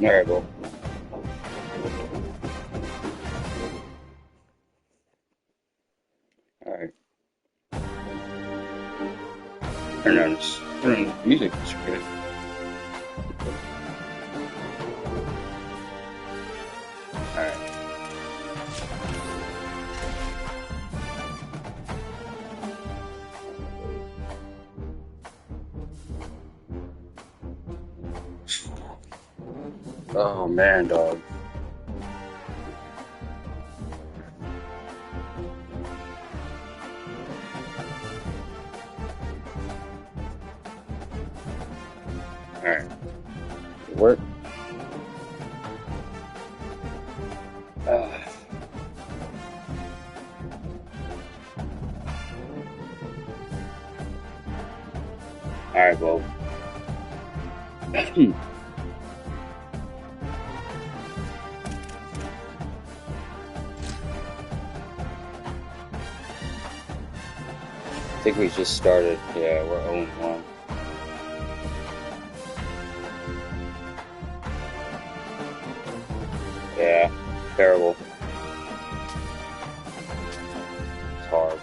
Alright, well. Alright. Turn on the music, it's good. Alright. Oh man, dog. Alright. Work. Alright, well. I think we just started. Yeah, we're 0-1. Yeah, terrible. It's hard.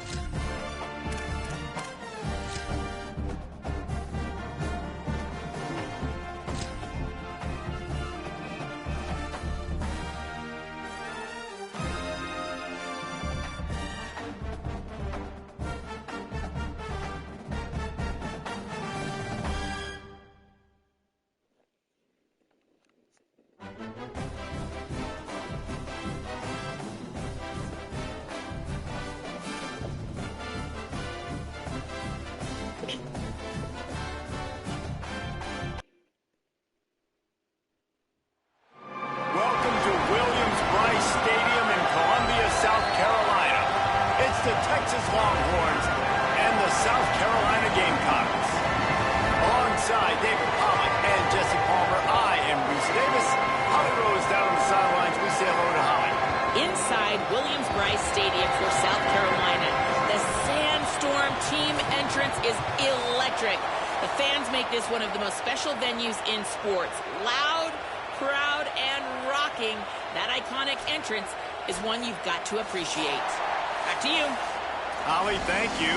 Welcome to Williams-Brice Stadium in Columbia, South Carolina. It's the Texas Longhorns and the South Carolina Gamecocks. Alongside David Pollock and Jesse Palmer, I am Reese Davis. Holly Rose down on the sidelines. We say hello to Holly. Inside Williams-Brice Stadium for South Carolina, the Sandstorm team entrance is electric. The fans make this one of the most special venues in sports. Loud, proud, and rocking. That iconic entrance is one you've got to appreciate. Back to you. Holly, thank you.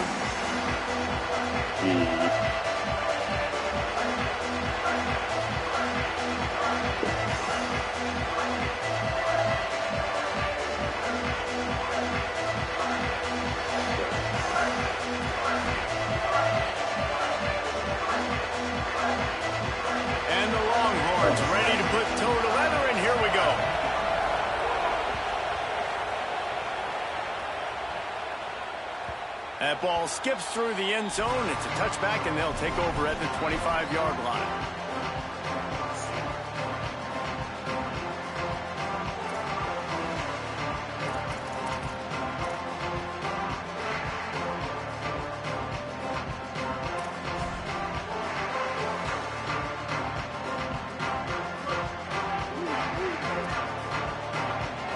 And the Longhorns ready to put toe to leather, and here we go. That ball skips through the end zone. It's a touchback, and they'll take over at the 25-yard line.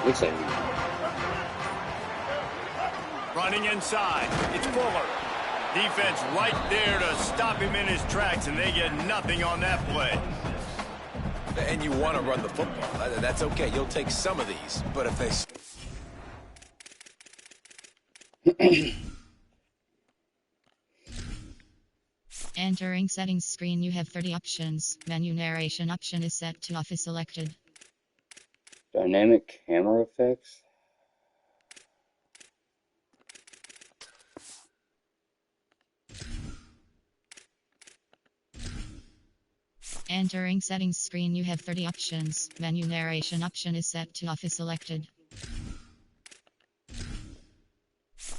Looks like Running inside, it's Fuller. Defense right there to stop him in his tracks, and they get nothing on that play. And you want to run the football. That's okay. You'll take some of these. But if they... Entering settings screen, you have 30 options. Menu narration option is set to off is selected. dynamic camera effects. Entering settings screen, you have 30 options. Menu narration option is set to off is selected.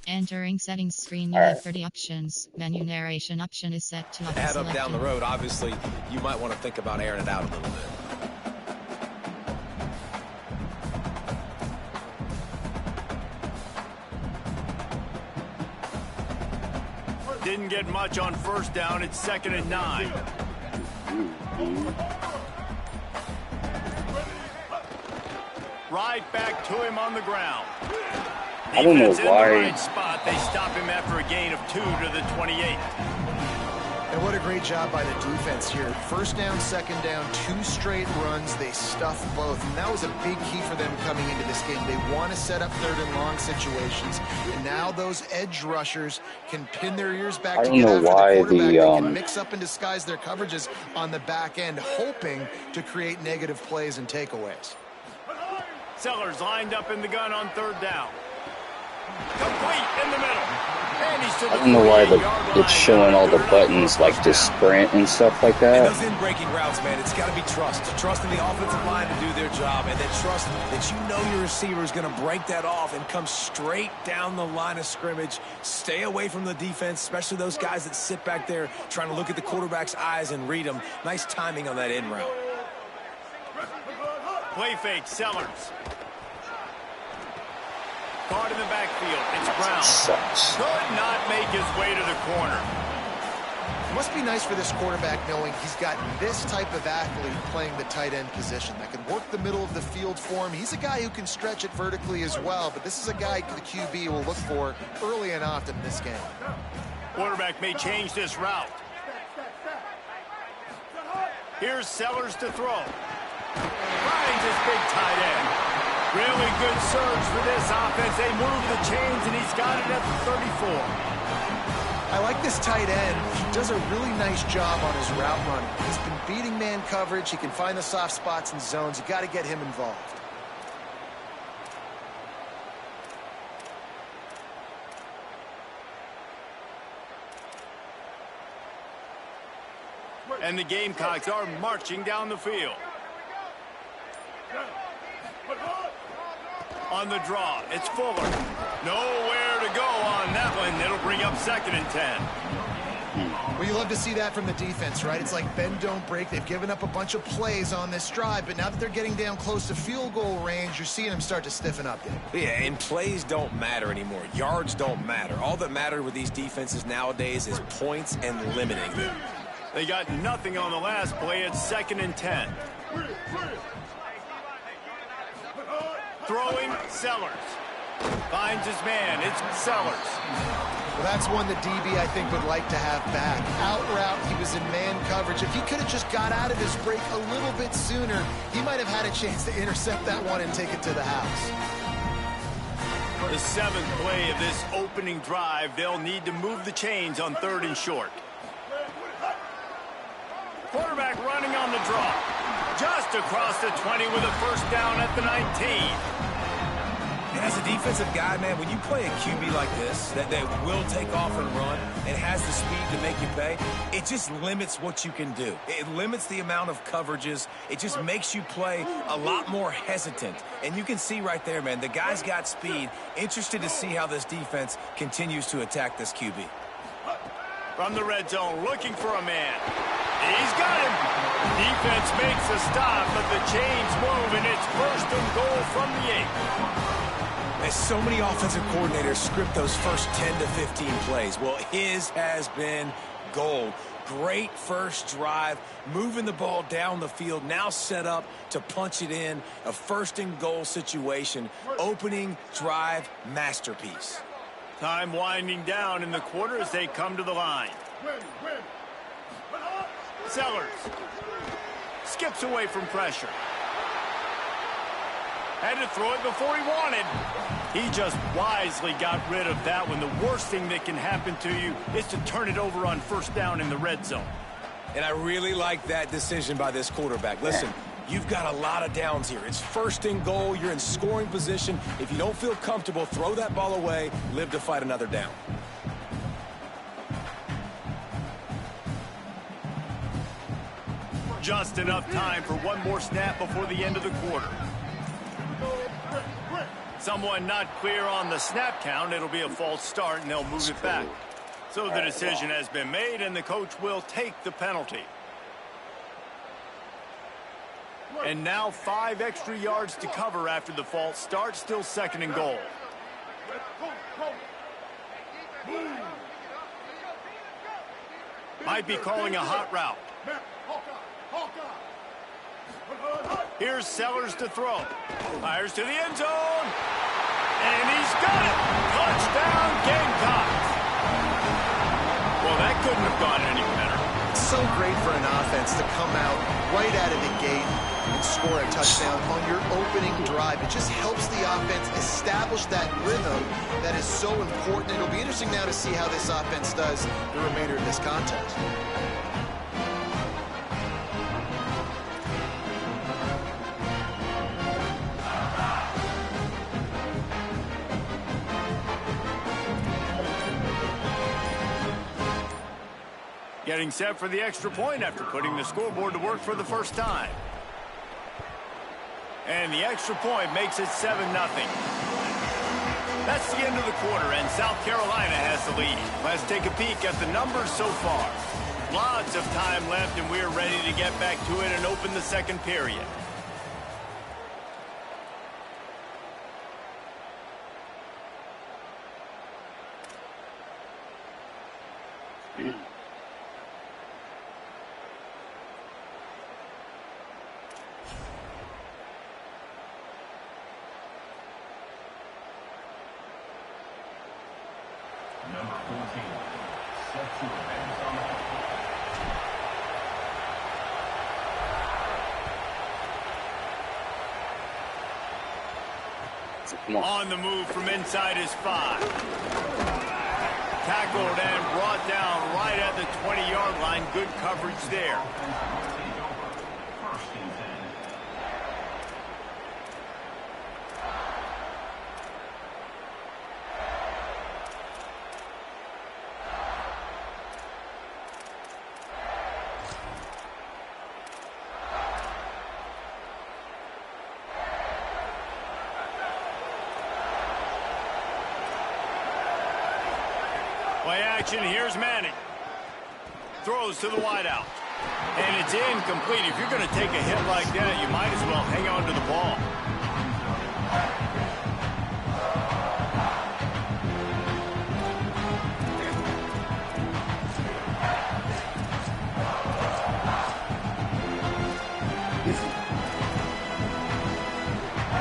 Entering settings screen, you All have right. 30 options. Menu narration option is set to off is Add up down the selected. road, obviously, you might want to think about airing it out a little bit. Didn't get much on first down. It's 2nd and 9. Right back to him on the ground. I don't know Defense in the why. right spot. They stop him after a gain of 2 to the 28. And what a great job by the defense here. First down, second down, 2 straight runs. They stuffed both. And that was a big key for them coming into this game. They want to set up 3rd and long situations. And now those edge rushers can pin their ears back I to don't get know after why the quarterback. the, They can mix up and disguise their coverages on the back end, hoping to create negative plays and takeaways. Sellers lined up in the gun on 3rd down. Complete in the middle. And he's to the I don't know why 48-yard line. it's showing all the buttons like the sprint and stuff like And that. those in-breaking routes, man, it's got to be trust. Trust in the offensive line to do their job, and then trust that you know your receiver is going to break that off and come straight down the line of scrimmage. Stay away from the defense, especially those guys that sit back there trying to look at the quarterback's eyes and read them. Nice timing on that in route. Play fake, Sellers. Caught in the backfield. It's Brown. Sucks. Could not make his way to the corner. It must be nice for this quarterback knowing he's got this type of athlete playing the tight end position that can work the middle of the field for him. He's a guy who can stretch it vertically as well, but this is a guy the QB will look for early and often in this game. Quarterback may change this route. Here's Sellers to throw. Finds his big tight end. Really good surge for this offense. They move the chains, and he's got it at the 34. I like this tight end. He does a really nice job on his route running. He's been beating man coverage. He can find the soft spots and zones. You got to get him involved. And the Gamecocks are marching down the field. On the draw, it's Fuller. Nowhere to go on that one. It'll bring up 2nd and 10. Well, you love to see that from the defense, right? It's like bend, don't break. They've given up a bunch of plays on this drive, but now that they're getting down close to field goal range, you're seeing them start to stiffen up. Yeah, and plays don't matter anymore. Yards don't matter. All that matters with these defenses nowadays is points and limiting them. They got nothing on the last play. It's 2nd and 10. Throwing, Sellers. Finds his man. It's Sellers. Well, that's one the DB, I think, would like to have back. Out route, he was in man coverage. If he could have just got out of his break a little bit sooner, he might have had a chance to intercept that one and take it to the house. The 7th play of this opening drive. They'll need to move the chains on 3rd and short. Quarterback running on the draw. Just across the 20 with a first down at the 19. And as a defensive guy, man, when you play a QB like this, that will take off and run and has the speed to make you pay, it just limits what you can do. It limits the amount of coverages. It just makes you play a lot more hesitant. And you can see right there, man, the guy's got speed. Interested to see how this defense continues to attack this QB. From the red zone, looking for a man. He's got him. Defense makes a stop, but the chains move, and it's 1st and goal from the 8. As so many offensive coordinators script those first 10 to 15 plays, well, his has been gold. Great first drive, moving the ball down the field, now set up to punch it in. A 1st and goal situation. Opening drive masterpiece. Time winding down in the quarter as they come to the line. Sellers skips away from pressure. Had to throw it before he wanted. He just wisely got rid of that one. The worst thing that can happen to you is to turn it over on 1st down in the red zone. And I really like that decision by this quarterback. Listen, you've got a lot of downs here. It's 1st and goal. You're in scoring position. If you don't feel comfortable, throw that ball away. Live to fight another down. Just enough time for one more snap before the end of the quarter. Someone not clear on the snap count. It'll be a false start, and they'll move it back. So the decision has been made, and the coach will take the penalty. And now 5 extra yards to cover after the false start. Still 2nd and goal. Might be calling a hot route. Here's Sellers to throw. Fires to the end zone. And he's got it. Touchdown, Gamecocks. Well, that couldn't have gone any better. It's so great for an offense to come out right out of the gate and score a touchdown on your opening drive. It just helps the offense establish that rhythm that is so important. It'll be interesting now to see how this offense does the remainder of this contest. Getting set for the extra point after putting the scoreboard to work for the first time. And the extra point makes it 7-0. That's the end of the quarter, and South Carolina has the lead. Let's take a peek at the numbers so far. Lots of time left, and we're ready to get back to it and open the second period. Number 14, set to advance on the Come on. On the move from inside his 5. Tackled and brought down right at the 20-yard line. Good coverage there. First and 10. Play action, here's Manning. Throws to the wideout. And it's incomplete. If you're going to take a hit like that, you might as well hang on to the ball.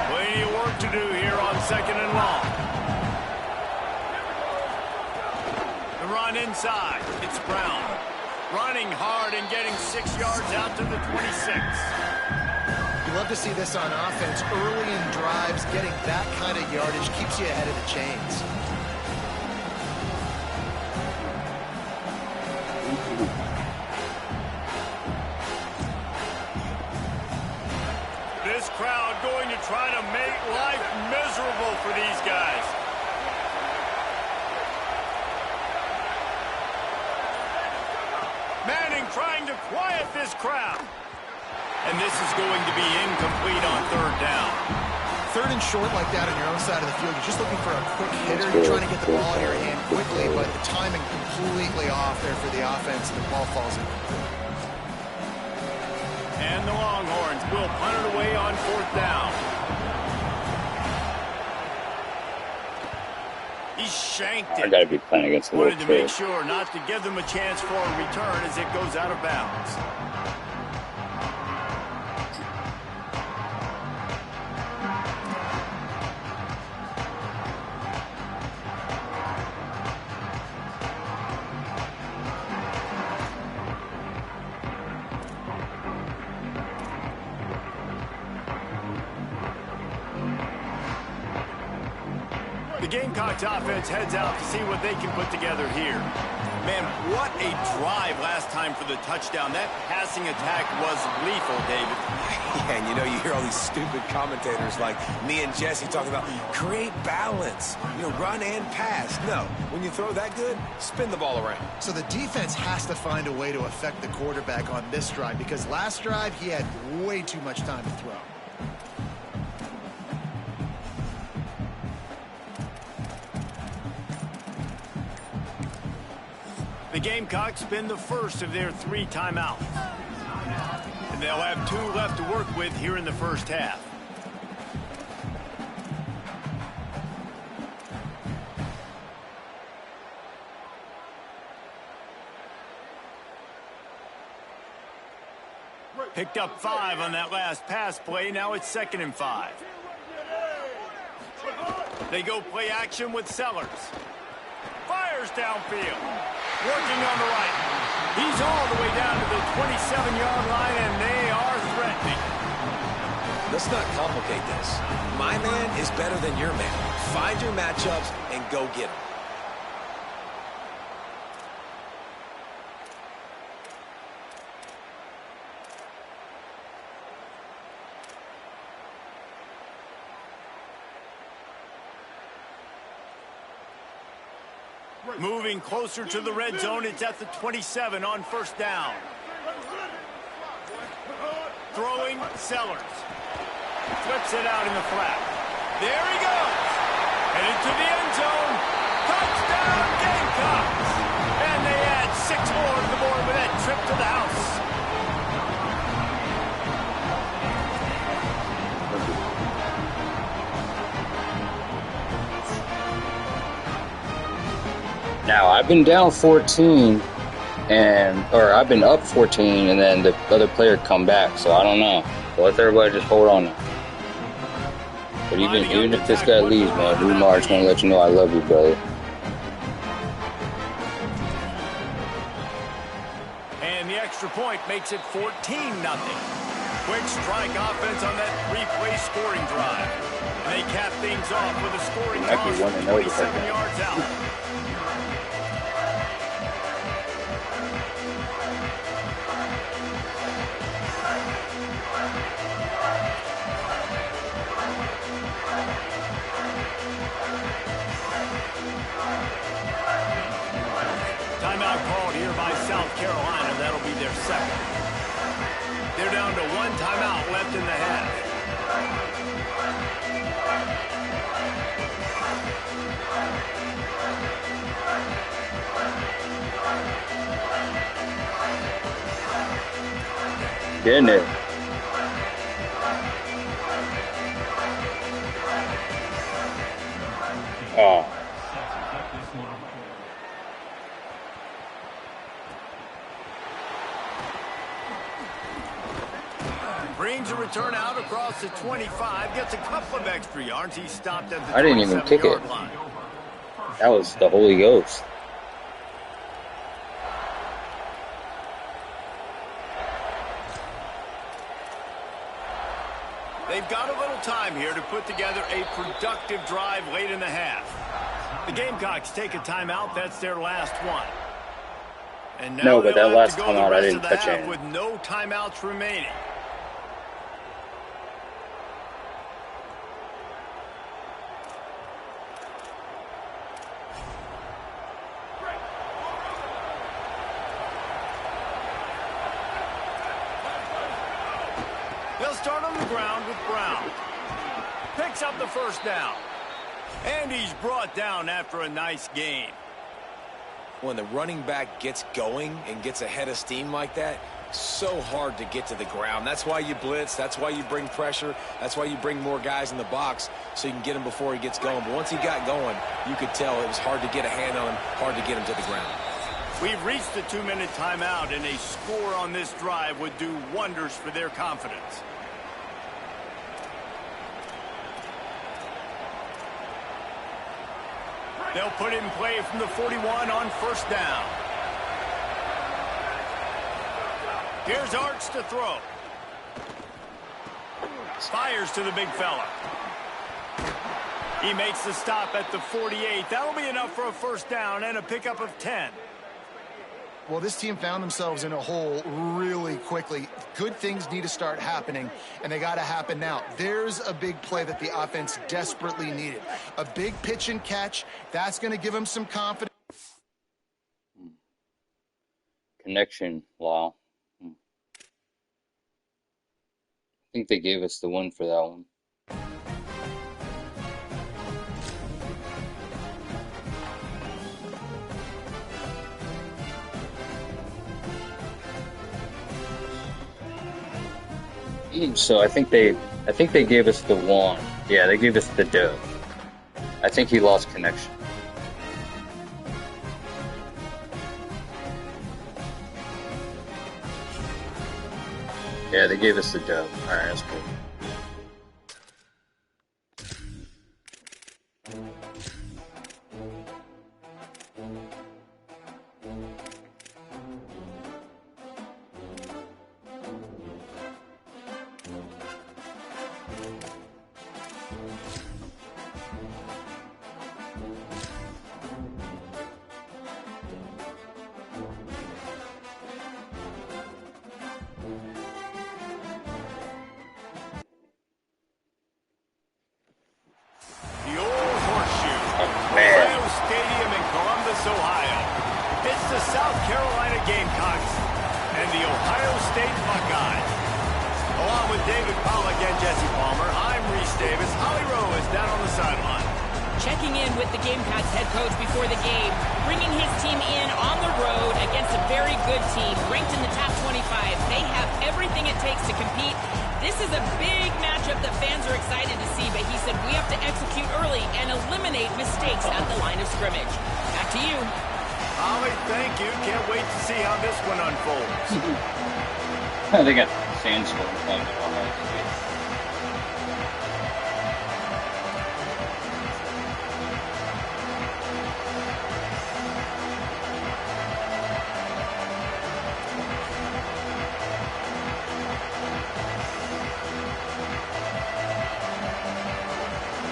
Plenty of work to do here on 2nd and long. Run inside. It's Brown. Running hard and getting 6 yards out to the 26. You love to see this on offense. Early in drives, getting that kind of yardage keeps you ahead of the chains. This crowd going to try to make life miserable for these guys. Manning trying to quiet this crowd. And this is going to be incomplete on 3rd down. 3rd and short like that on your own side of the field, you're just looking for a quick hitter. You're trying to get the ball in your hand quickly, but the timing completely off there for the offense, and the ball falls incomplete. And the Longhorns will punt it away on 4th down. He shanked it. I gotta be playing against the Wanted to make trade. sure not to give them a chance for a return as it goes out of bounds. The Gamecocks offense heads out to see what they can put together here. Man, what a drive last time for the touchdown. That passing attack was lethal, David. Yeah, and you know, you hear all these stupid commentators like me and Jesse talking about create balance, run and pass. No, when you throw that good, spin the ball around. So the defense has to find a way to affect the quarterback on this drive because last drive he had way too much time to throw. The Gamecocks spend the first of their 3 timeouts. And they'll have 2 left to work with here in the first half. Picked up 5 on that last pass play. Now it's 2nd and 5. They go play action with Sellers. Fires downfield. Working on the right. He's all the way down to the 27-yard line, and they are threatening. Let's not complicate this. My man is better than your man. Find your matchups and go get them. Moving closer to the red zone, it's at the 27 on 1st down. Throwing, Sellers. Flips it out in the flat. There he goes. Headed to the end zone. Touchdown, Gamecocks. And they add 6 more to the board with that trip to the house. Now, I've been down 14, or I've been up 14, and then the other player come back, so I don't know. So let everybody just hold on now. But even if this guy leaves, man, Umar's going to let you know I love you, brother. And the extra point makes it 14-0. Quick strike offense on that 3-play scoring drive. And they cap things off with a scoring toss from 27 yards out. Timeout called here by South Carolina. That'll be their 2nd. They're down to 1 timeout left in the half. Get in there. Oh. Brings a return out across the 25. Gets a couple of extra yards. He stopped at the I didn't even kick it. line. That was the Holy Ghost. They've got a little time here to put together a productive drive late in the half. The Gamecocks take a timeout. That's their last one. And now No, but that last go timeout, the I rest didn't of the touch half it. with no timeouts remaining. They'll start on the ground with Brown. Picks up the 1st down. And he's brought down after a nice gain. When the running back gets going and gets ahead of steam like that, so hard to get to the ground. That's why you blitz. That's why you bring pressure. That's why you bring more guys in the box so you can get him before he gets going. But once he got going, you could tell it was hard to get a hand on him, hard to get him to the ground. We've reached the 2-minute timeout, and a score on this drive would do wonders for their confidence. They'll put it in play from the 41 on 1st down. Here's Arch to throw. Fires to the big fella. He makes the stop at the 48. That'll be enough for a 1st down and a pickup of 10. Well, this team found themselves in a hole really quickly. Good things need to start happening, and they got to happen now. There's a big play that the offense desperately needed. A big pitch and catch. That's going to give them some confidence. Connection, wow. I think they gave us the win for that one. So I think they gave us the one. Yeah, they gave us the dub. I think he lost connection. Yeah, they gave us the dub. Alright, that's cool. Ohio. It's the South Carolina Gamecocks and the Ohio State Buckeyes. Along with David Pollack and Jesse Palmer, I'm Reese Davis. Holly Rowe is down on the sideline. Checking in with the Gamecocks head coach before the game, bringing his team in on the road against a very good team, ranked in the top 25. They have everything it takes to compete. This is a big matchup that fans are excited to see, but he said we have to execute early and eliminate mistakes at the line of scrimmage. Back to you. Holly, thank you. Can't wait to see how this one unfolds. They got sandstorm coming on that.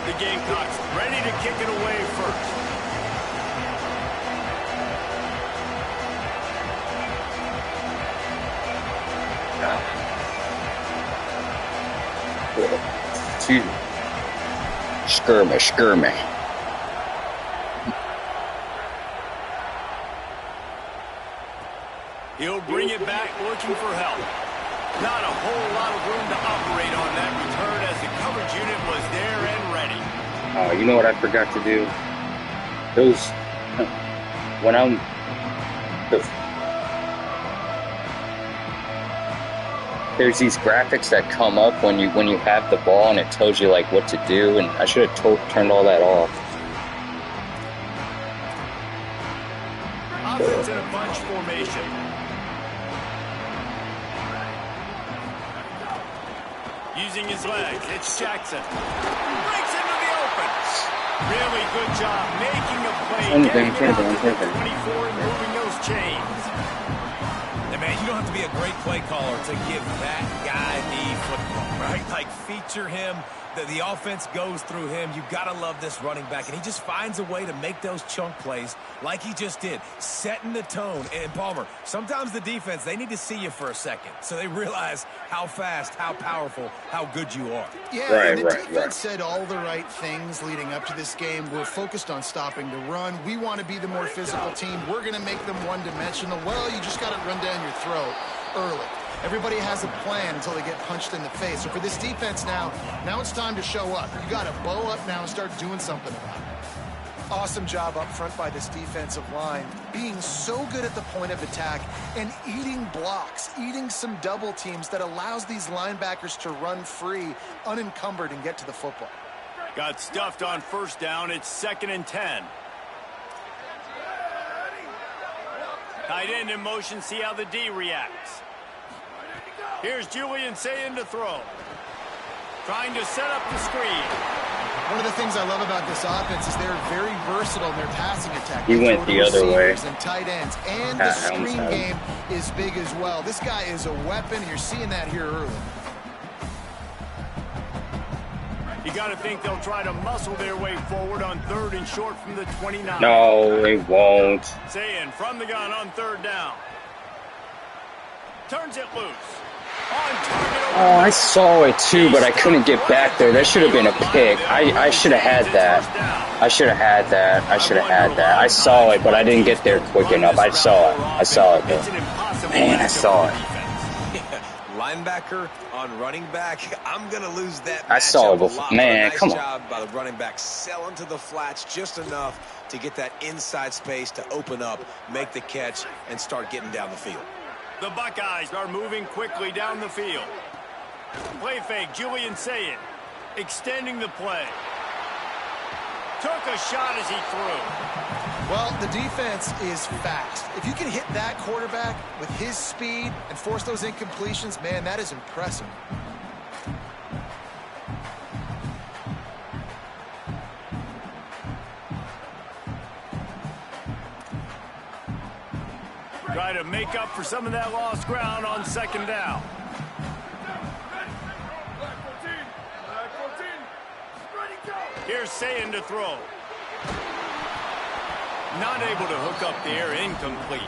The Gamecocks ready to kick it away first. Skirmish. He'll bring it back looking for help. Not a whole lot of room to operate on that return as the coverage unit was there and ready. You know what I forgot to do? Those, when I'm, there's these graphics that come up when you have the ball and it tells you like what to do, and I should have turned all that off. Offense in a bunch formation. Using his legs, it's Jackson. Breaks into the open. Really good job making a play. Getting it out to the 24 and moving those chains. And man, you don't have to be a great play caller to give that guy the football, right? Like, feature him. The offense goes through him. You got to love this running back. And he just finds a way to make those chunk plays like he just did, setting the tone. And Palmer, sometimes the defense, they need to see you for a second so they realize how fast, how powerful, how good you are. Yeah, and the defense said all the right things leading up to this game. We're focused on stopping the run. We want to be the more physical team. We're going to make them one-dimensional. Well, you just got to run down your throat early. Everybody has a plan until they get punched in the face. So for this defense now it's time to show up. You got to bow up now and start doing something about it. Awesome job up front by this defensive line, being so good at the point of attack and eating blocks, eating some double teams that allows these linebackers to run free, unencumbered, and get to the football. Got stuffed on first down. It's 2nd and 10. Tight end in motion. See how the D reacts. Here's Julian Sayin to throw. Trying to set up the screen. One of the things I love about this offense is they're very versatile in their passing attack. He went the other way. And tight ends. And the screen game is big as well. This guy is a weapon, and you're seeing that here early. You got to think they'll try to muscle their way forward on 3rd and short from the 29. No, they won't. Saying from the gun on 3rd down. Turns it loose. On target. Oh, I saw it too, but I couldn't get back there. That should have been a pick. I should have had that. I should have had that. I should have had that. I saw it, but I didn't get there quick enough. I saw it. I saw it, though. Man, I saw it. Linebacker on running back. I'm going to lose that. I saw it before. Man, nice come on. job by the running back selling to the flats just enough to get that inside space to open up, make the catch, and start getting down the field. The Buckeyes are moving quickly down the field. Play fake, Julian Saying. Extending the play. Took a shot as he threw. Well, the defense is fast. If you can hit that quarterback with his speed and force those incompletions, man, that is impressive. Try to make up for some of that lost ground on 2nd down. Here's Saying to throw. Not able to hook up there, incomplete.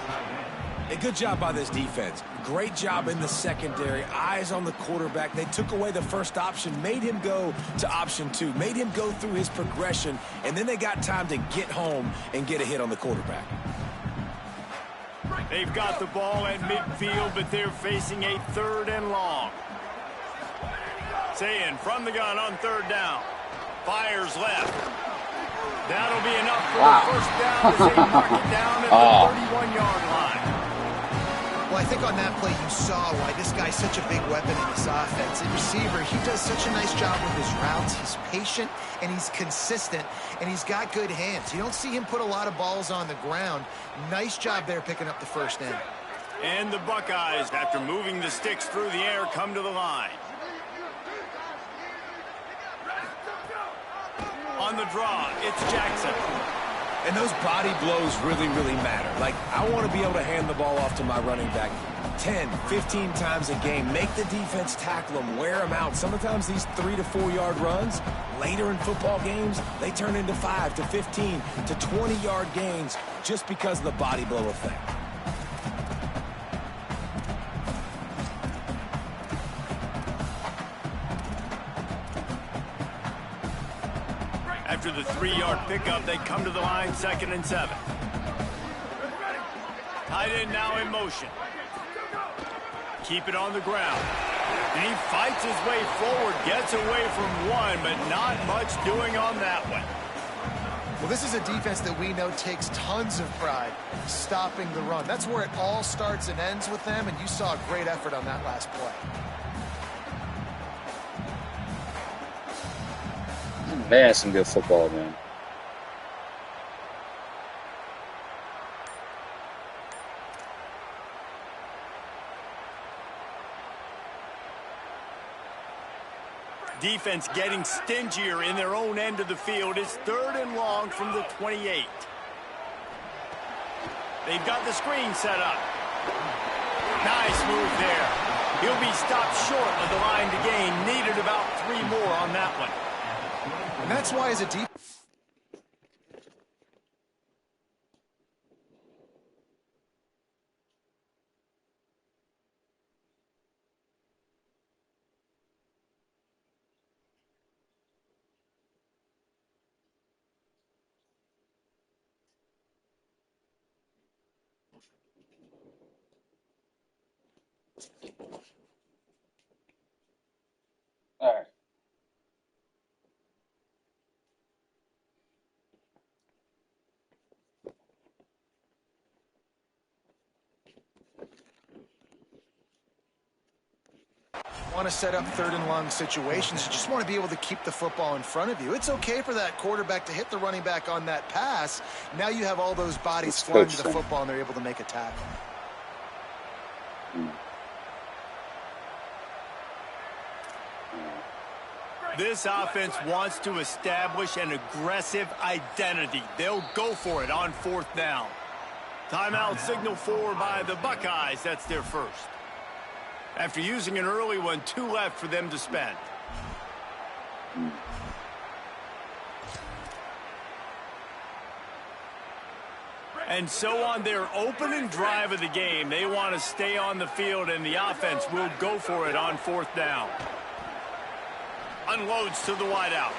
A good job by this defense. Great job in the secondary. Eyes on the quarterback. They took away the first option, made him go to option 2, made him go through his progression, and then they got time to get home and get a hit on the quarterback. They've got the ball at midfield, but they're facing a 3rd and long. Saying from the gun on 3rd down. Fires left. That'll be enough for the first down as they mark it down at the 31-yard line. Well, I think on that play you saw why this guy's such a big weapon in this offense. The receiver, he does such a nice job with his routes. He's patient, and he's consistent, and he's got good hands. You don't see him put a lot of balls on the ground. Nice job there picking up the first down. And the Buckeyes, after moving the sticks through the air, come to the line. On the draw, it's Jackson. And those body blows really, really matter. Like, I want to be able to hand the ball off to my running back 10, 15 times a game. Make the defense tackle them, wear them out. Sometimes these 3 to 4 yard runs, later in football games, they turn into 5 to 15 to 20 yard gains just because of the body blow effect. After the 3-yard pickup, they come to the line 2nd and 7. Tight end now in motion. Keep it on the ground. And he fights his way forward, gets away from one, but not much doing on that one. Well, this is a defense that we know takes tons of pride stopping the run. That's where it all starts and ends with them, and you saw a great effort on that last play. Man, some good football, man. Defense getting stingier in their own end of the field. It's 3rd and long from the 28. They've got the screen set up. Nice move there. He'll be stopped short of the line to gain. Needed about 3 more on that one. And that's why as a deep... All right. Want to set up 3rd and long situations. You just want to be able to keep the football in front of you. It's okay for that quarterback to hit the running back on that pass. Now you have all those bodies flying to the football, and they're able to make a tackle. This offense wants to establish an aggressive identity. They'll go for it on 4th down. Timeout signal forward by the Buckeyes. That's their first. After using an early one, 2 left for them to spend. And so on their opening drive of the game, they want to stay on the field, and the offense will go for it on 4th down. Unloads to the wideout.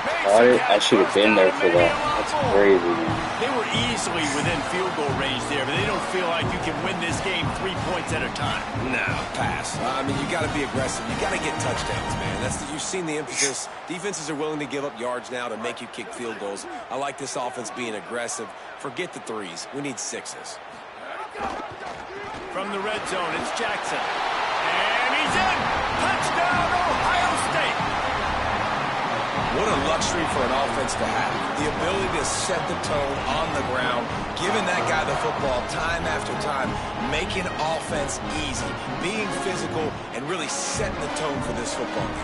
I should have been there for that. That's crazy, man. They were easily within field goal range there, but they don't feel like you can win this game 3 points at a time. No, pass. I mean, you got to be aggressive. You got to get touchdowns, man. You've seen the emphasis. Defenses are willing to give up yards now to make you kick field goals. I like this offense being aggressive. Forget the 3s. We need 6s. From the red zone, it's Jackson. And he's in! Touchdown, Ohio State! What a luxury for an offense to have. The ability to set the tone on the ground, giving that guy the football time after time, making offense easy, being physical, and really setting the tone for this football game.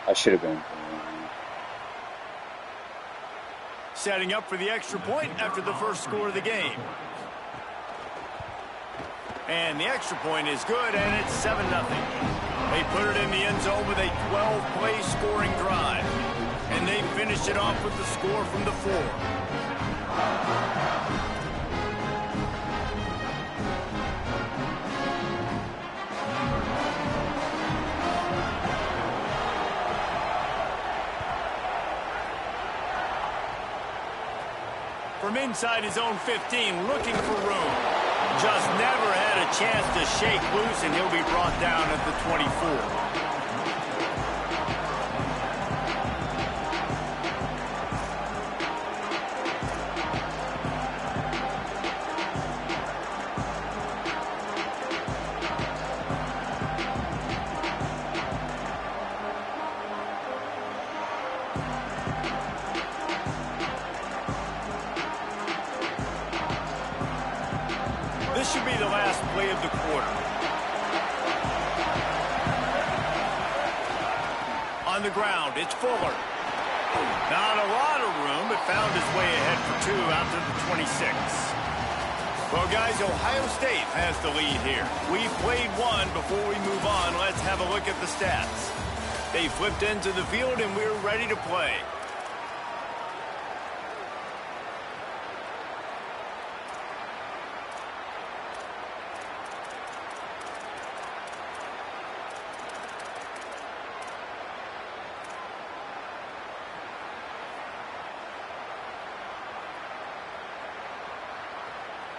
I should have been. Setting up for the extra point after the first score of the game. And the extra point is good, and it's 7-0. They put it in the end zone with a 12-play scoring drive. And they finished it off with the score from the 4. From inside his own 15, looking for room. Just never had a chance to shake loose, and he'll be brought down at the 24. This should be the last play of the quarter. On the ground, it's Fuller. Not a lot of room, but found his way ahead for 2 out to the 26. Well, guys, Ohio State has the lead here. We played one. Before we move on, let's have a look at the stats. They flipped into the field, and we're ready to play.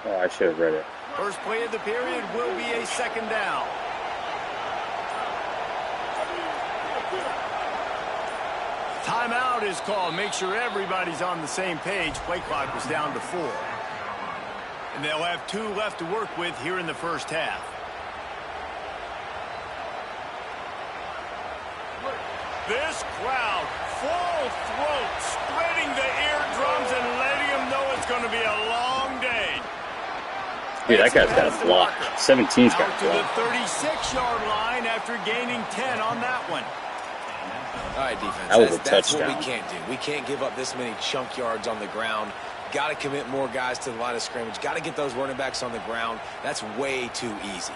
Oh, I should have read it. First play of the period will be a 2nd down. Timeout is called. Make sure everybody's on the same page. Play clock was down to 4. And they'll have 2 left to work with here in the first half. This crowd, full throat, spreading the eardrums and letting them know it's going to be a long day. Dude, that guy's got a block. 17's got Out a to the block. 36-yard line after gaining 10 on that one. All right, defense, That was a that's what we touchdown. can't do. We can't give up this many chunk yards on the ground. Got to commit more guys to the line of scrimmage. Got to get those running backs on the ground. That's way too easy.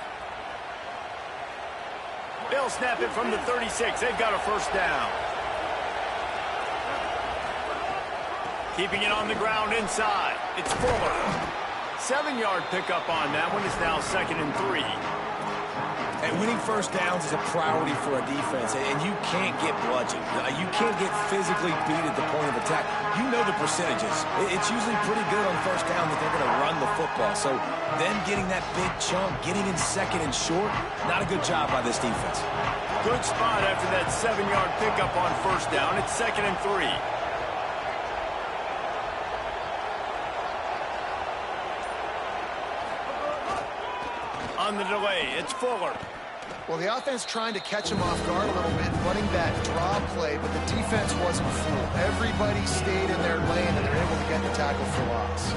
They'll snap it from the 36. They've got a first down. Keeping it on the ground inside. It's Fuller. 7-yard pickup on that one. Is now 2nd and 3. And winning first downs is a priority for a defense, and you can't get bludgeoned. You can't get physically beat at the point of attack. You know the percentages. It's usually pretty good on first down that they're going to run the football. So then getting that big chunk, getting in 2nd and short, not a good job by this defense. Good spot after that 7-yard pickup on first down. It's 2nd and 3. On the delay, it's Fuller. Well, the offense trying to catch him off guard a little bit, running that draw play, but the defense wasn't fooled. Everybody stayed in their lane, and they're able to get the tackle for loss.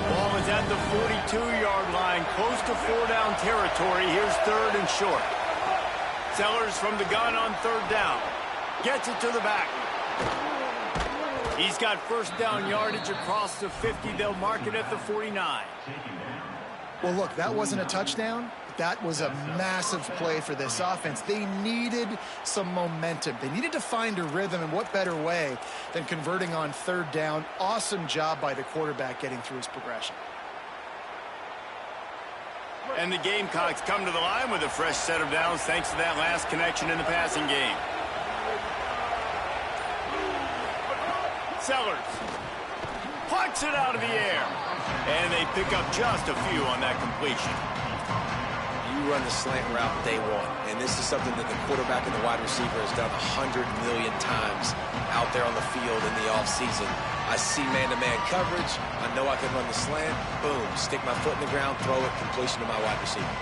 Ball is at the 42-yard line, close to 4-down territory. Here's 3rd and short. Sellers from the gun on 3rd down. Gets it to the back. He's got first down yardage across the 50. They'll mark it at the 49. Well, look, that wasn't a touchdown. That was a massive play for this offense. They needed some momentum. They needed to find a rhythm, and what better way than converting on third down. Awesome job by the quarterback getting through his progression. And the Gamecocks come to the line with a fresh set of downs thanks to that last connection in the passing game. Sellers plucks it out of the air. And they pick up just a few on that completion. You run the slant route day one, and this is something that the quarterback and the wide receiver has done 100 million times out there on the field in the offseason. I see man-to-man coverage. I know I can run the slant. Boom, stick my foot in the ground, throw it, completion to my wide receiver.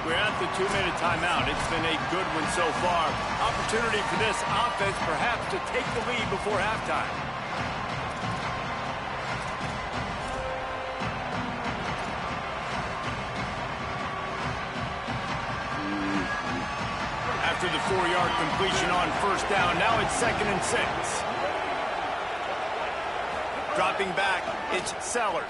We're at the 2-minute timeout. It's been a good one so far. Opportunity for this offense perhaps to take the lead before halftime. After the 4-yard completion on first down, now it's 2nd and 6. Dropping back, it's Sellers.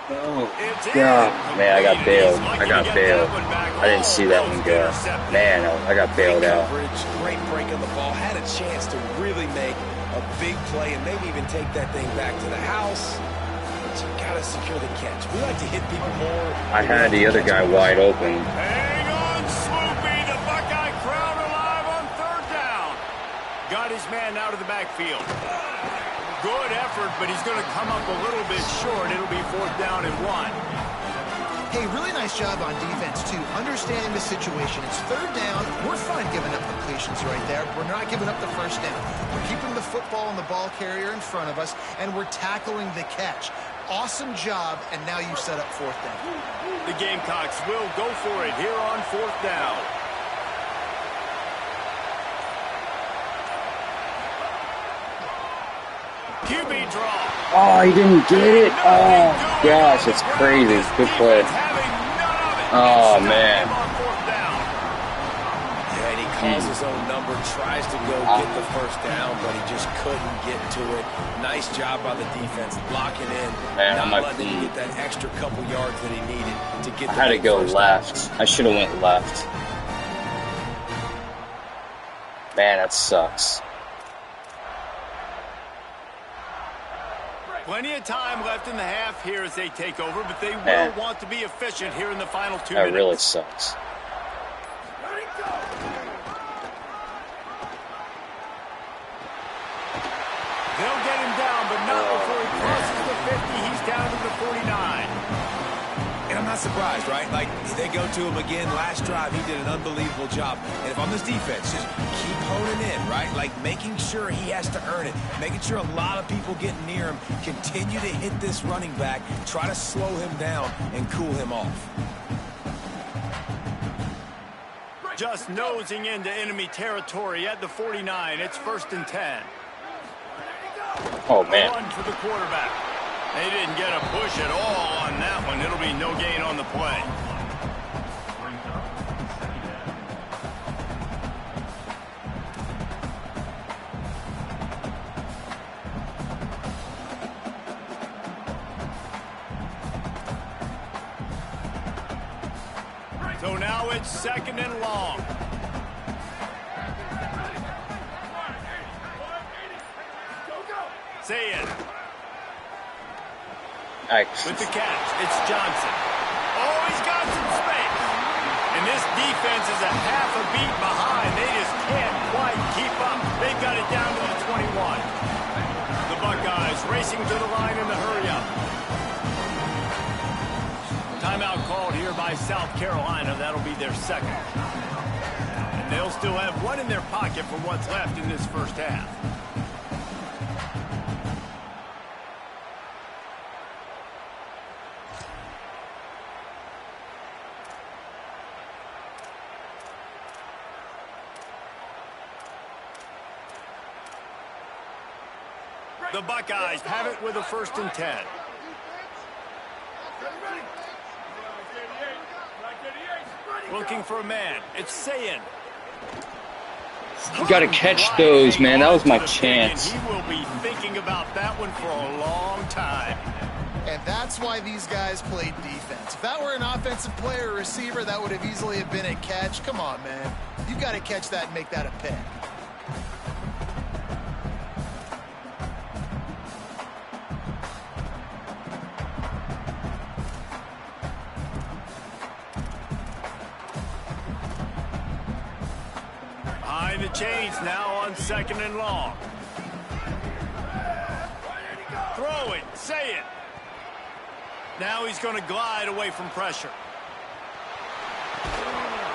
Oh, God. Man, I got bailed. I didn't see that one go. Man, I got bailed out. Great break on the ball. Had a chance to really make a big play and maybe even take that thing back to the house. But you got to secure the catch. We like to hit people more. I had the other guy wide open. Hang on, Swoopy. The Buckeye crowd alive on third down. Got his man out of the backfield. Good effort, but he's going to come up a little bit short. It'll be 4th down and 1. Hey, really nice job on defense, too. Understanding the situation. It's third down. We're fine giving up completions right there. We're not giving up the first down. We're keeping the football and the ball carrier in front of us, and we're tackling the catch. Awesome job, and now you've set up 4th down. The Gamecocks will go for it here on 4th down. QB draw. Oh, he didn't get it. Oh, gosh, it's crazy. Good play. Oh, man. Yeah, and he calls his own number, tries to go get the first down, but he just couldn't get to it. Nice job by the defense, blocking in, Man, not letting him get that extra couple yards that he needed to get the I had to go left. down. I should have went left. Man, that sucks. Plenty of time left in the half here as they take over, but they will want to be efficient here in the final 2 minutes. That really sucks. They'll get him down, but not before he crosses the 50. He's down to the 49. And I'm not surprised, right? Like, they go to him again. Last drive, he did an unbelievable job. And if I'm this defense, just keep honing in, right? Like, making sure he has to earn it. Making sure a lot of people get near him. Continue to hit this running back. Try to slow him down and cool him off. Just nosing into enemy territory at the 49. It's 1st and 10. Oh, man. One for the quarterback. They didn't get a push at all on that one. It'll be no gain on the play. So now it's 2nd and long. Say it. With the catch, it's Johnson. Oh, he's got some space. And this defense is a half a beat behind. They just can't quite keep up. They've got it down to the 21. The Buckeyes racing to the line in the hurry-up. Timeout called here by South Carolina. That'll be their 2nd. And they'll still have one in their pocket for what's left in this first half. The Buckeyes have it with a 1st and 10. Looking for a man. It's Sayin. You got to catch those, man. That was my chance. He will be thinking about that one for a long time. And that's why these guys played defense. If that were an offensive player or receiver, that would have easily have been a catch. Come on, man. You got to catch that and make that a pick. Behind the chains now on 2nd and long. Throw it. Say it. Now he's going to glide away from pressure.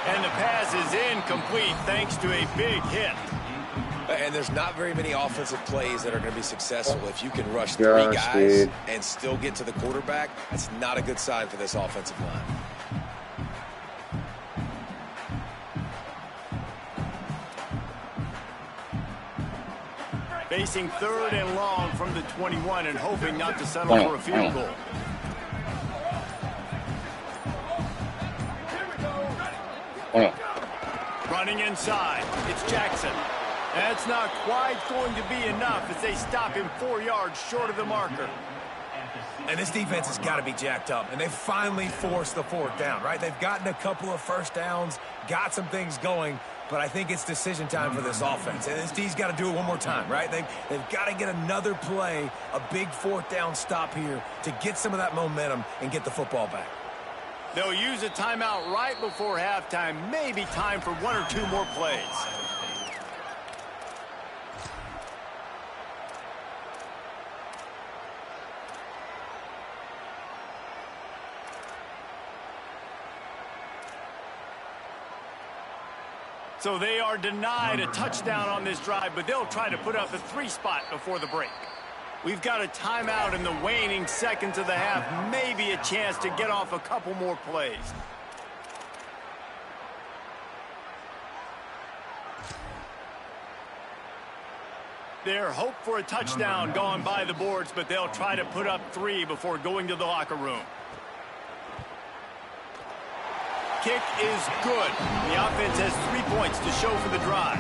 And the pass is incomplete thanks to a big hit. And there's not very many offensive plays that are going to be successful. If you can rush 3 guys and still get to the quarterback, that's not a good sign for this offensive line. Facing 3rd and long from the 21 and hoping not to settle for a field goal. Running inside, it's Jackson. That's not quite going to be enough as they stop him 4 yards short of the marker. And this defense has got to be jacked up, and they've finally forced the 4th down, right? They've gotten a couple of first downs, got some things going, but I think it's decision time for this offense. And this D's got to do it one more time, right? They've got to get another play, a big 4th down stop here to get some of that momentum and get the football back. They'll use a timeout right before halftime. Maybe time for 1 or 2 more plays. So they are denied a touchdown on this drive, but they'll try to put up the 3 spot before the break. We've got a timeout in the waning seconds of the half. Maybe a chance to get off a couple more plays. Their hope for a touchdown gone by the boards, but they'll try to put up 3 before going to the locker room. Kick is good. The offense has 3 points to show for the drive.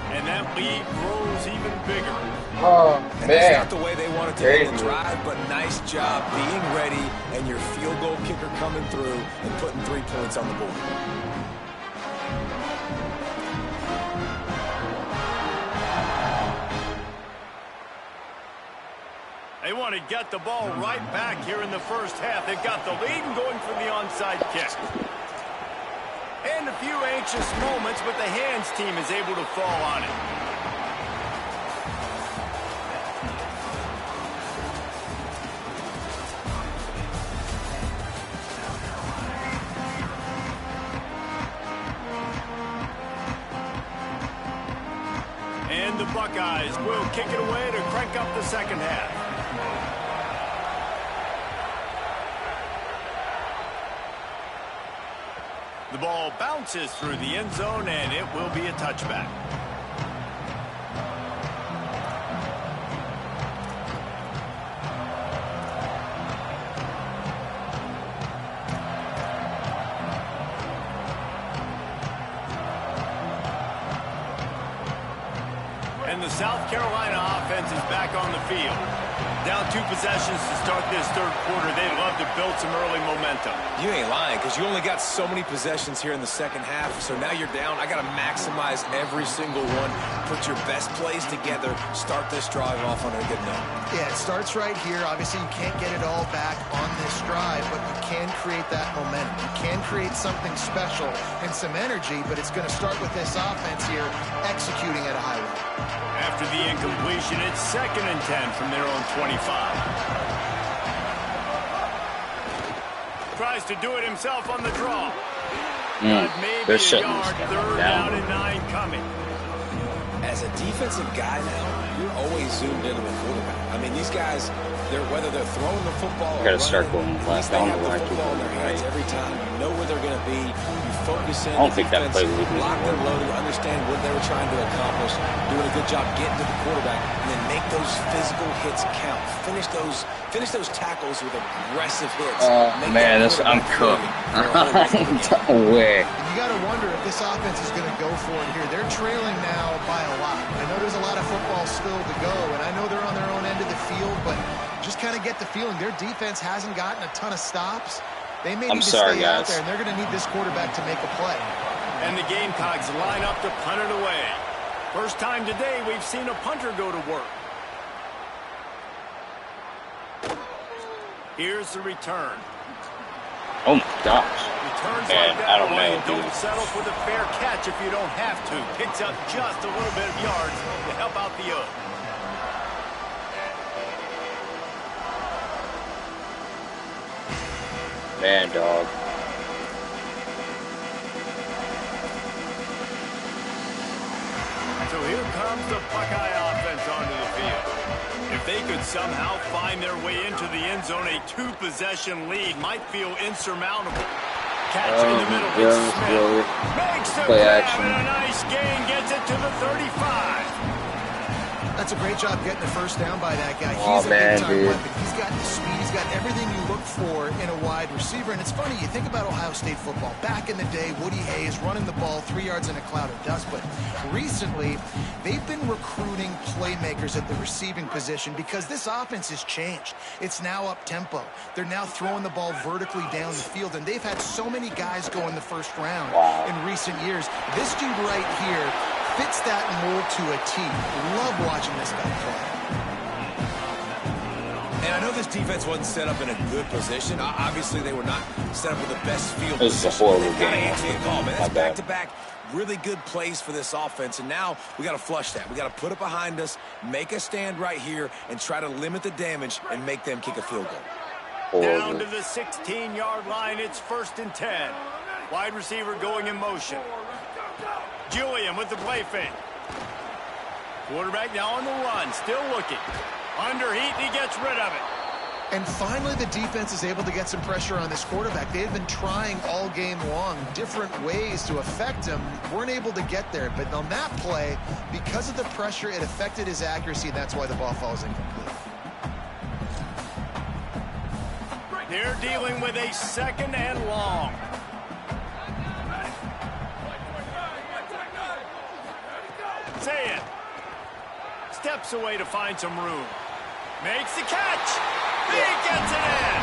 And that lead grows even bigger. Oh, and that's not the way they wanted to end the drive, but nice job being ready and your field goal kicker coming through and putting 3 points on the board. They want to get the ball right back here in the first half. They've got the lead and going for the onside kick. And a few anxious moments, but the hands team is able to fall on it. And the Buckeyes will kick it away to crank up the second half. The ball bounces through the end zone, and it will be a touchback. And the South Carolina offense is back on the field. Down 2 possessions to start this 3rd quarter. They'd love to build some early momentum. You ain't lying, because you only got so many possessions here in the second half, so now you're down. I got to maximize every single one. Put your best plays together. Start this drive off on a good note. Yeah, it starts right here. Obviously, you can't get it all back on this drive, but you can create that momentum. You can create something special and some energy, but it's going to start with this offense here executing at a high level. After the incompletion, it's 2nd and 10 from their own 25. Tries to do it himself on the draw. But maybe They're a shutting yard, this 3rd down and 9 coming. as a defensive guy now, you're always zoomed into the quarterback. I mean, these guys, whether they're throwing the football or gotta start going left. I don't know why I keep football in their going hands right. every time. You know where they're going to be. You focus in. I don't think that play was even locked and loaded. Understand what they were trying to accomplish. Doing a good job getting to the quarterback, and then make those physical hits count. Finish those tackles with aggressive hits. Man, I'm cooked. No way. You got to wonder if this offense is going to go for it here. They're trailing now by a lot. I know there's a lot of football still to go, and I know they're on their own end of the field, but just kind of get the feeling their defense hasn't gotten a ton of stops. They may need to stay out there, and they're going to need this quarterback to make a play. And the Gamecocks line up to punt it away. First time today we've seen a punter go to work. Here's the return. Oh my gosh. Returns Man, like that, I don't know, don't dude. settle for the fair catch if you don't have to. Picks up just a little bit of yards to help out the Oak. Man, dog. So here comes the Buckeye offense onto the field. If they could somehow find their way into the end zone, a two-possession lead might feel insurmountable. Catch in the middle, it's Smith. Makes the grab and a nice gain, gets it to the 35. That's a great job getting the first down by that guy. Oh, He's a big-time weapon. He's got the speed. He's got everything you look for in a wide receiver. And it's funny, you think about Ohio State football. Back in the day, Woody Hayes running the ball 3 yards in a cloud of dust. But recently, they've been recruiting playmakers at the receiving position because this offense has changed. It's now up-tempo. They're now throwing the ball vertically down the field. And they've had so many guys go in the first round in recent years. This dude right here fits that mold to a T. Love watching this guy play. And I know this defense wasn't set up in a good position. Obviously, they were not set up with the best field This is a position. horrible They've got to game. answer the call, man. My That's bad. back-to-back really good plays for this offense. And now we got to flush that. We got to put it behind us, make a stand right here, and try to limit the damage and make them kick a field goal. Down to the 16-yard line, it's 1st and 10. Wide receiver going in motion. Julian with the play fake. Quarterback now on the run, still looking. Under heat, and he gets rid of it. And finally, the defense is able to get some pressure on this quarterback. They've been trying all game long different ways to affect him. Weren't able to get there. But on that play, because of the pressure, it affected his accuracy. That's why the ball falls incomplete. They're dealing with a 2nd and long. Say it. Steps away to find some room. Makes the catch. He gets it in.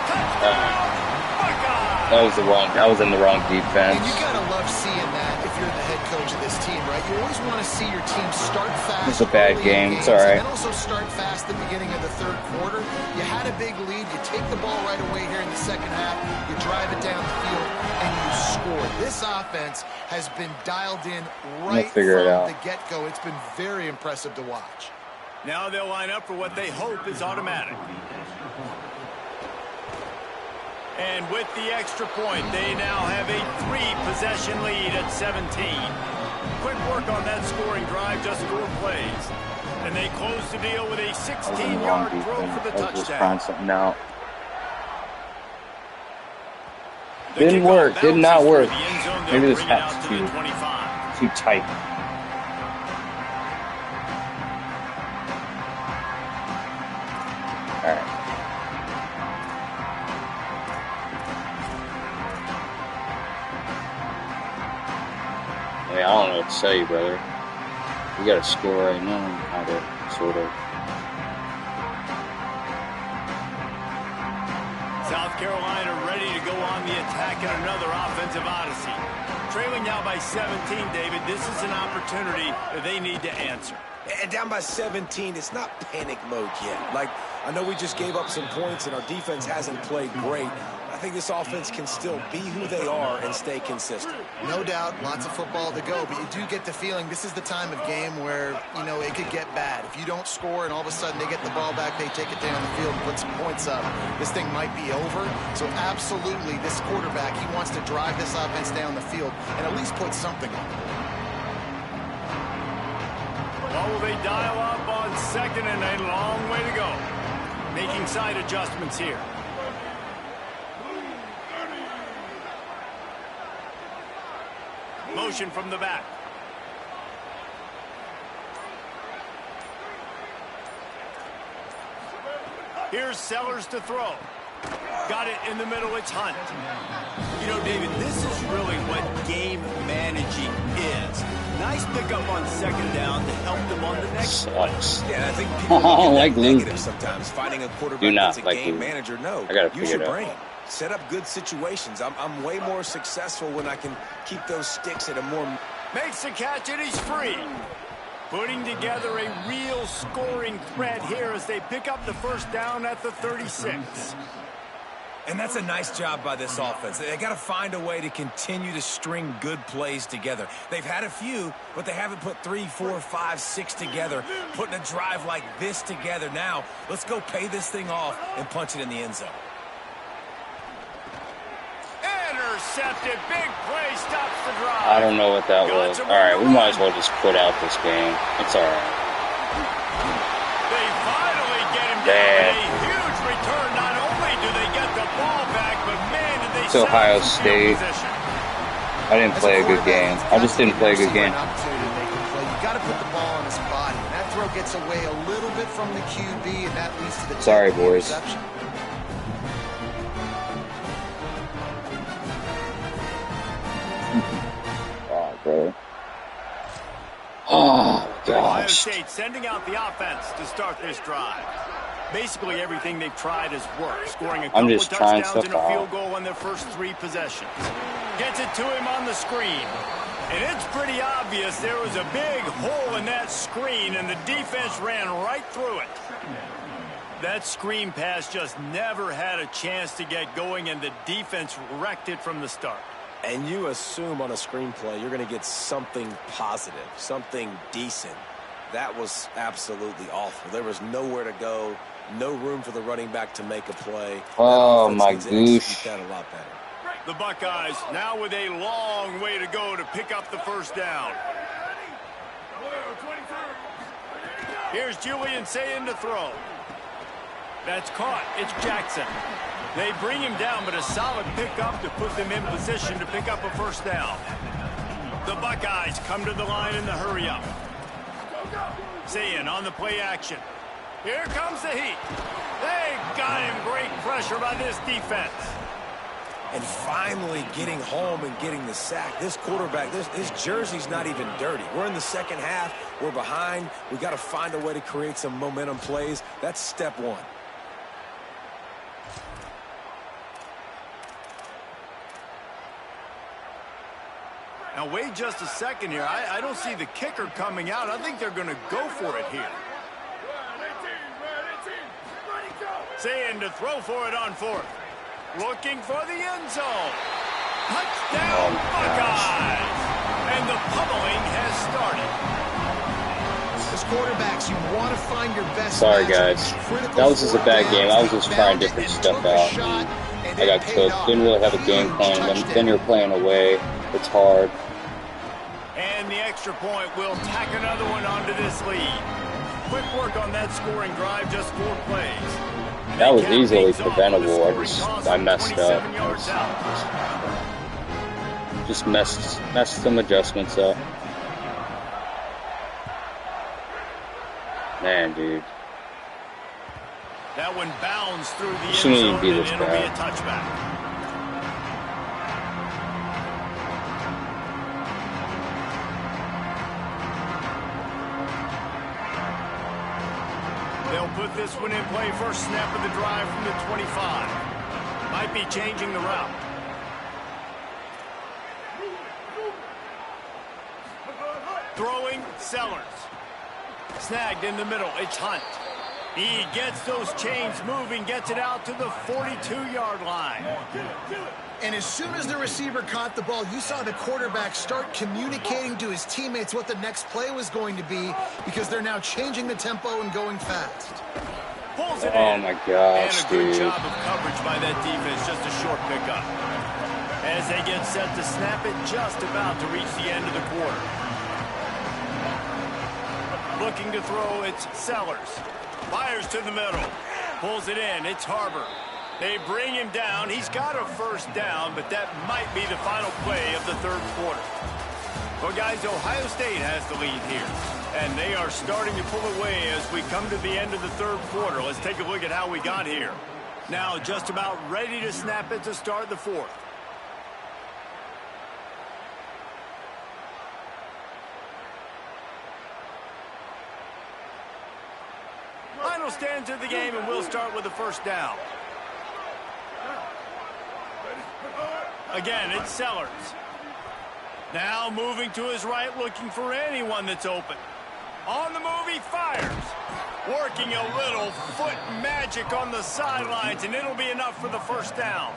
Touchdown, Buckeye. That was in the wrong defense. And you gotta love seeing that if you're the head coach of this team, right? You always want to see your team start fast. It's a bad early in game. games, It's all right. And then also start fast at the beginning of the 3rd quarter. You had a big lead. You take the ball right away here in the 2nd half. You drive it down the field, and you score. This offense has been dialed in right from the get-go. It's been very impressive to watch. Now they'll line up for what they hope is automatic. And with the extra point, they now have a 3-possession lead at 17. Quick work on that scoring drive, just 4 plays. And they close the deal with a 16-yard throw for the touchdown. Just trying something out. Didn't work. Did not work. Maybe this hat's too tight. All right. I don't know what to tell you, brother. We got a score right now, kind of, sort of. South Carolina ready to go on the attack in another offensive odyssey. Trailing now by 17, David. This is an opportunity that they need to answer. And down by 17, it's not panic mode yet. Like, I know we just gave up some points and our defense hasn't played great. I think this offense can still be who they are and stay consistent. No doubt, lots of football to go, but you do get the feeling this is the time of game where, you know, it could get bad. If you don't score and all of a sudden they get the ball back, they take it down the field and put some points up, this thing might be over. So absolutely, this quarterback, he wants to drive this offense down the field and at least put something on the board. What will they dial up on second and a long way to go? Making side adjustments here. Motion from the back. Here's Sellers to throw. Got it in the middle. It's Hunt. You know, David, this is really what game managing is. Nice pickup on second down to help them on the next play. Yeah, I think people I don't look at like that losing. negative sometimes. Finding a Do quarterback not that's a like game losing. manager, no. I gotta Use figure your it out. brain. Set up good situations. I'm way more successful when I can keep those sticks at a more... Makes the catch and he's free. Putting together a real scoring threat here as they pick up the first down at the 36. And that's a nice job by this offense. They got to find a way to continue to string good plays together. They've had a few, but they haven't put 3, 4, 5, 6 together. Putting a drive like this together now, let's go pay this thing off and punch it in the end zone. Intercepted. Big play. Stops the drive. I don't know what that was. All right, we might as well just quit out this game. It's all right. They finally get him down. Bad. A huge return. Not only do they get the ball back, but man, did they It's Ohio set up some field State. position. I didn't play a good game. I just didn't play a good game. You got to put the ball on his body. And that throw gets away a little bit from the QB, and that leads to the Sorry, technical boys. interception. Oh, bro. Oh, Ohio gosh. State sending out the offense to start this drive. Basically everything they've tried has worked, scoring a couple of just trying touchdowns and a stuff field out. goal on their first 3 possessions. Gets it to him on the screen. And it's pretty obvious there was a big hole in that screen, and the defense ran right through it. That screen pass just never had a chance to get going, and the defense wrecked it from the start. And you assume on a screenplay you're going to get something positive, something decent. That was absolutely awful. There was nowhere to go, no room for the running back to make a play. Oh, That offense my needs to execute gosh. that a lot better. The Buckeyes now with a long way to go to pick up the first down. Here's Julian saying to throw. That's caught. It's Jackson. They bring him down, but a solid pickup to put them in position to pick up a first down. The Buckeyes come to the line in the hurry-up. Sayin on the play action. Here comes the heat. They got him. Great pressure by this defense. And finally getting home and getting the sack. This quarterback, his jersey's not even dirty. We're in the second half. We're behind. We got to find a way to create some momentum plays. That's step one. Now, wait just a second here. I don't see the kicker coming out. I think they're going to go for it here. Saying to throw for it on 4th. Looking for the end zone. Touchdown, Buckeyes! And the pummeling has started. As quarterbacks, you want to find your best. Sorry, matchup. guys. Critical That was just a bad fourth game. I was downs. just trying Found it different and stuff took a out. shot, and I it got paid cooked. off. Didn't really have a game Huge plan. touchdown. Then you're playing away. It's hard. And the extra point will tack another one onto this lead. Quick work on that scoring drive, just 4 plays. That was Cap easily things off with a preventable. scoring toss I from messed up. 27 yards out. Just messed some adjustments up. Man, dude. That one bounds through the end Shouldn't even zone, be and this it'll be bad. a touchback. They'll put this one in play. First snap of the drive from the 25. Might be changing the route. Throwing, Sellers. Snagged in the middle. It's Hunt. He gets those chains moving, gets it out to the 42-yard line. And as soon as the receiver caught the ball, you saw the quarterback start communicating to his teammates what the next play was going to be, because they're now changing the tempo and going fast. Pulls it Oh in. my gosh, And a good dude. job of coverage by that defense. Just a short pickup. As they get set to snap it, just about to reach the end of the quarter. Looking to throw, it's Sellers. Fires to the middle. Pulls it in. It's Harbor. They bring him down. He's got a first down, but that might be the final play of the third quarter. Well, guys, Ohio State has the lead here, and they are starting to pull away as we come to the end of the third quarter. Let's take a look at how we got here. Now just about ready to snap it to start the fourth. Final stands of the game, and we'll start with the first down. Again, it's Sellers. Now moving to his right, looking for anyone that's open. On the move, he fires. Working a little foot magic on the sidelines, and it'll be enough for the first down.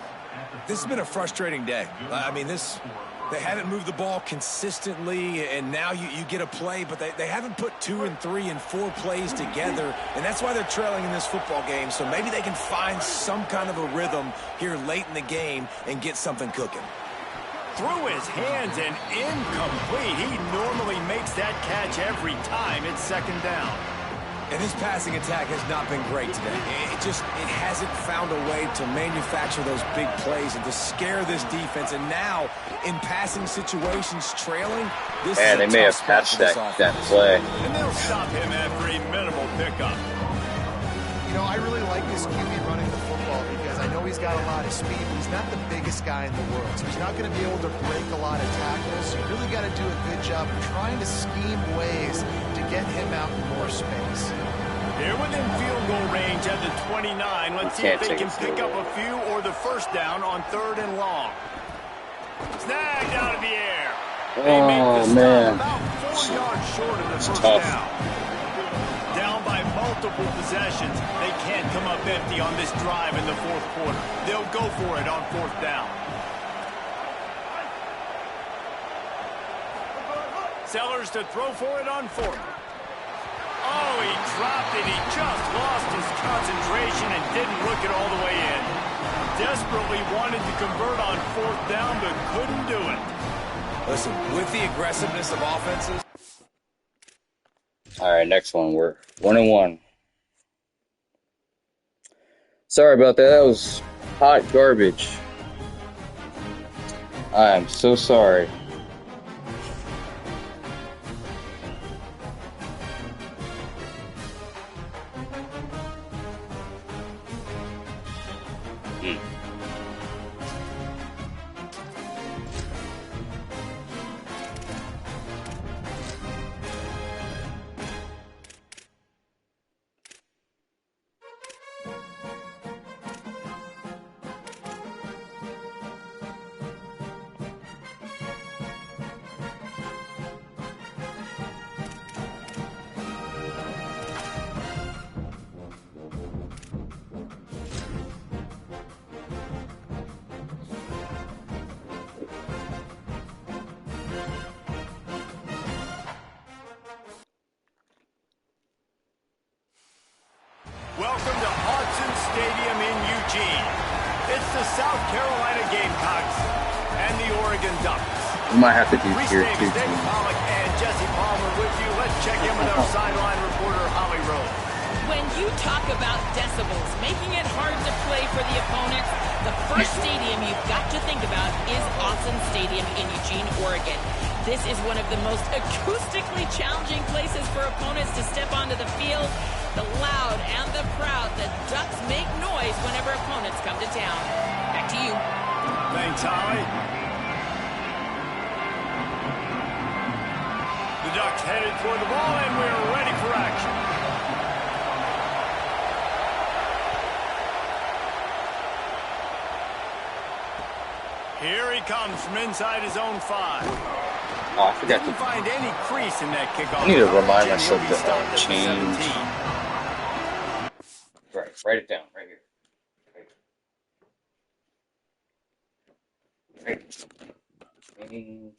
This has been a frustrating day. I mean, they haven't moved the ball consistently, and now you get a play, but they haven't put 2 and 3 and 4 plays together, and that's why they're trailing in this football game. So maybe they can find some kind of a rhythm here late in the game and get something cooking. Through his hands and incomplete. He normally makes that catch every time. It's second down. And this passing attack has not been great today. It hasn't found a way to manufacture those big plays and to scare this defense. And now, in passing situations, trailing, this is they may have patched that play. And they'll stop him after a minimal pickup. You know, I really like this QB running the football because I know he's got a lot of speed, but he's not the biggest guy in the world. So he's not going to be able to break a lot of tackles. So you really got to do a good job of trying to scheme ways to get him out in more space. They're within field goal range at the 29. Let's see if they can pick up a few or the first down on 3rd and long. Snagged out of the air. They make the stop about 4 yards short of the first down. Down by multiple possessions. They can't come up empty on this drive in the fourth quarter. They'll go for it on 4th down. Sellers to throw for it on 4th. Oh, he dropped it. He just lost his concentration and didn't look it all the way in. Desperately wanted to convert on 4th down, but couldn't do it. Listen, with the aggressiveness of offenses. All right, next one. We're 1-1. Sorry about that. That was hot garbage. I am so sorry. Welcome to Autzen Stadium in Eugene. It's the South Carolina Gamecocks and the Oregon Ducks. We might have to do tier 2 Dave teams. Pollock and Jesse Palmer with you. Let's check in with our sideline reporter, Holly Rose. When you talk about decibels, making it hard to play for the opponents, the first stadium you've got to think about is Autzen Stadium in Eugene, Oregon. This is one of the most acoustically challenging places for opponents to step onto the field. The loud and the proud, the Ducks make noise whenever opponents come to town. Back to you. Thanks, Holly. The Ducks headed toward the ball, and we're ready for action. Here he comes from inside his own 5. Oh, I forgot Didn't to. find any crease in that kickoff. I need to remind And myself he'll be to stopped at the change. 17. Right, write it down right here. Change.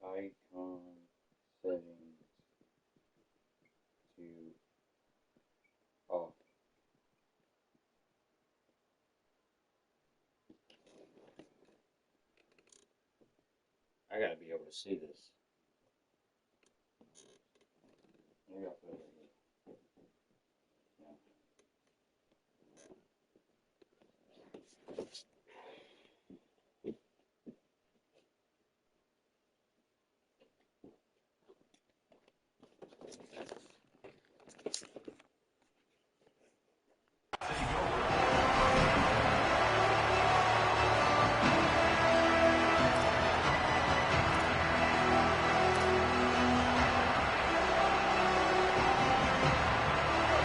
Icon settings to off. I gotta be able to see this. Maybe I'll put it right here. No.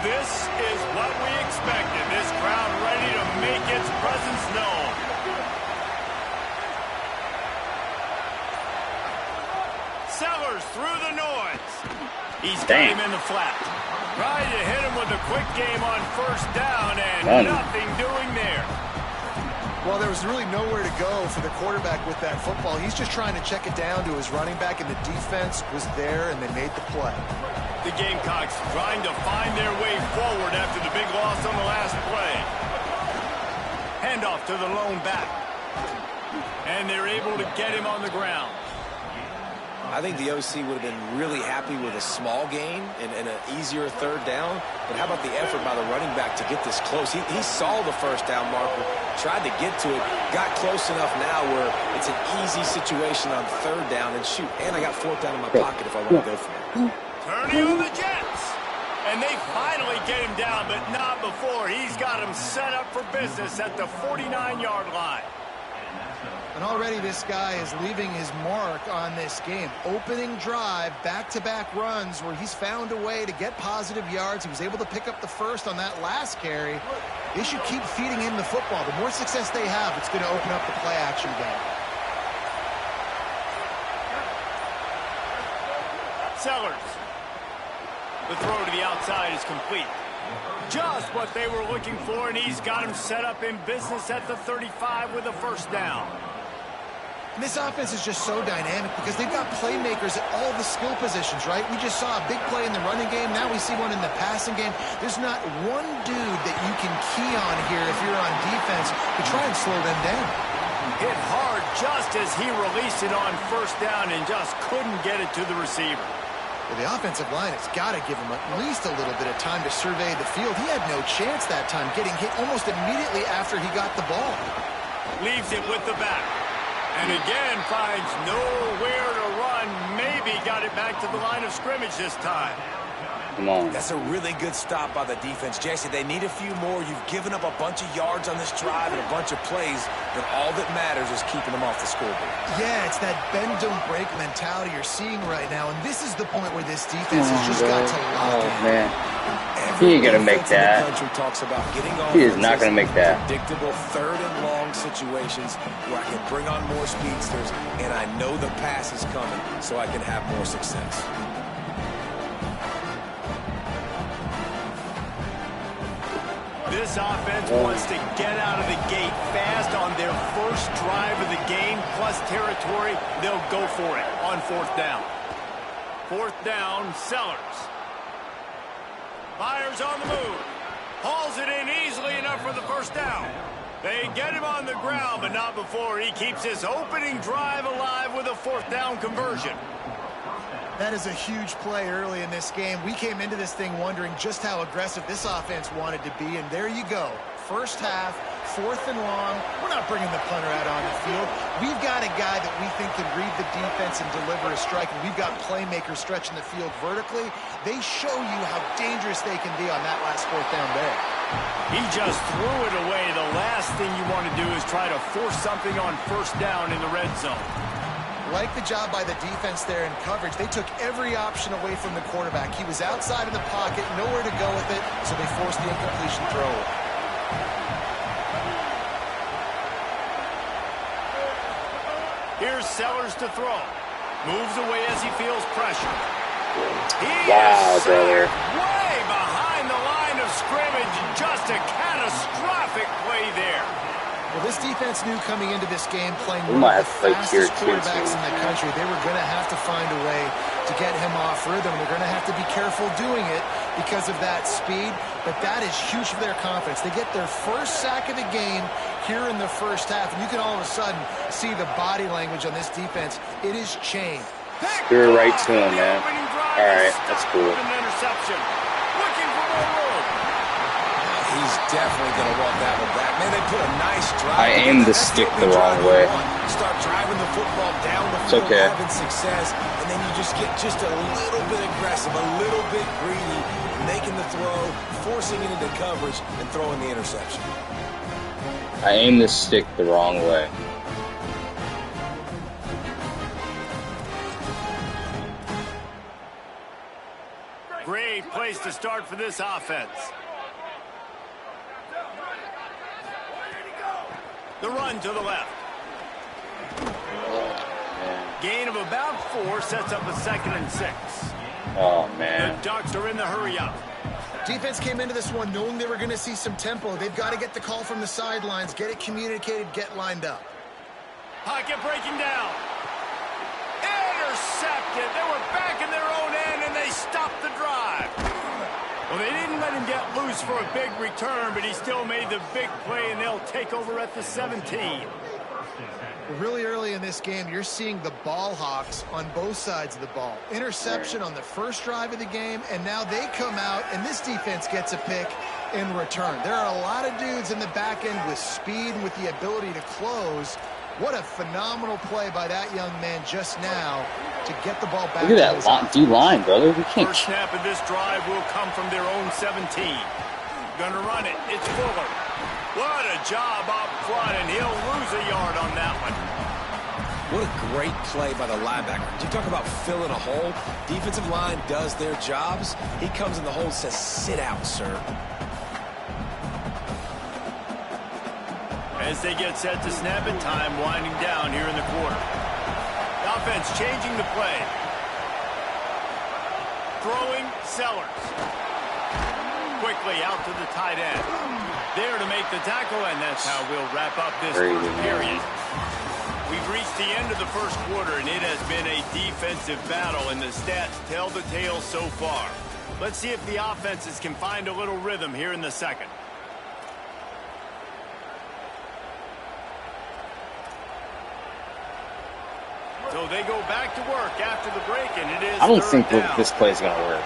This is what we expected. This crowd ready to make its presence known. Sellers through the noise. He's got him in the flat. Trying to hit him with a quick game on first down and nothing doing there. Well, there was really nowhere to go for the quarterback with that football. He's just trying to check it down to his running back, and the defense was there, and they made the play. The Gamecocks trying to find their way forward after the big loss on the last play. Handoff to the lone back. And they're able to get him on the ground. I think the OC would have been really happy with a small gain and an easier third down. But how about the effort by the running back to get this close? He saw the first down marker, tried to get to it, got close enough now where it's an easy situation on third down. And shoot, and I got fourth down in my pocket if I want to go for it. Turning on the Jets. And they finally get him down, but not before. He's got him set up for business at the 49-yard line. And already this guy is leaving his mark on this game. Opening drive, back-to-back runs where he's found a way to get positive yards. He was able to pick up the first on that last carry. They should keep feeding him the football. The more success they have, it's going to open up the play-action game. Sellers. The throw to the outside is complete. Just what they were looking for, and he's got him set up in business at the 35 with a first down. And this offense is just so dynamic because they've got playmakers at all the skill positions, right? We just saw a big play in the running game. Now we see one in the passing game. There's not one dude that you can key on here if you're on defense to try and slow them down. Hit hard just as he released it on first down and just couldn't get it to the receiver. Well, the offensive line has got to give him at least a little bit of time to survey the field. He had no chance that time, getting hit almost immediately after he got the ball. Leaves it with the back. And again finds nowhere to run. Maybe got it back to the line of scrimmage this time. Come on. That's a really good stop by the defense. Jason, they need a few more. You've given up a bunch of yards on this drive and a bunch of plays, but all that matters is keeping them off the scoreboard. Yeah, it's that bend, don't break mentality you're seeing right now, and this is the point where this defense has just got to lock in. Man. He ain't gonna make that. Talks about getting he is not gonna make that. Predictable third and long situations where I can bring on more speedsters, and I know the pass is coming, so I can have more success. This offense wants to get out of the gate fast on their first drive of the game, plus territory. They'll go for it on fourth down. Fourth down, Sellers. Fires on the move. Hauls it in easily enough for the first down. They get him on the ground, but not before he keeps his opening drive alive with a fourth down conversion. That is a huge play early in this game. We came into this thing wondering just how aggressive this offense wanted to be, and there you go. First half, fourth and long. We're not bringing the punter out on the field. We've got a guy that we think can read the defense and deliver a strike, and we've got playmakers stretching the field vertically. They show you how dangerous they can be on that last fourth down there. He just threw it away. The last thing you want to do is try to force something on first down in the red zone. Like the job by the defense there in coverage. They took every option away from the quarterback. He was outside of the pocket, nowhere to go with it, so they forced the incompletion throw. Here's Sellers to throw. Moves away as he feels pressure. Wow, brother. Way behind the line of scrimmage. Just a catastrophic play there. Well, this defense knew coming into this game playing We one might of have the to play tier fastest 2 quarterbacks in the country. They were going to have to find a way to get him off rhythm. They're going to have to be careful doing it because of that speed, but that is huge for their confidence. They get their first sack of the game here in the first half, and you can all of a sudden see the body language on this defense. It is changed. You're right to him, man. All right, that's cool. Interception. Looking for more room. He's definitely going to want that one back. Man, they put a nice drive. I aimed the stick the wrong way. Start driving the football down the field, having success, and then you just get just a little bit aggressive, a little bit greedy, making the throw, forcing it into coverage, and throwing the interception. I aimed the stick the wrong way. Great place to start for this offense. The run to the left. Gain of about 4 sets up a 2nd and 6. Oh, man. The Ducks are in the hurry up. Defense came into this one knowing they were going to see some tempo. They've got to get the call from the sidelines, get it communicated, get lined up. Pocket breaking down. Intercepted. They were back in their own end, and they stopped the drive. Well, they didn't let him get loose for a big return, but he still made the big play, and they'll take over at the 17. Really early in this game, you're seeing the ball hawks on both sides of the ball. Interception on the first drive of the game, and now they come out, and this defense gets a pick in return. There are a lot of dudes in the back end with speed and with the ability to close. What a phenomenal play by that young man just now to get the ball back. Look at that D-line, brother. We can't. First snap of this drive will come from their own 17. Gonna run it. It's Fuller. What a job up front, and he'll lose a yard on that one. What a great play by the linebacker. You talk about filling a hole. Defensive line does their jobs. He comes in the hole and says, "Sit out, sir." As they get set to snap it, time winding down here in the quarter. The offense changing the play. Throwing Sellers. Quickly out to the tight end. There to make the tackle, and that's how we'll wrap up this first period. We've reached the end of the first quarter, and it has been a defensive battle, and the stats tell the tale so far. Let's see if the offenses can find a little rhythm here in the second. So they go back to work after the break, and it is I don't think down. this play is going to work.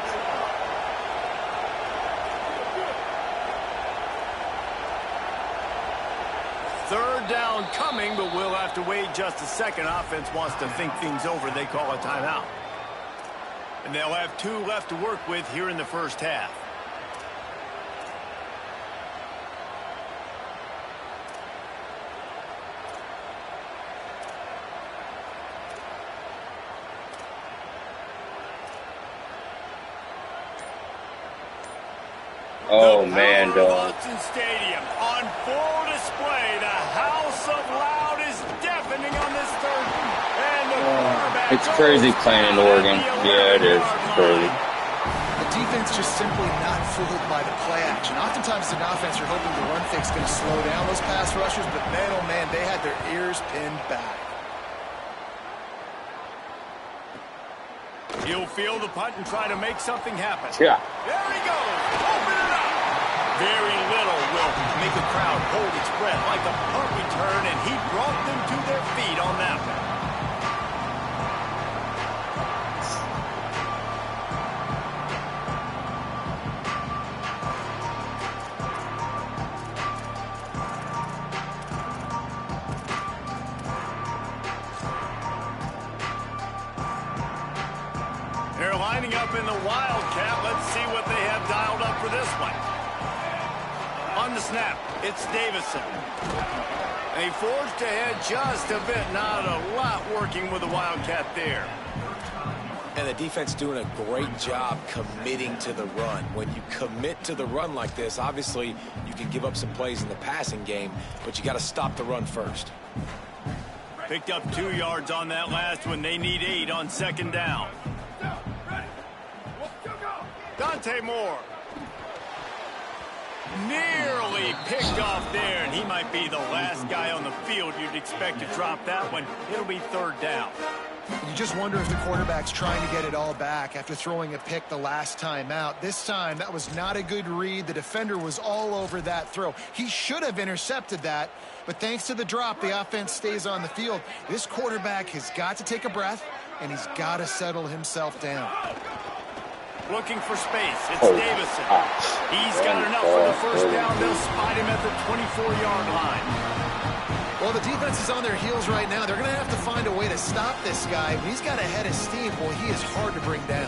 Third down coming, but we'll have to wait just a second. Offense wants to think things over. They call a timeout. And they'll have 2 left to work with here in the first half. Oh, man, dog. Stadium on full display. The house of loud is deafening on this third. And the quarterback. It's crazy playing in Oregon. Yeah, it is. It's crazy. The defense just simply not fooled by the play action. Oftentimes, as an offense, you're hoping the run fix is going to slow down those pass rushers, but man, oh man, they had their ears pinned back. He'll feel the punt and try to make something happen. Yeah. There he goes. Open it up. Very little will make a crowd hold its breath like a punt return, and he brought them to their feet on that one. They're lining up in the Wildcat. Let's see what they have dialed up for this one. On the snap, it's Davison. They forged ahead just a bit. Not a lot working with the Wildcat there. And the defense doing a great job committing to the run. When you commit to the run like this, obviously you can give up some plays in the passing game, but you got to stop the run first. Picked up 2 yards on that last one. They need 8 on second down. Dante Moore. Nearly picked off there, and he might be the last guy on the field you'd expect to drop that one. It'll be third down. You just wonder if the quarterback's trying to get it all back after throwing a pick the last time out. This time, that was not a good read. The defender was all over that throw. He should have intercepted that, but thanks to the drop, the offense stays on the field. This quarterback has got to take a breath, and he's got to settle himself down. Looking for space. It's Davison. He's got enough for the first down. They'll spot him at the 24-yard line. Well, the defense is on their heels right now. They're going to have to find a way to stop this guy. When he's got a head of steam, boy, he is hard to bring down.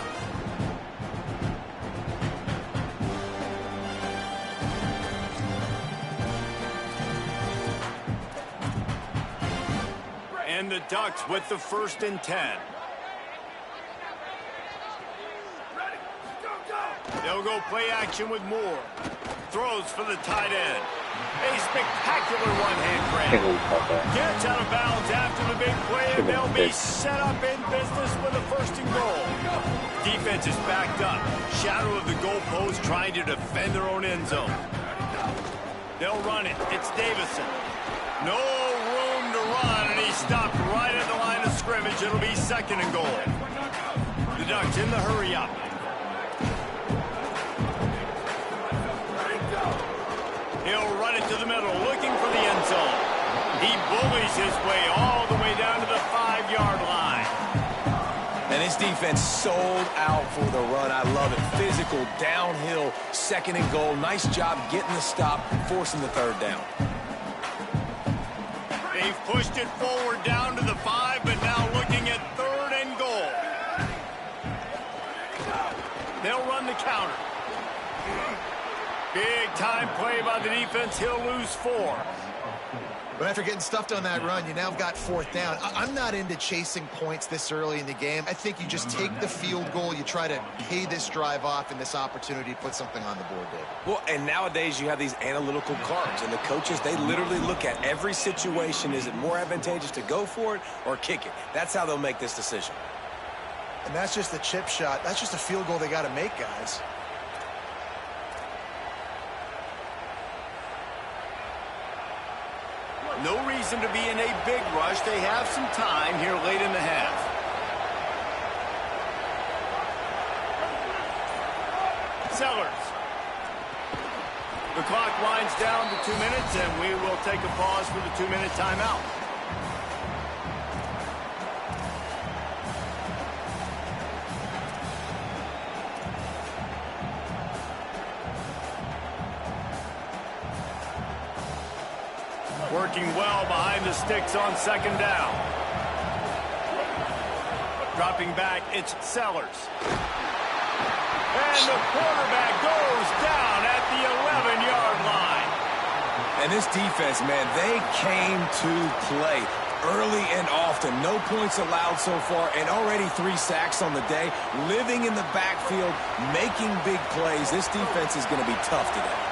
And the Ducks with the 1st and 10. They'll go play action with Moore. Throws for the tight end. A spectacular one-hand grab. Gets out of bounds after the big play, and they'll be set up in business with a 1st and goal. Defense is backed up. Shadow of the goalpost trying to defend their own end zone. They'll run it. It's Davison. No room to run, and he stopped right at the line of scrimmage. It'll be 2nd and goal. The Ducks in the hurry-up. He'll run it to the middle, looking for the end zone. He bullies his way all the way down to the 5-yard line. And this defense sold out for the run. I love it. Physical, downhill, 2nd and goal. Nice job getting the stop, forcing the 3rd down. They've pushed it forward down to the 5, but now looking at 3rd and goal. They'll run the counter. Big time play by the defense. He'll lose 4. But after getting stuffed on that run, you now have got 4th down. I'm not into chasing points this early in the game. I think you just take the field goal. You try to pay this drive off and this opportunity to put something on the board, David. Well, and nowadays you have these analytical cards, and the coaches, they literally look at every situation. Is it more advantageous to go for it or kick it? That's how they'll make this decision. And that's just the chip shot. That's just a field goal they got to make, guys. No reason to be in a big rush. They have some time here late in the half. Sellers. The clock winds down to 2 minutes, and we will take a pause for the 2-minute timeout. Working well behind the sticks on 2nd down. Dropping back, it's Sellers. And the quarterback goes down at the 11-yard line. And this defense, man, they came to play early and often. No points allowed so far, and already 3 sacks on the day. Living in the backfield, making big plays. This defense is going to be tough today.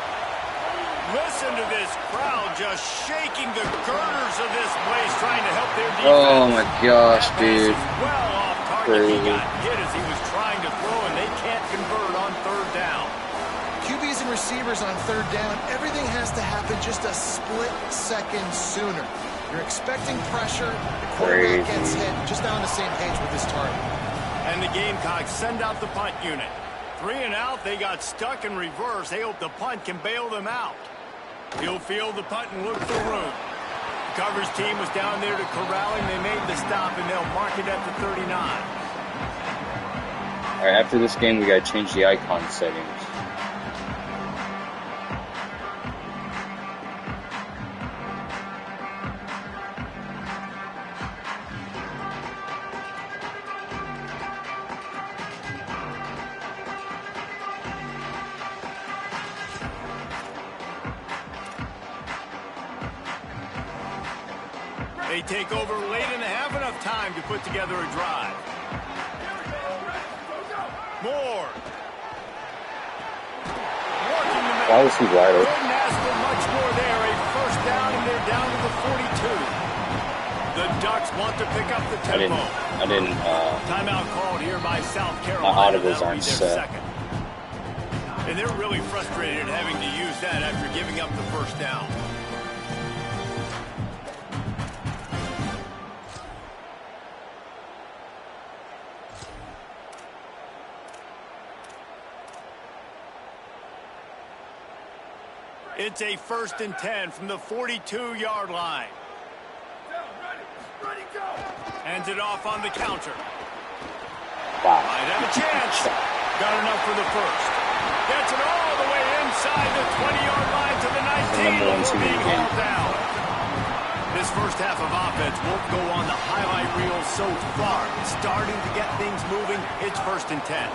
Listen to this crowd just shaking the girders of this place, trying to help their defense. Oh my gosh, dude. Well off target. He got hit as he was trying to throw, and they can't convert on 3rd down. QBs and receivers on 3rd down, everything has to happen just a split second sooner. You're expecting pressure, the quarterback gets hit, just not on the same page with this target. And the Gamecocks send out the punt unit. 3 and out, they got stuck in reverse. They hope the punt can bail them out. He'll field the punt and look for room. The coverage team was down there to corral him. They made the stop, and they'll mark it at the 39. All right, after this game, we got to change the icon settings. They take over late in the half, enough time to put together a drive. Moore. Working the middle. Why was he wide open? Couldn't ask for much more there. A 1st down, and they're down to the 42. The Ducks want to pick up the tempo. I didn't Timeout called here by South Carolina. my audibles That'll aren't be their set. 2nd. And they're really frustrated having to use that after giving up the 1st down. It's a 1st and 10 from the 42-yard line. Hands it off on the counter. Wow. Might have a chance. Got enough for the first. Gets it all the way inside the 20-yard line to the 19 before being hauled down. This first half of offense won't go on the highlight reel so far. Starting to get things moving. It's 1st and 10.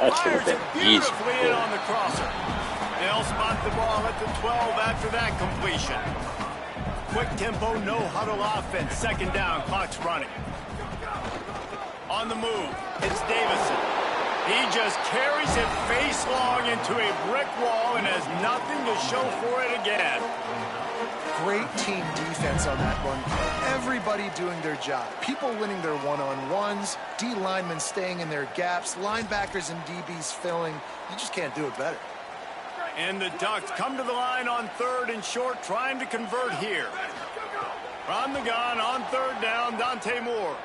That should have Fires it been easy. beautifully in on the crosser. They'll spot the ball at the 12 after that completion. Quick tempo, no huddle offense. 2nd down, clock's running. On the move, it's Davison. He just carries it face long into a brick wall and has nothing to show for it again. Great team defense on that one. Everybody doing their job. People winning their one-on-ones, D linemen staying in their gaps, linebackers and DBs filling. You just can't do it better. And the Ducks come to the line on 3rd and short, trying to convert here. From the gun on 3rd down, Dante Moore.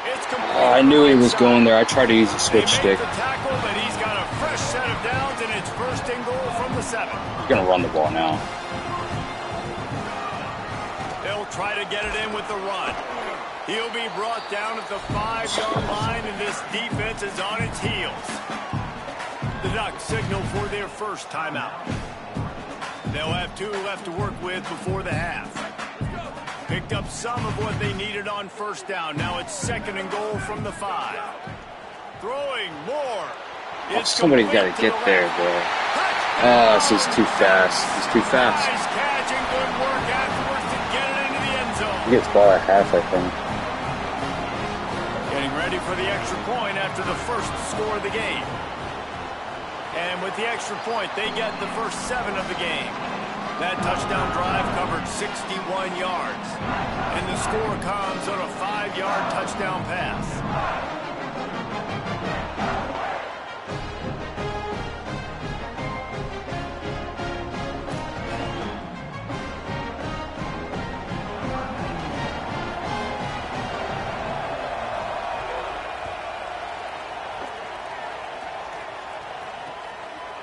It's complete. Oh, I knew he was going there. I tried to use a switch stick. The tackle, but he's got a fresh set of downs, and it's 1st and goal from the 7. He's going to run the ball now. They'll try to get it in with the run. He'll be brought down at the 5-yard line, and this defense is on its heels. The Ducks signal for their first timeout. They'll have 2 left to work with before the half. Picked up some of what they needed on 1st down. Now it's 2nd and goal from the 5. Throwing more. Somebody's got to get there, bro. Oh, this is too fast. He's too fast. Nice catch and good work afterwards to get it into the end zone. He gets ball at half, I think. Getting ready for the extra point after the first score of the game. And with the extra point, they get the first 7 of the game. That touchdown drive covered 61 yards. And the score comes on a 5-yard touchdown pass.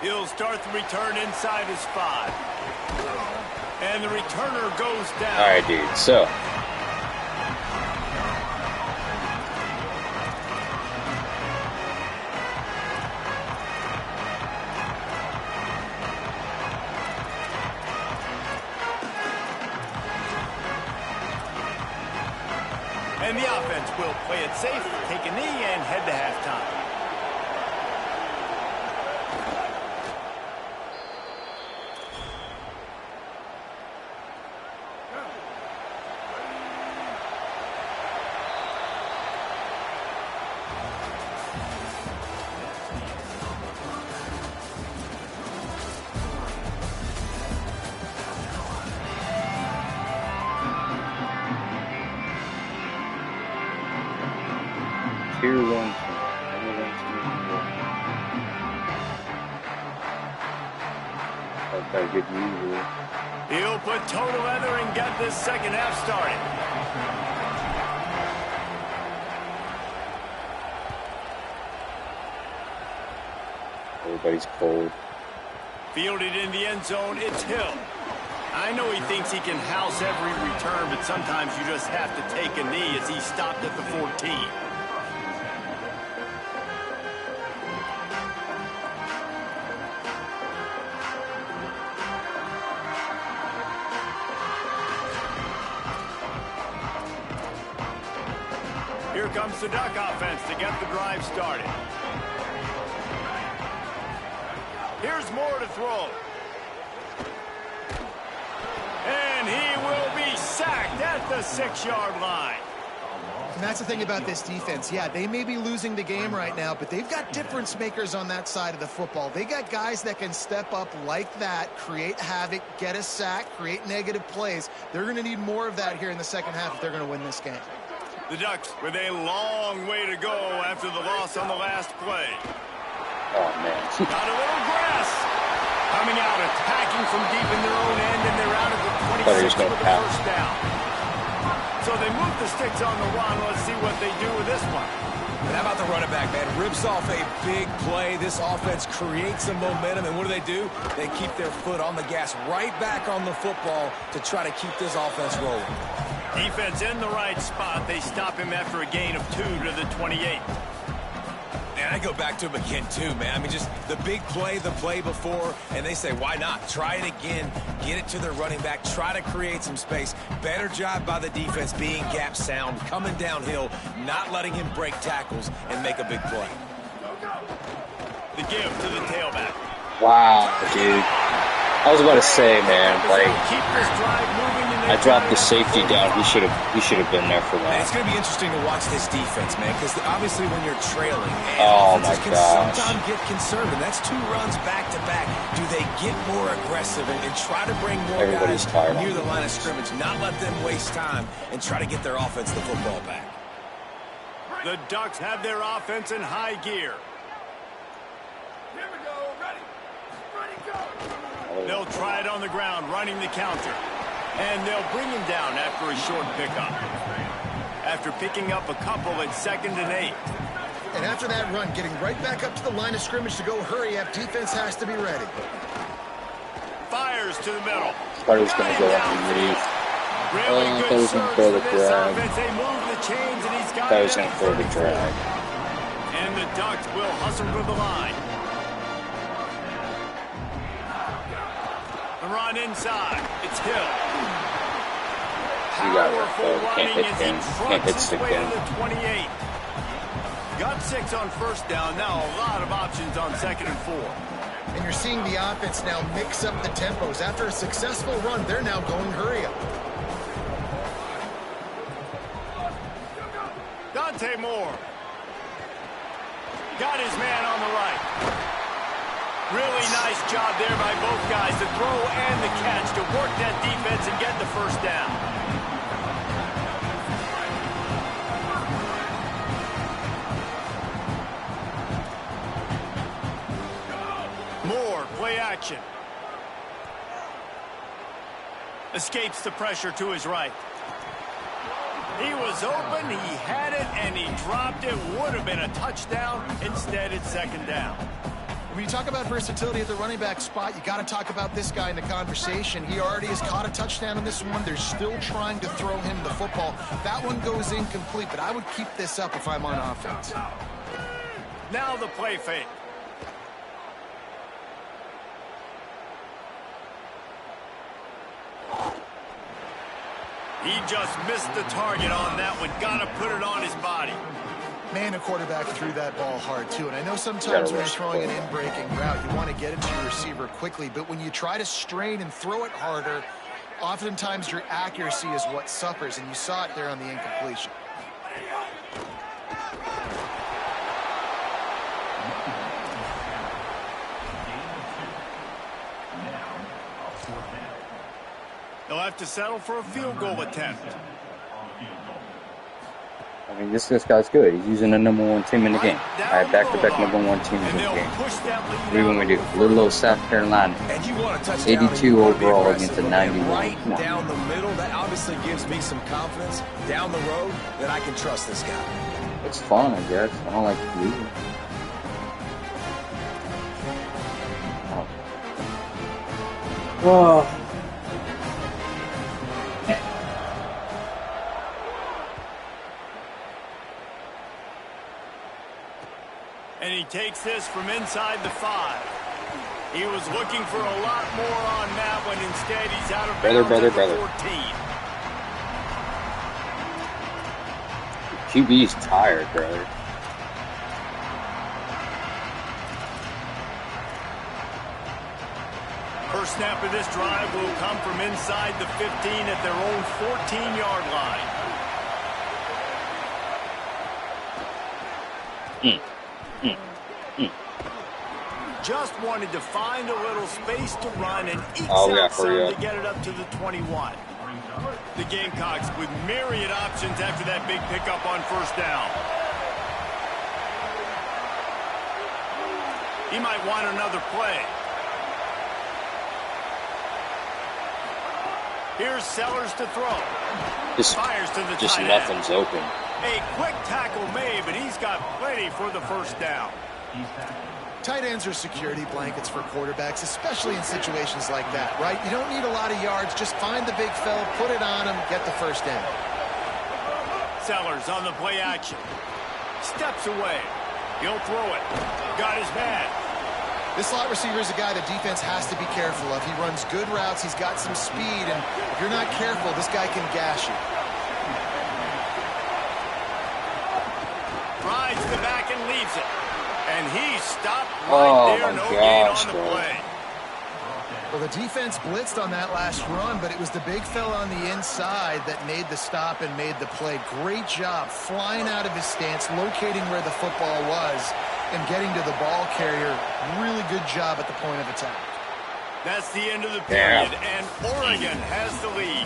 He'll start the return inside his 5. And the returner goes down. All right, dude. So. And the offense will play it safe, take a knee, and head to halftime. Tier 1. That's a good user. He'll put toe to leather and get this second half started. Everybody's cold. Fielded in the end zone, it's Hill. I know he thinks he can house every return, but sometimes you just have to take a knee as he stopped at the 14. Here comes the Duck offense to get the drive started. Here's Moore to throw. And he will be sacked at the 6-yard line. And that's the thing about this defense. Yeah, they may be losing the game right now, but they've got difference makers on that side of the football. They got guys that can step up like that, create havoc, get a sack, create negative plays. They're going to need more of that here in the second half if they're going to win this game. The Ducks with a long way to go after the loss on the last play. Oh, man. Got a little grass. Coming out, attacking from deep in their own end, and they're out of the 26 for the first down. So they move the sticks on the run. Let's see what they do with this one. And how about the running back, man? Rips off a big play. This offense creates some momentum, and what do? They keep their foot on the gas, right back on the football to try to keep this offense rolling. Defense in the right spot. They stop him after a gain of 2 to the 28. And I go back to him again, too, man. I mean, just the big play, the play before, and they say, why not? Try it again, get it to their running back, try to create some space. Better job by the defense being gap sound, coming downhill, not letting him break tackles and make a big play. The give to the tailback. Wow, dude. I was about to say, man, like, Keep this drive moving. I dropped the safety down. He should have been there for Man, that. it's going to be interesting to watch this defense, man, because obviously when you're trailing, Oh, my offenses can gosh. sometimes get concerned, and that's 2 runs back-to-back. Do they get more aggressive and try to bring more Everybody's guys tired. near the line of scrimmage, not let them waste time, and try to get their offense the football back? The Ducks have their offense in high gear. They'll try it on the ground, running the counter. And they'll bring him down after a short pickup. After picking up a couple at 2nd and 8. And after that run, getting right back up to the line of scrimmage to go hurry up, defense has to be ready. Fires to the middle. Thought he was going to go underneath. Really I thought he good was gonna surge throw for the this drag. offense. They move the chains, and he's got Thought he it was going at to throw the 34. drag. And the Ducks will hustle to the line. The run inside. It's Hill. You got it, Powerful though. Can't running hit as he him. trucks Can't hit his stick way to him. the 28. Got 6 on 1st down. Now a lot of options on 2nd and 4. And you're seeing the offense now mix up the tempos. After a successful run, they're now going hurry up. Dante Moore. Got his man on the right. Really nice job there by both guys, the throw and the catch, to work that defense and get the 1st down. Moore, play action. Escapes the pressure to his right. He was open, he had it, and he dropped it. Would have been a touchdown. Instead, it's 2nd down. When you talk about versatility at the running back spot, you got to talk about this guy in the conversation. He already has caught a touchdown in this one. They're still trying to throw him the football. That one goes incomplete, but I would keep this up if I'm on offense. Now the play fake. He just missed the target on that one. Got to put it on his body. Man, a quarterback threw that ball hard, too. And I know sometimes when you're throwing an in-breaking route, you want to get it to your receiver quickly. But when you try to strain and throw it harder, oftentimes your accuracy is what suffers. And you saw it there on the incompletion. They'll have to settle for a field goal attempt. I mean, this guy's good. He's using the number 1 team in the game. I have back-to-back number 1 teams in the game. What do you want me to do? Little old South Carolina. And you want a touchdown, 82 overall against a 91. Right Come on. down the middle, that obviously gives me some confidence down the road that I can trust this guy. It's fun, I guess. I don't like losing. Oh. And he takes this from inside the 5. He was looking for a lot more on that one. Instead, he's out of bounds at the 14. QB's tired, brother. First snap of this drive will come from inside the 15 at their own 14-yard line. Just wanted to find a little space to run and ekes out some to get it up to the 21. The Gamecocks with myriad options after that big pickup on 1st down. He might want another play. Here's Sellers to throw. Fires to the Just tight nothing's end. open. A quick tackle made, but he's got plenty for the first down. Tight ends are security blankets for quarterbacks, especially in situations like that, right? You don't need a lot of yards. Just find the big fella, put it on him, get the first down. Sellers on the play action. Steps away. He'll throw it. Got his man. This slot receiver is a guy the defense has to be careful of. He runs good routes. He's got some speed, and if you're not careful, this guy can gash you. Rides the back and leaves it. And he stopped right there. No gain on the play. Well, the defense blitzed on that last run, but it was the big fella on the inside that made the stop and made the play. Great job flying out of his stance, locating where the football was, and getting to the ball carrier. Really good job at the point of attack. That's the end of the period, and Oregon has the lead.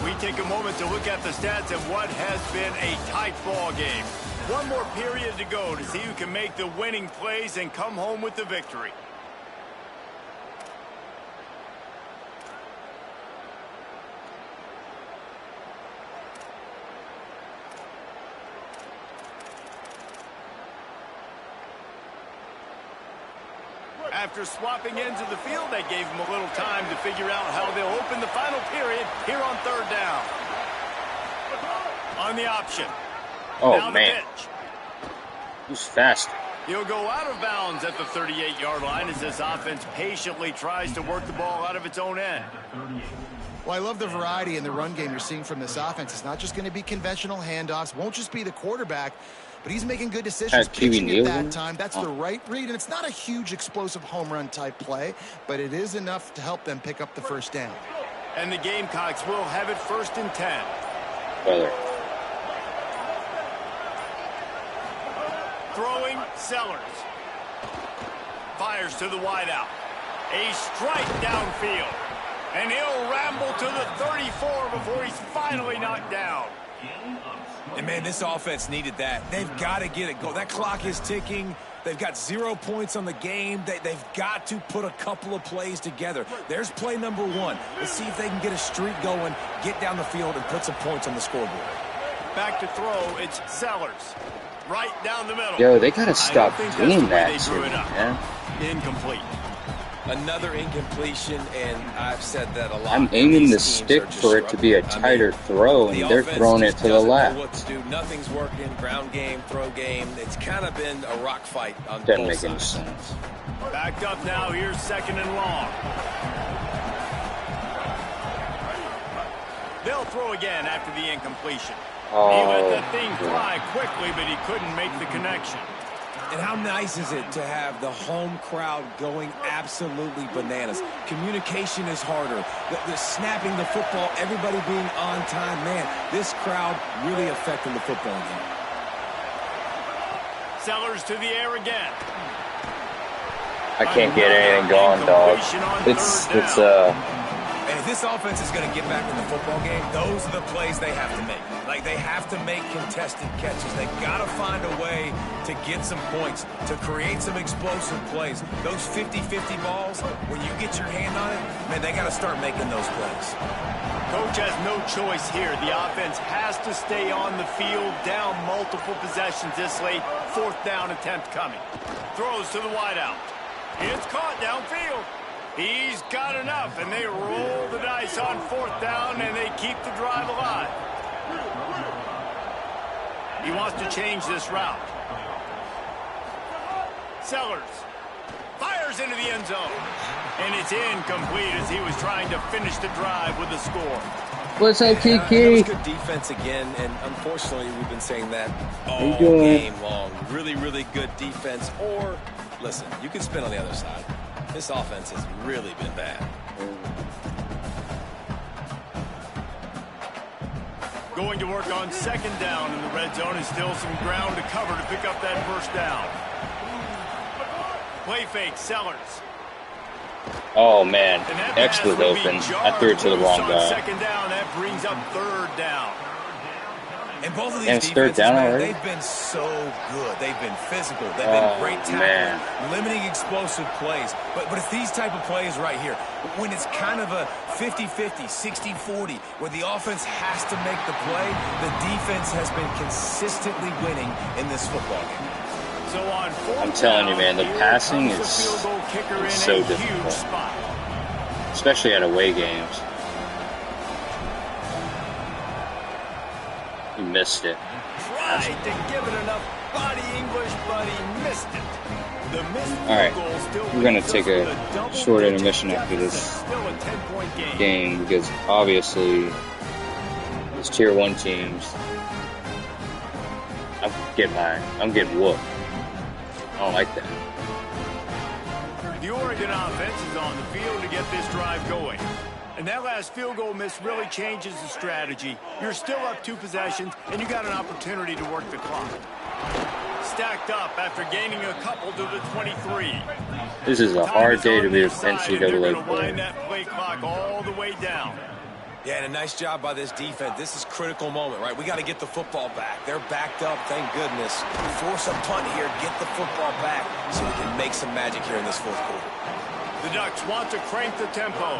We take a moment to look at the stats of what has been a tight ball game. One more period to go to see who can make the winning plays and come home with the victory. After swapping ends of the field, they gave him a little time to figure out how they'll open the final period here on third down. On the option. Oh, now man. He's fast. He'll go out of bounds at the 38-yard line as this offense patiently tries to work the ball out of its own end. Well, I love the variety in the run game you're seeing from this offense. It's not just going to be conventional handoffs. Won't just be the quarterback, but he's making good decisions pitching at that time. That's the right read, and it's not a huge explosive home run type play, but it is enough to help them pick up the first down. And the Gamecocks will have it 1st and 10. Brother. Throwing, Sellers. Fires to the wideout. A strike downfield. And he'll ramble to the 34 before he's finally knocked down. And, man, this offense needed that. They've got to get it going. That clock is ticking. They've got 0 points on the game. They've got to put a couple of plays together. There's play number 1. Let's see if they can get a streak going, get down the field, and put some points on the scoreboard. Back to throw, it's Sellers. Right down the middle. Yo, they got to stop doing that to me, man. Incomplete. Another incompletion, and I've said that a lot. I'm aiming the stick for it to be a tighter throw, and they're throwing it to the left. What to do. Nothing's working. Ground game, throw game. It's kind of been a rock fight on both Doesn't make any sides. sense. Backed up now. Here's 2nd and long. They'll throw again after the incompletion. He let that thing fly quickly, but he couldn't make the connection. And how nice is it to have the home crowd going absolutely bananas? Communication is harder. The snapping the football, everybody being on time. Man, this crowd really affecting the football game. Sellers to the air again. I can't get anything going, dog. And if this offense is going to get back in the football game, those are the plays they have to make. Like, they have to make contested catches. They got to find a way to get some points, to create some explosive plays. Those 50-50 balls, when you get your hand on it, man, they got to start making those plays. Coach has no choice here. The offense has to stay on the field, down multiple possessions this late. 4th down attempt coming. Throws to the wideout. It's caught downfield. He's got enough, and they roll the dice on 4th down, and they keep the drive alive. He wants to change this route. Sellers fires into the end zone, and it's incomplete as he was trying to finish the drive with a score. What's up, Kiki? That was good defense again, and unfortunately, we've been saying that all game long. Really, really good defense. Or, listen, you can spin on the other side. This offense has really been bad. Going to work on 2nd down in the red zone, and still some ground to cover to pick up that 1st down. Play fake, Sellers. Oh, man. X was open. I threw it to the wrong guy. 2nd down, that brings up 3rd down. And both of these And it's third defenses, down man, already? they've been so good. They've been physical. They've been great tackling, limiting explosive plays. But it's these type of plays right here. When it's kind of a 50-50, 60-40, where the offense has to make the play, the defense has been consistently winning in this football game. So on I'm telling you, man, the passing is so difficult, especially at away games. He missed it. Tried to give it enough body English, but he missed it. The missed All right, field goal still we're gonna leaves take us a with double short digit intermission after this deficit. Still a 10-point game because obviously these tier 1 teams, I'm getting whooped. I don't like that. The Oregon offense is on the field to get this drive going. And that last field goal miss really changes the strategy. You're still up 2 possessions, and you got an opportunity to work the clock. Stacked up after gaining a couple to the 23. This is a hard day to be an They're NCAA going to wind player. that play clock all the way down. Yeah, and a nice job by this defense. This is a critical moment, right? We got to get the football back. They're backed up, thank goodness. Force a punt here, get the football back so we can make some magic here in this fourth quarter. The Ducks want to crank the tempo.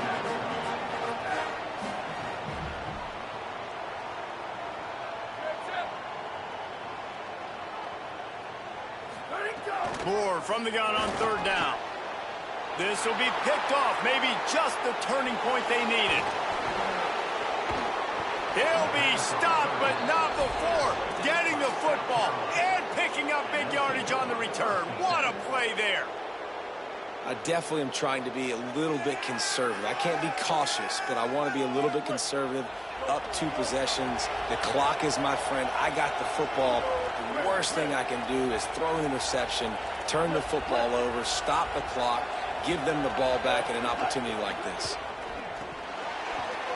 Moore from the gun on third down. This will be picked off, maybe just the turning point they needed. He'll be stopped, but not before getting the football and picking up big yardage on the return. What a play there. I definitely am trying to be a little bit conservative. I can't be cautious, but I want to be a little bit conservative. Up 2 possessions. The clock is my friend. I got the football. The worst thing I can do is throw an interception, turn the football over, stop the clock, give them the ball back at an opportunity like this.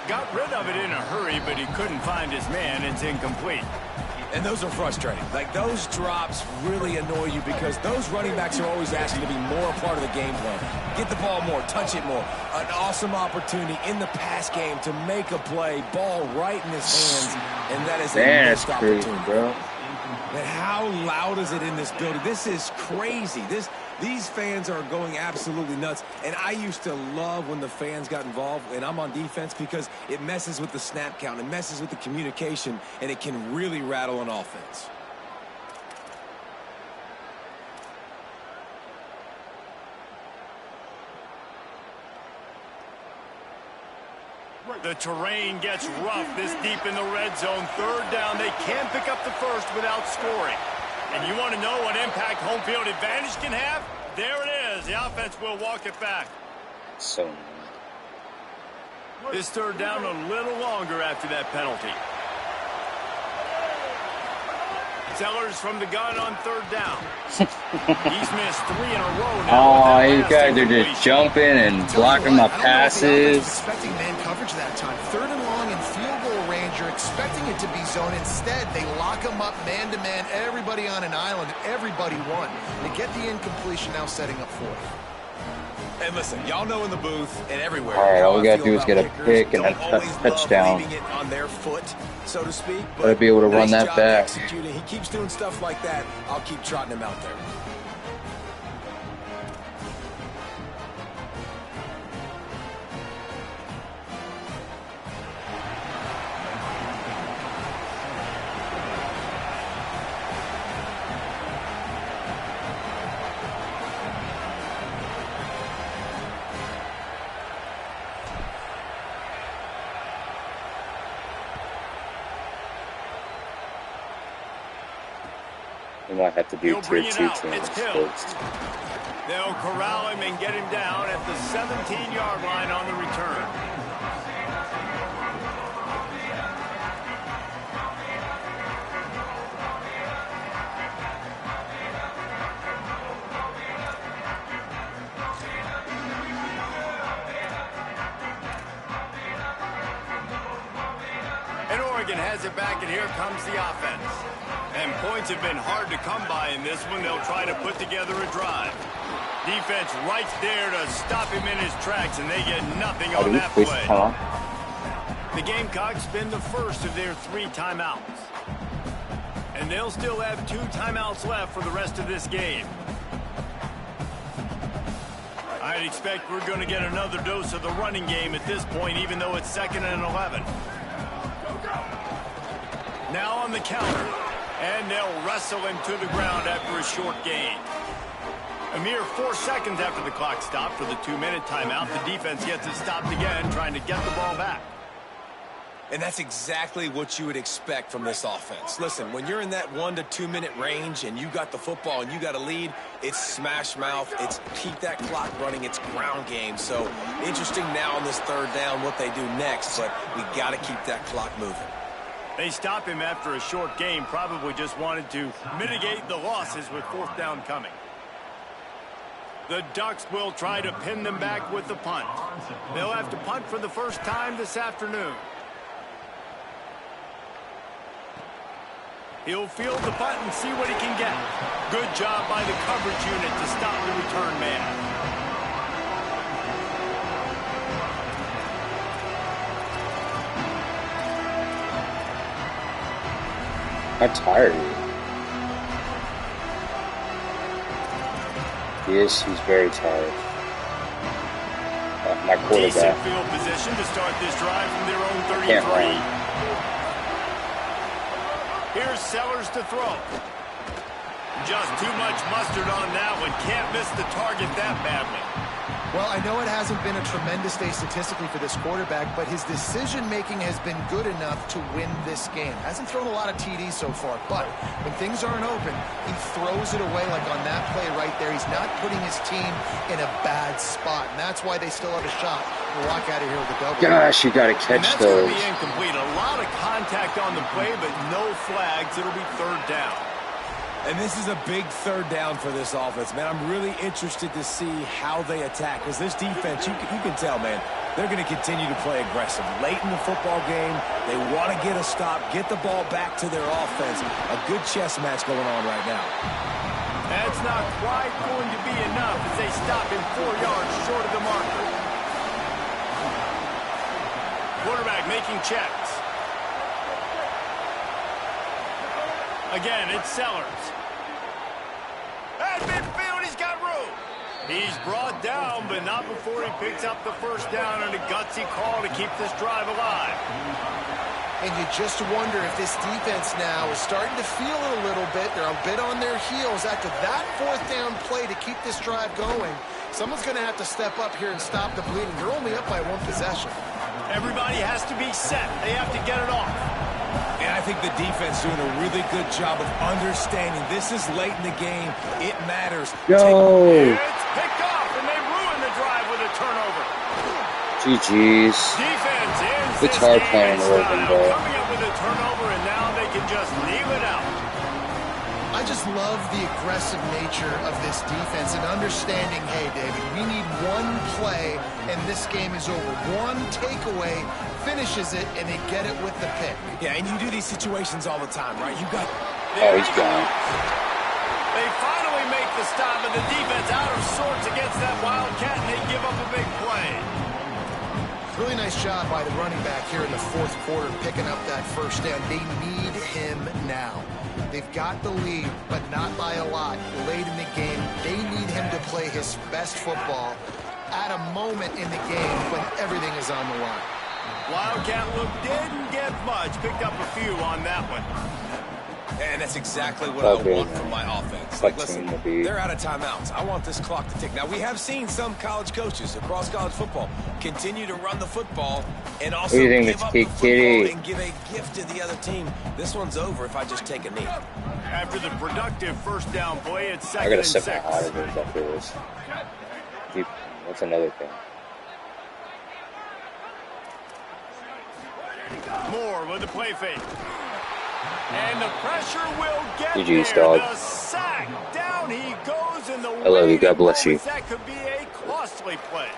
Got rid of it in a hurry, but he couldn't find his man. It's incomplete. And those are frustrating. Like, those drops really annoy you because those running backs are always asking to be more a part of the game plan. Get the ball more, touch it more. An awesome opportunity in the pass game to make a play, ball right in his hands, and that is a missed opportunity. Bro. And how loud is it in this building? This is crazy. These fans are going absolutely nuts. And I used to love when the fans got involved, and I'm on defense, because it messes with the snap count, it messes with the communication, and it can really rattle an offense. The terrain gets rough this deep in the red zone. Third down, they can't pick up the first without scoring. And you want to know what impact home field advantage can have? There it is. The offense will walk it back. So This third down a little longer after that penalty. Sellers from the gun on third down. He's missed 3 in a row now. oh, you guys are just jumping and blocking my passes. Expecting man coverage that time. Third and long in field goal range. You're expecting it to be zone. Instead, they lock them up man-to-man. Everybody on an island. Everybody won. They get the incompletion, now setting up fourth. And listen, y'all know in the booth and everywhere. All right, all we how I gotta feel do is about get a kickers. pick and a Don't always love touchdown. leaving it on their foot, so to speak. Gotta be able to run nice that job back. executing. He keeps doing stuff like that. I'll keep trotting him out there. We might have to do He'll bring tier it 2 out. teams It's Hill. first. They'll corral him and get him down at the 17-yard line on the return. And Oregon has it back, and here comes the offense. And points have been hard to come by in this one. They'll try to put together a drive. Defense right there to stop him in his tracks, and they get nothing on that play. The Gamecocks spend the first of their 3 timeouts. And they'll still have 2 timeouts left for the rest of this game. I'd expect we're going to get another dose of the running game at this point, even though it's 2nd and 11. Now on the counter, and they'll wrestle him to the ground after a short gain. A mere 4 seconds after the clock stopped for the 2-minute timeout, the defense gets it stopped again, trying to get the ball back. And that's exactly what you would expect from this offense. Listen, when you're in that 1 to 2 minute range and you got the football and you got a lead, it's smash mouth, it's keep that clock running, it's ground game. So interesting now on this 3rd down what they do next, but we got to keep that clock moving. They stop him after a short game, probably just wanted to mitigate the losses with 4th down coming. The Ducks will try to pin them back with the punt. They'll have to punt for the first time this afternoon. He'll field the punt and see what he can get. Good job by the coverage unit to stop the return man. How tired are you? He is. He's very tired. My quarterback. Decent field position to start this drive from their own 33. Can't run. Here's Sellers to throw. Just too much mustard on that one. Can't miss the target that badly. Well, I know it hasn't been a tremendous day statistically for this quarterback, but his decision-making has been good enough to win this game. Hasn't thrown a lot of TDs so far, but when things aren't open, he throws it away like on that play right there. He's not putting his team in a bad spot, and that's why they still have a shot to walk out of here with a double. Gosh, you got to catch that's those. That's going to be incomplete. A lot of contact on the play, but no flags. It'll be 3rd down. And this is a big 3rd down for this offense, man. I'm really interested to see how they attack. Because this defense, you can tell, man, they're going to continue to play aggressive. Late in the football game, they want to get a stop, get the ball back to their offense. A good chess match going on right now. That's not quite going to be enough as they stop him 4 yards short of the marker. Quarterback making checks. Again, it's Sellers. At midfield, he's got room. He's brought down, but not before he picks up the 1st down and a gutsy call to keep this drive alive. And you just wonder if this defense now is starting to feel it a little bit. They're a bit on their heels after that 4th down play to keep this drive going. Someone's going to have to step up here and stop the bleeding. You're only up by 1 possession. Everybody has to be set. They have to get it off. And I think the defense doing a really good job of understanding this is late in the game. It matters. No. It's picked off, and they ruin the drive with a turnover. GG's. Defense ends It's this hard game playing in Oregon, style, bro. coming up with a turnover, and now they can just leave it out. I just love the aggressive nature of this defense and understanding, hey, David, we need 1 play, and this game is over. 1 takeaway finishes it, and they get it with the pick. Yeah, and you do these situations all the time, right? You got... Oh, he's gone. They finally make the stop, and the defense out of sorts against that Wildcat, and they give up a big play. Really nice job by the running back here in the 4th quarter, picking up that 1st down. They need him now. They've got the lead, but not by a lot. Late in the game, they need him to play his best football at a moment in the game when everything is on the line. Wildcat look didn't get much. Picked up a few on that one. And that's exactly what I want from my offense. Like, listen, they're out of timeouts. I want this clock to tick. Now, we have seen some college coaches across college football continue to run the football and also give up the football and give a gift to the other team. This one's over if I just take a knee. After the productive 1st down play, it's 2nd I gotta and 6. step out of it after this. That's another thing. Moore with the play fake. And the pressure will get GG's, there. dog. The sack. Down he goes in the I love you. God bless you. That could be a costly play.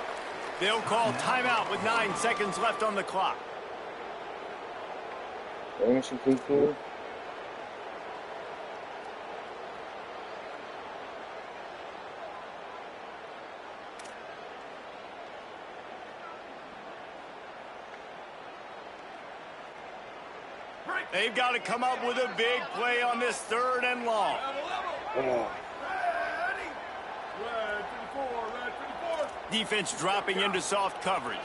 They'll call timeout with 9 seconds left on the clock. They've got to come up with a big play on this 3rd and long. Defense dropping into soft coverage.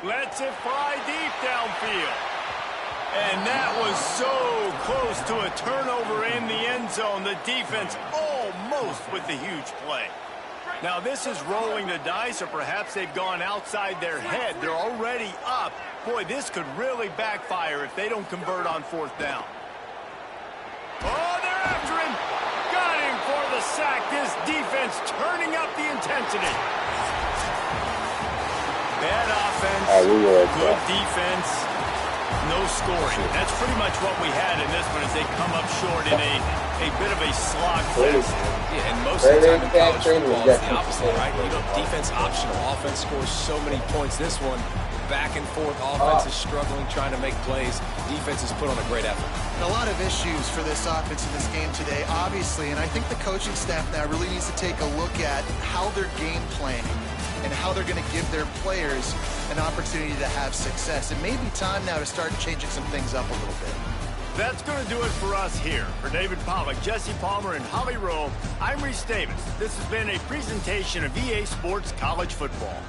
Lets it fly deep downfield. And that was so close to a turnover in the end zone. The defense almost with the huge play. Now this is rolling the dice, or perhaps they've gone outside their head. They're already up. Boy, this could really backfire if they don't convert on 4th down. Oh, they're after him. Got him for the sack. This defense turning up the intensity. Bad offense, good defense, no scoring. That's pretty much what we had in this one as they come up short in a bit of a slogfest. Yeah, and most of the time in college football, it's the opposite, right? You know, defense optional. Offense scores so many points. This one, back and forth. Offense is struggling, trying to make plays. Defense has put on a great effort. A lot of issues for this offense in this game today, obviously, and I think the coaching staff now really needs to take a look at how they're game planning and how they're going to give their players an opportunity to have success. It may be time now to start changing some things up a little bit. That's going to do it for us here. For David Pollack, Jesse Palmer, and Holly Rowe, I'm Reese Davis. This has been a presentation of EA Sports College Football.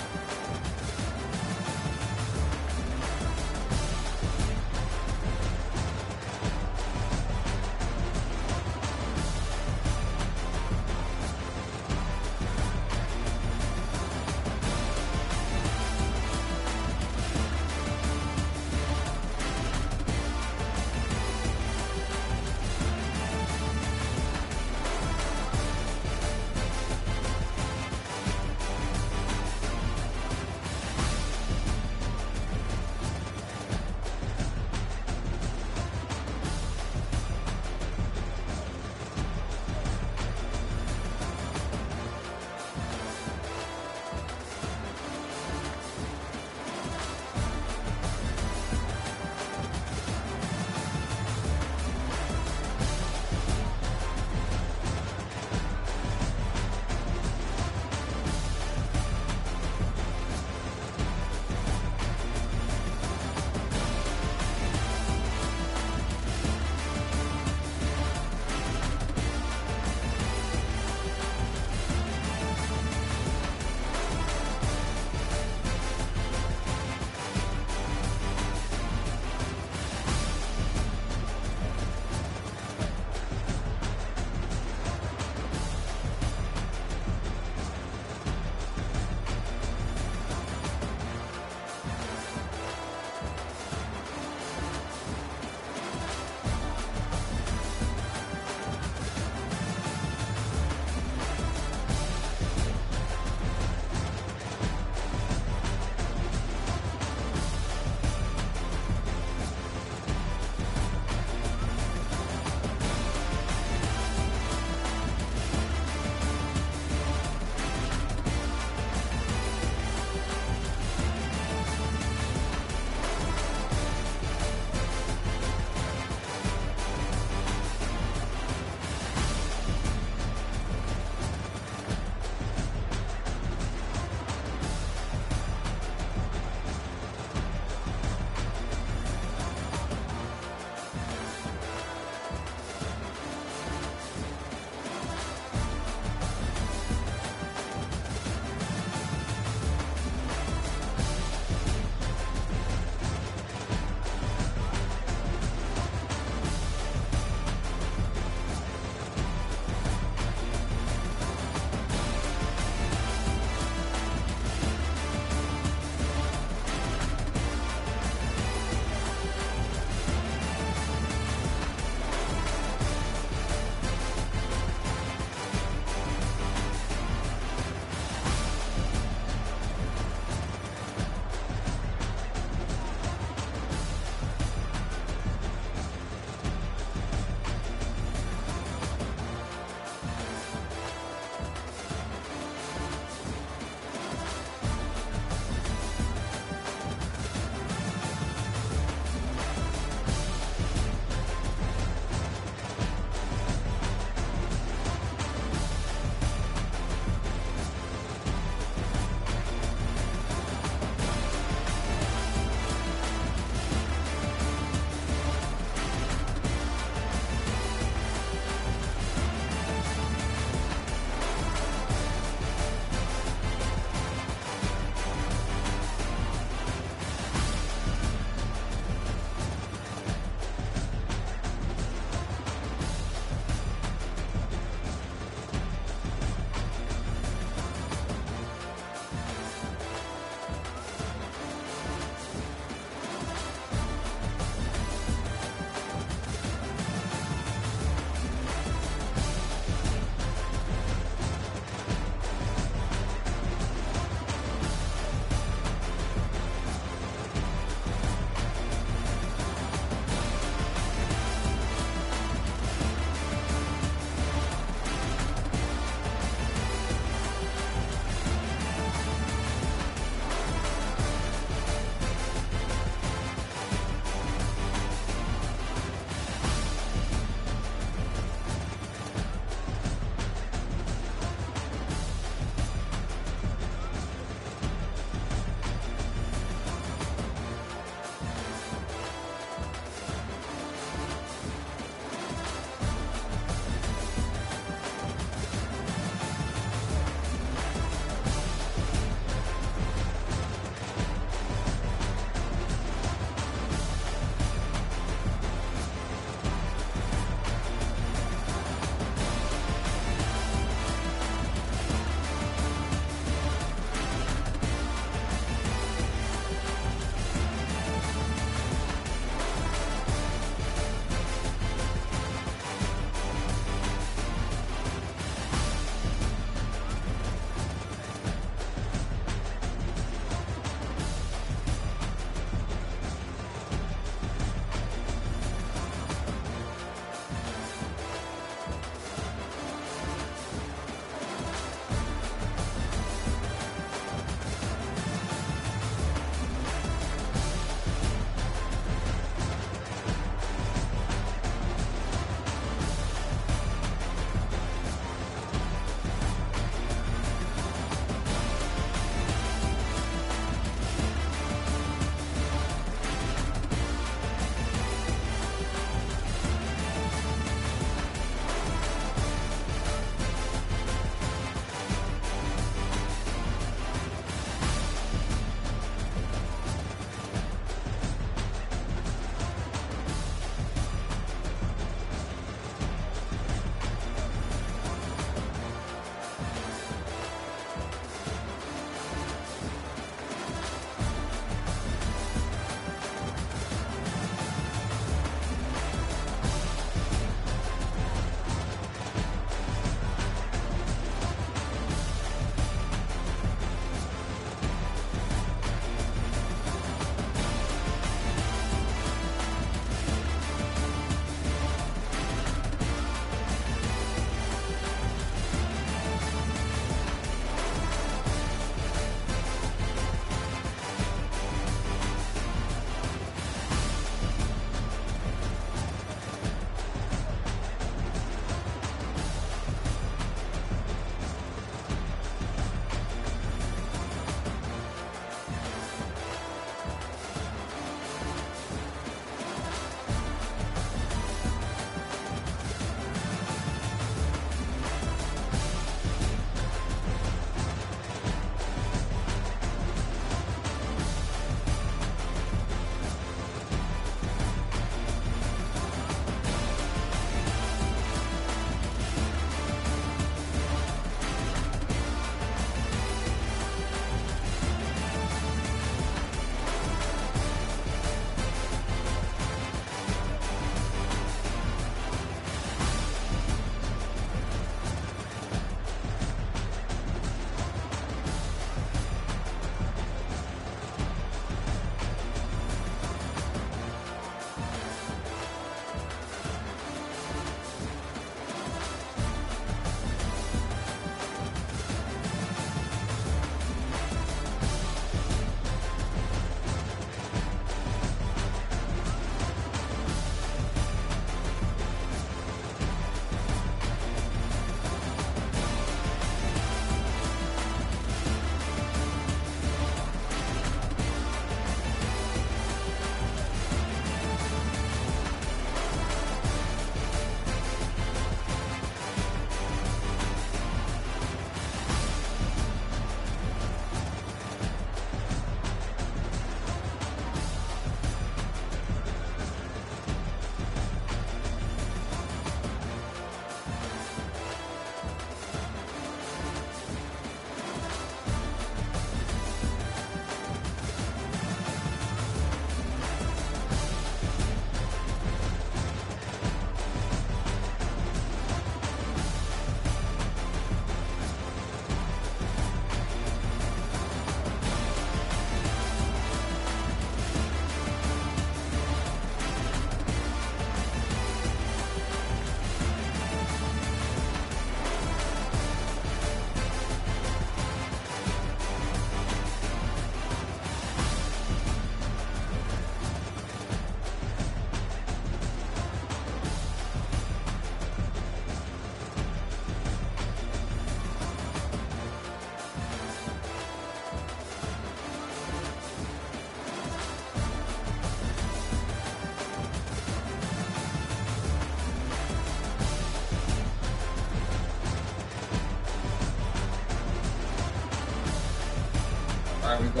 Alright, we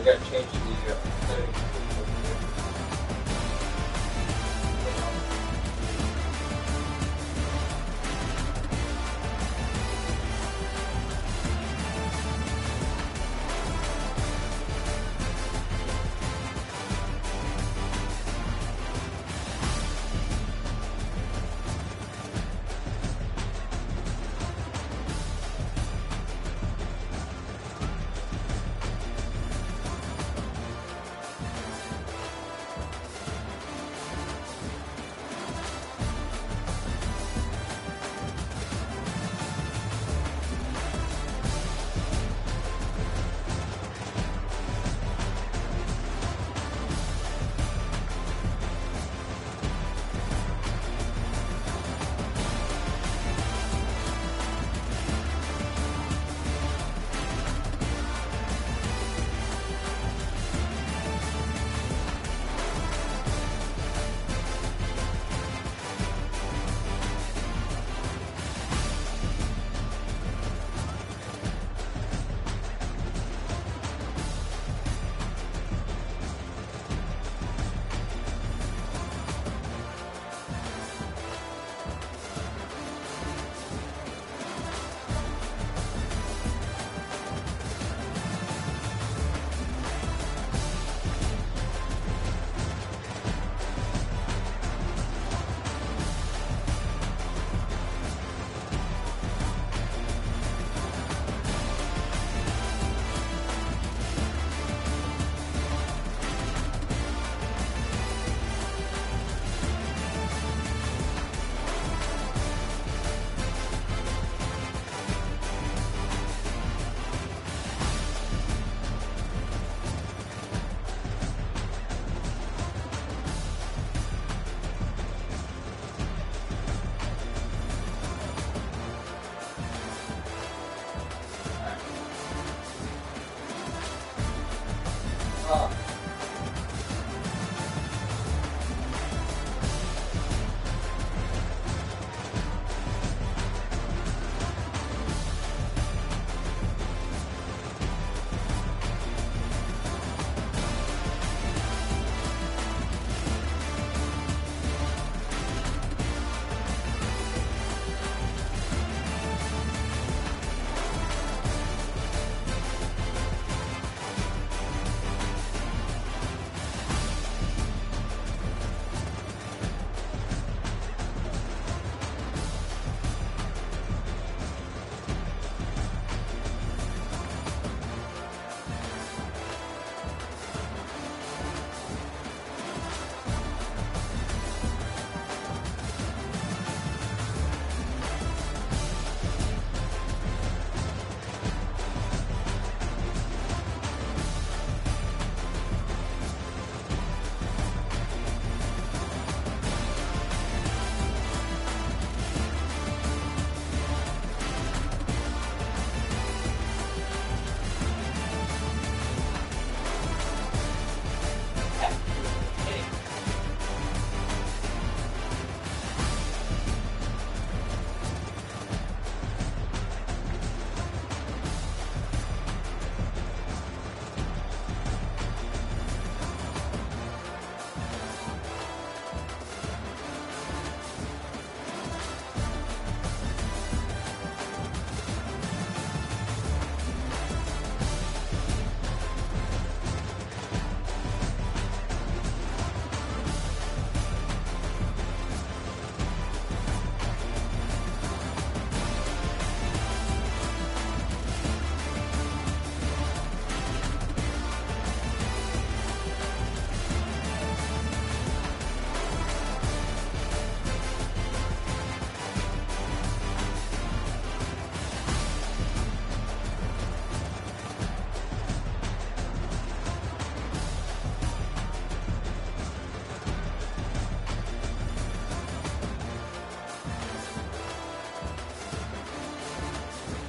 gotta change the settings.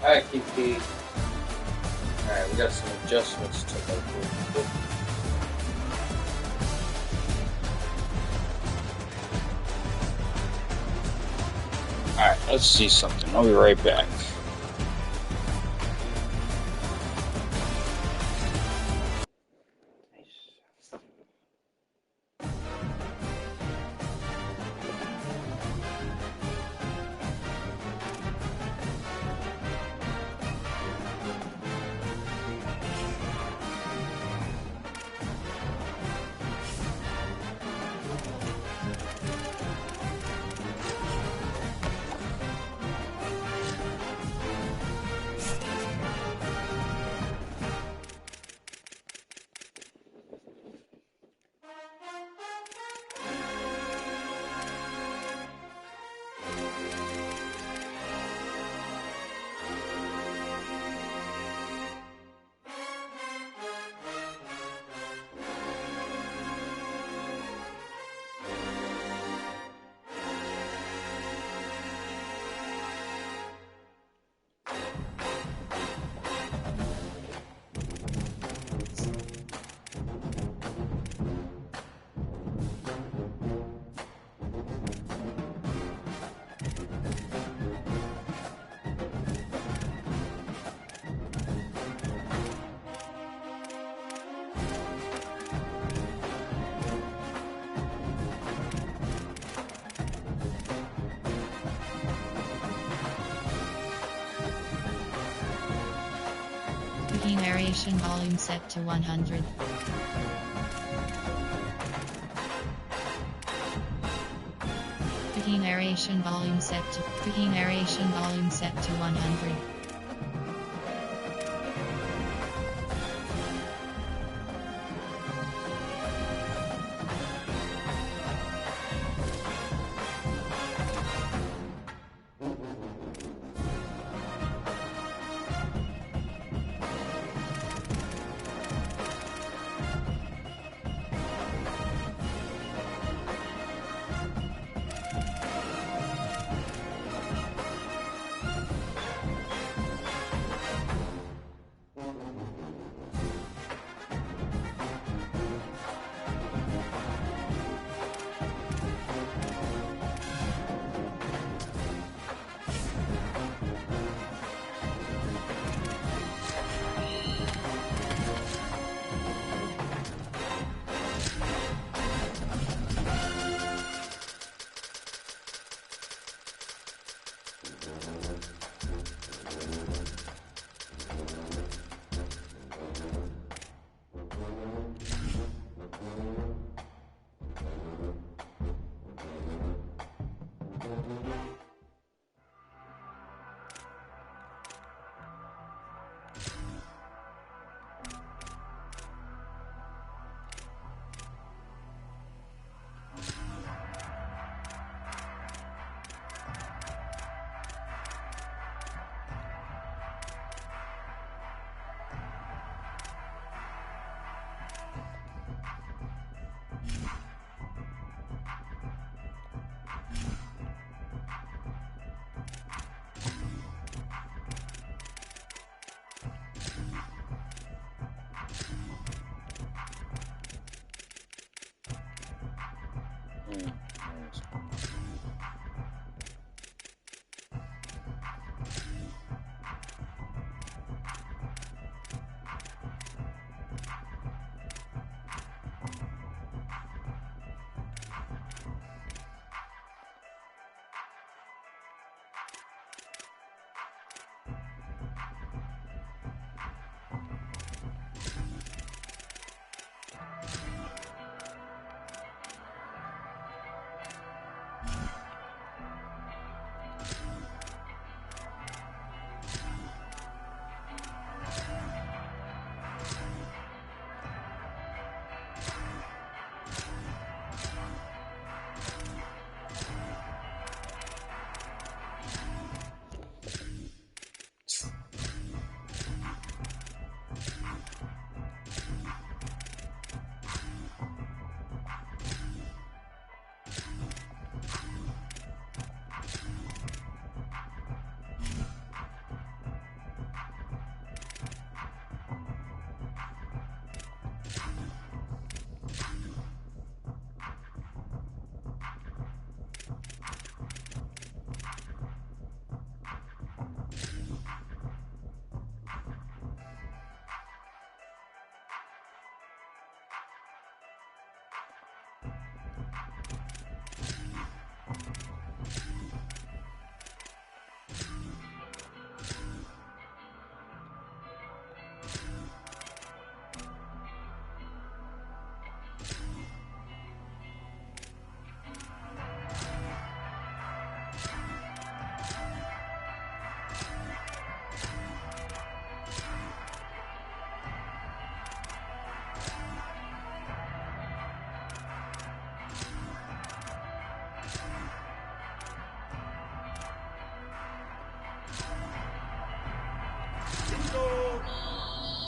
Alright, Kiki. Alright, we got some adjustments to make. Alright, let's see something. I'll be right back. Picking aeration volume set to 100. Picking aeration volume set to 100.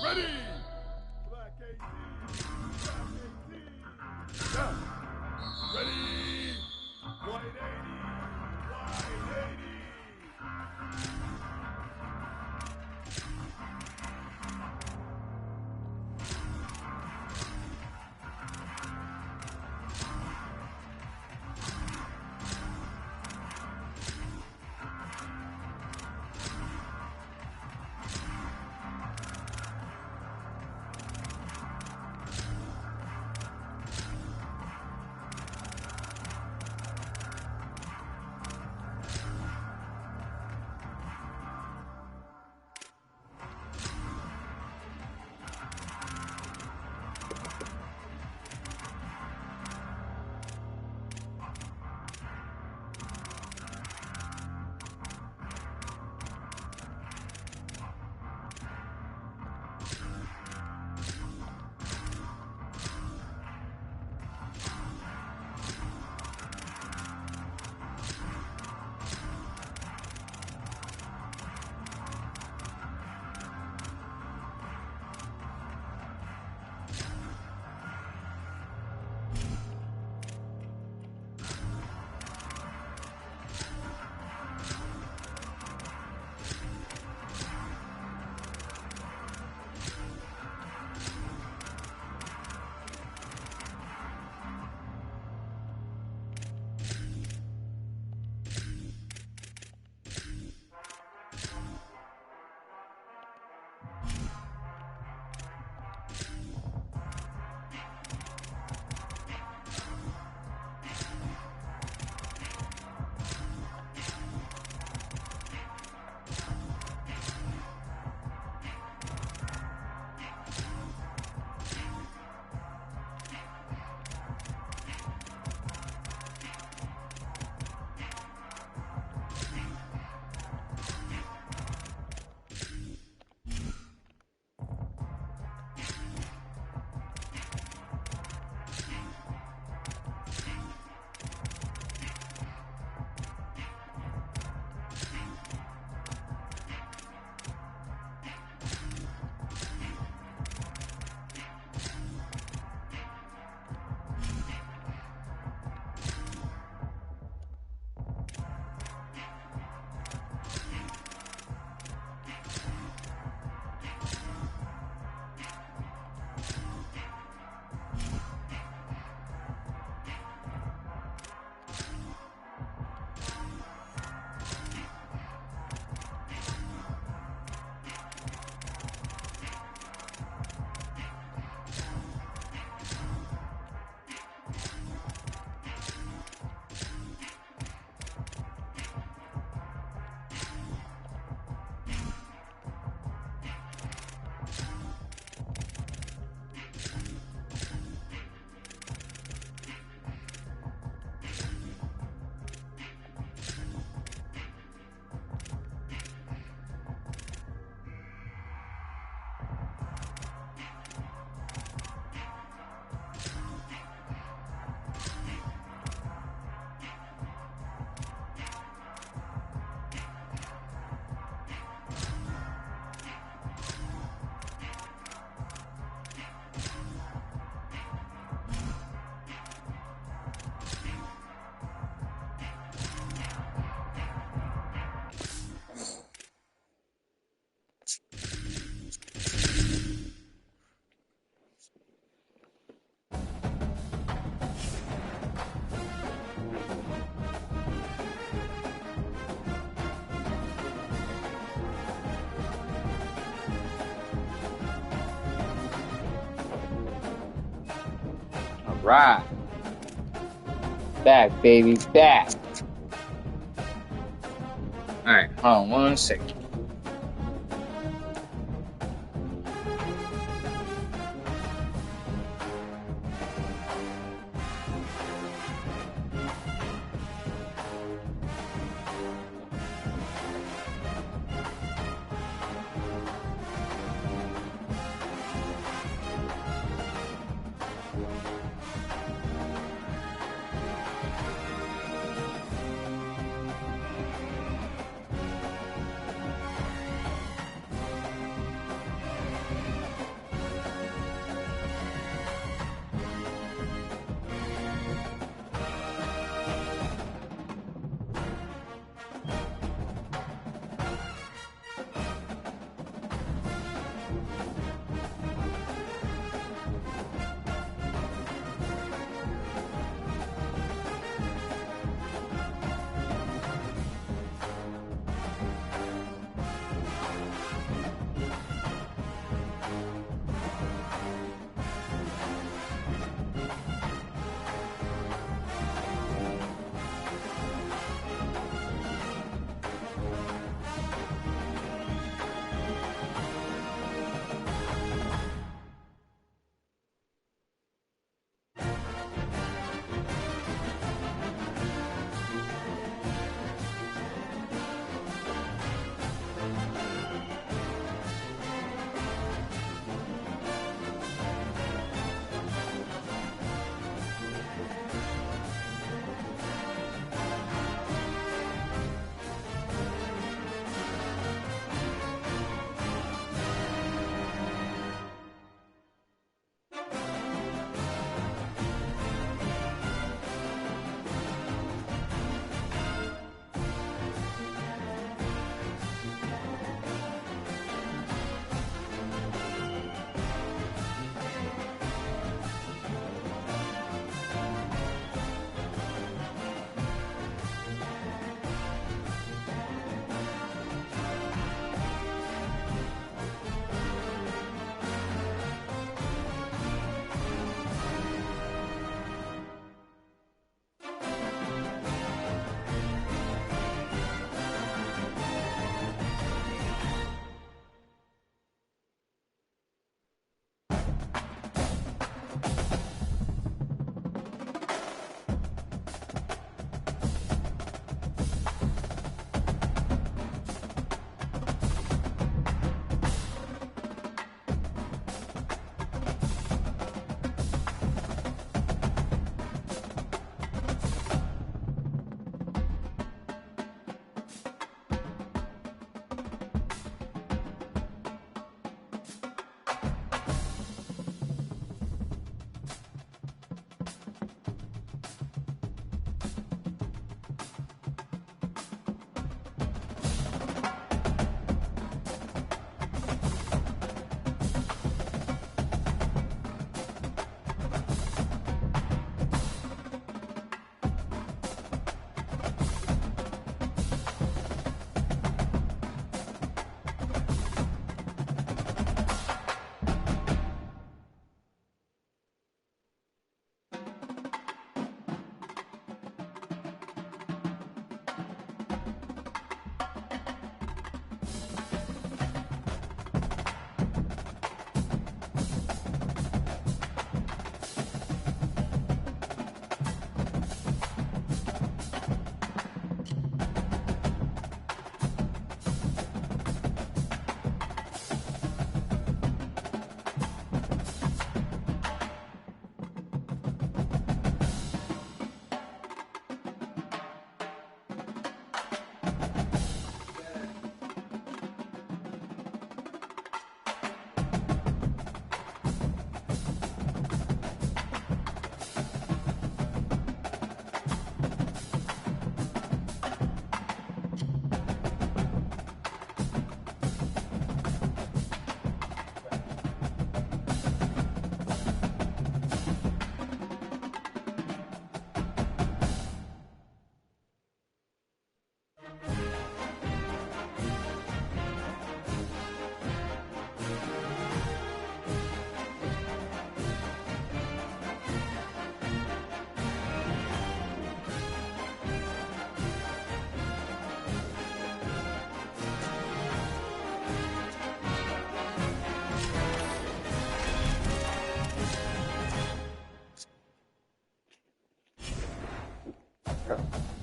Ready! Black 18. Black 18. Yeah. Ready! White 80. White 80. All right. Back, baby, back. All right, hold on 1 second.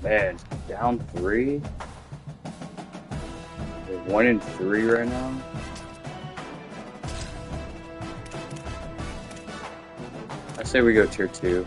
Man, down 3. We're 1-3 right now. I say we go tier 2.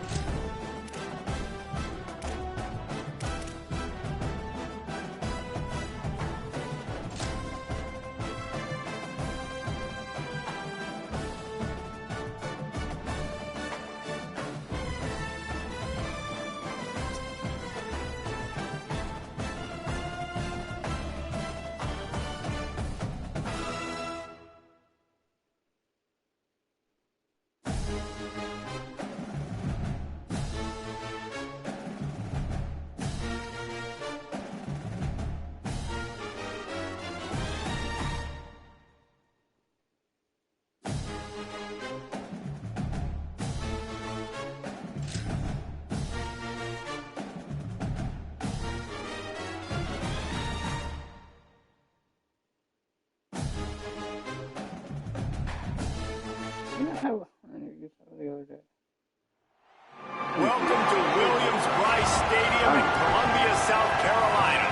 Welcome to Williams-Brice Stadium in Columbia, South Carolina.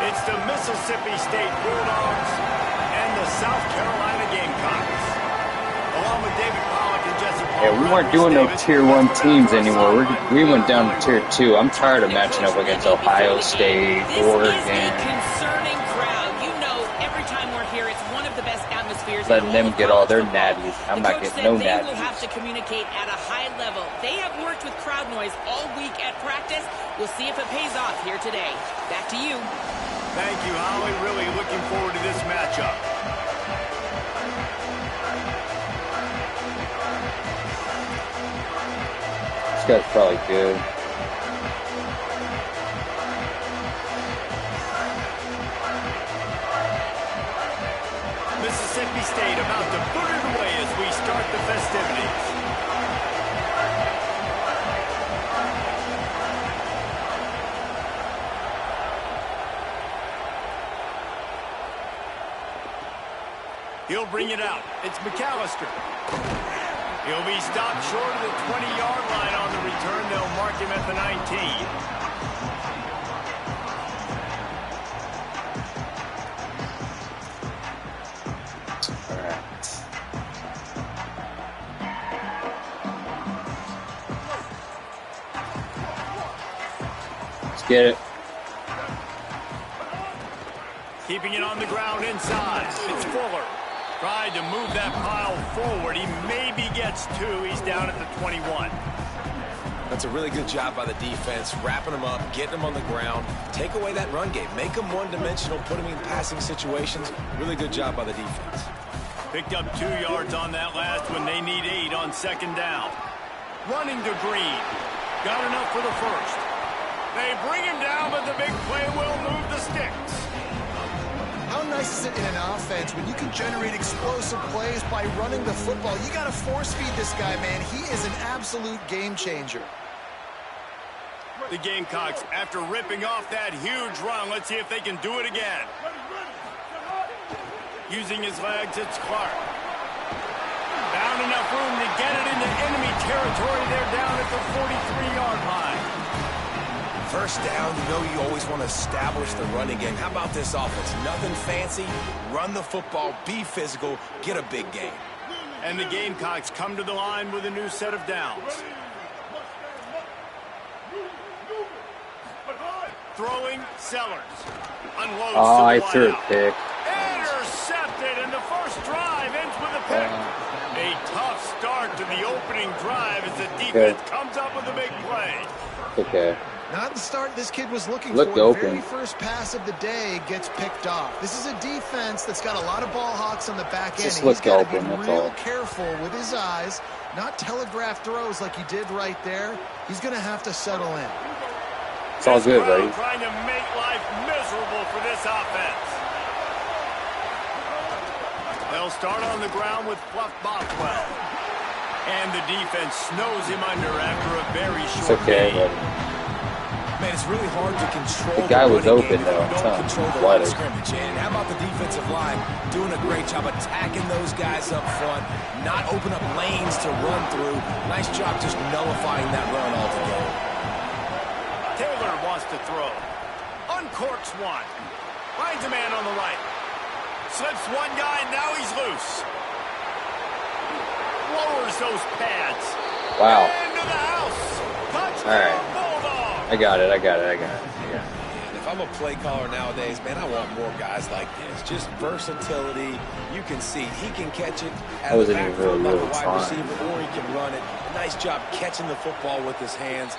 It's the Mississippi State Bulldogs and the South Carolina Gamecocks. Along with David Pollock and Jesse Paul. Yeah, we weren't doing no tier 1 teams anymore. We went down to tier 2. I'm tired of matching up against Ohio State, Oregon. This is a concerning crowd. You know, every time we're here, it's one of the best atmospheres. Letting them get all their natties. I'm not getting no natties. natties. They will have to communicate at a high level. They have worked with crowd noise all week at practice. We'll see if it pays off here today. Back to you. Thank you, Holly. Really looking forward to this matchup. This guy's probably good. Mississippi State about to put it away as we start the festivities. He'll bring it out. It's McAllister. He'll be stopped short of the 20-yard line on the return. They'll mark him at the 19. Get it. Keeping it on the ground inside. It's Fuller. Tried to move that pile forward. He maybe gets 2. He's down at the 21. That's a really good job by the defense, wrapping them up, getting them on the ground. Take away that run game. Make them one-dimensional, put them in passing situations. Really good job by the defense. Picked up 2 yards on that last one. They need 8 on second down. Running to Green. Got enough for the first. They bring him down, but the big play will move the sticks. How nice is it in an offense when you can generate explosive plays by running the football? You got to force feed this guy, man. He is an absolute game changer. The Gamecocks, after ripping off that huge run, let's see if they can do it again. Using his legs, it's Clark. Found enough room to get it into enemy territory. They're down at the 43-yard line. First down, you know you always want to establish the running game. How about this offense? Nothing fancy. Run the football, be physical, get a big gain. And the Gamecocks come to the line with a new set of downs. Throwing, Sellers. Unloads I to the threw a wideout. pick. Intercepted, and the first drive ends with a pick. A tough start to the opening drive as the defense comes up with a big play. Okay. Not the start this kid was looking Looked for. open. The very first pass of the day gets picked off. This is a defense that's got a lot of ball hawks on the back end. Just He's looked got to open, be that's real all. careful with his eyes, not telegraph throws like he did right there. He's going to have to settle in. It's all good, Crowd buddy. trying to make life miserable for this offense. They'll start on the ground with Fluff Bothwell. And the defense snows him under after a very It's short okay, game. buddy. Man, it's really hard to control The guy was running open, game if though. you I'm don't telling control you. the line of Wide scrimmage. And how about the defensive line doing a great job attacking those guys up front, not open up lanes to run through. Nice job just nullifying that run altogether. Taylor wants to throw. Uncorks one. Finds a man on the right. Slips one guy, and now he's loose. Lowers those pads. Wow. Into the house. Touchdown, All right. Bulldogs. I got it. And if I'm a play caller nowadays, man, I want more guys like this. Just versatility. You can see he can catch it That wasn't even really like a really wide trying. receiver, or he can run it. A nice job catching the football with his hands,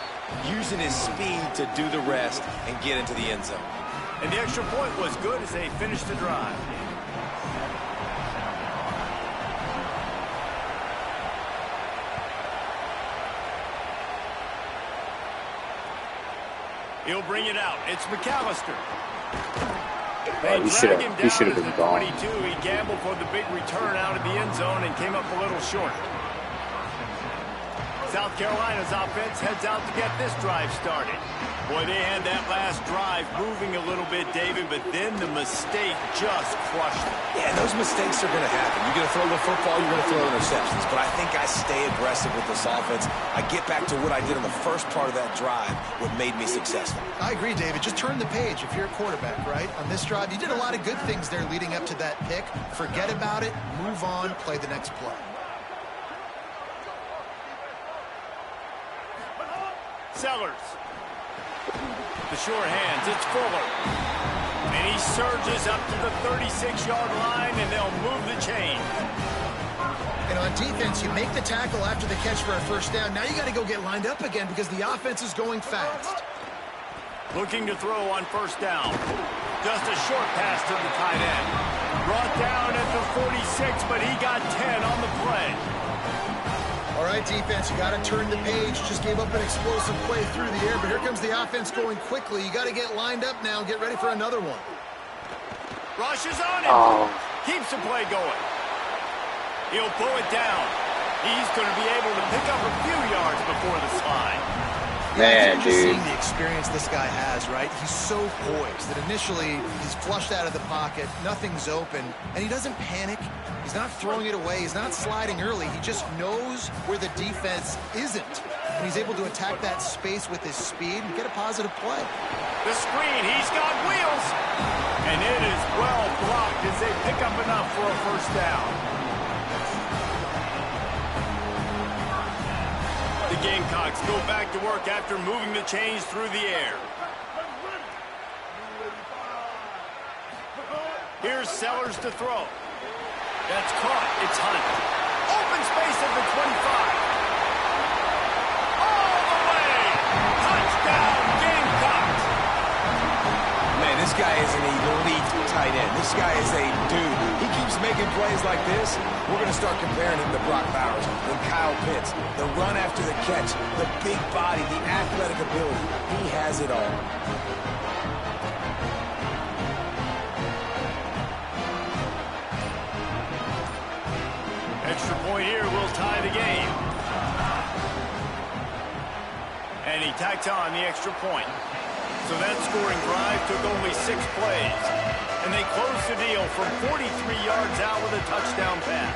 using his speed to do the rest and get into the end zone. And the extra point was good as they finished the drive. He'll bring it out. It's McAllister. They drag him he should down have to been the gone. 22. He gambled for the big return out of the end zone and came up a little short. South Carolina's offense heads out to get this drive started. Boy, they had that last drive moving a little bit, David, but then the mistake just crushed them. Yeah, those mistakes are going to happen. You're going to throw the football, you're going to throw interceptions. But I think I stay aggressive with this offense. I get back to what I did in the first part of that drive, what made me successful. I agree, David. Just turn the page if you're a quarterback, right? On this drive, you did a lot of good things there leading up to that pick. Forget about it, move on, play the next play. Sellers. The short hands, it's Fuller. And he surges up to the 36-yard line, and they'll move the chain. And on defense, you make the tackle after the catch for a first down. Now you got to go get lined up again because the offense is going fast. Looking to throw on first down. Just a short pass to the tight end. Brought down at the 46, but he got 10 on the play. All right, defense, you got to turn the page. Just gave up an explosive play through the air, but here comes the offense going quickly. You got to get lined up now and get ready for another one. Rushes on him. Oh. Keeps the play going. He'll pull it down. He's going to be able to pick up a few yards before the slide. Man, just dude. seeing the experience this guy has, right? He's so poised that initially he's flushed out of the pocket, nothing's open, and he doesn't panic. He's not throwing it away. He's not sliding early. He just knows where the defense isn't, and he's able to attack that space with his speed and get a positive play. The screen, he's got wheels. And it is well blocked as they pick up enough for a first down. The Gamecocks go back to work after moving the chains through the air. Here's Sellers to throw. That's caught. It's Hunt. Open space at the 25. All the way. Touchdown, Gamecocks. Man, this guy is an elite tight end. This guy is a dude. He keeps making plays like this. We're going to start comparing him to Brock Bowers and Kyle Pitts. The run after the catch, the big body, the athletic ability. He has it all. Extra point here will tie the game. And he tacked on the extra point. So that scoring drive took only 6 plays. And they closed the deal from 43 yards out with a touchdown pass.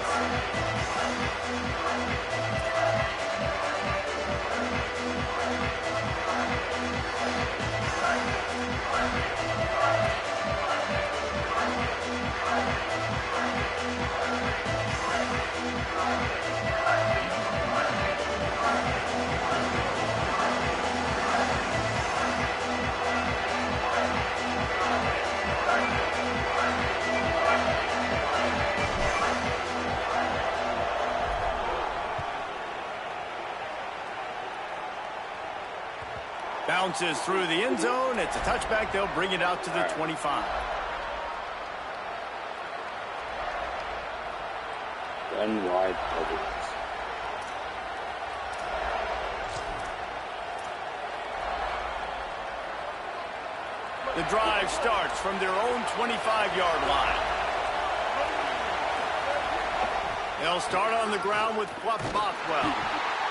Bounces through the end zone. It's a touchback. They'll bring it out to the 25. Run wide coverage. The drive starts from their own 25-yard line. They'll start on the ground with Fluff Bothwell.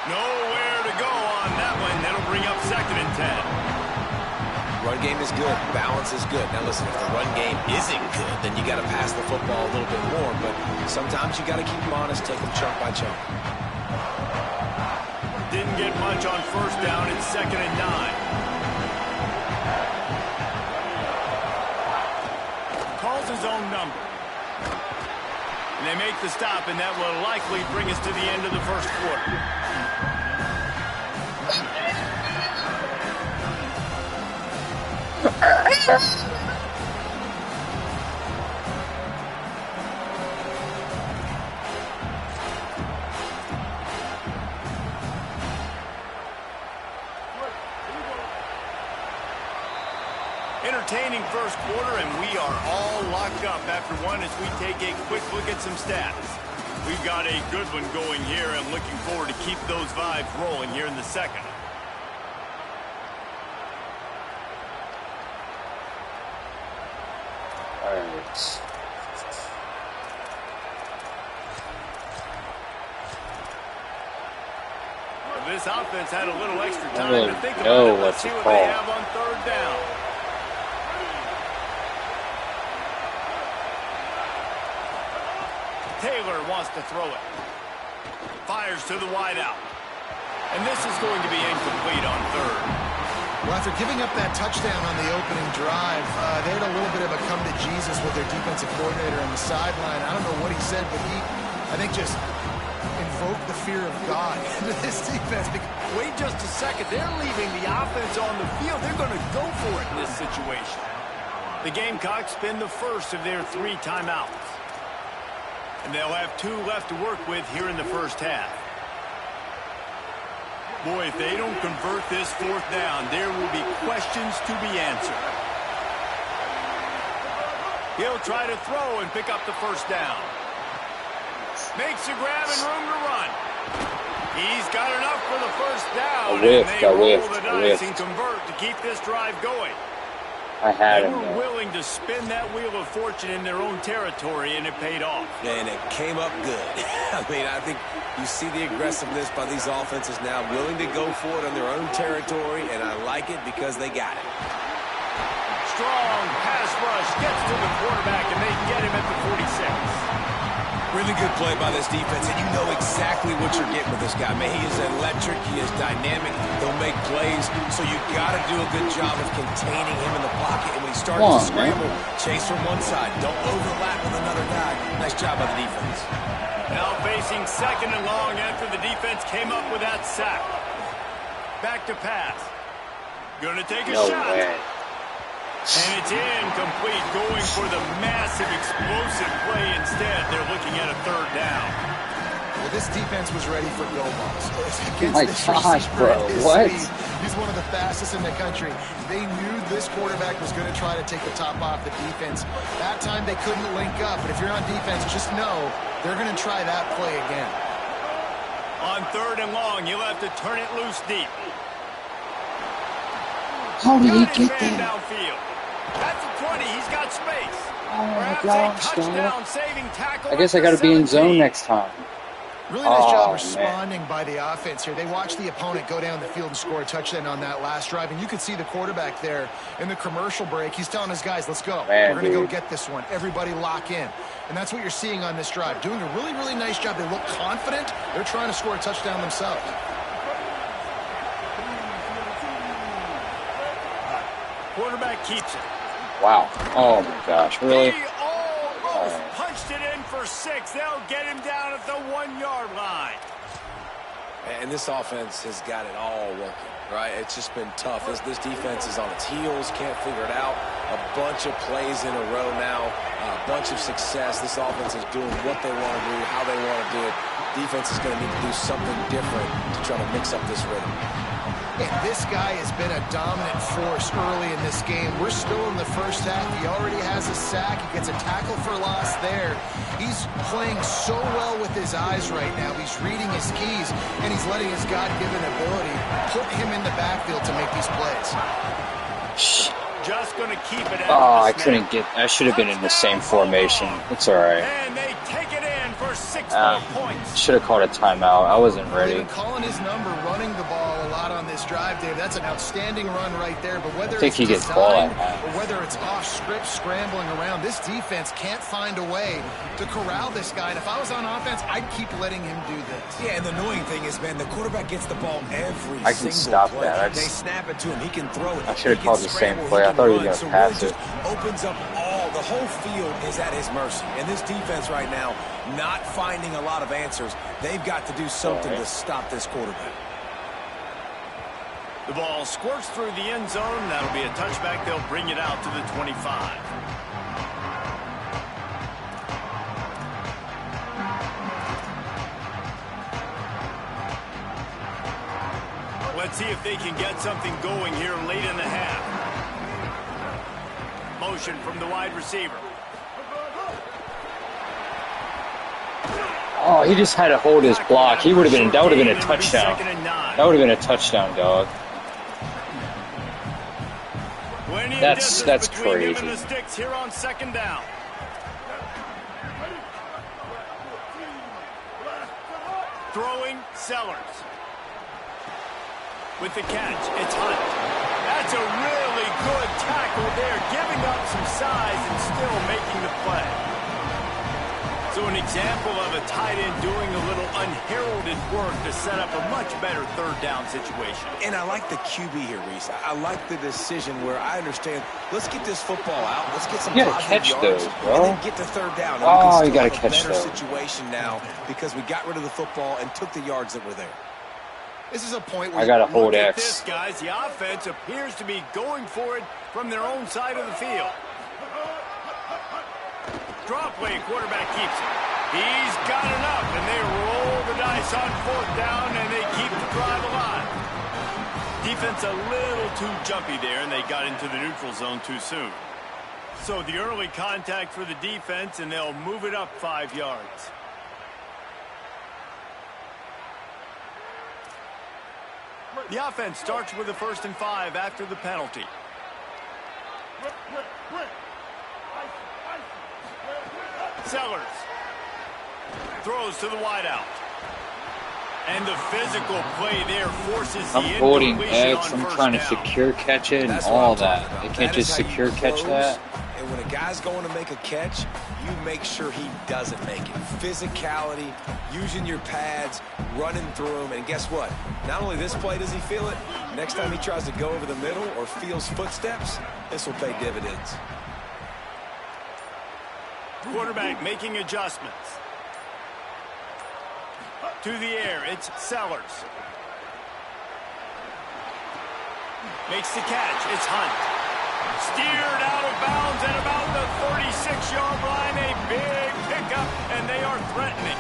Nowhere to go on that one. That'll bring up 2nd and 10. Run game is good. Balance is good. Now listen, if the run game isn't good, then you got to pass the football a little bit more. But sometimes you got to keep them honest, take them chunk by chunk. Didn't get much on first down. It's 2nd and 9. his own number. And they make the stop, and that will likely bring us to the end of the first quarter. Entertaining first quarter, and we are all locked up after one as we take a quick look at some stats. We've got a good one going here and looking forward to keep those vibes rolling here in the second. All right. This offense had a little extra I time don't to think know about it. what Let's to see what call. they have on third down. Taylor wants to throw it. Fires to the wideout. And this is going to be incomplete on third. Well, after giving up that touchdown on the opening drive, they had a little bit of a come to Jesus with their defensive coordinator on the sideline. I don't know what he said, but he, I think, just invoked the fear of God into this defense. Wait just a second. They're leaving the offense on the field. They're going to go for it in this situation. The Gamecocks spend the first of their 3 timeouts. And they'll have 2 left to work with here in the first half. Boy, if they don't convert this fourth down, there will be questions to be answered. He'll try to throw and pick up the first down. Makes a grab and room to run. He's got enough for the first down. And they roll the dice and convert to keep this drive going. I had They him. were willing to spin that wheel of fortune in their own territory, and it paid off. And it came up good. I mean, I think you see the aggressiveness by these offenses now, willing to go for it on their own territory, and I like it because they got it. Strong pass rush gets to the quarterback, and they get him at the 46. Really good play by this defense, and you know exactly what you're getting with this guy. Man, he is electric. He is dynamic. He'll make plays, so you got to do a good job of containing him in the pocket. And when he starts to scramble, chase from one side. Don't overlap with another guy. Nice job by the defense. Now facing second and long after the defense came up with that sack. Back to pass. Going to take a shot. Way. And it's incomplete, going for the massive, explosive play instead. They're looking at a third down. Well, this defense was ready for go balls. Against My this gosh, receiver bro, at his what? speed. He's one of the fastest in the country. They knew this quarterback was going to try to take the top off the defense. That time they couldn't link up, but if you're on defense, just know they're going to try that play again. On third and long, you'll have to turn it loose deep. How did he Got his get man there? downfield. That's a 20. He's got space. Oh my Perhaps gosh, a touchdown-saving tackle. I guess at I got to the be in 17. zone next time. Really nice job Oh, responding by the offense here. They watched the opponent go down the field and score a touchdown on that last drive, and you could see the quarterback there in the commercial break. He's telling his guys, let's go. Man, We're going to go dude. get this one. Everybody lock in. And that's what you're seeing on this drive. Doing a really, really nice job. They look confident. They're trying to score a touchdown themselves. Quarterback keeps it. Wow. Oh my gosh. Really? He almost punched it in for 6. They'll get him down at the 1-yard line. And this offense has got it all working, right? It's just been tough. This defense is on its heels, can't figure it out. A bunch of plays in a row now, a bunch of success. This offense is doing what they want to do, how they want to do it. Defense is going to need to do something different to try to mix up this rhythm. And this guy has been a dominant force early in this game. We're still in the first half. He already has a sack. He gets a tackle for loss there. He's playing so well with his eyes right now. He's reading his keys, and he's letting his God-given ability put him in the backfield to make these plays. Just going to keep it out. Oh, I couldn't get. I should have been in the same formation. It's all right. And they take it in for 6 more points. Should have called a timeout. I wasn't They've ready. been calling his number, running the ball a lot on this drive, Dave. That's an outstanding run right there. But whether I think it's he gets ball designed at half. or whether it's off script, scrambling around, this defense can't find a way to corral this guy. And if I was on offense, I'd keep letting him do this. Yeah, and the annoying thing is, man, the quarterback gets the ball every I can single stop play. that. They snap it to him. He can throw it. I should have He called can the same scramble, play. he I can thought he was run. gonna So pass really it. just opens up all the whole field is at his mercy. And this defense right now, not finding a lot of answers. They've got to do something to stop this quarterback. The ball squirts through the end zone. That'll be a touchback. They'll bring it out to the 25. Let's see if they can get something going here late in the half. Motion from the wide receiver. Oh, he just had to hold his block. That would have been a touchdown. That would have been a touchdown, dog. That's crazy. The sticks here on second down. Throwing Sellers. With the catch, it's Hunt. That's a really good tackle there, giving up some size and still making the play. So an example of a tight end doing a little unheralded work to set up a much better third down situation. And I like the QB here, Reese. I like the decision where I understand, let's get this football out. Let's get some positive yards, bro. and then get to third down. And oh, you got to catch those. Better situation now because we got rid of the football and took the yards that were there. This is a point where I got to hold X. X. This, guys, the offense appears to be going for it from their own side of the field. Draw play, quarterback keeps it. He's got enough, and they roll the dice on fourth down, and they keep the drive alive. Defense a little too jumpy there, and they got into the neutral zone too soon. So the early contact for the defense, and they'll move it up 5 yards. The offense starts with a 1st and 5 after the penalty. Sellers throws to the wideout. And the physical play there forces the I'm holding X. I'm trying to secure catch it and all that. They can't just secure catch that. And when a guy's going to make a catch, you make sure he doesn't make it. Physicality, using your pads, running through them. And guess what? Not only this play does he feel it, next time he tries to go over the middle or feels footsteps, this will pay dividends. Quarterback making adjustments. To the air, it's Sellers. Makes the catch, it's Hunt. Steered out of bounds at about the 36-yard line. A big pickup, and they are threatening.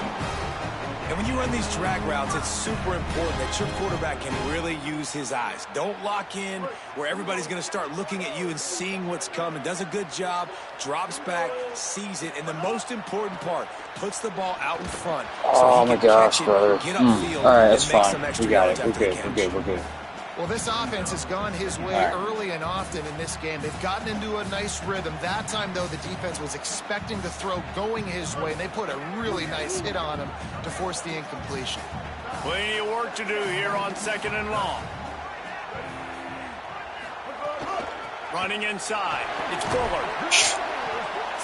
And when you run these drag routes, it's super important that your quarterback can really use his eyes. Don't lock in where everybody's going to start looking at you and seeing what's coming. Does a good job, drops back, sees it, and the most important part, puts the ball out in front. Oh my gosh, brother. Get upfield, all right, that's and make fine. some extra We got yards it. We're after the good. catch. We're good. Well, this offense has gone his way early and often in this game. They've gotten into a nice rhythm. That time, though, the defense was expecting the throw going his way, and they put a really nice hit on him to force the incompletion. Plenty of work to do here on 2nd and long. Running inside. It's Fuller.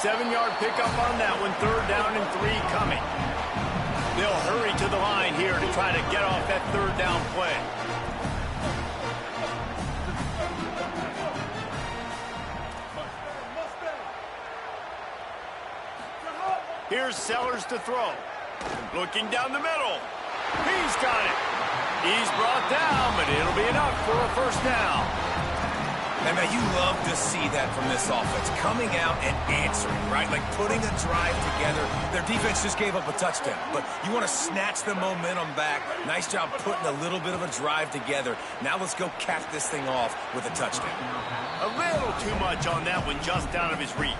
7-yard pickup on that one. 3rd down and 3 coming. They'll hurry to the line here to try to get off that 3rd down play. Here's Sellers to throw. Looking down the middle. He's got it. He's brought down, but it'll be enough for a 1st down. And man, you love to see that from this offense. Coming out and answering, right? Like putting a drive together. Their defense just gave up a touchdown, but you want to snatch the momentum back. Nice job putting a little bit of a drive together. Now let's go cap this thing off with a touchdown. A little too much on that one, just out of his reach.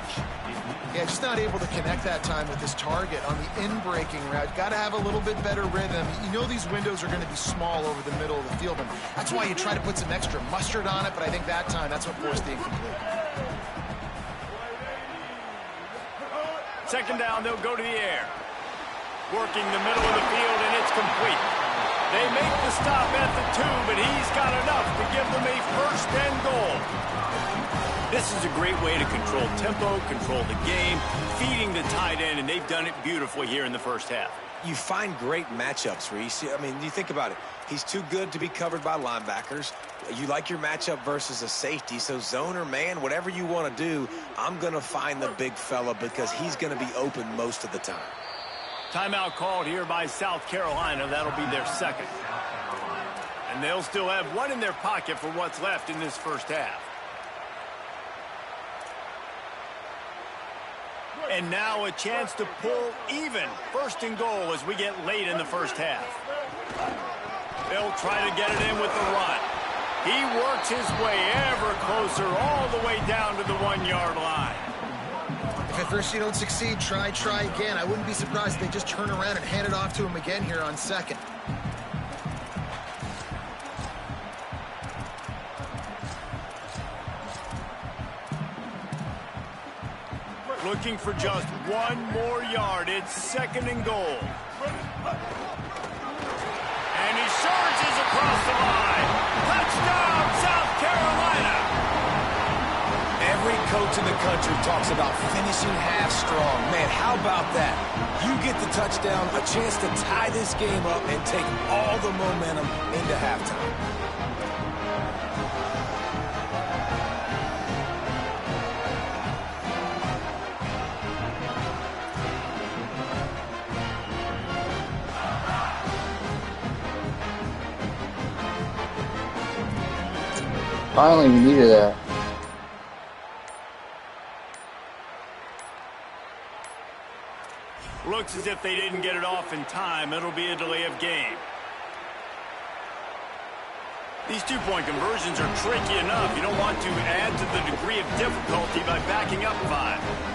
Yeah, just not able to connect that time with his target on the in-breaking route. Got to have a little bit better rhythm. You know these windows are going to be small over the middle of the field, and that's why you try to put some extra mustard on it, but I think that time that's what forced the incomplete. 2nd down, they'll go to the air. Working the middle of the field, and it's complete. They make the stop at the 2, but he's got enough to give them a first and goal. This is a great way to control tempo, control the game, feeding the tight end, and they've done it beautifully here in the first half. You find great matchups, Reese. I mean, you think about it. He's too good to be covered by linebackers. You like your matchup versus a safety, so zone or man, whatever you want to do, I'm going to find the big fella because he's going to be open most of the time. Timeout called here by South Carolina. That'll be their second. And they'll still have one in their pocket for what's left in this first half. And now a chance to pull even. First and goal as we get late in the first half. They'll try to get it in with the run. He works his way ever closer all the way down to the 1-yard line. If at first you don't succeed, try again. I wouldn't be surprised if they just turn around and hand it off to him again here on second. Looking for just one more yard. It's second and goal. And he surges across the line. Touchdown, South Carolina. Every coach in the country talks about finishing half strong. Man, how about that? You get the touchdown, a chance to tie this game up and take all the momentum into halftime. Finally, we needed that. Looks as if they didn't get it off in time. It'll be a delay of game. These two-point conversions are tricky enough. You don't want to add to the degree of difficulty by backing up 5.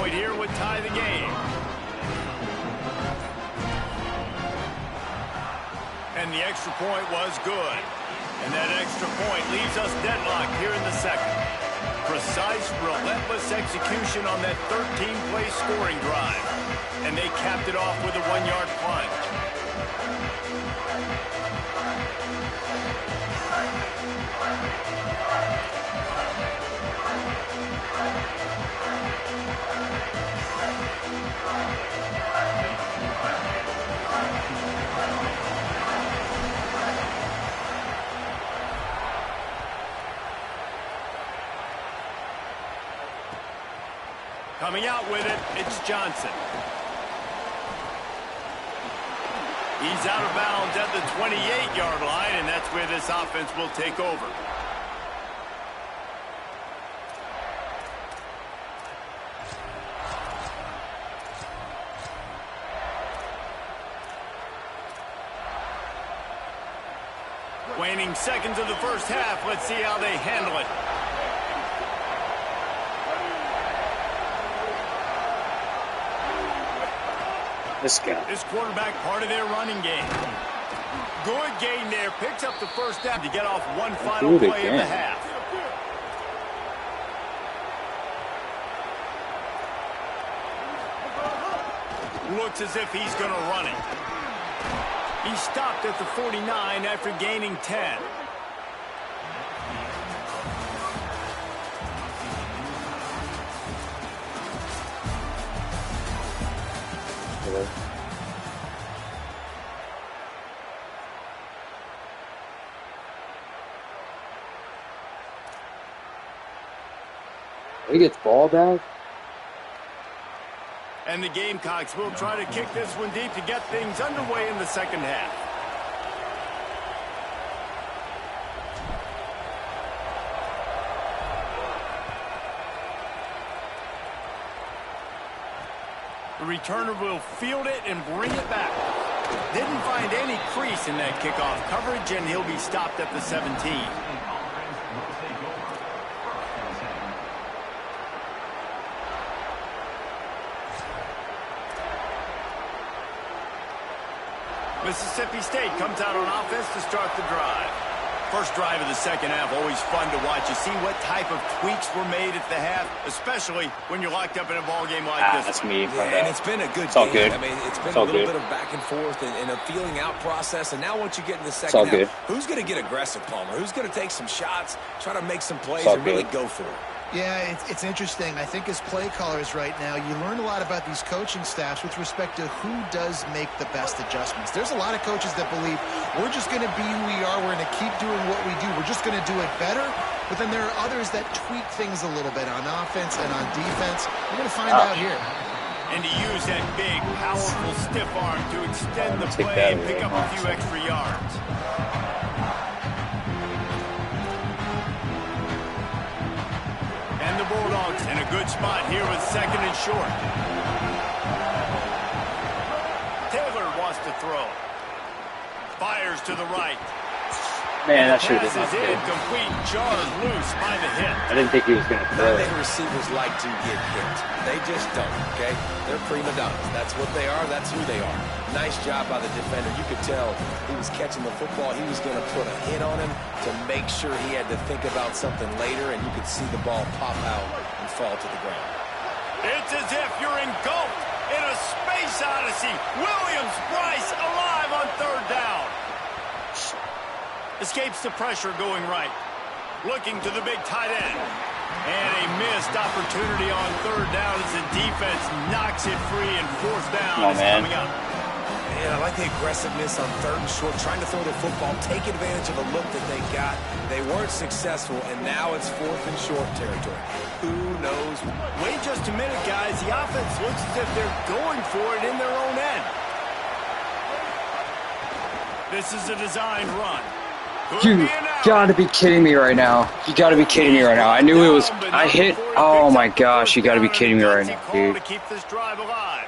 Here would tie the game. And the extra point was good. And that extra point leaves us deadlocked here in the second. Precise, relentless execution on that 13-play scoring drive. And they capped it off with a 1-yard plunge. Coming out with it, it's Johnson. He's out of bounds at the 28-yard line, and that's where this offense will take over. Waning seconds of the first half. Let's see how they handle it. This guy. This quarterback part of their running game. Good gain there. Picks up the first down to get off one final play in the half. Looks as if he's going to run it. He stopped at the 49 after gaining 10. He gets ball back. And the Gamecocks will try to kick this one deep to get things underway in the second half. The returner will field it and bring it back. Didn't find any crease in that kickoff coverage, and he'll be stopped at the 17. Mississippi State comes out on offense to start the drive. First drive of the second half, always fun to watch. You see what type of tweaks were made at the half, especially when you're locked up in a ball game like this. That's me. Yeah, and it's been a good all game. good. I mean, it's been It's a all little good. bit of back and forth and a feeling out process. And now once you get in the second half, good. who's going to get aggressive, Palmer? Who's going to take some shots, try to make some plays, all and really good. go for it? Yeah, it's interesting. I think as play callers right now, you learn a lot about these coaching staffs with respect to who does make the best adjustments. There's a lot of coaches that believe we're just going to be who we are. We're going to keep doing what we do. We're just going to do it better. But then there are others that tweak things a little bit on offense and on defense. We're going to find out here. And to use that big, powerful, stiff arm to extend the Take play that and pick away. up a few extra yards. And the Bulldogs in a good spot here with second and short. Taylor wants to throw. Fires to the right. Man, that should Pass have is been incomplete. Jarred loose by the hit. I didn't think he was going to throw None of it. the receivers like to get hit. They just don't, okay? They're prima donnas. That's what they are. That's who they are. Nice job by the defender. You could tell he was catching the football. He was going to put a hit on him to make sure he had to think about something later, and you could see the ball pop out and fall to the ground. It's as if you're engulfed in a space odyssey. Williams-Brice alive on third down. Escapes the pressure going right. Looking to the big tight end. And a missed opportunity on third down as the defense knocks it free and fourth down is coming up. Man, I like the aggressiveness on third and short, trying to throw the football, take advantage of a look that they got. They weren't successful, and now it's fourth and short territory. Who knows? Wait just a minute, guys. The offense looks as if they're going for it in their own end. This is a designed run. You gotta be kidding me right now. You gotta be kidding me right now. I knew it was. I hit. Oh my gosh, you gotta be kidding me right now, dude. To keep this drive alive.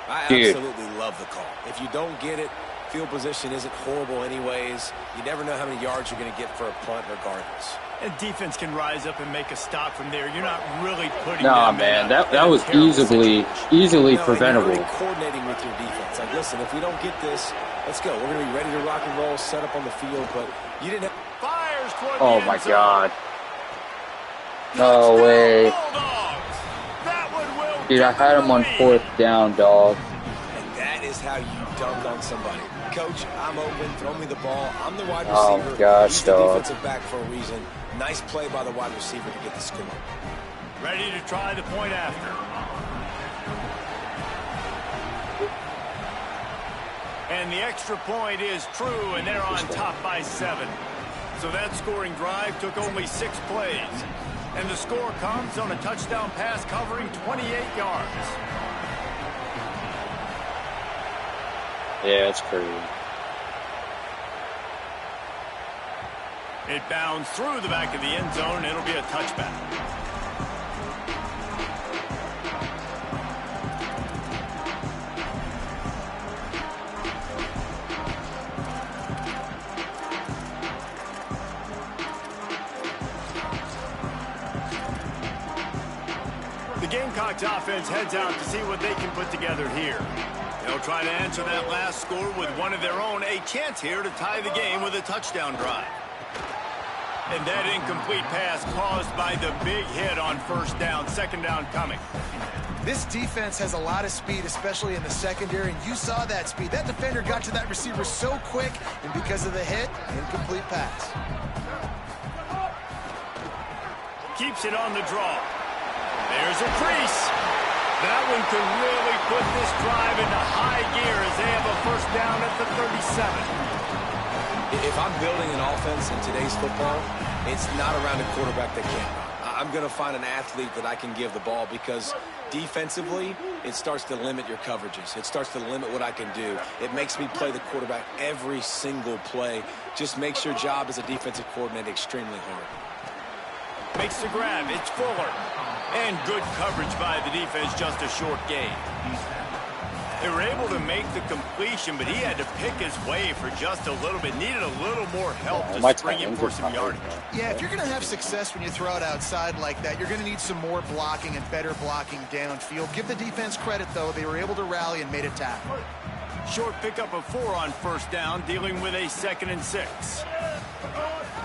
I Dude. absolutely love the call. If you don't get it, field position isn't horrible anyways. You never know how many yards you're going to get for a punt regardless. And defense can rise up and make a stop from there. You're not really putting Nah, them man, in a that was terrible easily situation. No, preventable. And you're really coordinating with your defense. Like, listen, if we don't get this, let's go. We're going to be ready to rock and roll, set up on the field, but you didn't have... Fires toward Oh the my end zone. god. No way. Bulldogs. That one will Dude, I had him on fourth down, dog. And that is how you dunk on somebody. Coach, I'm open. Throw me the ball. I'm the wide Oh, receiver. gosh, He's the dog. defensive back for a reason. Nice play by the wide receiver to get the score. ready to try the point after. And the extra point is true, and they're on top by 7. So that scoring drive took only 6 plays. And the score comes on a touchdown pass covering 28 yards. Yeah, it's crazy. It bounds through the back of the end zone, and it'll be a touchback. The Gamecocks offense heads out to see what they can put together here. They'll try to answer that last score with one of their own. A chance here to tie the game with a touchdown drive. And that incomplete pass caused by the big hit on first down. Second down coming. This defense has a lot of speed, especially in the secondary, and you saw that speed. That defender got to that receiver so quick, and because of the hit, incomplete pass. Keeps it on the draw. There's a crease. That one could really put this drive into high gear as they have a first down at the 37. If I'm building an offense in today's football, it's not around a quarterback that can't run. I'm going to find an athlete that I can give the ball because defensively, it starts to limit your coverages. It starts to limit what I can do. It makes me play the quarterback every single play. Just makes your job as a defensive coordinator extremely hard. Makes the grab. It's Fuller. And good coverage by the defense, just a short gain. They were able to make the completion, but he had to pick his way for just a little bit. Needed a little more help to spring him for some yardage. Yeah, if you're going to have success when you throw it outside like that, you're going to need some more blocking and better blocking downfield. Give the defense credit, though. They were able to rally and made a tackle. Short pickup of 4 on first down, dealing with a 2nd and 6.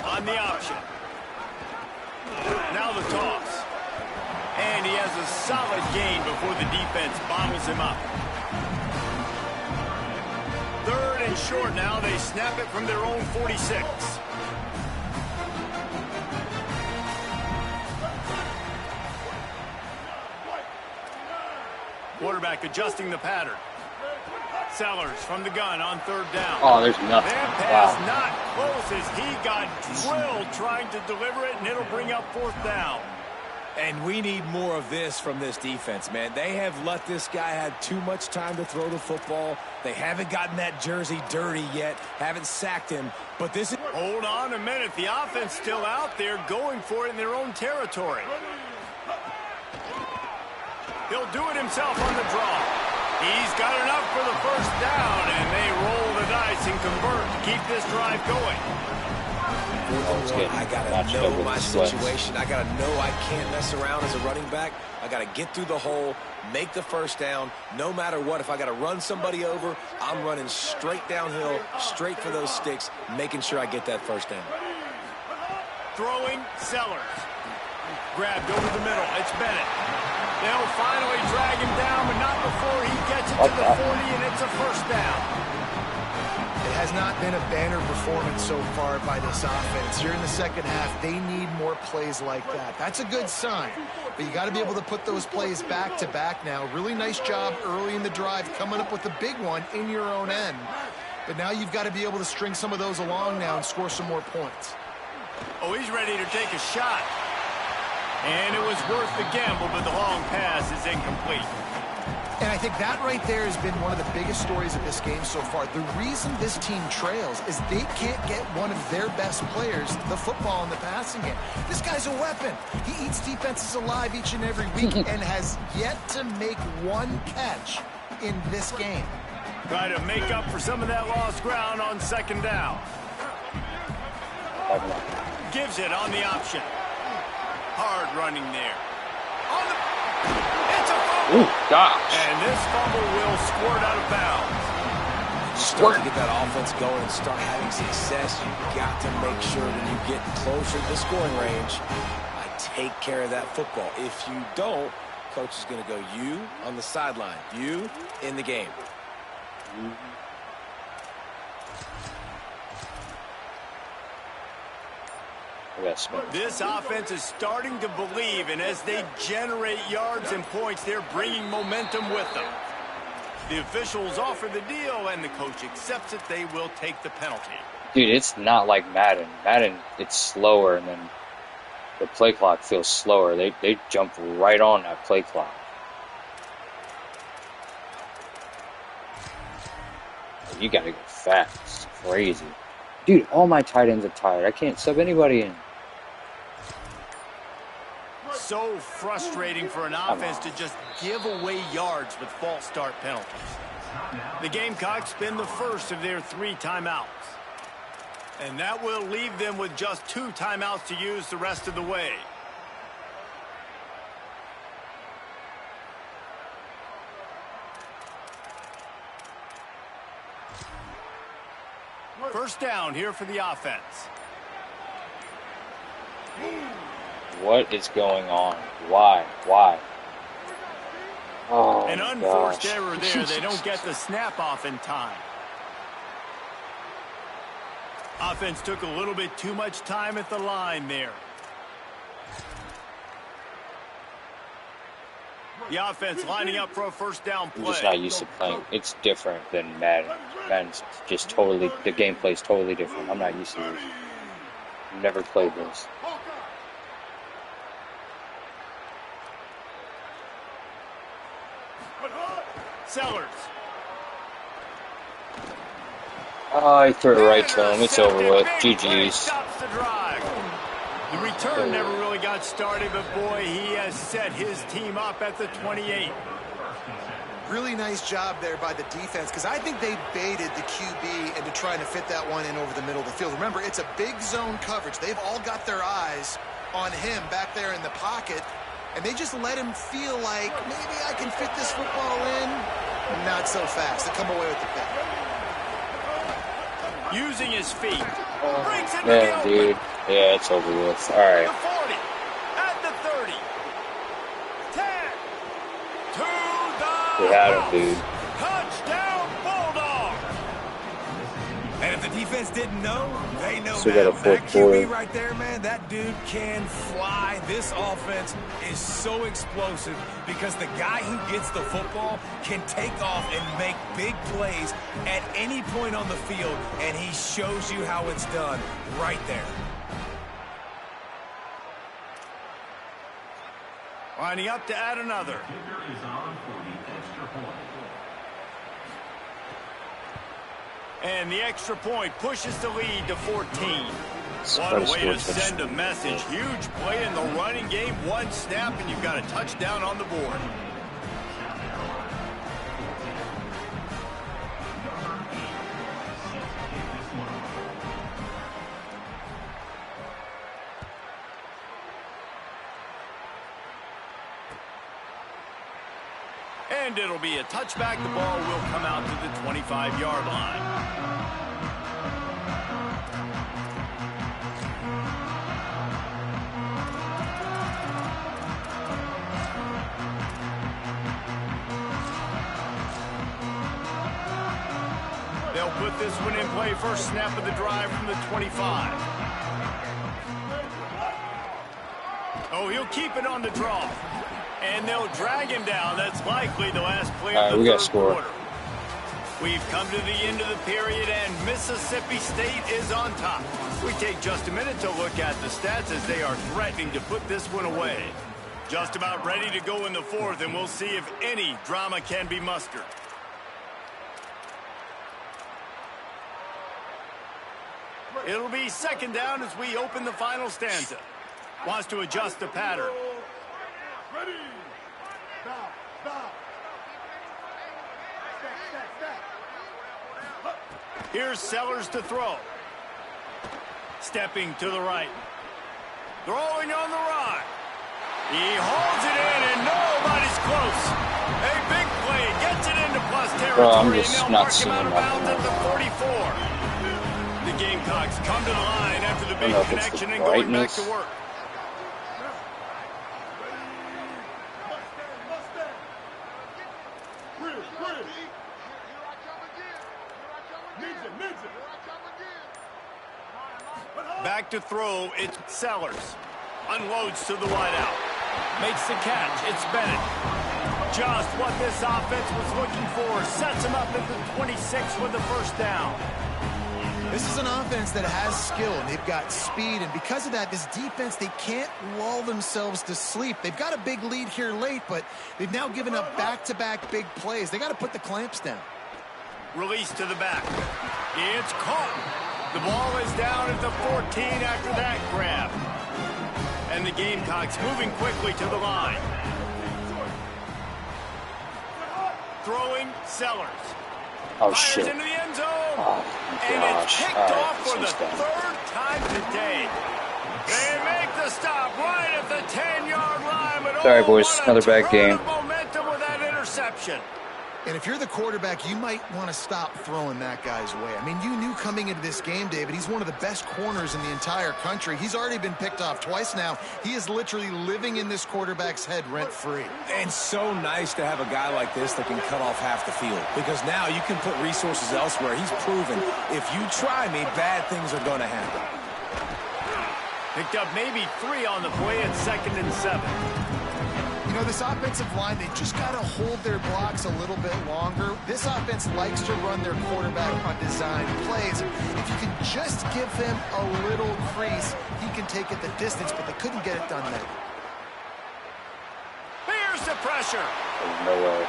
On the option. Now the toss. And he has a solid gain before the defense bottles him up. 3rd and short now. They snap it from their own 46. Quarterback adjusting the pattern. Sellers from the gun on 3rd down. Oh, there's nothing. That pass Wow. not close as he got drilled trying to deliver it, and it'll bring up 4th down. And we need more of this from this defense, man. They have let this guy have too much time to throw the football. They haven't gotten that jersey dirty yet, haven't sacked him. But this is... Hold on a minute. The offense still out there going for it in their own territory. He'll do it himself on the draw. He's got enough for the 1st down, and they roll the dice and convert to keep this drive going. I got to know my situation. I got to know I can't mess around as a running back. I got to get through the hole, make the 1st down. No matter what, if I got to run somebody over, I'm running straight downhill, straight for those sticks, making sure I get that 1st down. Throwing Sellers. Grabbed over the middle. It's Bennett. They'll finally drag him down, but not before he gets it to the 40, and it's a 1st down. It has not been a banner performance so far by this offense. Here in the 2nd half, they need more plays like that. That's a good sign, but you got to be able to put those plays back to back now. Really nice job early in the drive coming up with a big one in your own end. But now you've got to be able to string some of those along now and score some more points. Oh, he's ready to take a shot. And it was worth the gamble, but the long pass is incomplete. And I think that right there has been one of the biggest stories of this game so far. The reason this team trails is they can't get one of their best players the football in the passing game. This guy's a weapon. He eats defenses alive each and every week and has yet to make one catch in this game. Try to make up for some of that lost ground on 2nd down. Gives it on the option. Hard running there. On the... It's a fumble. Ooh, gosh. And this fumble will squirt out of bounds. Start to get that offense going and start having success. You've got to make sure that you get closer to the scoring range. I take care of that football. If you don't, coach is going to go you on the sideline, you in the game. This offense is starting to believe, and as they generate yards and points, they're bringing momentum with them. The officials offer the deal, and the coach accepts it. They will take the penalty. Dude, it's not like Madden. Madden, it's slower, and then the play clock feels slower. They jump right on that play clock. You gotta go fast. It's crazy. Dude, all my tight ends are tired. I can't sub anybody in. So frustrating for an offense to just give away yards with false start penalties. The Gamecocks spend the 1st of their 3 timeouts. And that will leave them with just 2 timeouts to use the rest of the way. First down here for the offense. What is going on? Why? Oh, An unforced gosh. error there. They don't get the snap off in time. Offense took a little bit too much time at the line there. The offense lining up for a first down play. I'm just not used to playing. It's different than Madden. Madden's just totally, the gameplay is totally different. I'm not used to this. Never played this. Sellers. Oh, he threw it right to him. It's over with. GG's. Stops the drive. The return never really got started, but boy, he has set his team up at the 28. Really nice job there by the defense, because I think they baited the QB into trying to fit that one in over the middle of the field. Remember, it's a big zone coverage. They've all got their eyes on him back there in the pocket, and they just let him feel like, maybe I can fit this football in. Not so fast. They come away with the pick. Using his feet. Breaks into the Man, open. dude. Yeah, it's over with. All The right. 40. At the 30. 10. To the We had him, house. dude. Touchdown, Bulldog. And if the defense didn't know, they know Still got now. a fourth That quarter. QB right there, man, that dude can fly. This offense is so explosive because the guy who gets the football can take off and make big plays at any point on the field, and he shows you how it's done right there. Lining up to add another. Kicker is on for the extra point. And the extra point pushes the lead to 14. What What a way to send a message. Huge play in the running game. One snap, and you've got a touchdown on the board. And it'll be a touchback. The ball will come out to the 25-yard line. They'll put this one in play. First snap of the drive from the 25. Oh, he'll keep it on the draw. And they'll drag him down. That's likely the last play of the third quarter. We've come to the end of the period, and Mississippi State is on top. We take just a minute to look at the stats as they are threatening to put this one away. Just about ready to go in the fourth, and we'll see if any drama can be mustered. It'll be second down as we open the final stanza. Wants to adjust the pattern. Ready. Stop. Here's Sellers to throw. Stepping to the right. Throwing on the run. He holds it in, and nobody's close. A big play. Gets it into plus territory, I'm and just they'll not mark him seeing out of that. bounds at the 44. The Gamecocks come to the line after the big know if it's the connection and going back brightness. to work. Back to throw, it's Sellers. Unloads to the wideout. Makes the catch, it's Bennett. Just what this offense was looking for. Sets him up at the 26 with the first down. This is an offense that has skill, and they've got speed, and because of that, this defense, they can't lull themselves to sleep. They've got a big lead here late, but they've now given up back-to-back big plays. They got to put the clamps down. Release to the back. It's caught. The ball is down at the 14 after that grab. And the Gamecocks moving quickly to the line. Throwing Sellers. Oh, Fires shit. into the end zone. Oh, and it's gosh. kicked All right, off for the this is done. third time today. They make the stop right at the 10-yard line. But Sorry, boys. what a Another bad turn game. of momentum with that interception. And if you're the quarterback, you might want to stop throwing that guy's way. I mean, you knew coming into this game, David, he's one of the best corners in the entire country. He's already been picked off twice now. He is literally living in this quarterback's head rent-free. And so nice to have a guy like this that can cut off half the field, because now you can put resources elsewhere. He's proven if you try me, bad things are going to happen. Picked up maybe 3 on the play at 2nd and 7. You know, this offensive line, they just got to hold their blocks a little bit longer. This offense likes to run their quarterback on design plays. If you can just give him a little crease, he can take it the distance, but they couldn't get it done there. Here's the pressure. No way.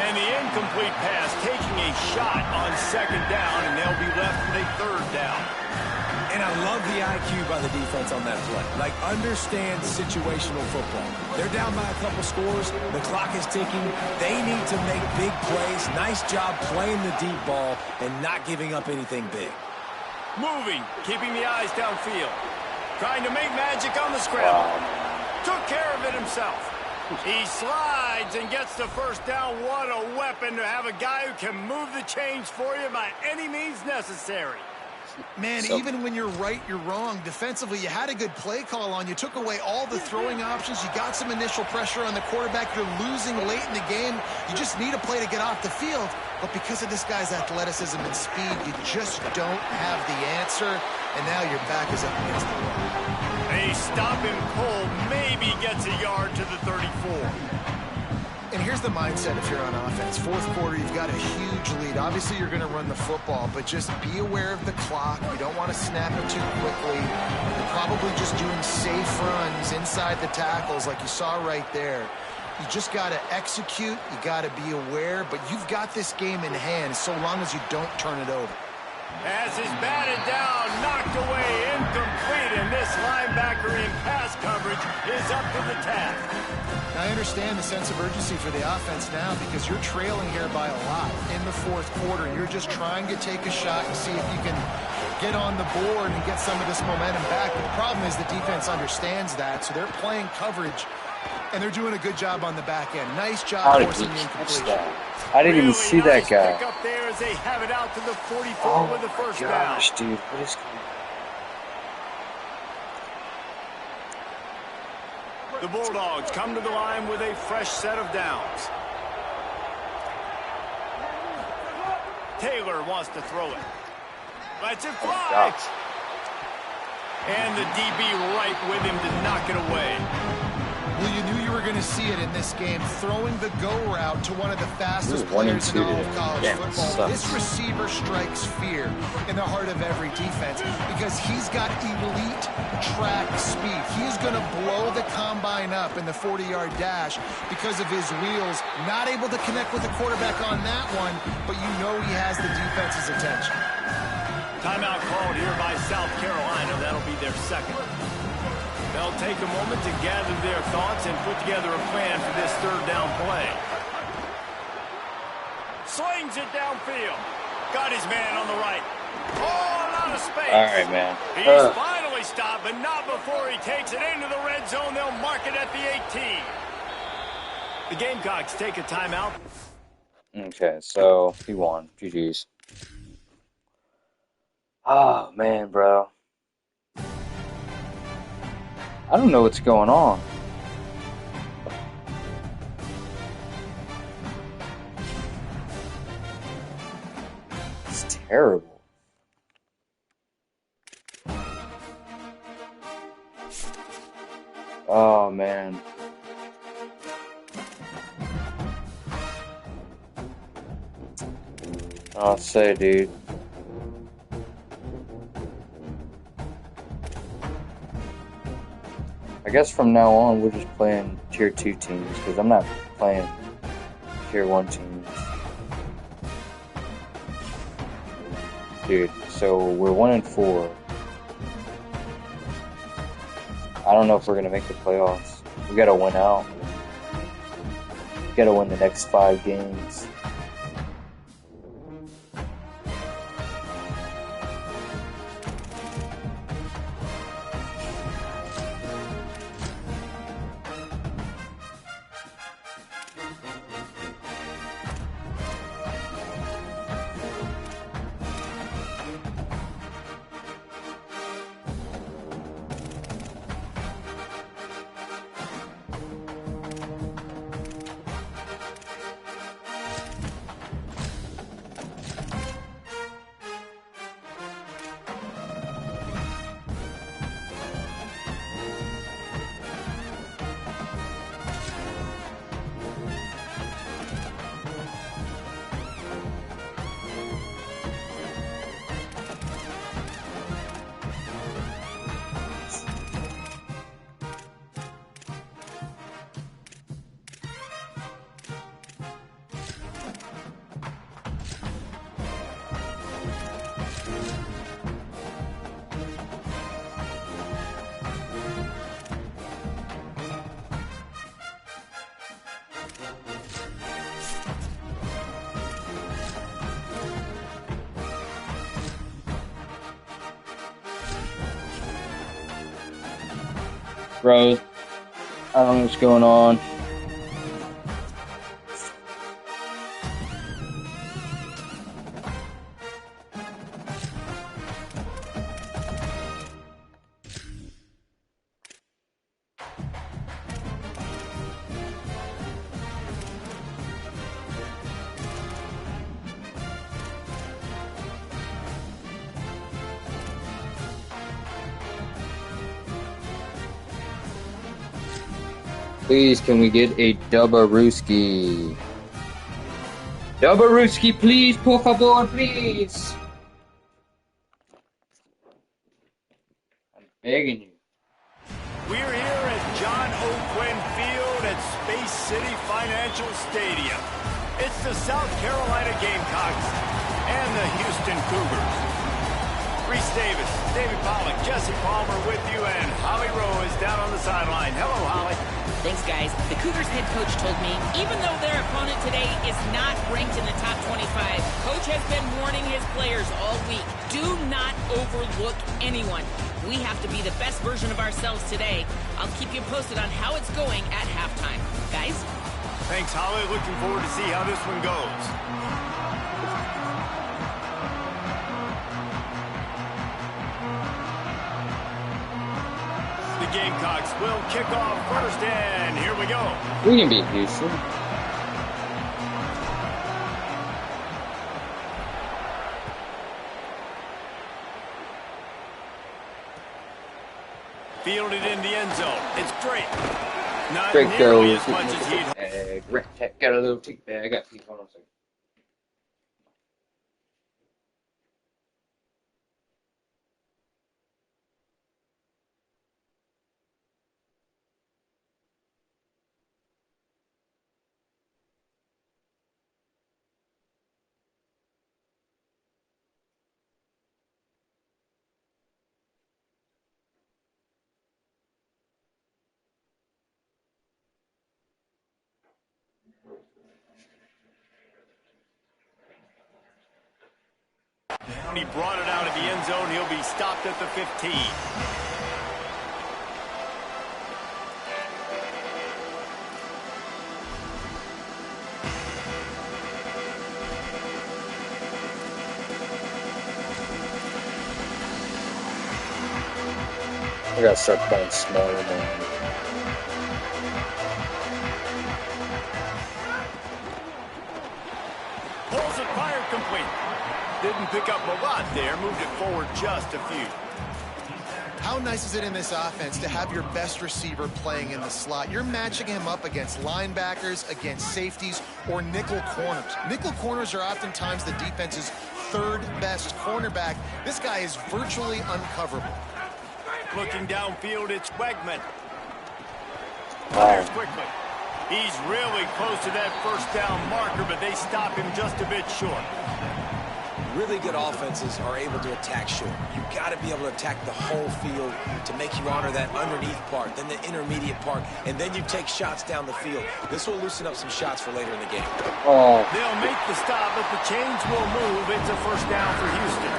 And the incomplete pass taking a shot on 2nd down, and they'll be left with a 3rd down. And I love the IQ by the defense on that play. Like, understand situational football. They're down by a couple scores. The clock is ticking. They need to make big plays. Nice job playing the deep ball and not giving up anything big. Moving, keeping the eyes downfield. Trying to make magic on the scramble. Took care of it himself. He slides. strides and gets the first down. What a weapon to have a guy who can move the chains for you by any means necessary. Man, even when you're right, you're wrong. Defensively, you had a good play call on. You took away all the throwing options. You got some initial pressure on the quarterback. You're losing late in the game. You just need a play to get off the field. But because of this guy's athleticism and speed, you just don't have the answer. And now your back is up against the wall. A stop and pull maybe gets a yard to the 34. And here's the mindset if you're on offense. Fourth quarter, you've got a huge lead. Obviously, you're going to run the football, but just be aware of the clock. You don't want to snap it too quickly. You're probably just doing safe runs inside the tackles like you saw right there. You just got to execute. You got to be aware, but you've got this game in hand so long as you don't turn it over. As is batted down, knocked away, incomplete, and this linebacker in pass coverage is up to the task. I understand the sense of urgency for the offense now because you're trailing here by a lot in the fourth quarter. You're just trying to take a shot and see if you can get on the board and get some of this momentum back. But the problem is the defense understands that, so they're playing coverage, and they're doing a good job on the back end. Nice job forcing the incompletion. I didn't even see that guy. Pick up there as they have it out to the 44 with the first down. Dude, what is going on? The Bulldogs come to the line with a fresh set of downs. Taylor wants to throw it. Lets it fly. And the DB right with him to knock it away. Well, you knew you were going to see it in this game. Throwing the go route to one of the fastest players in all of college football. This receiver strikes fear in the heart of every defense because he's got elite track speed. He's going to blow the combine up in the 40-yard dash because of his wheels. Not able to connect with the quarterback on that one, but you know he has the defense's attention. Timeout called here by South Carolina. That'll be their second. They'll take a moment to gather their thoughts and put together a plan for this third down play. Slings it downfield. Got his man on the right. Oh, a lot of space. All right, man. He's finally stopped, but not before he takes it into the red zone. They'll mark it at the 18. The Gamecocks take a timeout. Okay, so he won. GG's. Oh, man, bro. I don't know what's going on. It's terrible. Oh, man. I'll say, dude. I guess from now on we're just playing Tier 2 teams because I'm not playing Tier 1 teams. Dude, so we're 1-4. I don't know if we're gonna make the playoffs. We gotta win out. We gotta win the next 5 games. Bro, I don't know what's going on. Please, can we get a Dubbarooski? Dubbarooski, please, por favor, please. I'm begging you. We're here at John O. Quinn Field at Space City Financial Stadium. It's the South Carolina Gamecocks and the Houston Cougars. Reese Davis, David Pollack, Jesse Palmer with you, and Holly Rowe is down on the sideline. Hello, Holly. Thanks, guys. The Cougars head coach told me, even though their opponent today is not ranked in the top 25, Coach has been warning his players all week. Do not overlook anyone. We have to be the best version of ourselves today. I'll keep you posted on how it's going at halftime. Guys? Thanks, Holly. Looking forward to see how this one goes. The Gamecocks will kick off first, and here we go. We can beat Houston. Fielded in the end zone. It's Drake. Not Drake nearly goes. as much as he'd... Got a little tick bag. I got people on a second. He brought it out of the end zone. He'll be stopped at the 15. I gotta start playing smaller than. Pulls it, fired complete. Didn't pick up a lot there. Moved it forward just a few. How nice is it in this offense to have your best receiver playing in the slot? You're matching him up against linebackers, against safeties, or nickel corners. Nickel corners are oftentimes the defense's third best cornerback. This guy is virtually uncoverable. Looking downfield, it's Wegman. Fires quickly. He's really close to that first down marker, but they stop him just a bit short. Really good offenses are able to attack short. You've got to be able to attack the whole field to make you honor that underneath part, then the intermediate part, and then you take shots down the field. This will loosen up some shots for later in the game. Oh. They'll make the stop, but the chains will move. It's a first down for Houston.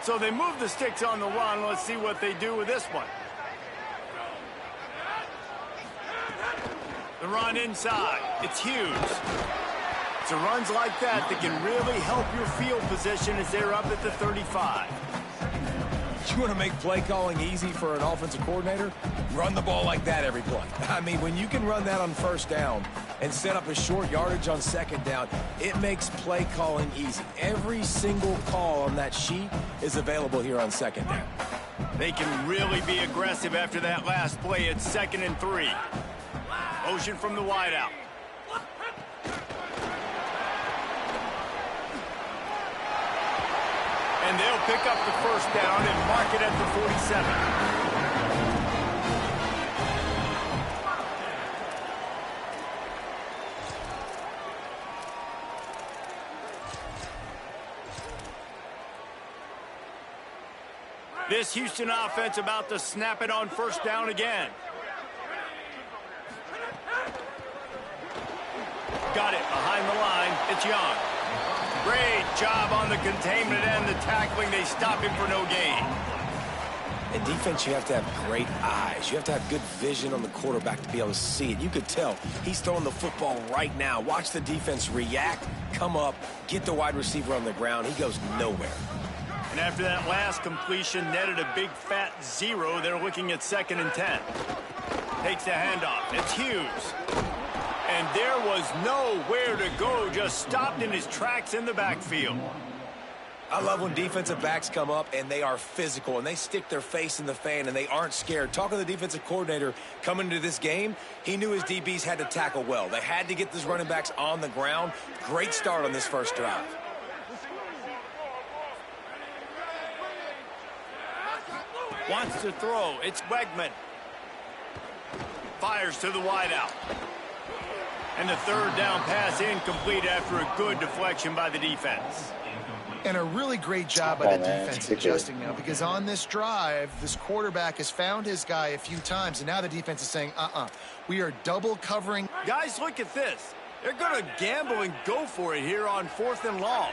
So they move the sticks on the run. Let's see what they do with this one. The run inside. It's Hughes. So runs like that can really help your field position as they're up at the 35. You want to make play calling easy for an offensive coordinator? Run the ball like that every play. I mean, when you can run that on first down and set up a short yardage on second down, it makes play calling easy. Every single call on that sheet is available here on second down. They can really be aggressive after that last play. It's 2nd and 3. Motion from the wideout. And they'll pick up the first down and mark it at the 47. This Houston offense about to snap it on first down again. Got it behind the line. It's Young. Great job on the containment and the tackling. They stop him for no gain. In defense, you have to have great eyes. You have to have good vision on the quarterback to be able to see it. You could tell he's throwing the football right now. Watch the defense react, come up, get the wide receiver on the ground. He goes nowhere. And after that last completion, netted a big fat 0. They're looking at 2nd and 10. Takes the handoff. It's Hughes. And there was nowhere to go, just stopped in his tracks in the backfield. I love when defensive backs come up and they are physical and they stick their face in the fan and they aren't scared. Talking to the defensive coordinator coming into this game, he knew his DBs had to tackle well. They had to get these running backs on the ground. Great start on this first drive. Wants to throw. It's Wegman. Fires to the wideout. And the third down pass incomplete after a good deflection by the defense. And a really great job by the defense adjusting now, because on this drive, this quarterback has found his guy a few times, and now the defense is saying, we are double covering. Guys, look at this. They're going to gamble and go for it here on 4th and long.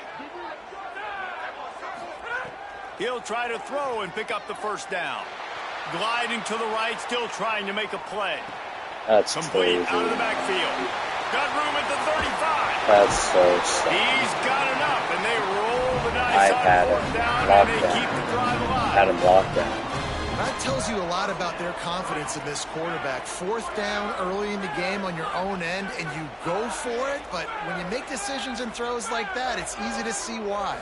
He'll try to throw and pick up the first down. Gliding to the right, still trying to make a play. That's complete crazy. Out of the backfield. Got room at the 35. That's so sad. He's got enough, and they roll the dice on 4th down, and they keep the drive alive. Had him locked down. That tells you a lot about their confidence in this quarterback. 4th down early in the game on your own end, and you go for it, but when you make decisions and throws like that, it's easy to see why.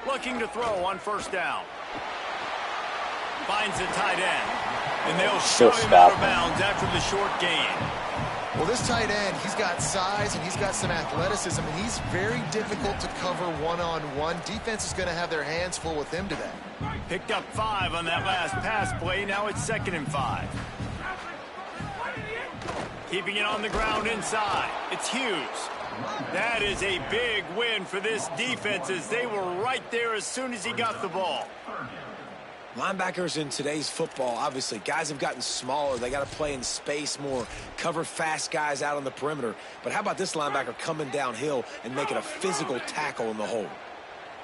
Looking to throw on 1st down. Finds a tight end, and they'll shove him out of bounds after the short gain. Well, this tight end, he's got size and he's got some athleticism, and he's very difficult to cover one-on-one. Defense is going to have their hands full with him today. Picked up 5 on that last pass play. Now it's 2nd and 5. Keeping it on the ground inside. It's Hughes. That is a big win for this defense, as they were right there as soon as he got the ball. Linebackers in today's football, obviously, guys have gotten smaller. They got to play in space more, cover fast guys out on the perimeter. But how about this linebacker coming downhill and making a physical tackle in the hole?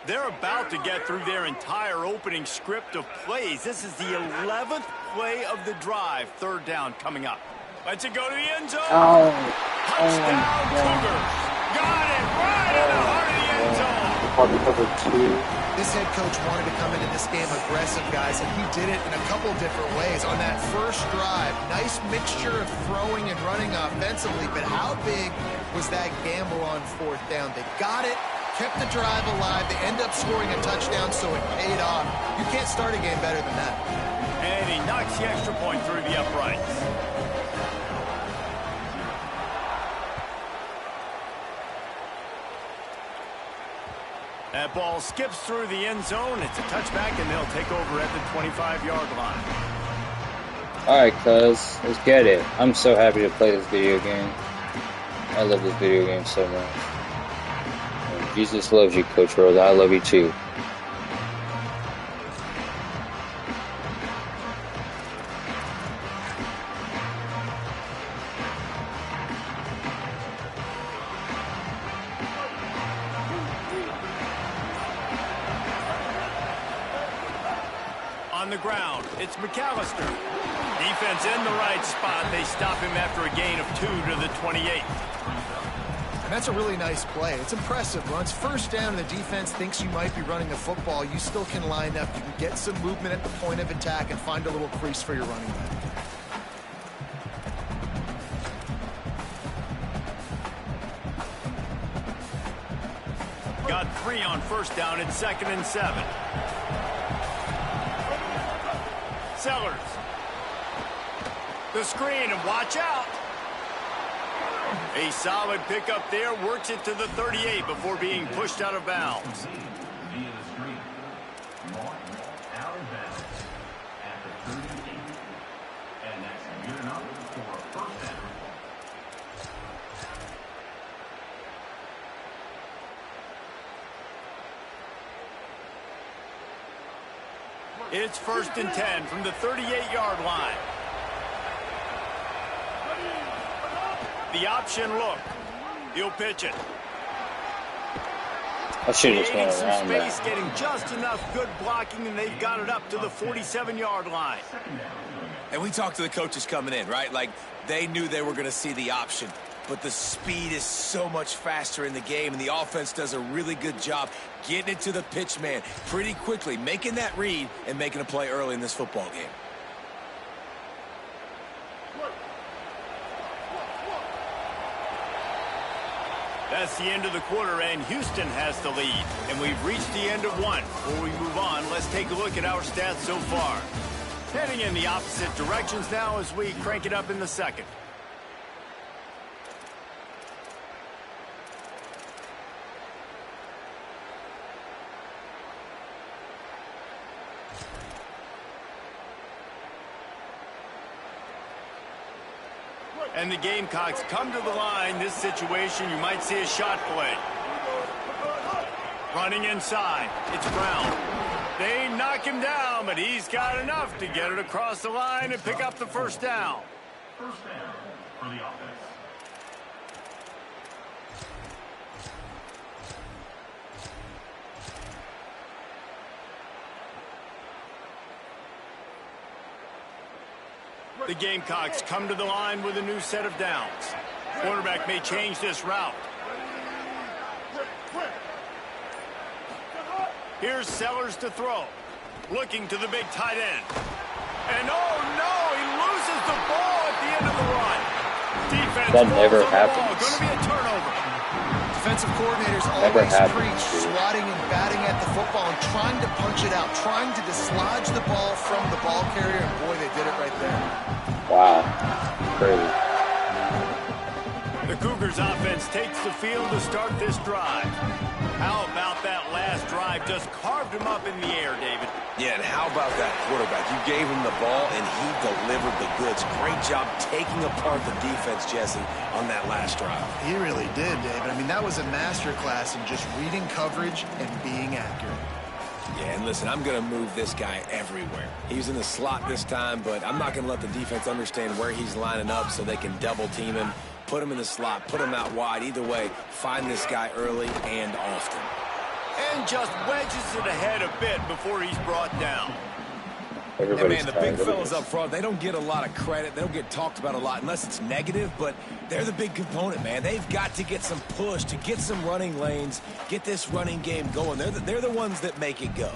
They're about to get through their entire opening script of plays. This is the 11th play of the drive. 3rd down coming up. Let's it go to the end zone. Touchdown, Cougars. Got it right in the heart of the end zone. This head coach wanted to come into this game aggressive, guys, and he did it in a couple different ways. On that first drive, nice mixture of throwing and running offensively, but how big was that gamble on 4th down? They got it, kept the drive alive, they end up scoring a touchdown, so it paid off. You can't start a game better than that. And he knocks the extra point through the uprights. That ball skips through the end zone. It's a touchback, and they'll take over at the 25-yard line. Alright, cuz. Let's get it. I'm so happy to play this video game. I love this video game so much. And Jesus loves you, Coach Rose. I love you too. On the ground, it's McAllister. Defense in the right spot. They stop him after a gain of 2 to the 28. And that's a really nice play. It's impressive. Once 1st down and the defense thinks you might be running the football, you still can line up. You can get some movement at the point of attack and find a little crease for your running back. Got 3 on 1st down. It's 2nd and 7. Sellers. The screen, and watch out. A solid pickup there, works it to the 38 before being pushed out of bounds. It's 1st and 10 from the 38-yard line. The option look. He'll pitch it. I should have just Creating went some around space, that. getting just enough good blocking, and they've got it up to the 47-yard line. And we talked to the coaches coming in, right? Like, they knew they were going to see the option. But the speed is so much faster in the game, and the offense does a really good job getting it to the pitch man pretty quickly, making that read and making a play early in this football game. That's the end of the quarter, and Houston has the lead. And we've reached the end of one. Before we move on, let's take a look at our stats so far. Heading in the opposite directions now as we crank it up in the second. And the Gamecocks come to the line. This situation, you might see a shot play. Running inside. It's Brown. They knock him down, but he's got enough to get it across the line and pick up the first down. First down for the offense. The Gamecocks come to the line with a new set of downs. Quarterback may change this route. Here's Sellers to throw. Looking to the big tight end. And oh no, he loses the ball at the end of the run. Defense That never happens. Going to be a turnover. Defensive coordinators Never always happens, preach dude. swatting and batting at the football and trying to punch it out, trying to dislodge the ball from the ball carrier, and boy, they did it right there. Wow. Crazy. The Cougars offense takes the field to start this drive. How about that last drive? Just carved him up in the air, David. Yeah, and how about that quarterback? You gave him the ball, and he delivered the goods. Great job taking apart the defense, Jesse, on that last drive. He really did, David. I mean, that was a masterclass in just reading coverage and being accurate. Yeah, and listen, I'm going to move this guy everywhere. He's in the slot this time, but I'm not going to let the defense understand where he's lining up so they can double team him, put him in the slot, put him out wide. Either way, find this guy early and often. And just wedges it ahead a bit before he's brought down. And Everybody's man, the tired big of fellas this. up front, they don't get a lot of credit. They don't get talked about a lot unless it's negative, but they're the big component, man. They've got to get some push, to get some running lanes, get this running game going. They're the ones that make it go.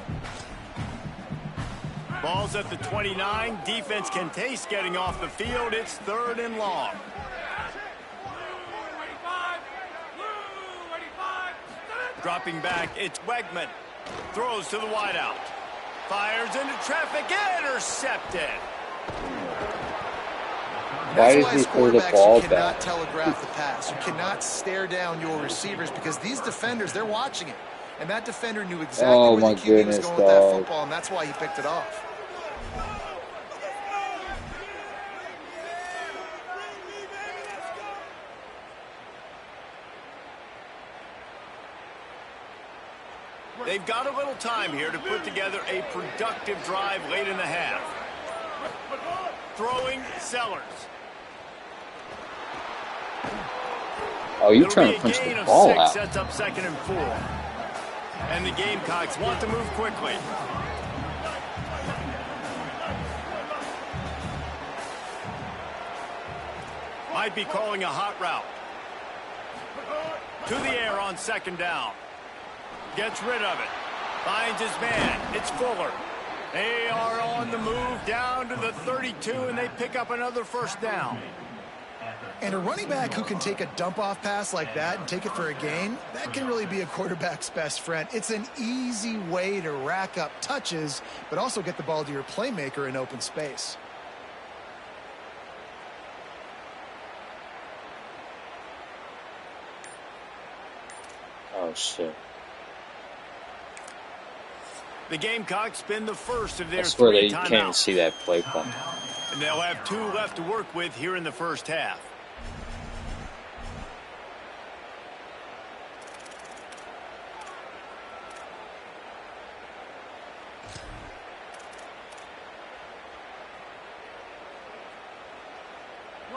Ball's at the 29. Defense can taste getting off the field. It's 3rd and long. Dropping back, it's Wegman. Throws to the wideout. Fires into traffic, intercepted. Why That's does he why throw the quarterbacks, ball you cannot back? telegraph the pass. You cannot stare down your receivers because these defenders, they're watching it. And that defender knew exactly Oh, where my the QB was goodness, going with that dog. football, and that's why he picked it off. They've got a little time here to put together a productive drive late in the half. Throwing Sellers. Oh, you're It'll trying be to a punch gain the of ball 6, out. sets up 2nd and 4. And the Gamecocks want to move quickly. Might be calling a hot route. To the air on 2nd down. Gets rid of it. Finds his man. It's Fuller. They are on the move down to the 32, and they pick up another 1st down. And a running back who can take a dump-off pass like that and take it for a gain, that can really be a quarterback's best friend. It's an easy way to rack up touches, but also get the ball to your playmaker in open space. Oh, shit. The Gamecocks spin the first of their I swear 3 that you can't even timeouts. see that play clock. And they'll have 2 left to work with here in the first half.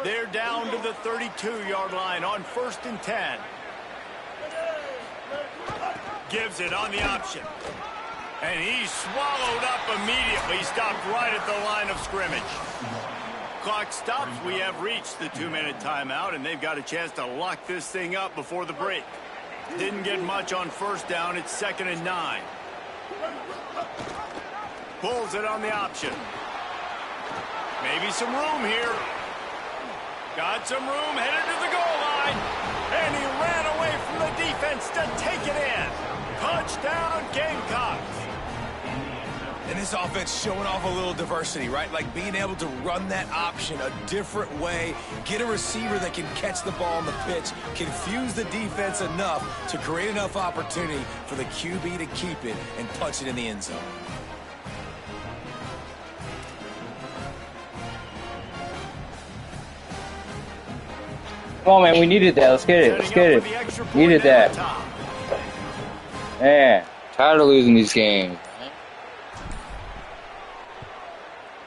They're down to the 32-yard line on 1st and 10. Gives it on the option. And he's swallowed up immediately, stopped right at the line of scrimmage. Clock stops. We have reached the 2-minute timeout, and they've got a chance to lock this thing up before the break. Didn't get much on 1st down. It's 2nd and 9. Pulls it on the option. Maybe some room here. Got some room, headed to the goal line. And he ran away from from the defense to take it in. Touchdown, Gamecocks. And this offense showing off a little diversity, right? Like being able to run that option a different way, get a receiver that can catch the ball on the pitch, confuse the defense enough to create enough opportunity for the QB to keep it and punch it in the end zone. Come on, man. We needed that. Let's get it. Let's get it. Needed that. Man, tired of losing these games.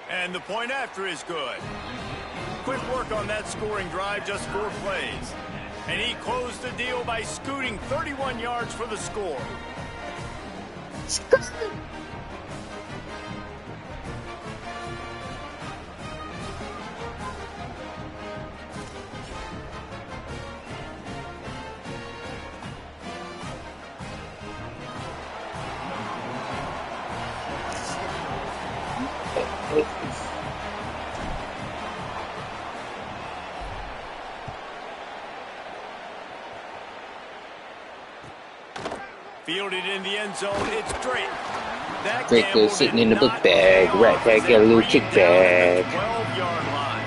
And the point after is good. Quick work on that scoring drive, just 4 plays. And he closed the deal by scooting 31 yards for the score. Fielded in the end zone, it's Drake. That Drake goes sitting in the book bag. Right there, get a little kick bag. 12-yard line.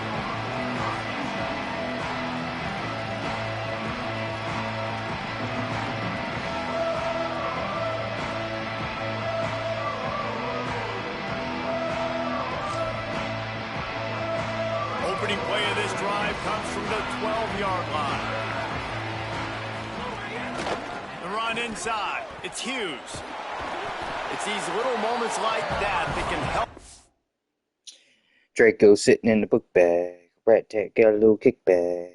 Opening play of this drive comes from the 12-yard line. The run inside. It's Hughes. It's these little moments like that can help. Draco sitting in the book bag. Rat tat got a little kick bag.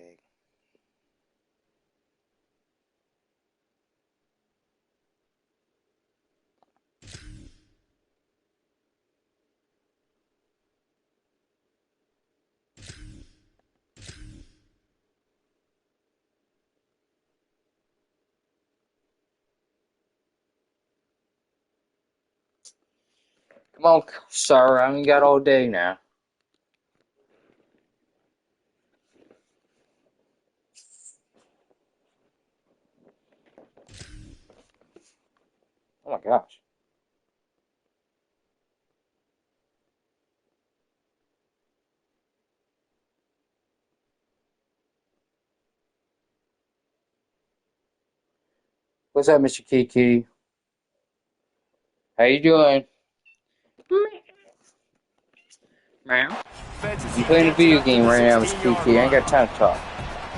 Come on, sir. I ain't got all day now. Oh my gosh. What's up, Mr. Kiki? How you doing? Meow. I'm playing a video game right now, Mr. Kiki. I ain't got time to talk.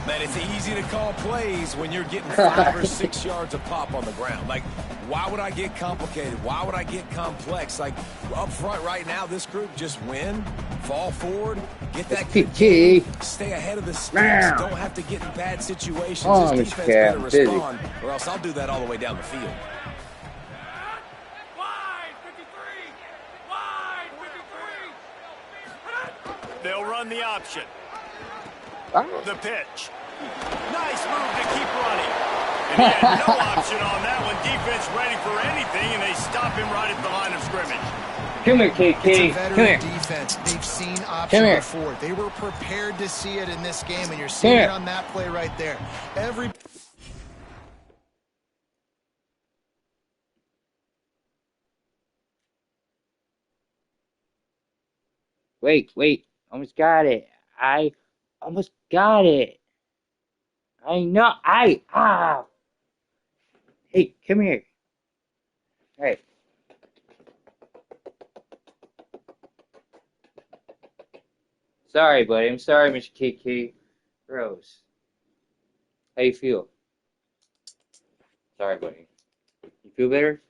Man, it's easy to call plays when you're getting 5 or 6 yards of pop on the ground. Like, why would I get complicated? Why would I get complex? Like, up front right now, this group just win, fall forward, get that Kiki. stay ahead of the sticks. Don't have to get in bad situations. Oh, this defense better respond, or else I'll do that all the way down the field. They'll run the option. The pitch. Nice move to keep running. And he had no option on that one. Defense ready for anything, and they stop him right at the line of scrimmage. Come here, Kiki. It's a veteran defense. They've seen option before. They were prepared to see it in this game, and you're seeing it on that play right there. Wait. Almost got it. I almost got it. I know. Hey, come here. Hey. Sorry, buddy. I'm sorry, Mr. Kiki. Gross. How you feel? Sorry, buddy. You feel better?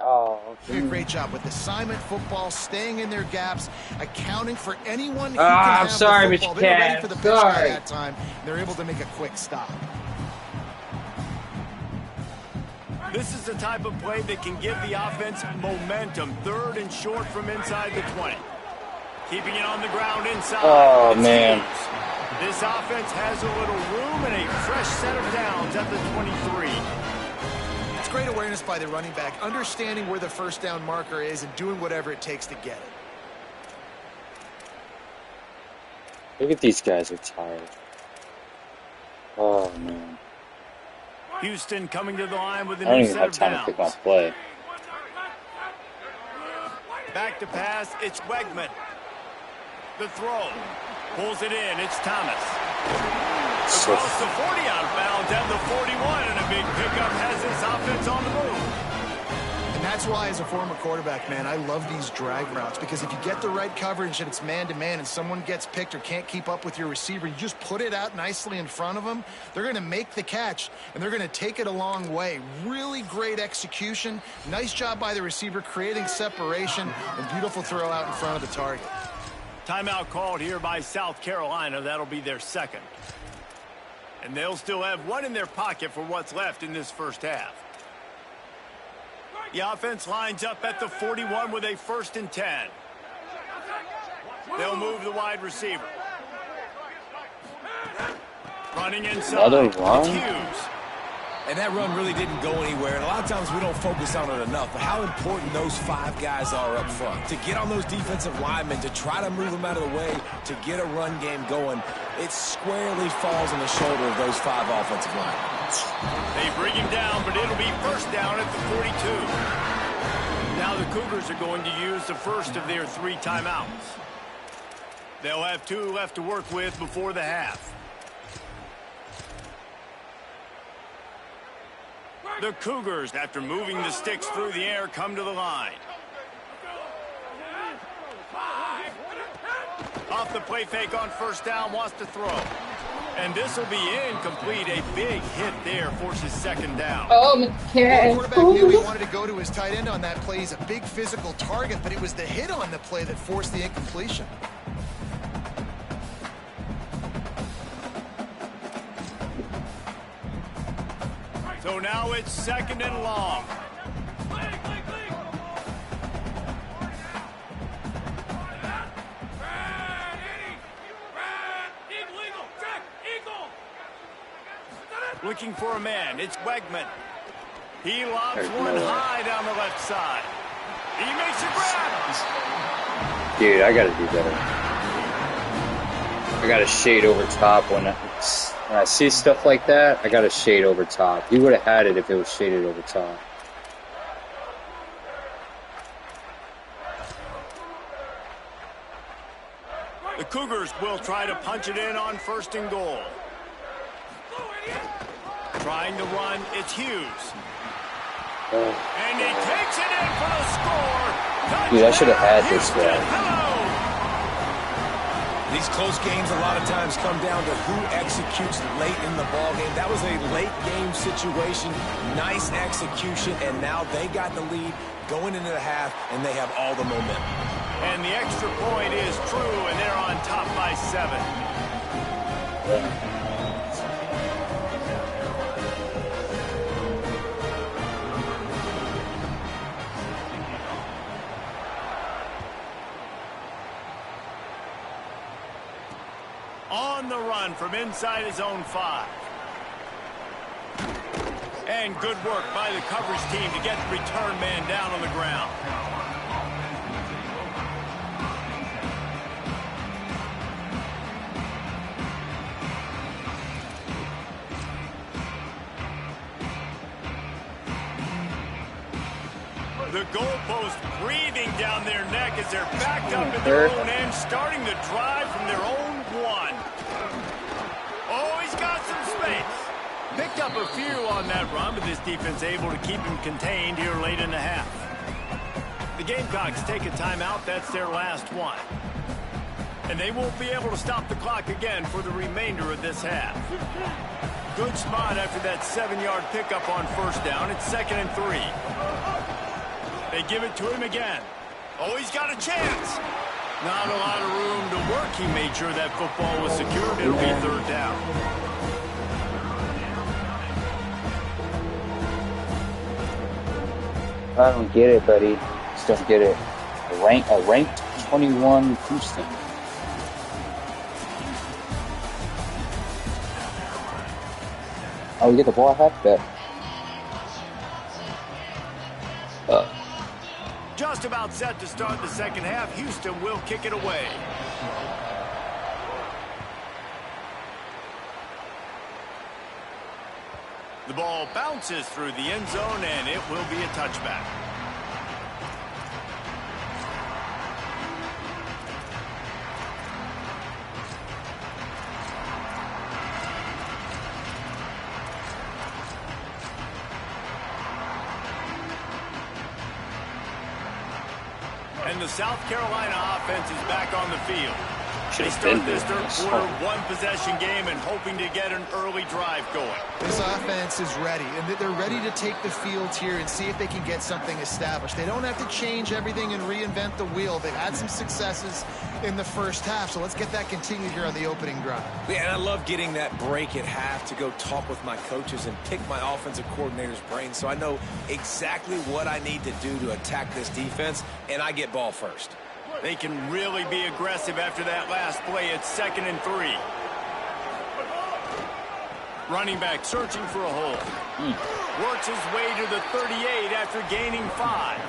Oh, did a great job with assignment football, staying in their gaps, accounting for anyone who I'm sorry, the Mr. They were ready Cat. for the pitch guy that time. They're able to make a quick stop. This is the type of play that can give the offense momentum. 3rd and short from inside the 20. Keeping it on the ground inside. Oh, man. This offense has a little room and a fresh set of downs at the 23. It's great awareness by the running back, understanding where the first down marker is and doing whatever it takes to get it. Look at these guys are tired. Oh, man. Houston coming to the line with a I don't new even set have of time to pick my downs. play. Back to pass, it's Wegman. The throw. Pulls it in, it's Thomas. Across the 40 out of bounds and the 41, and a big pickup has this offense on the move. And that's why, as a former quarterback, man, I love these drag routes, because if you get the right coverage and it's man-to-man and someone gets picked or can't keep up with your receiver, you just put it out nicely in front of them. They're going to make the catch, and they're going to take it a long way. Really great execution. Nice job by the receiver creating separation, and beautiful throw out in front of the target. Timeout called here by South Carolina. That'll be their second. And they'll still have one in their pocket for what's left in this first half. The offense lines up at the 41 with a 1st and 10. They'll move the wide receiver. Running inside. Another run? It's Hughes. And that run really didn't go anywhere. And a lot of times we don't focus on it enough. But how important those 5 guys are up front. To get on those defensive linemen, to try to move them out of the way, to get a run game going, it squarely falls on the shoulder of those 5 offensive linemen. They bring him down, but it'll be 1st down at the 42. Now the Cougars are going to use the first of their 3 timeouts. They'll have 2 left to work with before the half. The Cougars, after moving the sticks through the air, come to the line. Off the play fake on 1st down, wants to throw. And this will be incomplete. A big hit there forces 2nd down. The quarterback knew he wanted to go to his tight end on that play. He's a big physical target, but it was the hit on the play that forced the incompletion. So now it's 2nd and long. Looking for a man. It's Wegman. He lobs one high down the left side. He makes a grab. Dude, I gotta do better. I gotta shade over top when I see stuff like that. I gotta shade over top. He would have had it if it was shaded over top. The Cougars will try to punch it in on 1st and goal. Trying to run, it's Hughes. And he takes it in for the score. Dude, I should have had this guy. These close games a lot of times come down to who executes late in the ball game. That was a late game situation. Nice execution, and now they got the lead going into the half, and they have all the momentum. And the extra point is true, and they're on top by 7. On the run from inside his own 5. And good work by the coverage team to get the return man down on the ground. The goalpost breathing down their neck as they're backed up at their own end, starting the drive from their own 1. Oh, he's got some space. Picked up a few on that run, but this defense able to keep him contained here late in the half. The Gamecocks take a timeout. That's their last one. And they won't be able to stop the clock again for the remainder of this half. Good spot after that 7-yard pickup on 1st down. It's 2nd and 3. They give it to him again. Oh, he's got a chance. Not a lot of room to work. He made sure that football was secured. It'll be 3rd down. I don't get it, buddy. Just don't get it. A ranked 21 Houston. Oh, we get the ball at halfback. Just about set to start the 2nd half. Houston will kick it away. The ball bounces through the end zone, and it will be a touchback. And the South Carolina offense is back on the field. They start this third quarter one-possession game and hoping to get an early drive going. This offense is ready, and they're ready to take the field here and see if they can get something established. They don't have to change everything and reinvent the wheel. They've had some successes in the first half, so let's get that continued here on the opening drive. Yeah, and I love getting that break at half to go talk with my coaches and pick my offensive coordinator's brain so I know exactly what I need to do to attack this defense, and I get ball first. They can really be aggressive after that last play. It's 2nd and 3. Running back searching for a hole. Works his way to the 38 after gaining 5.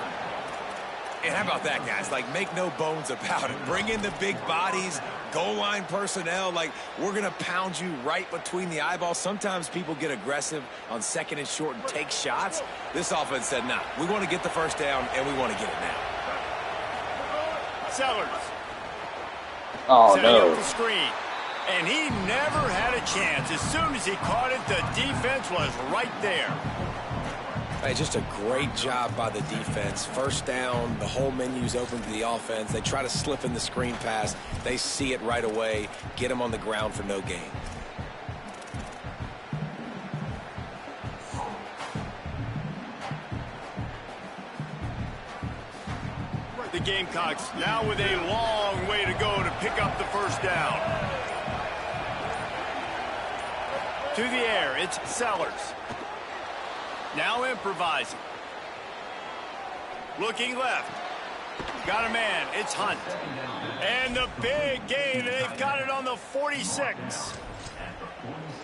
And how about that, guys? Like, make no bones about it. Bring in the big bodies, goal line personnel. Like, we're going to pound you right between the eyeballs. Sometimes people get aggressive on 2nd and short and take shots. This offense said, nah, we want to get the first down, and we want to get it now. Sellers. Oh, setting no. up the screen. And he never had a chance. As soon as he caught it, the defense was right there. Hey, just a great job by the defense. First down, the whole menu's open to the offense. They try to slip in the screen pass. They see it right away. Get them on the ground for no gain. The Gamecocks now with a long way to go to pick up the first down. To the air, it's Sellers. Now improvising. Looking left. Got a man, it's Hunt. And the big gain, they've got it on the 46.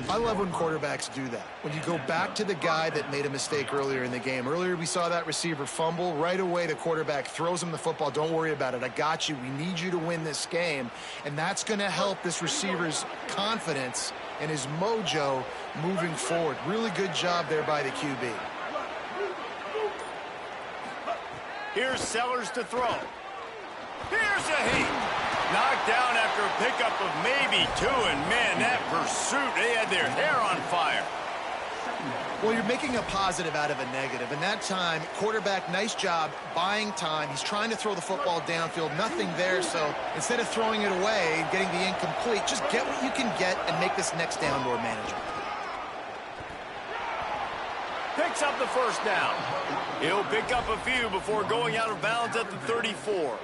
I love when quarterbacks do that. When you go back to the guy that made a mistake earlier in the game. Earlier we saw that receiver fumble. Right away the quarterback throws him the football. Don't worry about it. I got you. We need you to win this game. And that's going to help this receiver's confidence and his mojo moving forward. Really good job there by the QB. Here's Sellers to throw. Here's a heat. Knocked down after a pickup of maybe 2, and man, that pursuit, they had their hair on fire. Well, you're making a positive out of a negative. And that time, quarterback, nice job buying time. He's trying to throw the football downfield. Nothing there, so instead of throwing it away and getting the incomplete, just get what you can get and make this next down more manageable. Picks up the first down. He'll pick up a few before going out of bounds at the 34.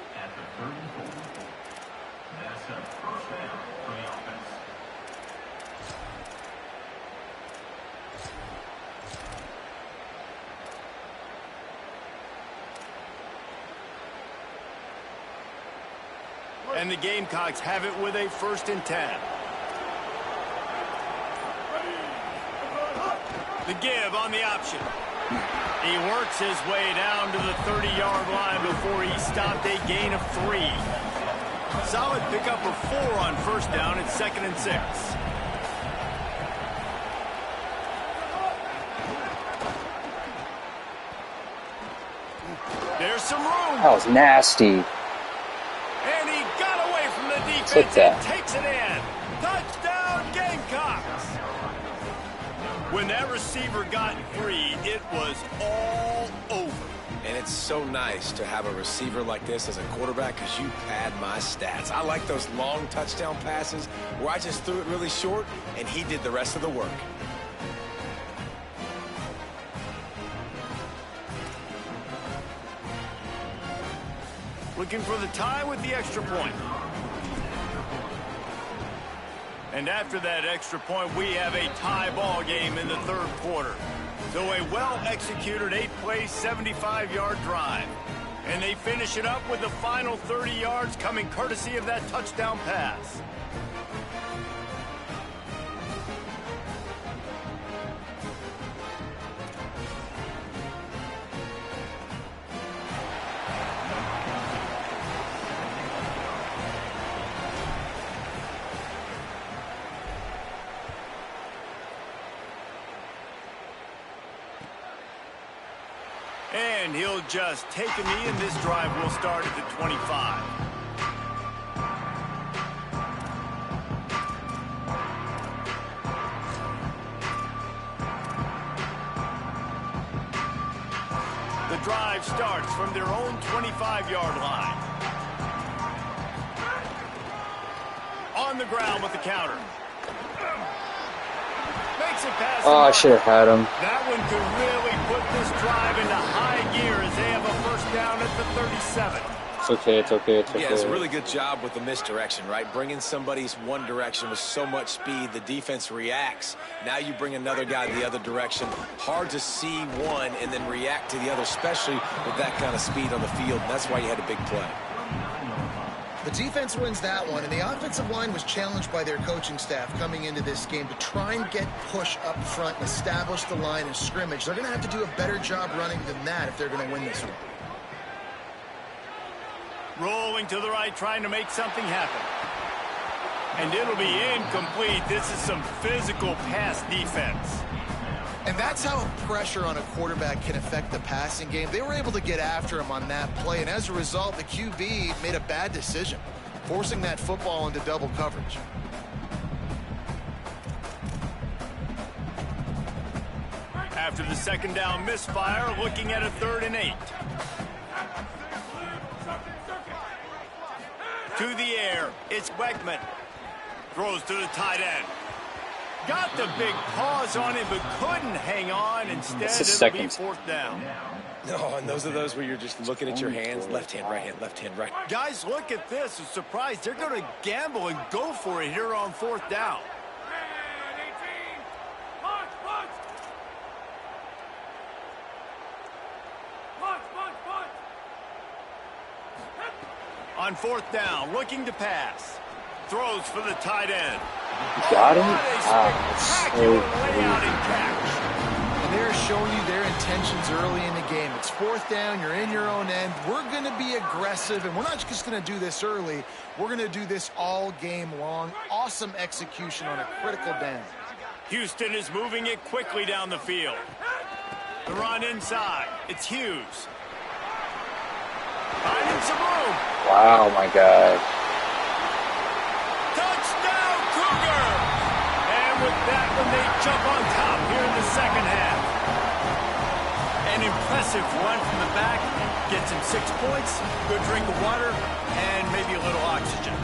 And the Gamecocks have it with a 1st and 10. The give on the option. He works his way down to the 30-yard line before he stopped a gain of 3. Solid pickup of 4 on first down. It's 2nd and 6. There's some room. That was nasty. And he got away from the Took defense that. and takes it in. Touchdown, Gamecocks. When that receiver got free, it was all over. And it's so nice to have a receiver like this as a quarterback because you pad my stats. I like those long touchdown passes where I just threw it really short and he did the rest of the work. Looking for the tie with the extra point. And after that extra point, we have a tie ball game in the third quarter. So a well-executed 8-play, 75-yard drive. And they finish it up with the final 30 yards coming courtesy of that touchdown pass. And he'll just take a knee, and this drive will start at the 25. The drive starts from their own 25-yard line. On the ground with the counter. Makes it past Oh, I should have had him. That one could really put this drive into high gear as they have a first down at the 37. It's okay, it's okay, it's okay. Yeah, it's a really good job with the misdirection, right? Bringing somebody's one direction with so much speed, the defense reacts. Now you bring another guy the other direction. Hard to see one and then react to the other, especially with that kind of speed on the field. And that's why you had a big play. The defense wins that one, and the offensive line was challenged by their coaching staff coming into this game to try and get push up front and establish the line of scrimmage. They're going to have to do a better job running than that if they're going to win this one. Rolling to the right, trying to make something happen. And it'll be incomplete. This is some physical pass defense. And that's how pressure on a quarterback can affect the passing game. They were able to get after him on that play, and as a result, the QB made a bad decision, forcing that football into double coverage. After the second down misfire, looking at a 3rd and 8. To the air, it's Weckman. Throws to the tight end. Got the big pause on it, but couldn't hang on. Instead, it'll be 4th down. No, and those are those where you're just looking at your hands, left hand, right hand, left hand, right. Guys, look at this. I'm surprised. They're going to gamble and go for it here on 4th down. On 4th down, looking to pass. Throws for the tight end. Got him? Spectacular layout and catch. And they're showing you their intentions early in the game. It's 4th down, you're in your own end. We're going to be aggressive, and we're not just going to do this early. We're going to do this all game long. Awesome execution on a critical down. Houston is moving it quickly down the field. The run inside. It's Hughes. Finding some room. Wow, my God. Touchdown, Cougar! And with that one, they jump on top here in the second half. An impressive run from the back. Gets him 6 points, good drink of water, and maybe a little oxygen.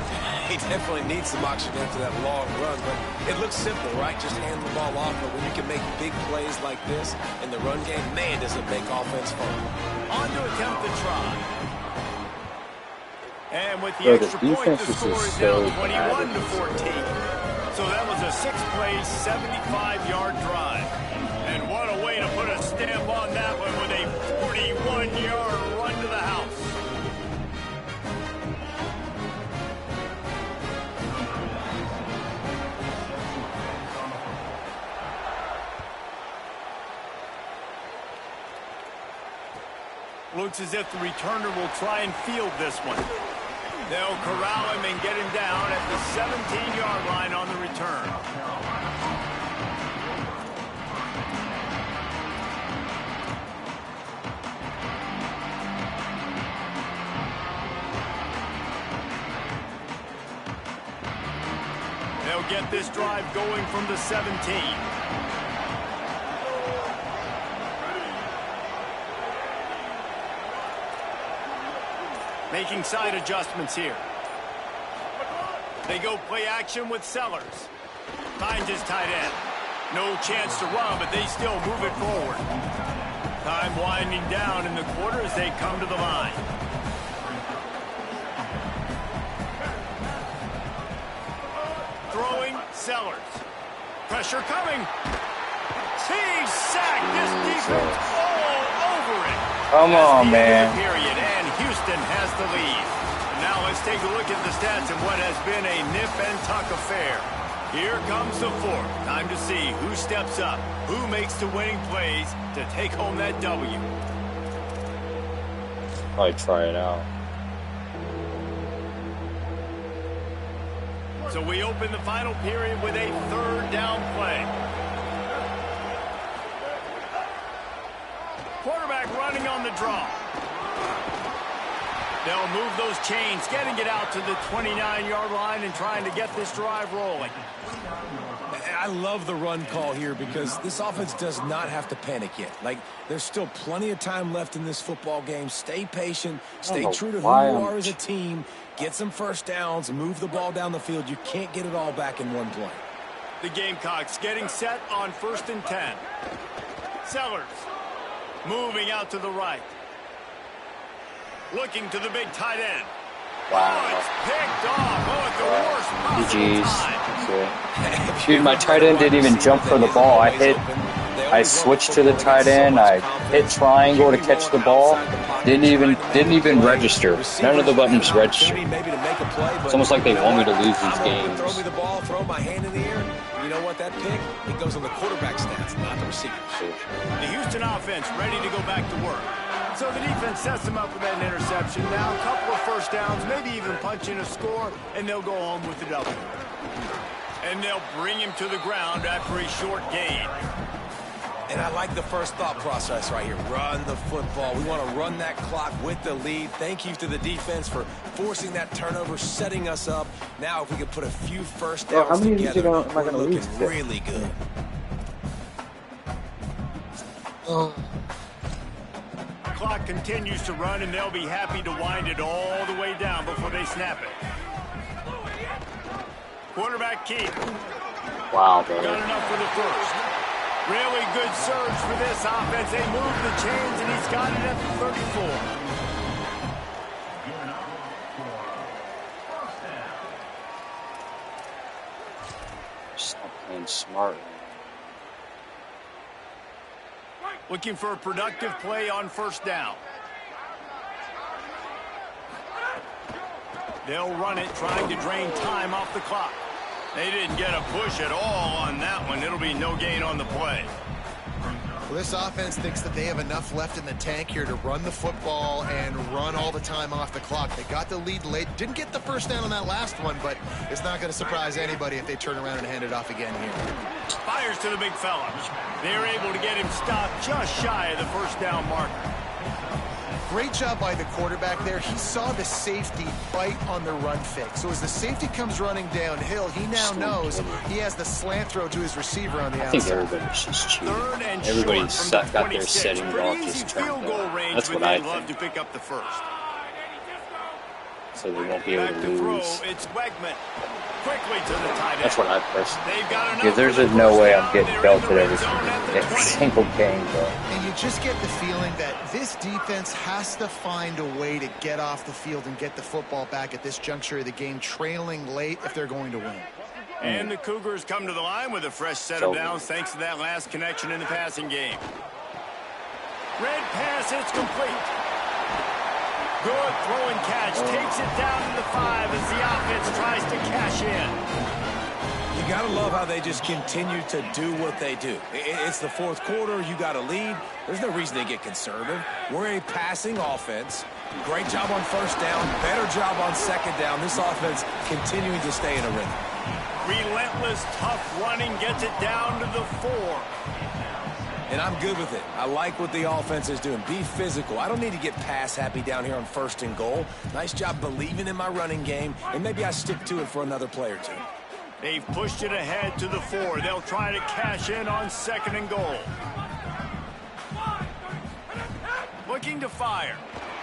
He definitely needs some oxygen after that long run, but it looks simple, right? Just hand the ball off, but when you can make big plays like this in the run game, man, does it make offense fun. On to attempt the try. And with the extra point, the score is now 21-14. So that was a 6-play, 75-yard drive. And what a way to put a stamp on that one with a 41-yard run to the house. Looks as if the returner will try and field this one. They'll corral him and get him down at the 17-yard line on the return. They'll get this drive going from the 17. Making side adjustments here. They go play action with Sellers. Finds his tight end. No chance to run, but they still move it forward. Time winding down in the quarter as they come to the line. Throwing, Sellers. Pressure coming. He's sacked. This defense all over it. Come on, man. Period, and Houston has the lead. And now let's take a look at the stats in what has been a nip and tuck affair. Here comes the 4th. Time to see who steps up, who makes the winning plays to take home that W. Probably try it out. So we open the final period with a 3rd down play. Quarterback running on the draw. They'll move those chains, getting it out to the 29-yard line and trying to get this drive rolling. I love the run call here because this offense does not have to panic yet. Like, there's still plenty of time left in this football game. Stay patient. Stay true to who you are as a team. Get some first downs. Move the ball down the field. You can't get it all back in one play. The Gamecocks getting set on 1st and 10. Sellers moving out to the right. Looking to the big tight end. Wow. Oh, it's picked off. Oh, at the worst possible time. Dude, my tight end didn't even jump for the ball. I switched to the tight end. I hit triangle to catch the ball. Didn't even register. None of the buttons registered. It's almost like they want me to lose these games. Throw me the ball, throw my hand in the air. You know what? That pick, it goes on the quarterback stats, not the receiver. The Houston offense ready to go back to work. So the defense sets them up with that interception. Now a couple of first downs, maybe even punch in a score, and they'll go home with the W. And they'll bring him to the ground after a short gain. And I like the first thought process right here. Run the football. We want to run that clock with the lead. Thank you to the defense for forcing that turnover, setting us up. Now if we can put a few first downs together, we're looking really good. Clock continues to run, and they'll be happy to wind it all the way down before they snap it. Quarterback keep. Wow, brother. Got enough for the first. Really good surge for this offense. They move the chains, and he's got it at the 34. Stop playing smart. Looking for a productive play on first down. They'll run it, trying to drain time off the clock. They didn't get a push at all on that one. It'll be no gain on the play. Well, this offense thinks that they have enough left in the tank here to run the football and run all the time off the clock. They got the lead late. Didn't get the first down on that last one, but it's not going to surprise anybody if they turn around and hand it off again here. Fires to the big fella. They're able to get him stopped just shy of the first down marker. Great job by the quarterback there. He saw the safety bite on the run fake. So as the safety comes running downhill, he now knows he has the slant throw to his receiver on the outside. I think everybody's just cheating. Everybody's got their setting it off just trying to. That's what I think. To pick up the first. So they won't be able to lose. It's Wegman. Quickly to the tight end. That's what I personally think. Because there's just no way I'm getting belted every single game, bro. And you just get the feeling that this defense has to find a way to get off the field and get the football back at this juncture of the game, trailing late if they're going to win. And the Cougars come to the line with a fresh set of downs thanks to that last connection in the passing game. Red pass, it's complete. Good throw and catch. Takes it down to the 5 as the offense tries to cash in. You got to love how they just continue to do what they do. It's the fourth quarter. You got a lead. There's no reason to get conservative. We're a passing offense. Great job on first down. Better job on second down. This offense continuing to stay in a rhythm. Relentless, tough running gets it down to the 4. And I'm good with it. I like what the offense is doing. Be physical. I don't need to get pass happy down here on 1st and goal. Nice job believing in my running game, and maybe I stick to it for another play or two. They've pushed it ahead to the 4. They'll try to cash in on 2nd and goal. Looking to fire.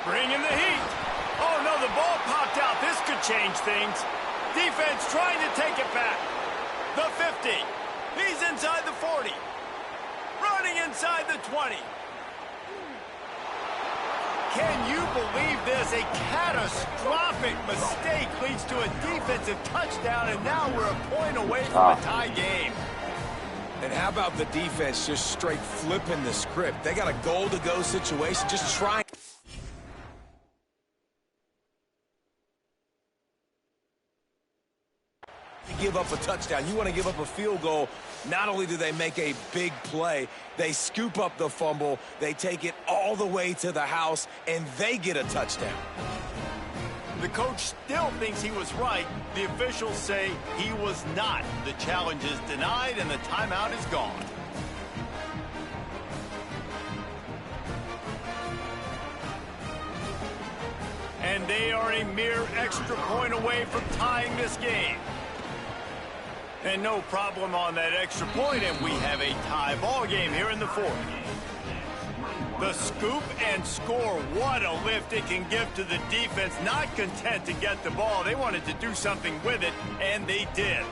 Bring in the heat. Oh, no, the ball popped out. This could change things. Defense trying to take it back. The 50. He's inside the 40. Running inside the 20. Can you believe this? A catastrophic mistake leads to a defensive touchdown, and now we're a point away from a tie game. And how about the defense just straight flipping the script? They got a goal-to-go situation, just trying to give up a touchdown. You want to give up a field goal. Not only do they make a big play, they scoop up the fumble, they take it all the way to the house, and they get a touchdown. The coach still thinks he was right. The officials say he was not. The challenge is denied, and the timeout is gone. they are a mere extra point away from tying this game. And no problem on that extra point, and we have a tie ball game here in the fourth. The scoop and score, what a lift it can give to the defense. Not content to get the ball, they wanted to do something with it, and they did.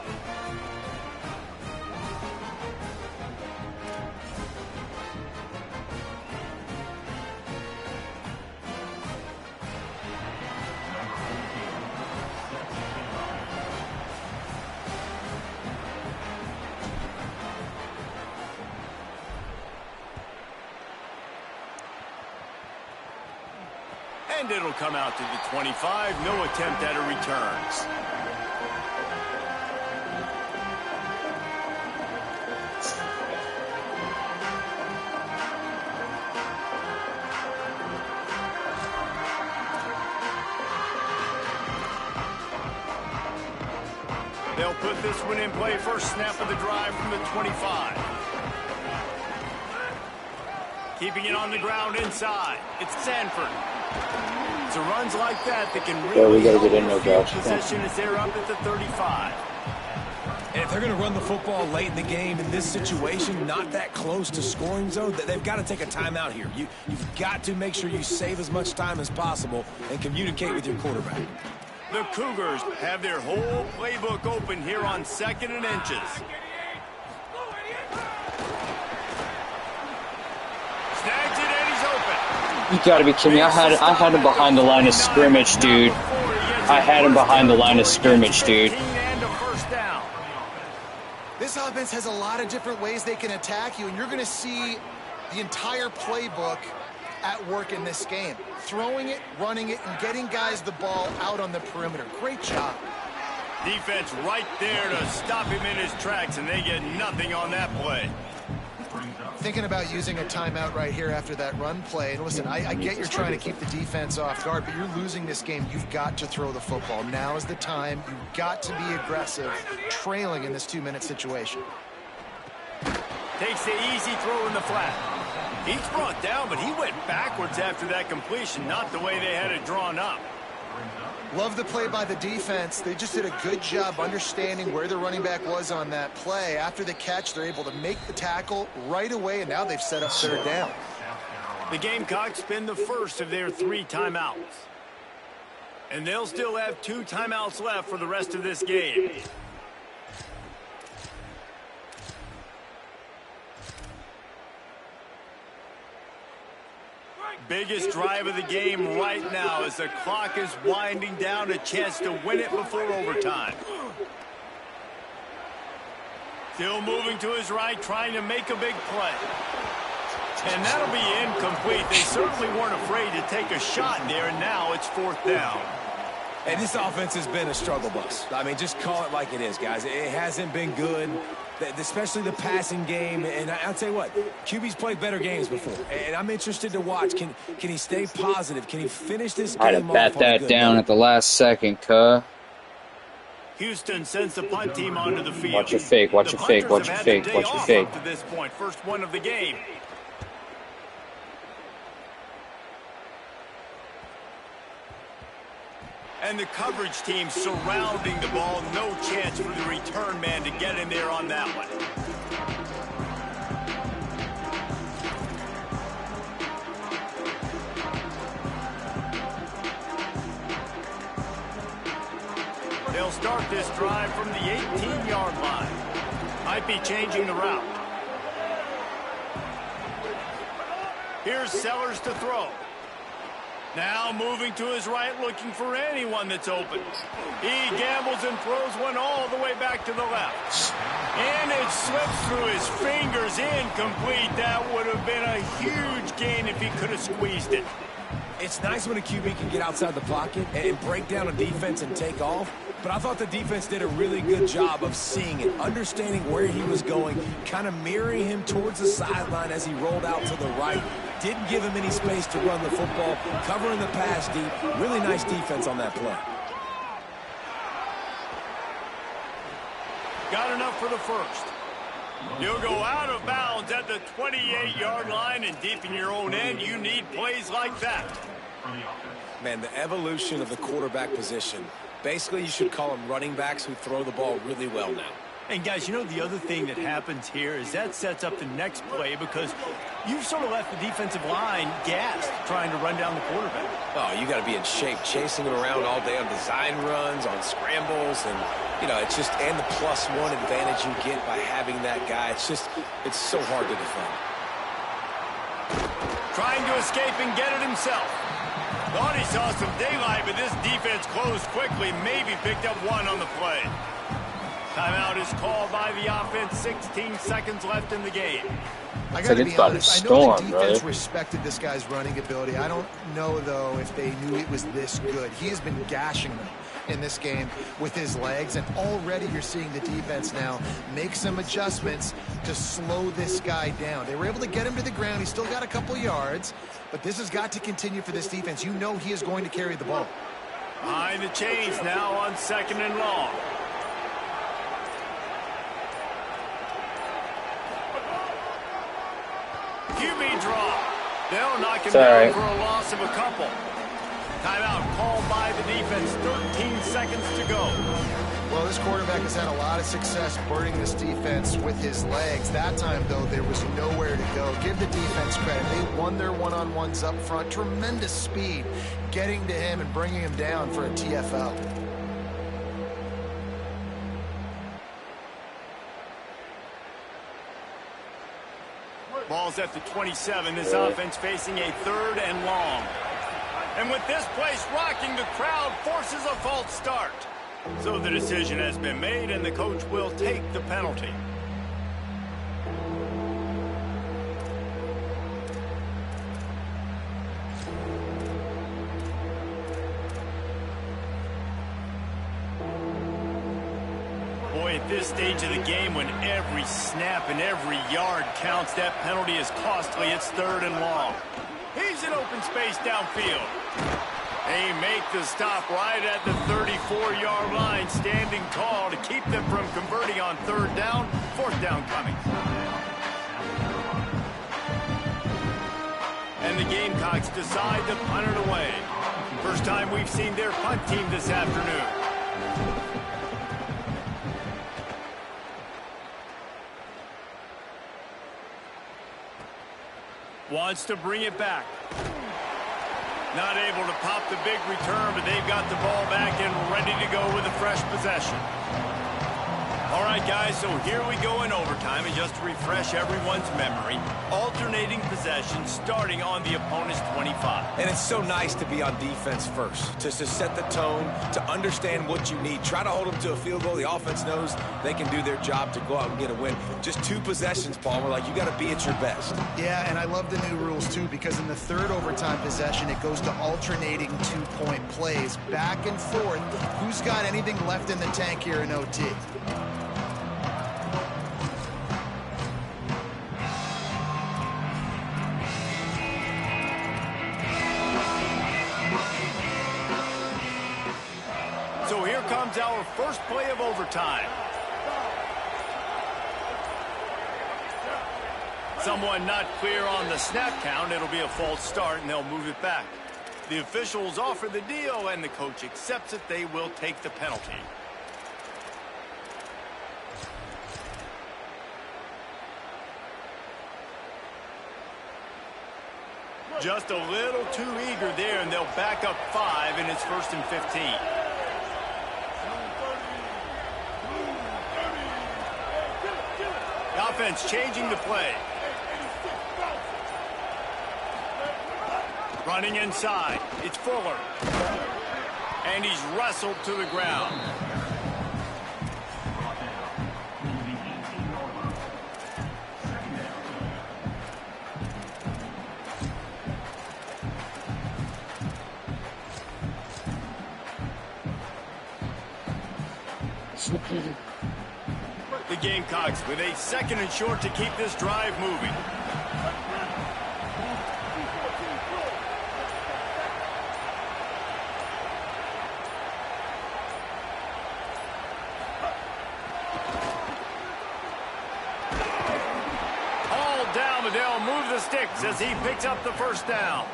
And it'll come out to the 25. No attempt at a returns. They'll put this one in play. First snap of the drive from the 25. Keeping it on the ground inside. It's Sanford. So runs like that can really we gotta get in there, Josh. Possession is there up at the 35. And if they're going to run the football late in the game in this situation, not that close to scoring zone, they've got to take a timeout here. You've got to make sure you save as much time as possible and communicate with your quarterback. The Cougars have their whole playbook open here on 2nd and inches. Snags it and he's open. You gotta be kidding me. I had him behind the line of scrimmage, dude. I had him behind the line of scrimmage, dude. This offense has a lot of different ways they can attack you, and you're going to see the entire playbook at work in this game. Throwing it, running it, and getting guys the ball out on the perimeter. Great job. Defense right there to stop him in his tracks, and they get nothing on that play. Thinking about using a timeout right here after that run play. And listen, I get you're trying to keep the defense off guard, but you're losing this game. You've got to throw the football. Now is the time. You've got to be aggressive, trailing in this 2-minute situation. Takes the easy throw in the flat. He's brought down, but he went backwards after that completion, not the way they had it drawn up. Love the play by the defense. They just did a good job understanding where the running back was on that play. After the catch, they're able to make the tackle right away, and now they've set up 3rd down. The Gamecocks spend the first of their 3 timeouts. And they'll still have 2 timeouts left for the rest of this game. Biggest drive of the game right now as the clock is winding down, a chance to win it before overtime. Still moving to his right, trying to make a big play. And that'll be incomplete. They certainly weren't afraid to take a shot there, and now it's 4th down. And this offense has been a struggle bus. I mean, just call it like it is, guys. It hasn't been good, especially the passing game. And I'll tell you what, QB's played better games before. And I'm interested to watch. Can he stay positive? Can he finish this game I'd have bat that down at the last second, cuh. Houston sends the punt team onto the field. Watch your fake, watch your fake, watch your fake, watch your fake. To this point, first one of the game. And the coverage team surrounding the ball. No chance for the return man to get in there on that one. They'll start this drive from the 18-yard line. Might be changing the route. Here's Sellers to throw. Now moving to his right, looking for anyone that's open. He gambles and throws one all the way back to the left. And it slips through his fingers, incomplete. That would have been a huge gain if he could have squeezed it. It's nice when a QB can get outside the pocket and break down a defense and take off. But I thought the defense did a really good job of seeing it, understanding where he was going, kind of mirroring him towards the sideline as he rolled out to the right. Didn't give him any space to run the football, covering the pass deep. Really nice defense on that play. Got enough for the first. You'll go out of bounds at the 28-yard line, and deep in your own end, you need plays like that. Man, the evolution of the quarterback position. Basically, you should call them running backs who throw the ball really well now. And guys, you know the other thing that happens here is that sets up the next play because you've sort of left the defensive line gassed trying to run down the quarterback. Oh, you got to be in shape, chasing him around all day on design runs, on scrambles, and, you know, it's just, and the +1 advantage you get by having that guy. It's so hard to defend. Trying to escape and get it himself. Thought he saw some daylight, but this defense closed quickly, maybe picked up one on the play. Timeout is called by the offense. 16 seconds left in the game. I got to be honest. I know the defense respected this guy's running ability. I don't know, though, if they knew it was this good. He has been gashing them in this game with his legs, and already you're seeing the defense now make some adjustments to slow this guy down. They were able to get him to the ground. He's still got a couple yards, but this has got to continue for this defense. You know he is going to carry the ball. Behind the chains now on 2nd and long. QB draw. They'll knock him down for a loss of a couple. Timeout called by the defense. 13 seconds to go. Well, this quarterback has had a lot of success burning this defense with his legs. That time, though, there was nowhere to go. Give the defense credit. They won their one-on-ones up front. Tremendous speed getting to him and bringing him down for a TFL. Ball's at the 27. This offense facing a 3rd and long. And with this place rocking, the crowd forces a false start. So the decision has been made, and the coach will take the penalty. Boy, at this stage of the game, when every snap and every yard counts, that penalty is costly. It's 3rd and long. He's in open space downfield. They make the stop right at the 34-yard line, standing tall to keep them from converting on 3rd down. 4th down coming. And the Gamecocks decide to punt it away. First time we've seen their punt team this afternoon. Wants to bring it back. Not able to pop the big return, but they've got the ball back and ready to go with a fresh possession. All right, guys, so here we go in overtime, and just to refresh everyone's memory, alternating possessions starting on the opponent's 25. And it's so nice to be on defense first, to set the tone, to understand what you need. Try to hold them to a field goal. The offense knows they can do their job to go out and get a win. Just 2 possessions, Palmer, like you got to be at your best. Yeah, and I love the new rules, too, because in the 3rd overtime possession, it goes to alternating 2-point plays, back and forth. Who's got anything left in the tank here in OT? So here comes our first play of overtime. Someone not clear on the snap count. It'll be a false start, and they'll move it back. The officials offer the deal, and the coach accepts it. They will take the penalty. Just a little too eager there, and they'll back up 5, and it's 1st and 15. The offense changing the play. Running inside. It's Fuller. And he's wrestled to the ground. The Gamecocks with a 2nd and short to keep this drive moving. All down, but they'll move the sticks as he picks up the 1st down.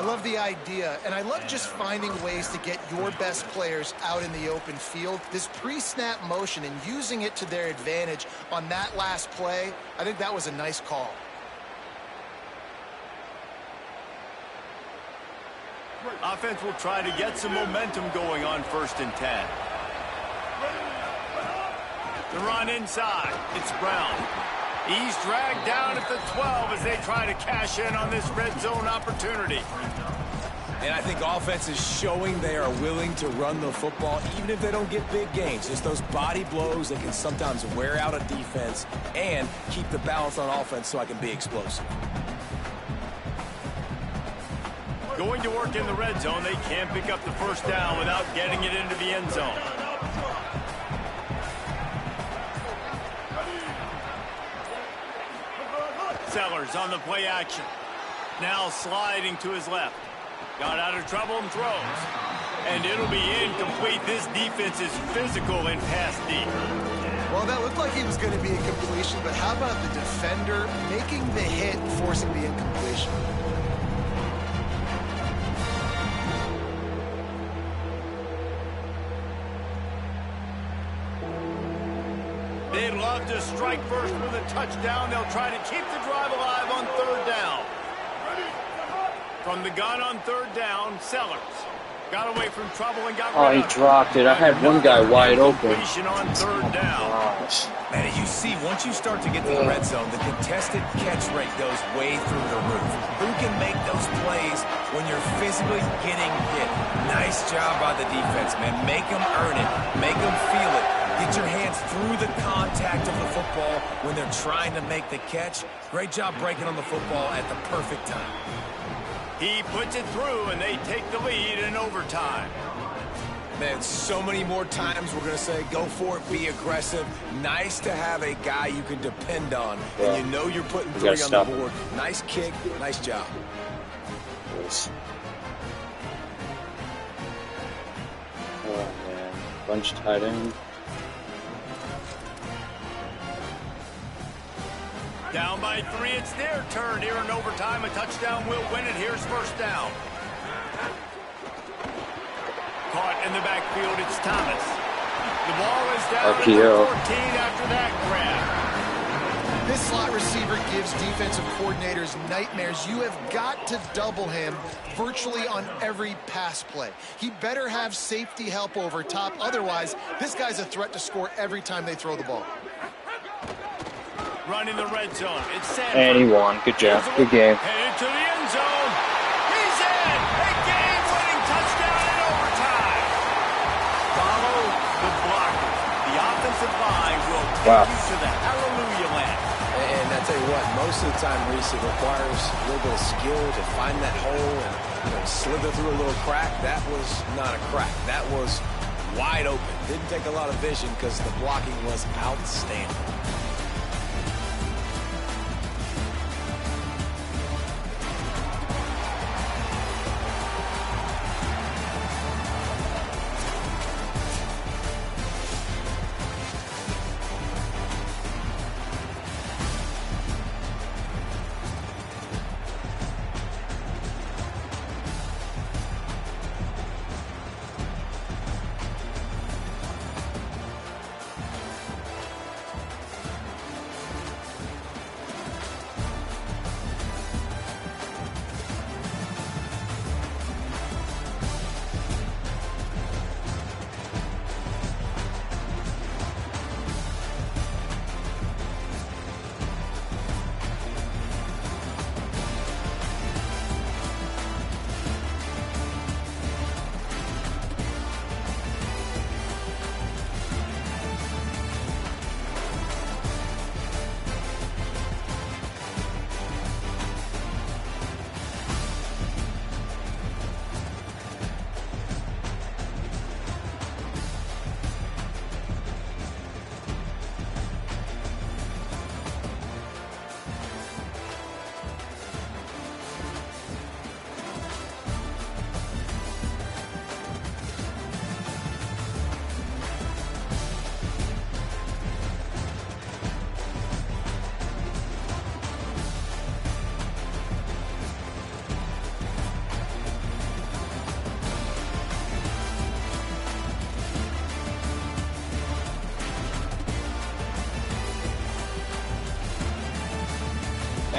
I love the idea, and I love just finding ways to get your best players out in the open field. This pre-snap motion and using it to their advantage on that last play, I think that was a nice call. Offense will try to get some momentum going on 1st and 10. The run inside. It's Brown. He's dragged down at the 12 as they try to cash in on this red zone opportunity. And I think offense is showing they are willing to run the football, even if they don't get big gains. Just those body blows that can sometimes wear out a defense and keep the balance on offense so I can be explosive. Going to work in the red zone, they can't pick up the 1st down without getting it into the end zone. Sellers on the play action. Now sliding to his left. Got out of trouble and throws. And it'll be incomplete. This defense is physical in pass deep. Well, that looked like he was going to be a completion, but how about the defender making the hit, forcing the incompletion? They'd love to strike first with a touchdown. They'll try to keep the drive alive on 3rd down. From the gun on 3rd down, Sellers got away from trouble and got Oh, he dropped it. I had one guy wide open. On 3rd down. Man, you see, once you start to get to the red zone, the contested catch rate goes way through the roof. Who can make those plays when you're physically getting hit? Nice job by the defense, man. Make them earn it. Make them feel it. Get your hands through the contact of the football when they're trying to make the catch. Great job breaking on the football at the perfect time. He puts it through, and they take the lead in overtime. Man, so many more times we're going to say, go for it, be aggressive. Nice to have a guy you can depend on, and you know you're putting 3 on the board. Nice kick, nice job. Oh, man. Bunch tight end. Down by 3, it's their turn here in overtime. A touchdown will win it. Here's 1st down. Caught in the backfield, it's Thomas. The ball is down at the 14 after that grab. This slot receiver gives defensive coordinators nightmares. You have got to double him virtually on every pass play. He better have safety help over top. Otherwise, this guy's a threat to score every time they throw the ball. Run in the red zone. It's Sanford. And he won. Good job. Good game. Headed to the end zone. He's in. A game-winning touchdown in overtime. Follow the blocker. The offensive line will take you to the hallelujah land. And I tell you what, most of the time, Reese, it requires a little bit of skill to find that hole and slither through a little crack. That was not a crack. That was wide open. Didn't take a lot of vision because the blocking was outstanding.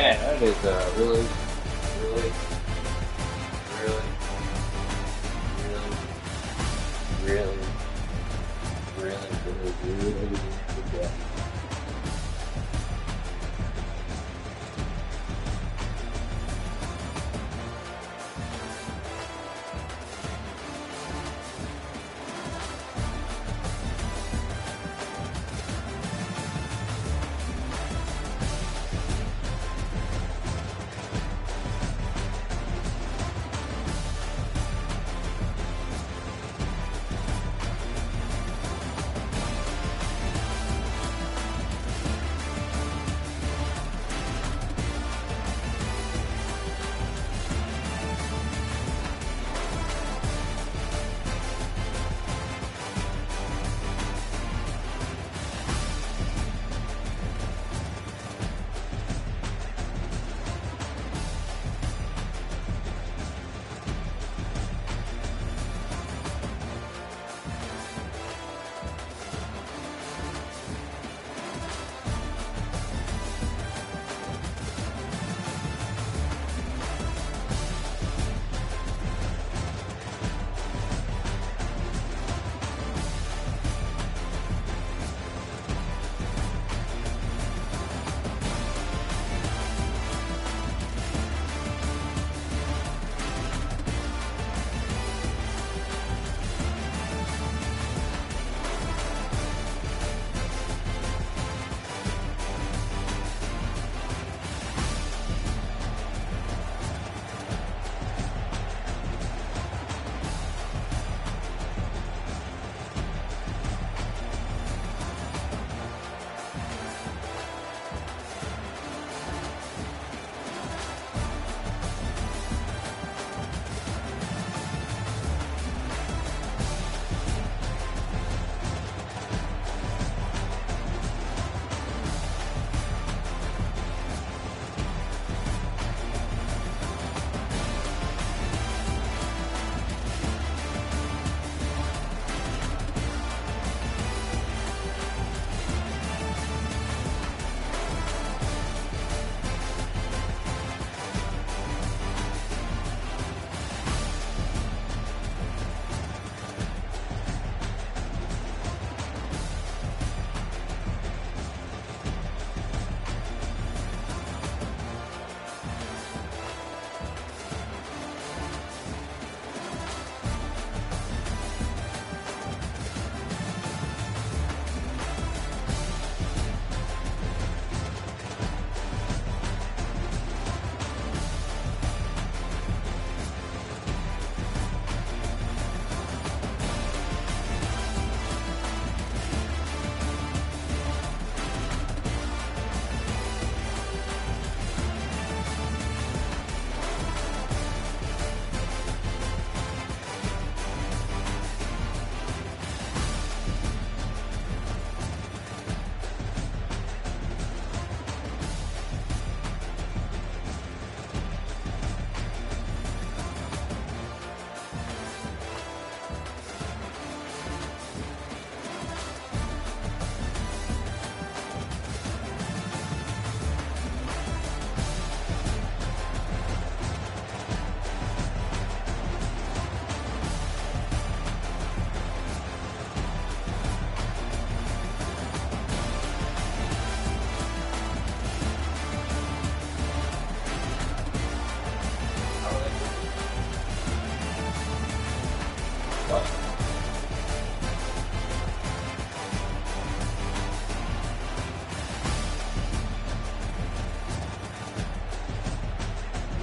Man, that is really, really, really, really, really good job.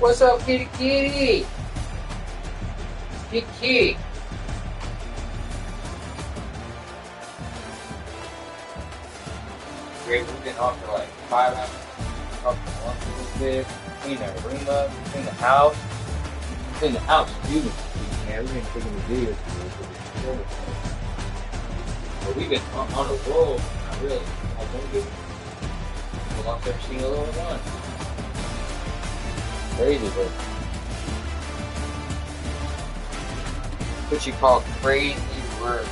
What's up, kitty kitty? Kitty. Great, we've been off for like 5 hours. Talking lunch a little bit, clean our room up, clean the house. Clean the house, beautiful. Man, we've been taking the videos for this. But we've been on a roll, not really. I don't get it. We lost every single little one. Crazy, but what you call crazy work.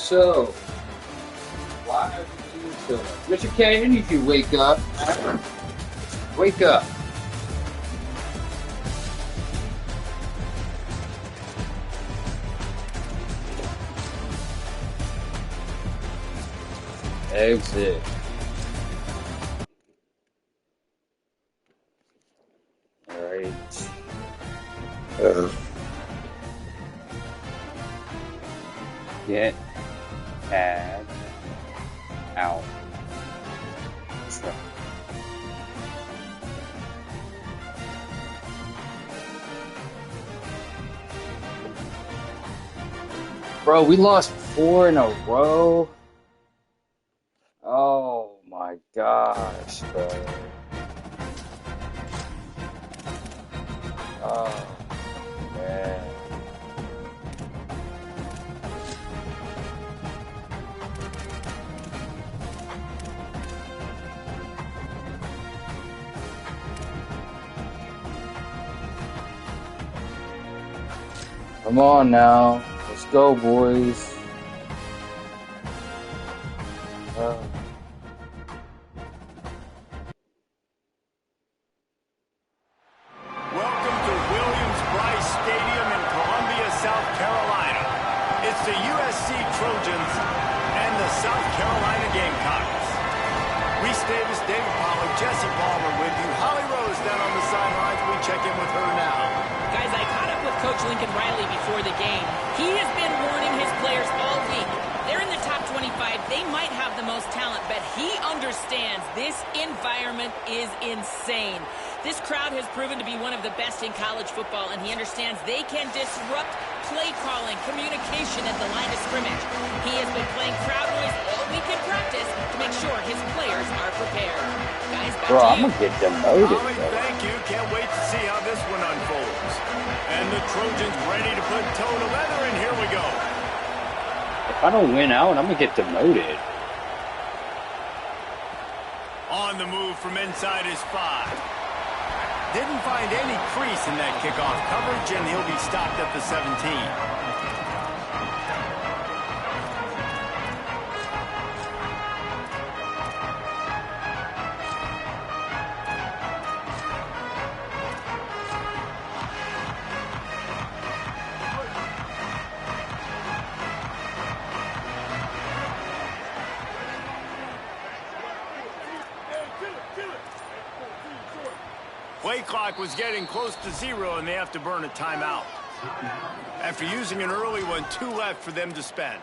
So, why are you doing so much? Mr. Kane, you need to wake up. Wake up. Exit. Alright. Get tag out. Truck. Bro, we lost 4 in a row. Oh my gosh, bro. Oh man. Come on now. Let's go, boys. Welcome to Williams-Brice Stadium in Columbia, South Carolina. It's the USC Trojans and the South Carolina Gamecocks. Reese Davis, David Pollard, Jesse Palmer with you. Holly Rose down on the sidelines. We check in with her now. Guys, I caught up with Coach Lincoln Riley before the game. He has been warning his players all week. They're in the top 25. They might have the most talent, but he understands this environment is insane. This crowd has proven to be one of the best in college football, and he understands they can disrupt play calling, communication at the line of scrimmage. He has been playing crowd noise all week in practice to make sure his players are prepared. Guys, back Bro, to I'm you. gonna get demoted, Holly, bro. thank you. Can't wait to see how this one unfolds. And the Trojans ready to put toe to leather, and here we go. If I don't win out, I'm gonna get demoted. On the move from inside his 5. Didn't find any crease in that kickoff coverage, and he'll be stopped at the 17. Play clock was getting close to 0, and they have to burn a timeout. After using an early one, 2 left for them to spend.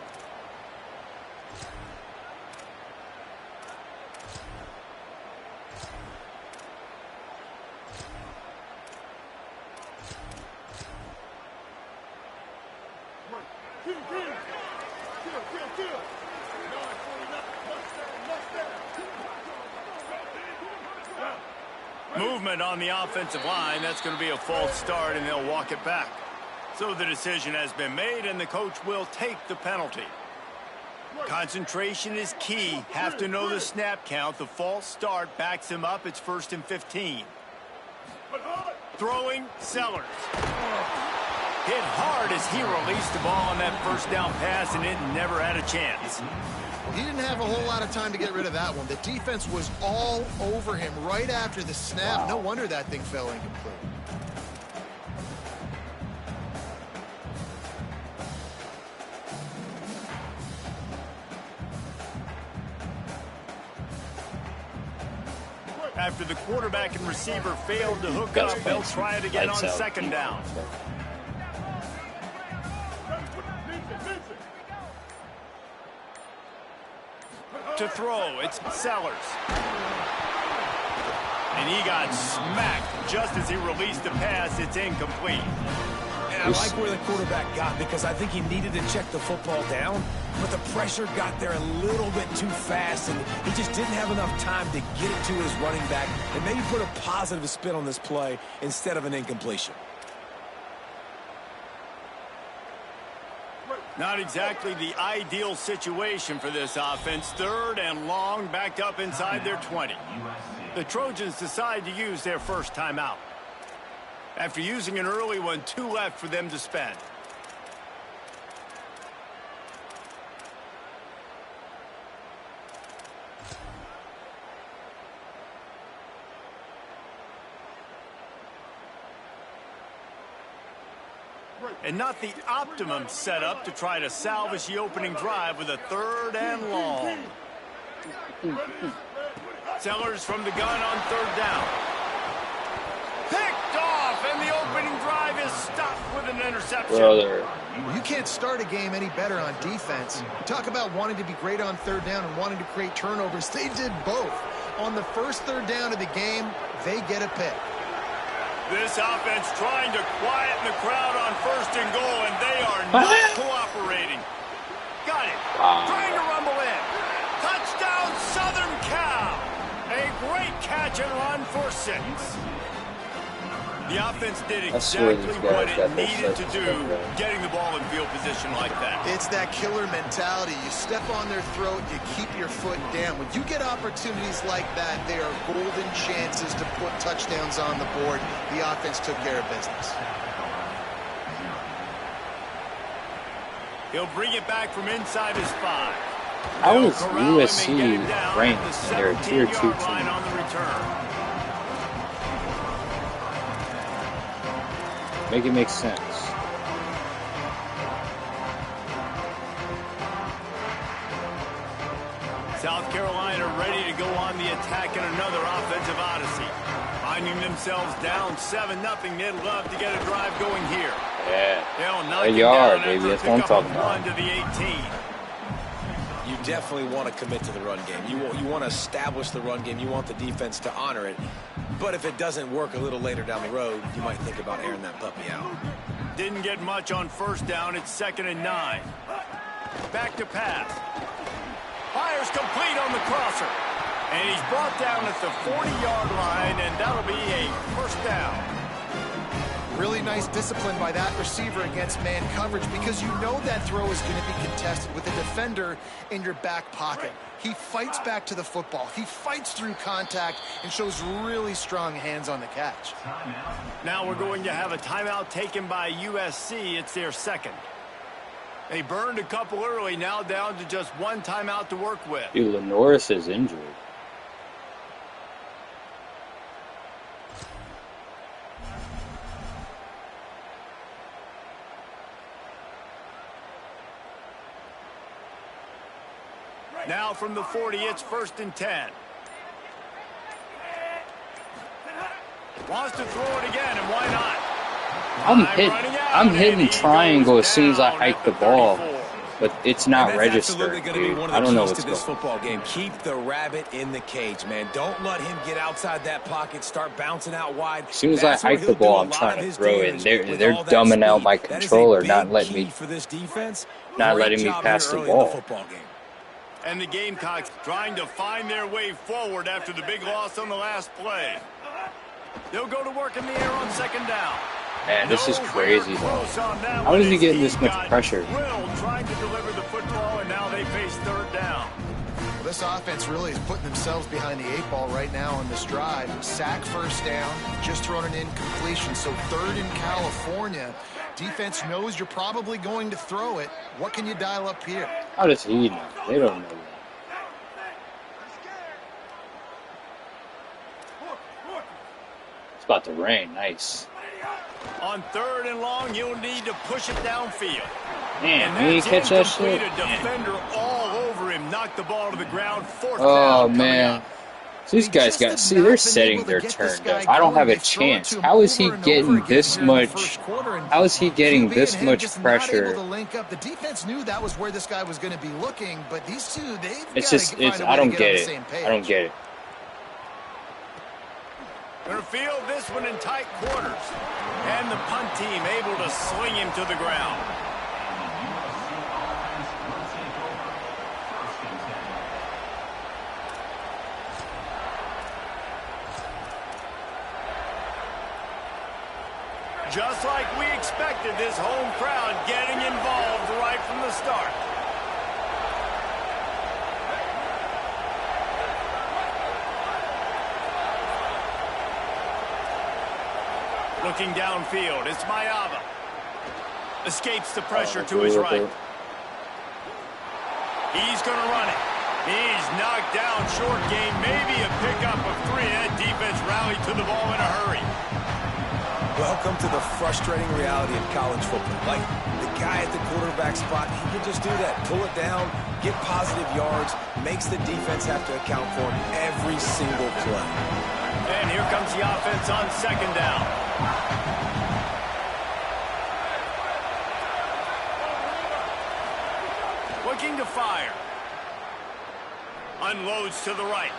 Movement on the offensive line. That's going to be a false start, and they'll walk it back. So the decision has been made, and the coach will take the penalty. Concentration is key. Have to know the snap count. The false start backs him up. It's 1st and 15. Throwing, Sellers. Hit hard as he released the ball on that first down pass, and it never had a chance. He didn't have a whole lot of time to get rid of that one. The defense was all over him right after the snap. Wow. No wonder that thing fell incomplete. After the quarterback and receiver failed to hook up, they'll try it again on 2nd down. To throw, it's Sellers. And he got smacked just as he released the pass. It's incomplete. And I like where the quarterback got, because I think he needed to check the football down, but the pressure got there a little bit too fast, and he just didn't have enough time to get it to his running back and maybe put a positive spin on this play instead of an incompletion. Not exactly the ideal situation for this offense. 3rd and long, backed up inside their 20. The Trojans decide to use their first timeout. After using an early one, 2 left for them to spend. And not the optimum setup to try to salvage the opening drive with a 3rd and long. Sellers from the gun on 3rd down. Picked off, and the opening drive is stopped with an interception. Brother. You can't start a game any better on defense. Talk about wanting to be great on 3rd down and wanting to create turnovers. They did both. On the first 3rd down of the game, they get a pick. This offense trying to quieten the crowd on 1st and goal, and they are not cooperating. Got it. Trying to rumble in. Touchdown, Southern Cal. A great catch and run for 6. The offense did exactly what it needed to do, getting the ball in field position like that. It's that killer mentality. You step on their throat, you keep your foot down. When you get opportunities like that, they are golden chances to put touchdowns on the board. The offense took care of business. He'll bring it back from inside his 5. How is USC ranked in their Tier 2 team? On the return. Make it make sense. South Carolina ready to go on the attack in another offensive odyssey. Finding themselves down 7-0, they'd love to get a drive going here. Yeah. A yard, baby. That's what I'm talking about. To the 18. You definitely want to commit to the run game. You want to establish the run game. You want the defense to honor it. But if it doesn't work a little later down the road, you might think about airing that puppy out. Didn't get much on 1st down. It's 2nd and 9. Back to pass. Fires complete on the crosser. And he's brought down at the 40-yard line, and that'll be a 1st down. Really nice discipline by that receiver against man coverage, because you know that throw is going to be contested with a defender in your back pocket. He fights back to the football. He fights through contact and shows really strong hands on the catch. Now we're going to have a timeout taken by USC. It's their 2nd. They burned a couple early, now down to just 1 timeout to work with. Dude, Lenoris is injured. Now from the 40, it's 1st and 10. Wants to throw it again, and why not? I'm hitting triangle as soon as I hike the ball, but it's not registered, dude. I don't know what's going on. Football game. Keep the rabbit in the cage, man. Don't let him get outside that pocket, start bouncing out wide. As soon as I hike the ball, I'm trying to throw it, and they're dumbing out my controller, not letting me pass the ball. And the Gamecocks trying to find their way forward after the big loss on the last play. They'll go to work in the air on 2nd down. Man, this is crazy, though. How is he getting this much pressure? Trying to deliver the football, and now they face 3rd down. Well, this offense really is putting themselves behind the 8 ball right now on this drive. Sack 1st down, just thrown an incompletion. So 3rd in California. Defense knows you're probably going to throw it. What can you dial up here? How does he know? They don't know that. It's about to rain. Nice. On 3rd and long, you'll need to push it downfield. Man, he catch that shit. A defender all over him, knocked the ball to the ground. 4th Oh, down man. These guys got, see, they're setting their turn. I don't have a chance. How is he getting this much? How is he getting this much pressure? The defense knew that was where this guy was going to be looking, but these two, it's just, I don't get it. I don't get it. Going to field this one in tight quarters. And the punt team able to sling him to the ground. Just like we expected, this home crowd getting involved right from the start. Looking downfield, it's Mayava. Escapes the pressure to his right. He's going to run it. He's knocked down, short gain, maybe a pickup of 3. That defense rallied to the ball in a hurry. Welcome to the frustrating reality of college football. Like, the guy at the quarterback spot, he can just do that. Pull it down, get positive yards, makes the defense have to account for him every single play. And here comes the offense on second down. Looking to fire. Unloads to the right.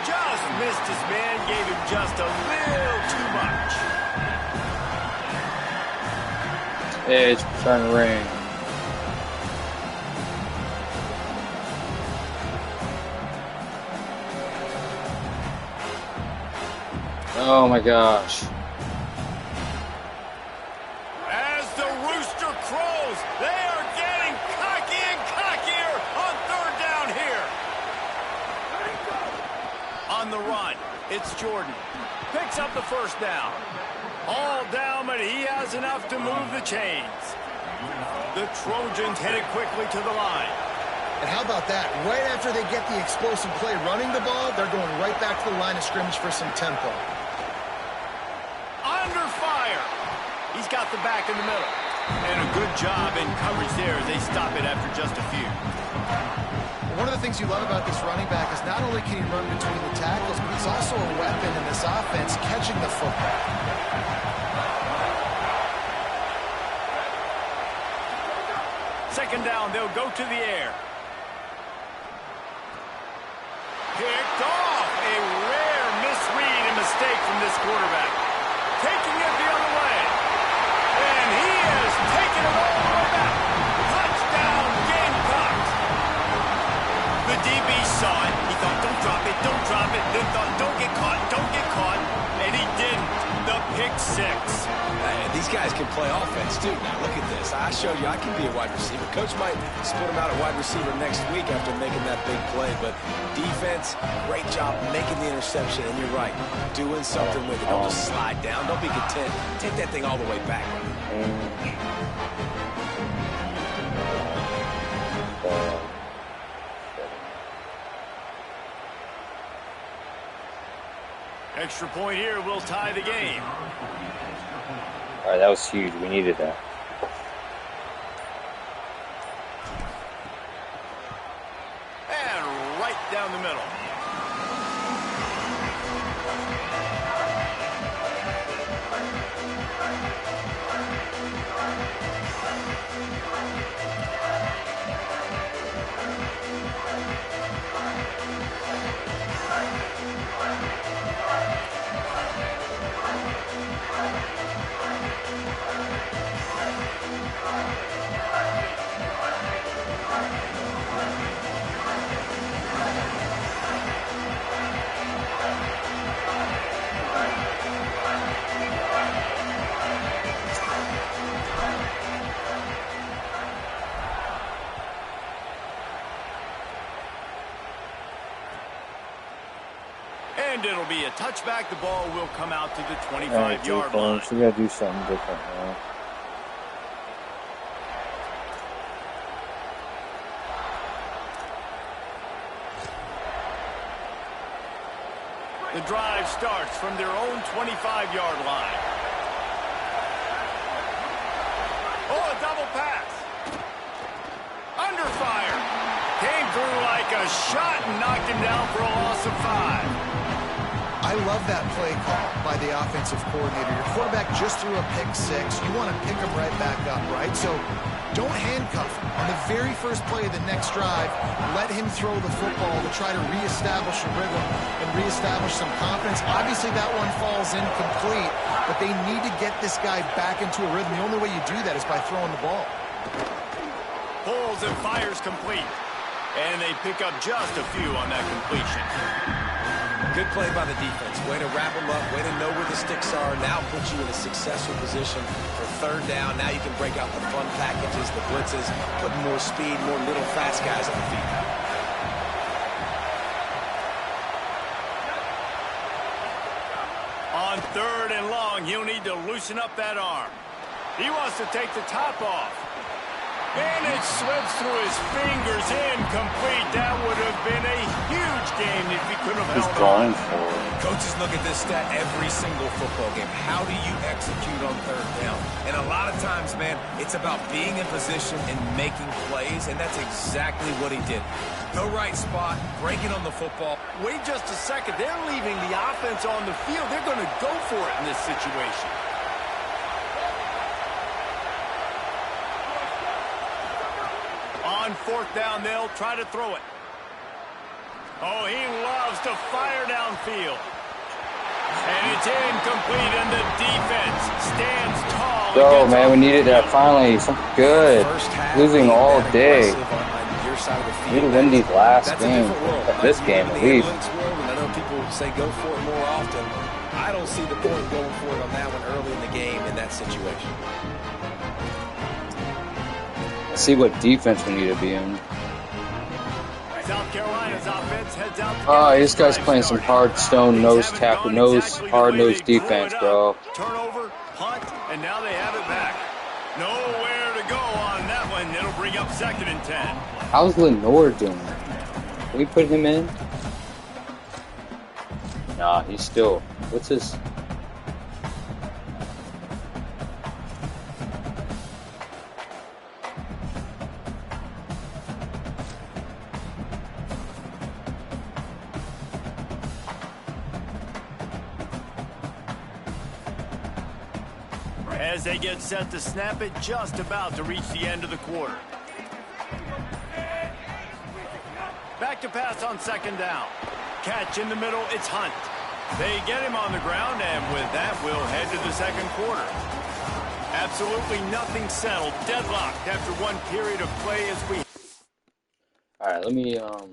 Just missed his man, gave him just a little too much. Hey, it's starting to rain. Oh my gosh. As the rooster crows, they are getting cocky and cockier on third down here. On the run, it's Jordan. Picks up the first down. All down, but he has enough to move the chains. The Trojans hit it quickly to the line. And how about that? Right after they get the explosive play running the ball, they're going right back to the line of scrimmage for some tempo. Under fire. He's got the back in the middle. And a good job in coverage there as they stop it after just a few. One of the things you love about this running back is not only can he run between the tackles, but he's also a weapon in this offense catching the football. Second down, they'll go to the air. Picked off. A rare misread and mistake from this quarterback. Taking it the other way. And he has taken it all the way back. Touchdown, Gamecocks. The DB saw it. He thought, don't drop it, don't drop it. Then thought, don't get caught, don't get caught. And he didn't. The pick six. These guys can play offense, too. Now, look at this. I showed you I can be a wide receiver. Coach might split him out at wide receiver next week after making that big play. But defense, great job making the interception. And you're right, doing something with it. Don't just slide down. Don't be content. Take that thing all the way back. Extra point here will tie the game. All right, that was huge. We needed that. And right down the middle. And it'll be a touchback. The ball will come out to the 25-yard line. We gotta do something different now. The drive starts from their own 25-yard line. Oh, a double pass. Under fire. Came through like a shot and knocked him down for a loss of 5. I love that play call by the offensive coordinator. Your quarterback just threw a pick six. You want to pick him right back up, right? So don't handcuff him. On the very first play of the next drive, let him throw the football to try to reestablish a rhythm and reestablish some confidence. Obviously, that one falls incomplete, but they need to get this guy back into a rhythm. The only way you do that is by throwing the ball. Pulls and fires complete. And they pick up just a few on that completion. Good play by the defense. Way to wrap them up. Way to know where the sticks are. Now put you in a successful position for third down. Now you can break out the fun packages, the blitzes, put more speed, more little fast guys on the field. On third and long, he'll need to loosen up that arm. He wants to take the top off. And it slips through his fingers, incomplete. That would have been a huge game if he could have He's held going on. for it. Coaches look at this stat every single football game. How do you execute on third down? And a lot of times, man, it's about being in position and making plays, and that's exactly what he did. The right spot, breaking on the football. Wait just a second. They're leaving the offense on the field. They're going to go for it in this situation. On fourth down, they'll try to throw it. Oh, he loves to fire downfield. And it's incomplete, and the defense stands tall. Yo, man, we needed that finally. Something good. Losing all day. We need to win these last games. This game, at least. I know people say go for it more often. I don't see the point going for it on that one early in the game in that situation. Let's see what defense we need to be in. South Carolina's offense heads out. Oh, this guy's playing some hard stone nose tackle, hard nose defense, bro. Turnover, punt, and now they have it back. Nowhere to go on that one. It'll bring up 2nd and 10. How's Lenore doing? Can we put him in? Nah, he's still. What's his? As they get set to snap it, just about to reach the end of the quarter. Back to pass on 2nd down. Catch in the middle, it's Hunt. They get him on the ground, and with that, we'll head to the 2nd quarter. Absolutely nothing settled, deadlocked after one period of play as we... All right, let me Oh,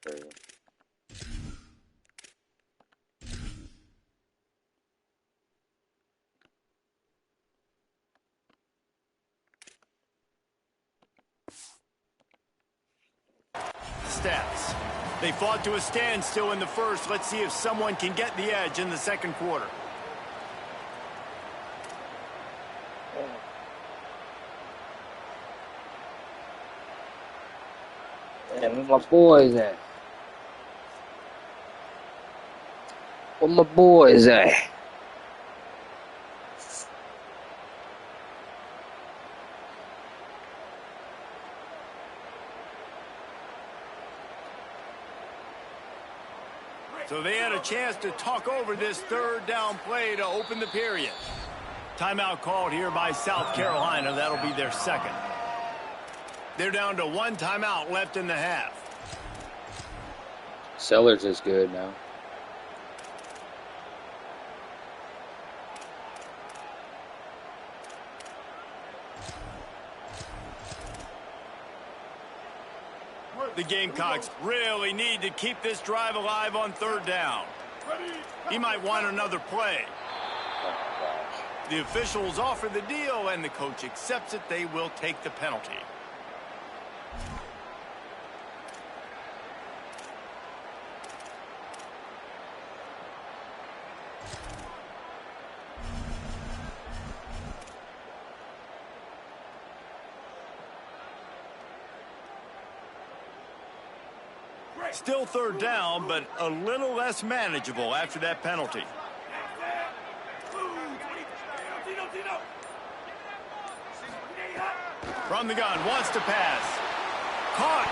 there you go. Stats. They fought to a standstill in the first. Let's see if someone can get the edge in the 2nd quarter. And where my boys at? Where my boys at? So they had a chance to talk over this 3rd down play to open the period. Timeout called here by South Carolina. That'll be their 2nd. They're down to 1 timeout left in the half. Sellers is good now. The Gamecocks really need to keep this drive alive on 3rd down. He might want another play. The officials offer the deal, and the coach accepts it. They will take the penalty. Still 3rd down, but a little less manageable after that penalty. From the gun, wants to pass. Caught.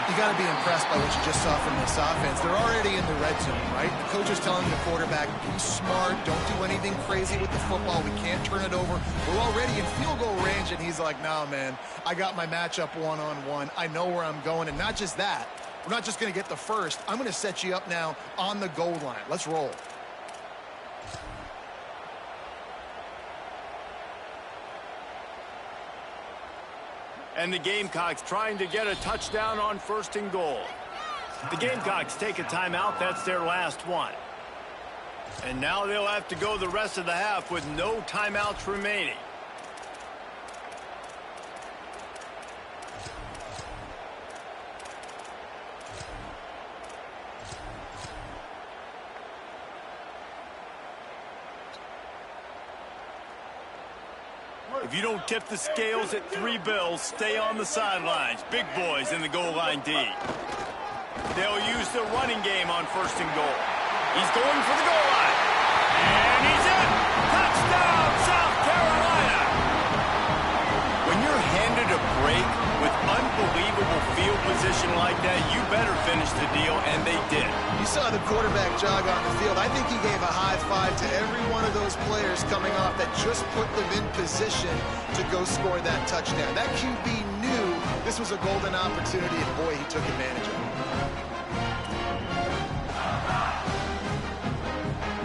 You got to be impressed by what you just saw from this offense. They're already in the red zone, right? The coach is telling the quarterback, be smart, don't do anything crazy with the football. We can't turn it over. We're already in field goal range, and he's like, nah, man, I got my matchup one-on-one. I know where I'm going, and not just that. We're not just going to get the first. I'm going to set you up now on the goal line. Let's roll. And the Gamecocks trying to get a touchdown on 1st and goal. The Gamecocks take a timeout. That's their last one. And now they'll have to go the rest of the half with no timeouts remaining. If you don't tip the scales at 3 bills, stay on the sidelines. Big boys in the goal line D. They'll use the running game on 1st and goal. He's going for the goal line. And he's in. Touchdown, South Carolina. When you're handed a break with unbelievable field position like that, you better finish the deal, and they did. You saw the quarterback jog on the field. I think he gave a high five to every one of those players coming off that just put them in position to go score that touchdown. That QB knew this was a golden opportunity, and boy, he took advantage of it.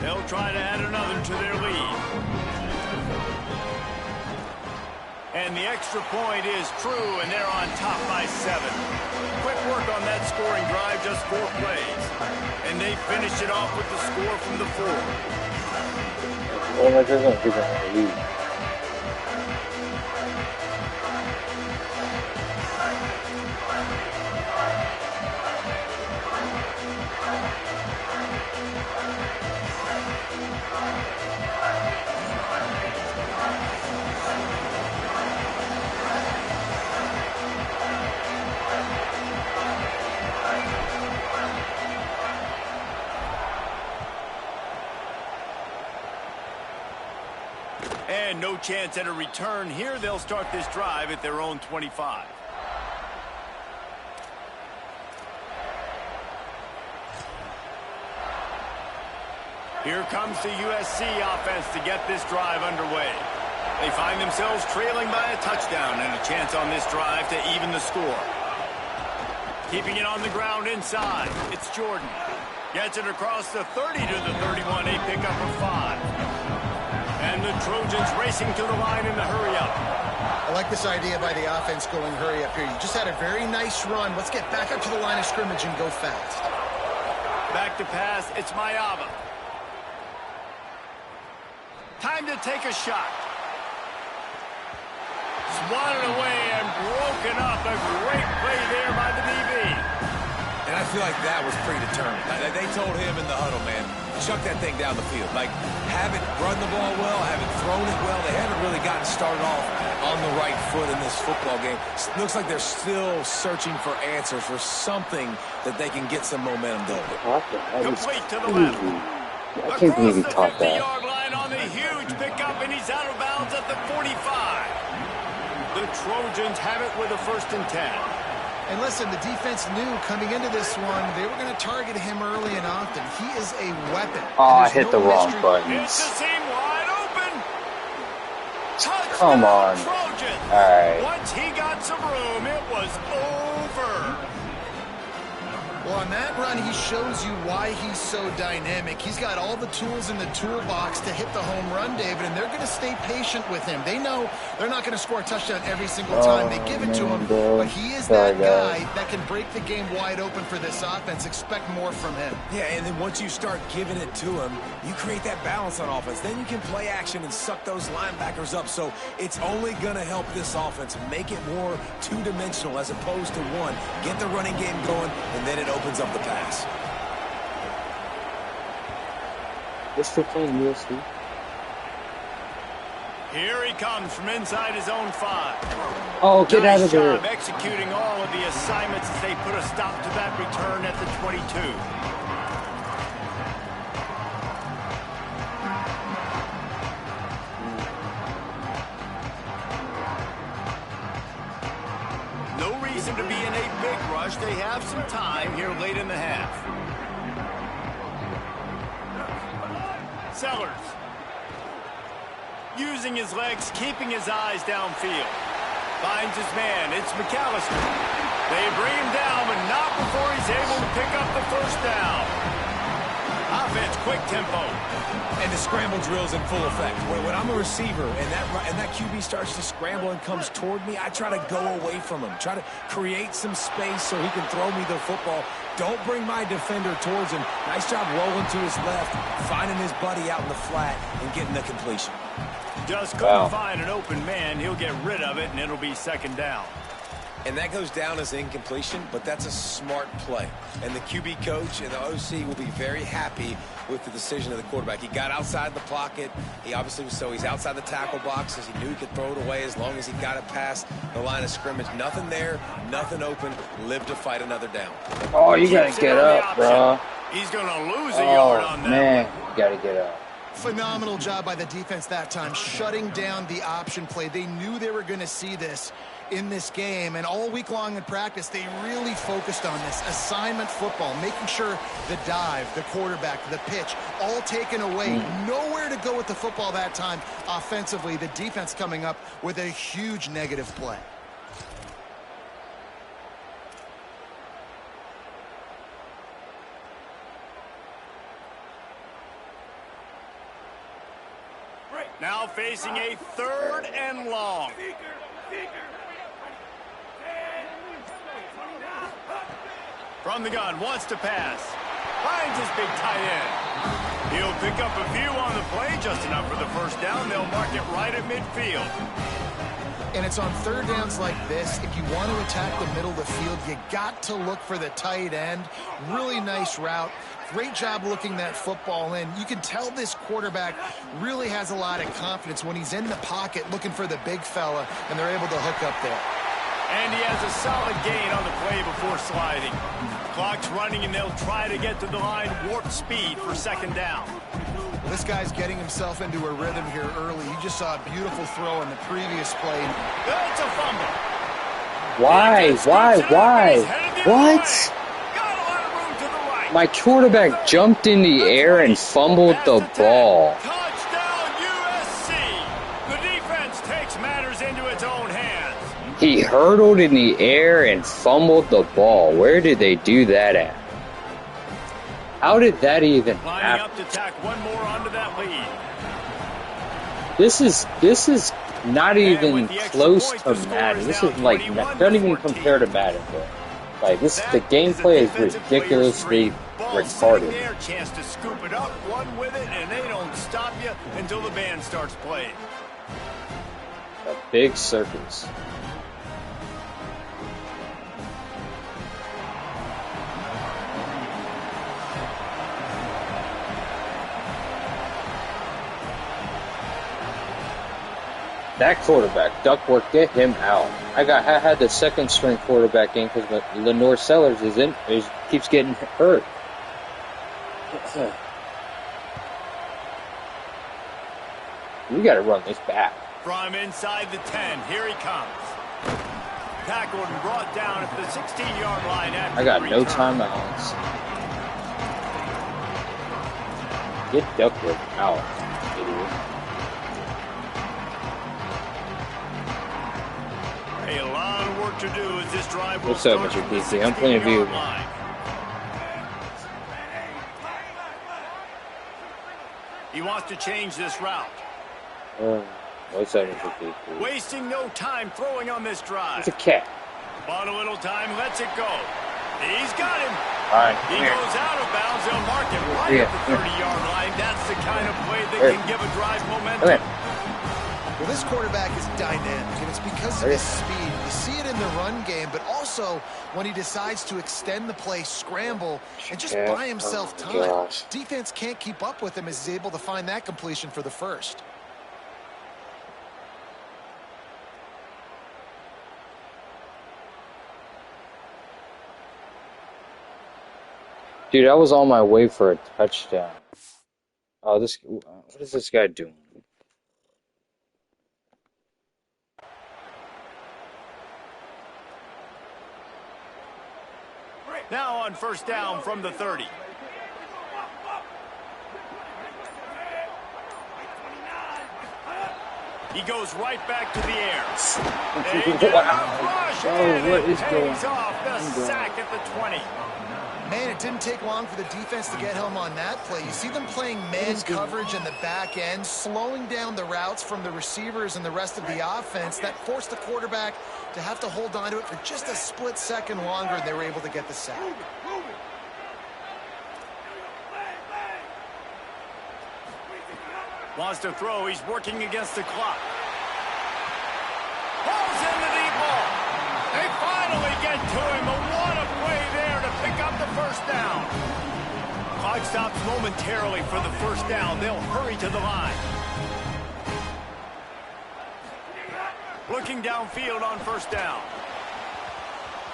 They'll try to add another to their lead. And the extra point is true, and they're on top by 7. Quick work on that scoring drive, just 4 plays. And they finish it off with the score from the 4. Well, that doesn't give them a lead. And no chance at a return here. They'll start this drive at their own 25. Here comes the USC offense to get this drive underway. They find themselves trailing by a touchdown and a chance on this drive to even the score. Keeping it on the ground inside. It's Jordan. Gets it across the 30 to the 31. A pickup of 5. And the Trojans racing to the line in the hurry-up. I like this idea by the offense going hurry-up here. You just had a very nice run. Let's get back up to the line of scrimmage and go fast. Back to pass. It's Mayava. Time to take a shot. Swatted away and broken up. A great play there by the DB. And I feel like that was predetermined. They told him in the huddle, man, chuck that thing down the field. Like, haven't run the ball well, haven't thrown it well. They haven't really gotten started off on the right foot in this football game. Looks like they're still searching for answers, for something that they can get some momentum going. Complete to the left. I can't believe he caught that. Yard line on the huge pickup, and he's out of bounds at the 45. The Trojans have it with a 1st and 10. And listen, the defense knew coming into this one, they were going to target him early and often. He is a weapon. Oh, I hit the wrong button. It's the seam wide open. Touchdown, Come on. Trojans. All right. Once he got some room, it was over. Well, on that run, he shows you why he's so dynamic. He's got all the tools in the toolbox to hit the home run, David, and they're going to stay patient with him. They know they're not going to score a touchdown every single time they give it to him, but he is that guy that can break the game wide open for this offense. Expect more from him. Yeah, and then once you start giving it to him, you create that balance on offense. Then you can play action and suck those linebackers up. So it's only going to help this offense make it more two-dimensional as opposed to one. Get the running game going, and then it opens up the pass. They're still playing USC. Here he comes from inside his own 5. Oh, get out of there. Job executing all of the assignments as they put a stop to that return at the 22. No reason to be in a big rush. They have some time here late in the half. Sellers. Using his legs, keeping his eyes downfield. Finds his man. It's McAllister. They bring him down, but not before he's able to pick up the 1st down. Offense, quick tempo. And the scramble drill's in full effect. When I'm a receiver and that QB starts to scramble and comes toward me, I try to go away from him. Try to create some space so he can throw me the football. Don't bring my defender towards him. Nice job rolling to his left, finding his buddy out in the flat, and getting the completion. Just couldn't find an open man. He'll get rid of it, and it'll be 2nd down. And that goes down as incompletion, but that's a smart play. And the QB coach and the OC will be very happy with the decision of the quarterback. He got outside the pocket. He obviously was he's outside the tackle boxes. He knew he could throw it away as long as he got it past the line of scrimmage. Nothing there, nothing open. Live to fight another down. Oh, you gotta get up, bro. He's gonna lose a yard on that. Man, you gotta get up. Phenomenal job by the defense that time, shutting down the option play. They knew they were going to see this in this game, and all week long in practice, they really focused on this assignment football, making sure the dive, the quarterback, the pitch, all taken away. Nowhere to go with the football that time offensively. The defense coming up with a huge negative play. Now facing a 3rd and long. From the gun, wants to pass. Finds his big tight end. He'll pick up a few on the play, just enough for the first down. They'll mark it right at midfield. And it's on 3rd downs like this. If you want to attack the middle of the field, you got to look for the tight end. Really nice route. Great job looking that football in. You can tell this quarterback really has a lot of confidence when he's in the pocket looking for the big fella, and they're able to hook up there. And he has a solid gain on the play before sliding. Clock's running, and they'll try to get to the line warp speed for 2nd down. Well, this guy's getting himself into a rhythm here early. You just saw a beautiful throw in the previous play. That's a fumble. Why? What? My quarterback jumped in the air and fumbled the ball. Touchdown USC. The defense takes matters into its own hands. He hurdled in the air and fumbled the ball. Where did they do that at? How did that even Lining happen? up to tack one more onto that lead. This is not even close to Madden. This is like, don't even compare to Madden, bro. Like, this, the gameplay is ridiculously retarded. There, chance to scoop it up, run with it, and they don't stop you until the band starts playing. A big circus. That quarterback, Duckworth, get him out. I had the 2nd string quarterback in because Lenore Sellers keeps getting hurt. We got to run this back. From inside the 10, here he comes. Tackled and brought down at the 16-yard line. I got no timeouts. Get Duckworth out, idiot. A lot of work to do as this drive will What's up, start Mr. from the PC? I'm playing 16-yard View. line. He wants to change this route. What's up, Mr. PC? Wasting no time throwing on this drive. It's a cat. Bought a little time, lets it go. He's got him. All right, He here. goes out of bounds. They'll mark him right at the 30-yard line. That's the kind of play that can give a drive momentum. Well, this quarterback is dynamic, and it's because of his speed. You see it in the run game, but also when he decides to extend the play, scramble, and just buy himself time. Gosh. Defense can't keep up with him as he's able to find that completion for the first. Dude, I was on my way for a touchdown. Oh, what is this guy doing? Now on 1st down from the 30. He goes right back to the air. What is going on? Off the sack at the 20. Man, it didn't take long for the defense to get home on that play. You see them playing man coverage in the back end, slowing down the routes from the receivers and the rest of the offense. That forced the quarterback to have to hold on to it for just a split second longer, and they were able to get the sack. Wants to throw. He's working against the clock. Ball's in the deep ball. They find first down. Clock stops momentarily for the first down. They'll hurry to the line. Looking downfield on first down.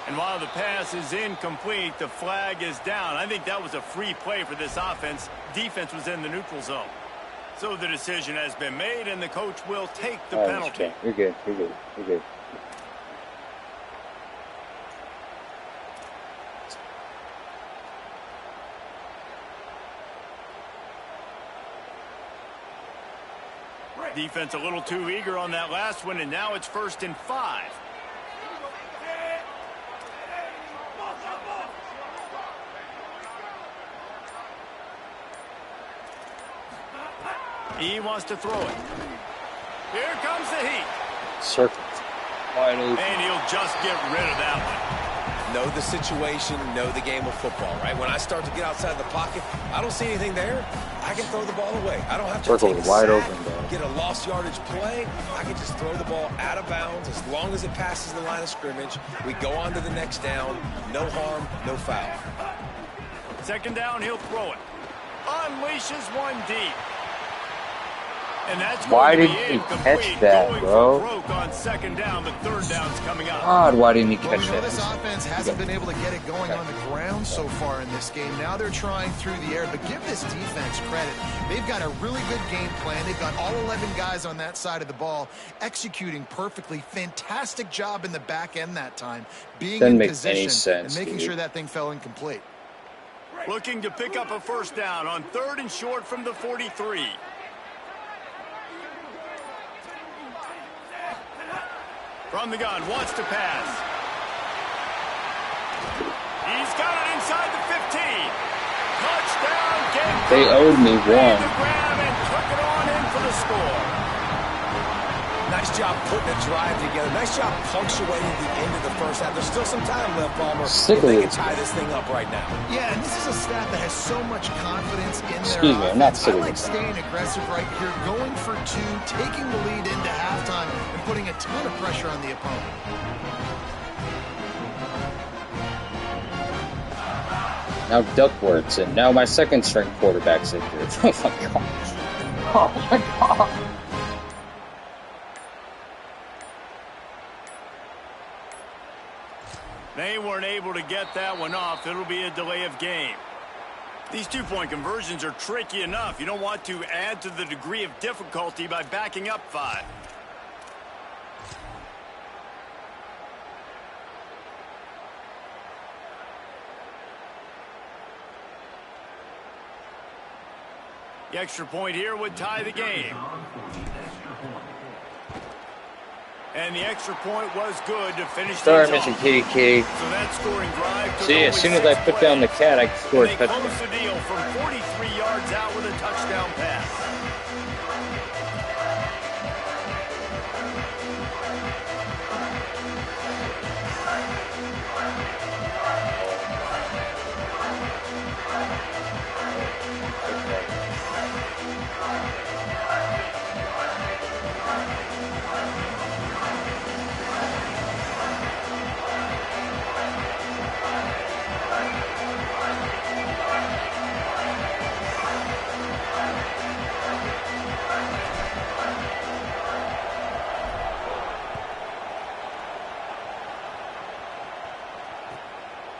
And while the pass is incomplete, the flag is down. I think that was a free play for this offense. Defense was in the neutral zone. So the decision has been made, and the coach will take the penalty. You're good. You're good. You're good. Defense a little too eager on that last one, and now it's 1st and 5. He wants to throw it. Here comes the heat. Circle. Wide open. And he'll just get rid of that one. Know the situation, know the game of football, right? When I start to get outside the pocket, I don't see anything there. I can throw the ball away. I don't have to Circle take a wide sack, open, bro. get a lost yardage play. I can just throw the ball out of bounds as long as it passes the line of scrimmage. We go on to the next down. No harm, no foul. 2nd down, he'll throw it. Unleashes one deep. And that's Why going to didn't be he incomplete. catch that, Going bro? for broke on 2nd down, but 3rd down's coming up. God, why didn't he Well, catch we know that? this offense hasn't been able to get it going on the ground so far in this game. Now they're trying through the air, but give this defense credit. They've got a really good game plan. They've got all 11 guys on that side of the ball executing perfectly. Fantastic job in the back end that time, being Doesn't in make position any sense, and making dude. sure that thing fell incomplete. Looking to pick up a 1st down on 3rd and short from the 43. From the gun, wants to pass. He's got it inside the 15. Touchdown, Gamecocks. They owed me Made one. the grab and took it on in for the score. Nice job putting a drive together. Nice job punctuating the end of the first half. There's still some time left, Palmer. Sick If of they it. can tie this thing up right now. Yeah, and this is a staff that has so much confidence in their Excuse me, I'm not offense. sick I of like it. staying aggressive right here, going for 2, taking the lead into halftime, and putting a ton of pressure on the opponent. Now Duckworth's in. Now my 2nd string quarterback's in here. Oh my god. Oh my god. They weren't able to get that one off. It'll be a delay of game. These 2-point conversions are tricky enough. You don't want to add to the degree of difficulty by backing up 5. The extra point here would tie the game. And the extra point was good to finish Sorry, things Mr. off. Kitty Kitty. So that scoring drive took See, only as soon as I 6 put down the plays. cat, I scored a And they touchdown. closed the deal from 43 yards out with a touchdown pass.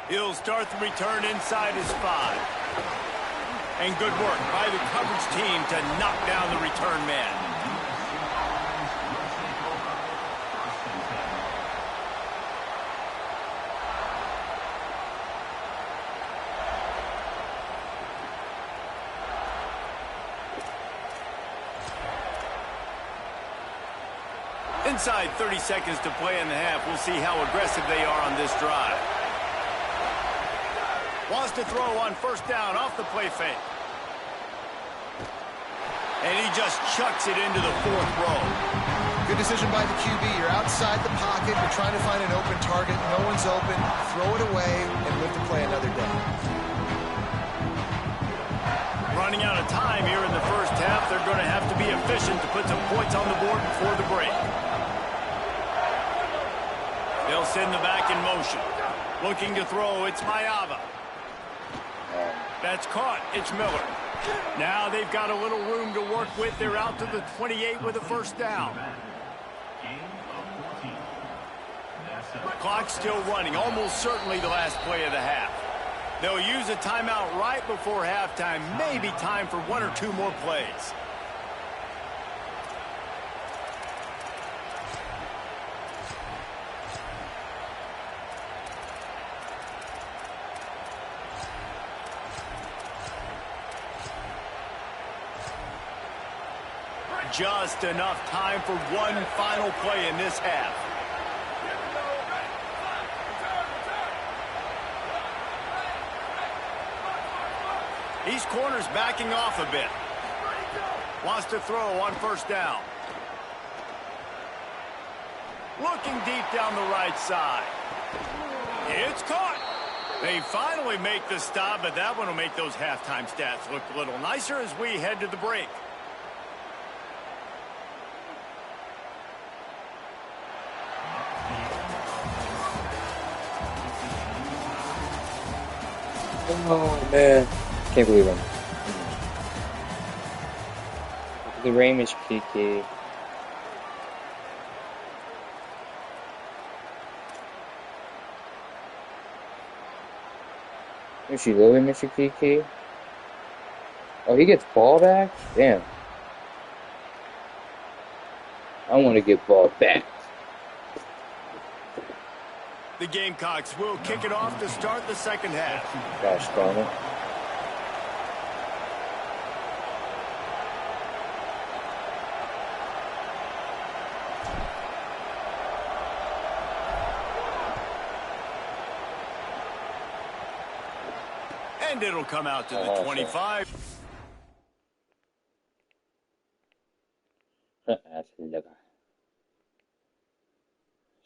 He'll start the return inside his 5. And good work by the coverage team to knock down the return man. Inside 30 seconds to play in the half. We'll see how aggressive they are on this drive. Wants to throw on 1st down off the play fake. And he just chucks it into the 4th row. Good decision by the QB. You're outside the pocket. You're trying to find an open target. No one's open. Throw it away and live to play another day. Running out of time here in the first half. They're going to have to be efficient to put some points on the board before the break. They'll send the back in motion. Looking to throw, it's Mayava. That's caught. It's Miller. Now they've got a little room to work with. They're out to the 28 with a first down. Clock's still running, almost certainly the last play of the half. They'll use a timeout right before halftime, maybe time for one or two more plays. Just enough time for one final play in this half. These corners backing off a bit. Wants to throw on first down. Looking deep down the right side. It's caught. They finally make the stop, but that one will make those halftime stats look a little nicer as we head to the break. Oh, man. Can't believe him. The Raymond Kiki. Is she really Mr. Kiki? Oh, he gets ball back? Damn. I want to get ball back. The Gamecocks will kick it off to start the second half. Gosh darn it. And it'll come out to the 25.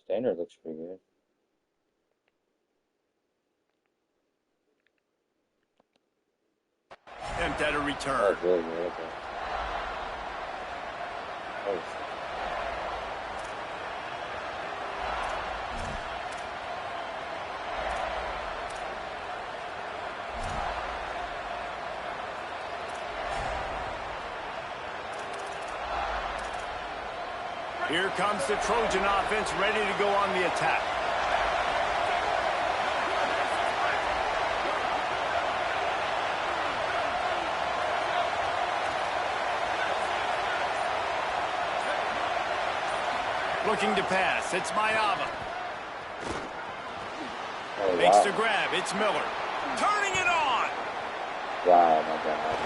Standard looks pretty good. Attempt at a return. Oh, really good. Okay. Oh. Here comes the Trojan offense ready to go on the attack. Looking to pass. It's Mayava. Oh, wow. Makes the grab. It's Miller. Turning it on. Wow, my God.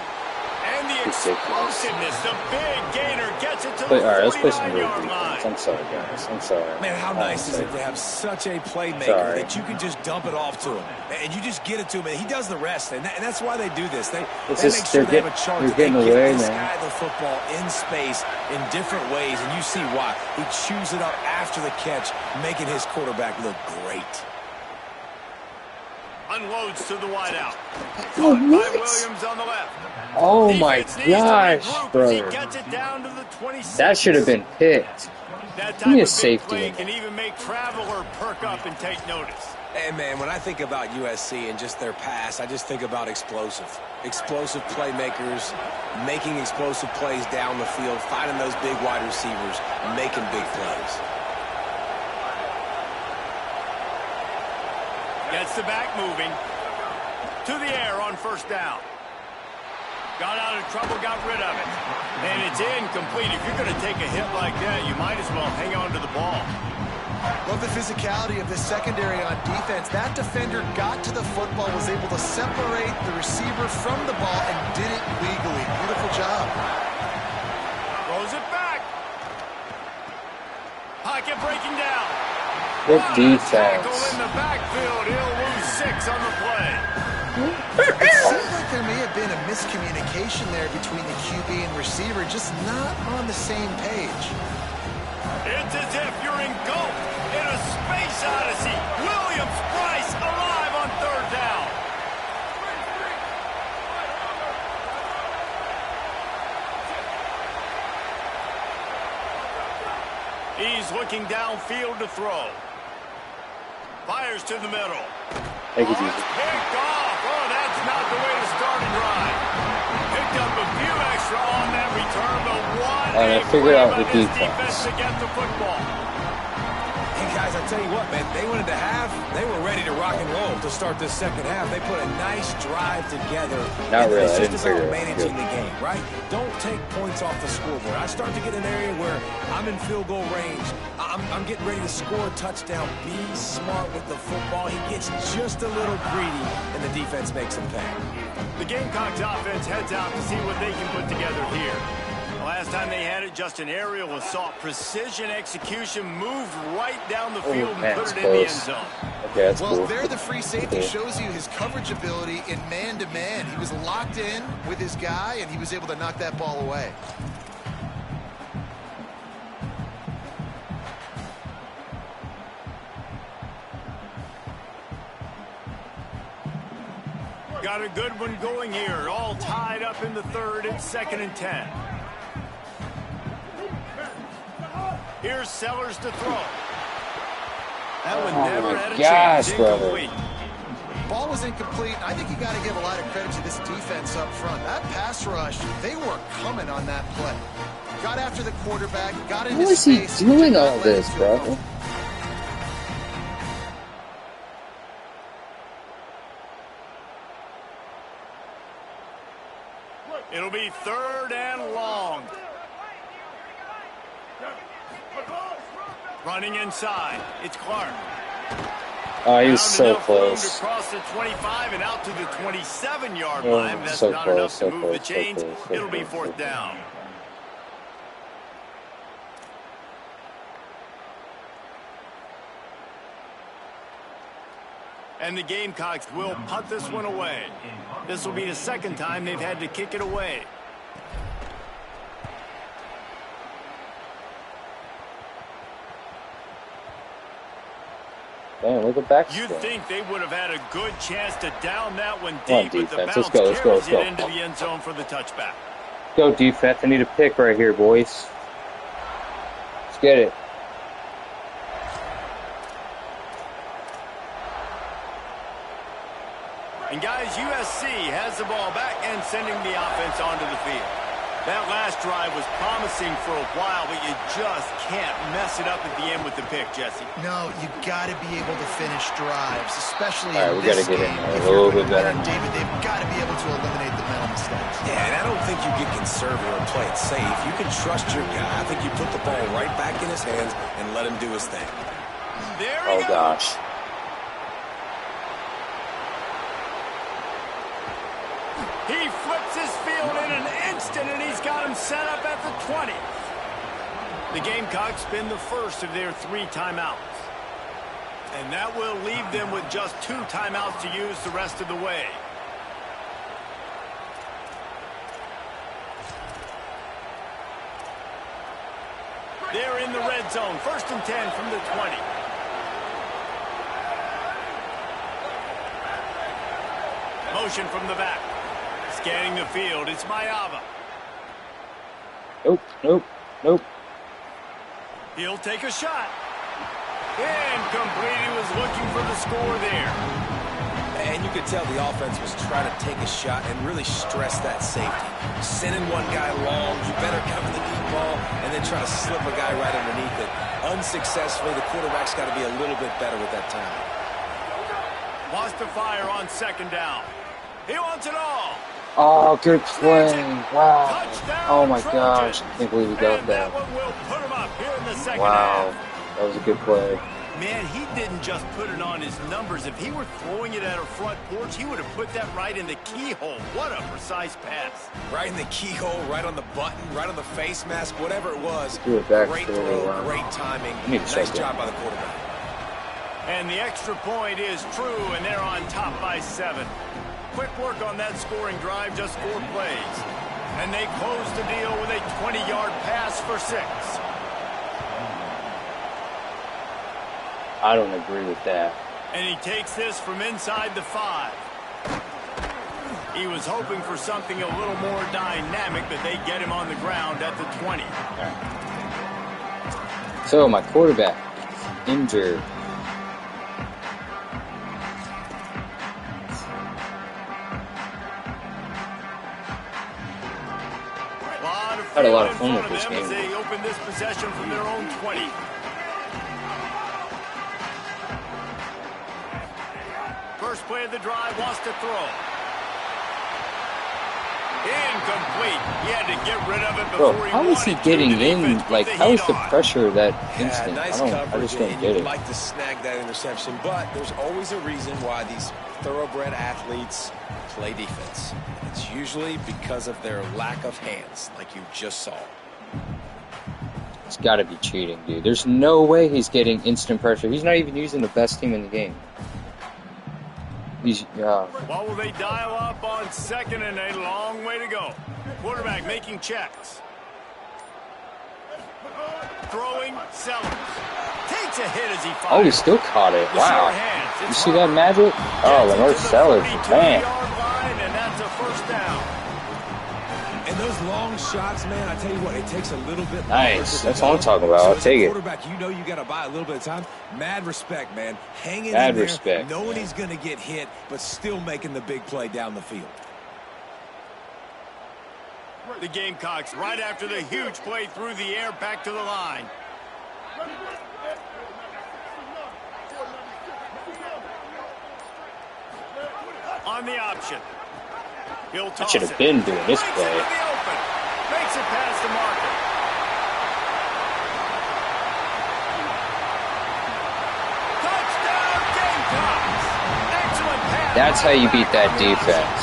And the explosiveness, the big gainer gets it to All the right, let's play some real 49-yard line. defense. I'm sorry, guys. I'm sorry. Man, how nice is it to have such a playmaker that you can just dump it off to him, and you just get it to him, and he does the rest, and that's why they do this. They make sure they have a chart that they give this guy the football in space in different ways, and you see why. He chews it up after the catch, making his quarterback look great. Unloads to the wideout. Caught by Williams on the left. Oh my gosh, bro. He gets it down to the 26. That should have been picked. That Give me a type of big safety. play can even make Traveler perk up and take notice. And man, when I think about USC and just their pass, I just think about explosive playmakers, making explosive plays down the field, finding those big wide receivers, making big plays. Gets the back moving. To the air on first down. Got out of trouble, got rid of it. And it's incomplete. If you're going to take a hit like that, you might as well hang on to the ball. Love the physicality of this secondary on defense. That defender got to the football, was able to separate the receiver from the ball, and did it legally. Beautiful job. Throws it back. Pocket breaking down. Good defense. Tackle in the backfield. He'll lose 6 on the play. It seems like there may have been a miscommunication there between the QB and receiver, just not on the same page. It's as if you're engulfed in a space odyssey. Williams Bryce alive on third down. He's looking downfield to throw. Fires to the middle. Take it easy. Picked off. Oh, that's not the way to start I figured out the defense. To get the football. Hey guys, I tell you what, man, they went into half. They were ready to rock and roll to start this second half. They put a nice drive together. Not really. It's I didn't just figure about it. managing the game, right? Don't take points off the scoreboard. I start to get an area where I'm in field goal range. I'm getting ready to score a touchdown. Be smart with the football. He gets just a little greedy, and the defense makes him pay. The Gamecocks offense heads out to see what they can put together here. Last time they had it, just an aerial assault. Precision execution, moved right down the field and put it in the end zone. Okay, that's Well, cool. there the free safety shows you his coverage ability in man-to-man. He was locked in with his guy, and he was able to knock that ball away. Got a good one going here. All tied up in the third. It's 2nd and 10. Here's Sellers to throw. That one never had a chance. Incomplete. Ball was incomplete. I think you got to give a lot of credit to this defense up front. That pass rush, they were coming on that play. Got after the quarterback, got into space. How is he doing all this, bro? It'll be 3rd and long. Running inside. It's Clark. Oh, he was so close. To cross the 25 and out to the 27-yard Oh, line. That's so not close, enough so to move close, the chains. so close, so It'll be close, 4th down. And the Gamecocks will punt this one away. This will be the 2nd time they've had to kick it away. Damn, look at back. You'd think they would have had a good chance to down that one Come on, deep, but the defense. bounce Let's go, let's carries go, it let's go. into the end zone for the touchback. Go defense. I need a pick right here, boys. Let's get it. And guys, USC has the ball back and sending the offense onto the field. That last drive was promising for a while, but you just can't mess it up at the end with the pick, Jesse. No, you got to be able to finish drives, especially All right, in we this gotta get in game. there a If you're little going bit to better win, now. David, they've got to be able to eliminate the mental mistakes. Yeah, and I don't think you get conservative and play it safe. You can trust your guy. I think you put the ball right back in his hands and let him do his thing. There he Oh, goes. gosh. He flips his field in an instant, and he's got him set up at the 20. The Gamecocks spin the first of their 3 timeouts. And that will leave them with just 2 timeouts to use the rest of the way. They're in the red zone. 1st and 10 from the 20. Motion from the back. Scanning the field. It's Mayava. Nope, nope, nope. He'll take a shot. Incomplete. He was looking for the score there. And you could tell the offense was trying to take a shot and really stress that safety. Sending one guy long, you better cover the deep ball, and then try to slip a guy right underneath it. Unsuccessfully, the quarterback's got to be a little bit better with that timing. Wants to fire on 2nd down. He wants it all. Oh, good play. Wow. Touchdown, Oh, my Trojans. gosh. I can't believe we got And that that. one will put him up here in the 2nd Wow. half. That was a good play. Man, he didn't just put it on his numbers. If he were throwing it at a front porch, he would have put that right in the keyhole. What a precise pass. Right in the keyhole, right on the button, right on the face mask, whatever it was. Do it back Great to throw, the great timing. need to Nice check job that. by the quarterback. And the extra point is true, and they're on top by 7. Quick work on that scoring drive, just 4 plays. And they close the deal with a 20-yard pass for 6. I don't agree with that. And he takes this from inside the 5. He was hoping for something a little more dynamic, but they get him on the ground at the 20. So, my quarterback injured. A lot of Had a lot of in fun front with of this them as game. they open this possession from their own 20. First play of the drive, wants to throw. Incomplete. He had to get rid of it before Bro, he how is he wanted to. getting The in? defense put Like, the how heat is the on. pressure that Yeah, instant? nice I coverage, just don't and get you'd it. like to snag that interception, but there's always a reason why these thoroughbred athletes play defense. It's usually because of their lack of hands, like you just saw. It's got to be cheating, dude. There's no way he's getting instant pressure. He's not even using the best team in the game. He's What will they dial up on second and a long way to go? Quarterback making checks. Throwing, Sellers. Takes a hit as he fires. oh, he still caught it. The Wow. sure hands. You It's see that Harper. magic? Oh, Gets it Lamar to the Sellers, 42-yard man. line, and that's a first down. And those long shots, man, I tell you what, it takes a little bit longer. Nice. to That's what I'm develop. talking about. So I'll as a take it. quarterback, you know you got to buy a little bit of time. Mad respect, man. Hanging Mad in there, respect, knowing man. he's going to get hit, but still making the big play down the field. The Gamecocks, right after the huge play through the air, back to the line. On the option. He'll I toss should it. have been doing this Takes it play. to the open. Makes it past the marker. Touchdown Gamecocks! Excellent pass. That's how you beat that defense.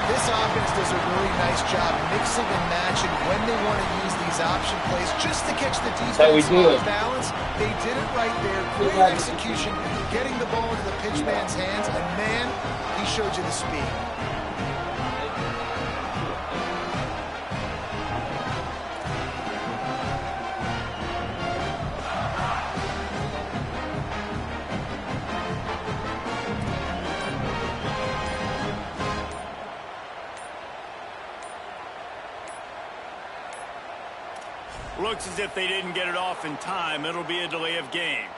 This offense does a really nice job mixing and matching when they want to use these option plays just to catch the defense how we do off it. balance. They did it right there. Great execution, getting the ball into the pitchman's hands, and man, he showed you the speed. Looks as if they didn't get it off in time. It'll be a delay of game.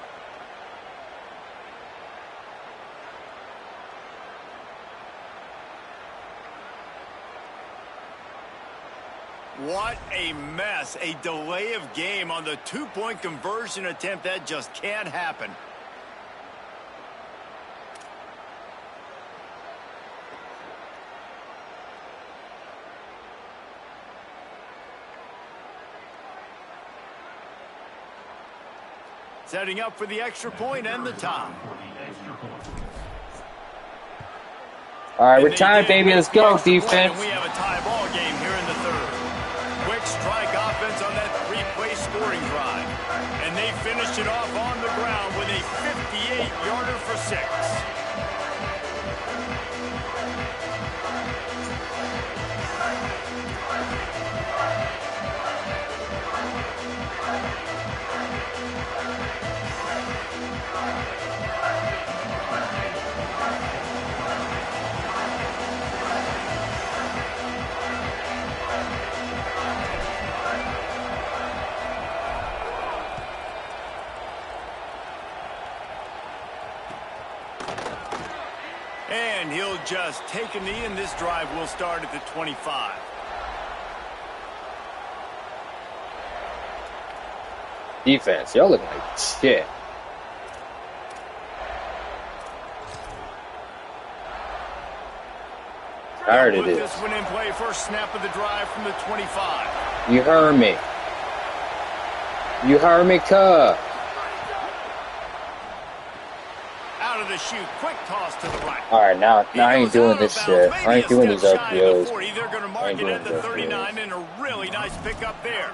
What a mess. A delay of game on the two-point conversion attempt. That just can't happen. Setting up for the extra point and the tie. All right, And we're they tied, did baby. with Let's the go, extra point, defense. and we have a tie ball game here in the third. Quick strike offense on that three-play scoring drive. And they finished it off on the ground with a 58-yarder for 6. And he'll just take a knee, and this drive will start at the 25. Defense, y'all look like shit. Tired of Put this. this one in play. First snap of the drive from the 25. You heard me. You heard me, cuz. Out of the chute, quick toss to the right. All right, now I ain't doing this shit. I ain't doing these They're RPOs. going to mark it at the 39, and a really nice pickup there.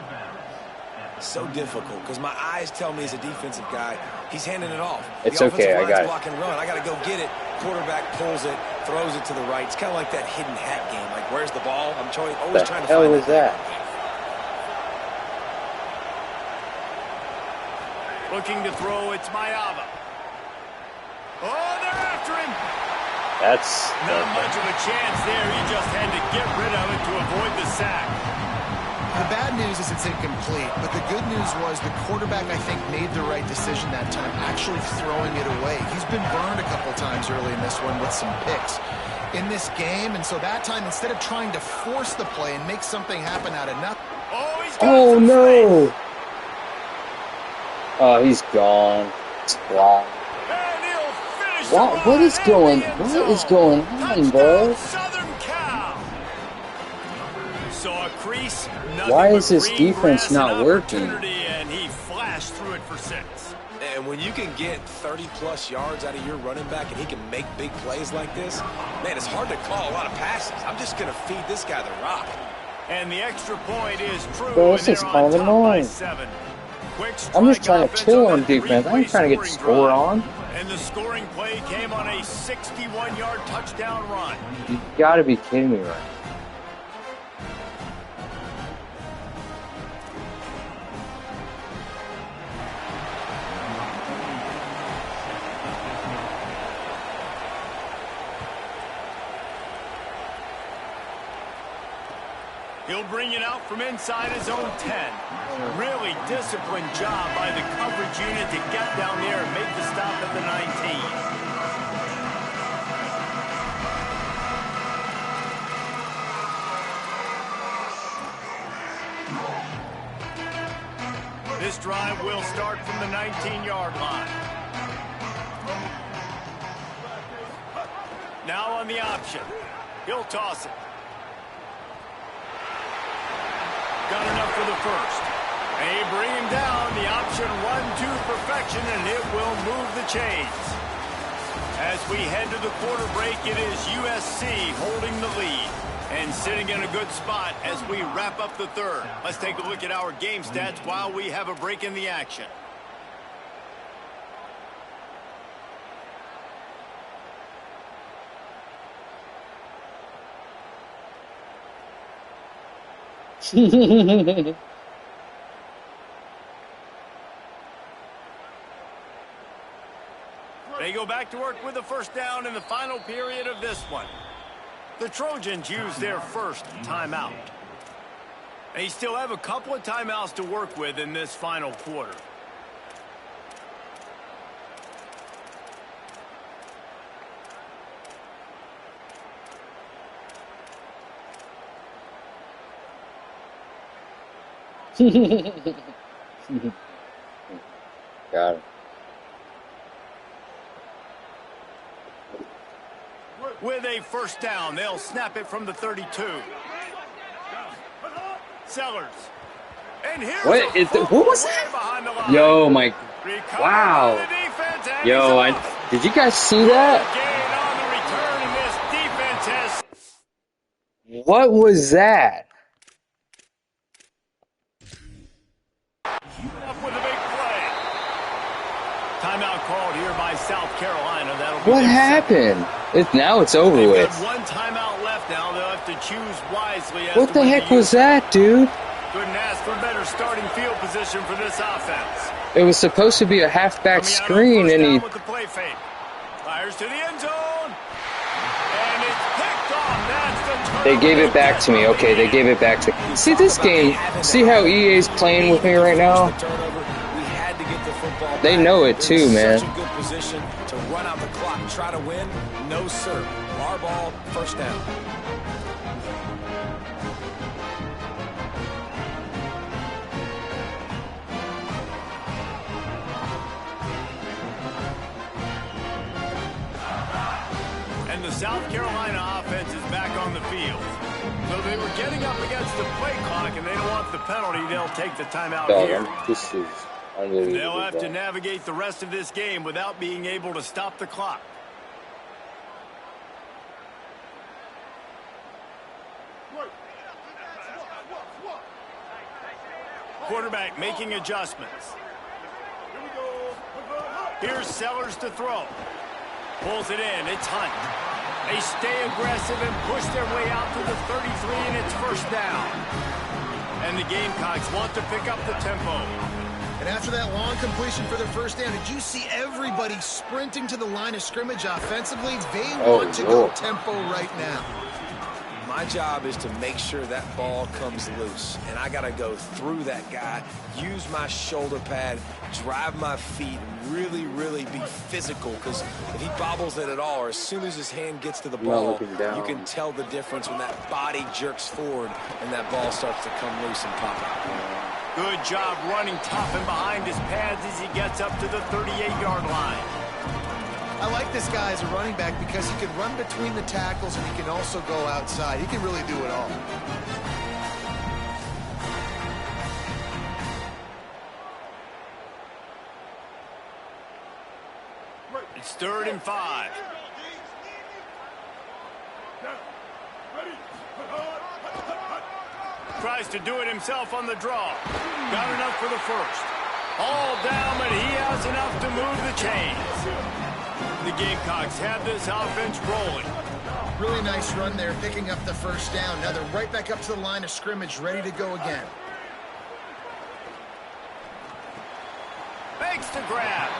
So difficult because my eyes tell me as a defensive guy, he's handing it off. It's The okay, I offensive got line's it. block and run. I got to go get it. Quarterback pulls it, throws it to the right. It's kind of like that hidden hat game. Like, where's the ball? I'm always trying to hell find was that? Looking to throw, it's Mayava. Oh, they're after him. That's Not much of a chance there. He just had to get rid of it to avoid the sack. The bad news is it's incomplete, but the good news was the quarterback, I think, made the right decision that time, actually throwing it away. He's been burned a couple times early in this one with some picks. in this game, and so that time, instead of trying to force the play and make something happen out of nothing. Oh, no. Oh, he's gone. Wow. What is going on, bro? Why is this defense not working? And he flashed through it for 6. And when you can get 30-plus yards out of your running back and he can make big plays like this, man, it's hard to call a lot of passes. I'm just going to feed this guy the rock. And the extra point is true. Bro, this is kind of annoying. I'm just trying to chill on defense. I ain't trying to get scored on. And the scoring play came on a 61-yard touchdown run. You gotta be kidding me right now. He'll bring it out from inside his own 10. Really disciplined job by the coverage unit to get down there and make the stop at the 19. This drive will start from the 19-yard line. Now on the option. He'll toss it. Got enough for the first. They bring him down. The option run to perfection, and it will move the chains. As we head to the quarter break, it is USC holding the lead and sitting in a good spot as we wrap up the third. Let's take a look at our game stats while we have a break in the action. They go back to work with the first down in the final period of this one. The Trojans use their first timeout. They still have a couple of timeouts to work with in this final quarter. Got it. With a first down, they'll snap it from the 32. Sellers. And here's What was that? Yo, my, wow. Yo, did you guys see that? What was that? With a big play. Timeout called here by South Carolina. What happened? Now it's over with. One timeout left now. They'll have to choose wisely. What the heck was that, dude? Couldn't ask for better starting field position for this offense. It was supposed to be a halfback screen, and he. With the play fake. Fires to the end zone. And it's picked off. That's the They gave it back to me. Okay, they gave it back to me. See this game? See how EA's playing with me right now? They know it too, man. Such a good position to run out the clock and try to win. No, sir. Our ball, first down. And the South Carolina offense is back on the field. So they were getting up against the play clock, and they don't want the penalty. They'll take the timeout here. This is unbelievable. They'll have to navigate the rest of this game without being able to stop the clock. Quarterback making adjustments. Here's Sellers to throw. Pulls it in. It's Hunt. They stay aggressive and push their way out to the 33, and it's first down. And the Gamecocks want to pick up the tempo. And after that long completion for their first down, did you see everybody sprinting to the line of scrimmage offensively? They want to go tempo right now. My job is to make sure that ball comes loose, and I got to go through that guy, use my shoulder pad, drive my feet, and really, really be physical, because if he bobbles it at all, or as soon as his hand gets to the ball, you can tell the difference when that body jerks forward and that ball starts to come loose and pop out. Good job running tough and behind his pads as he gets up to the 38-yard line. I like this guy as a running back because he can run between the tackles and he can also go outside. He can really do it all. It's 3rd and 5. Tries to do it himself on the draw. Got enough for the first. All down, but he has enough to move the chains. The Gamecocks have this offense rolling. Really nice run there, picking up the first down. Now they're right back up to the line of scrimmage, ready to go again. Makes the grab.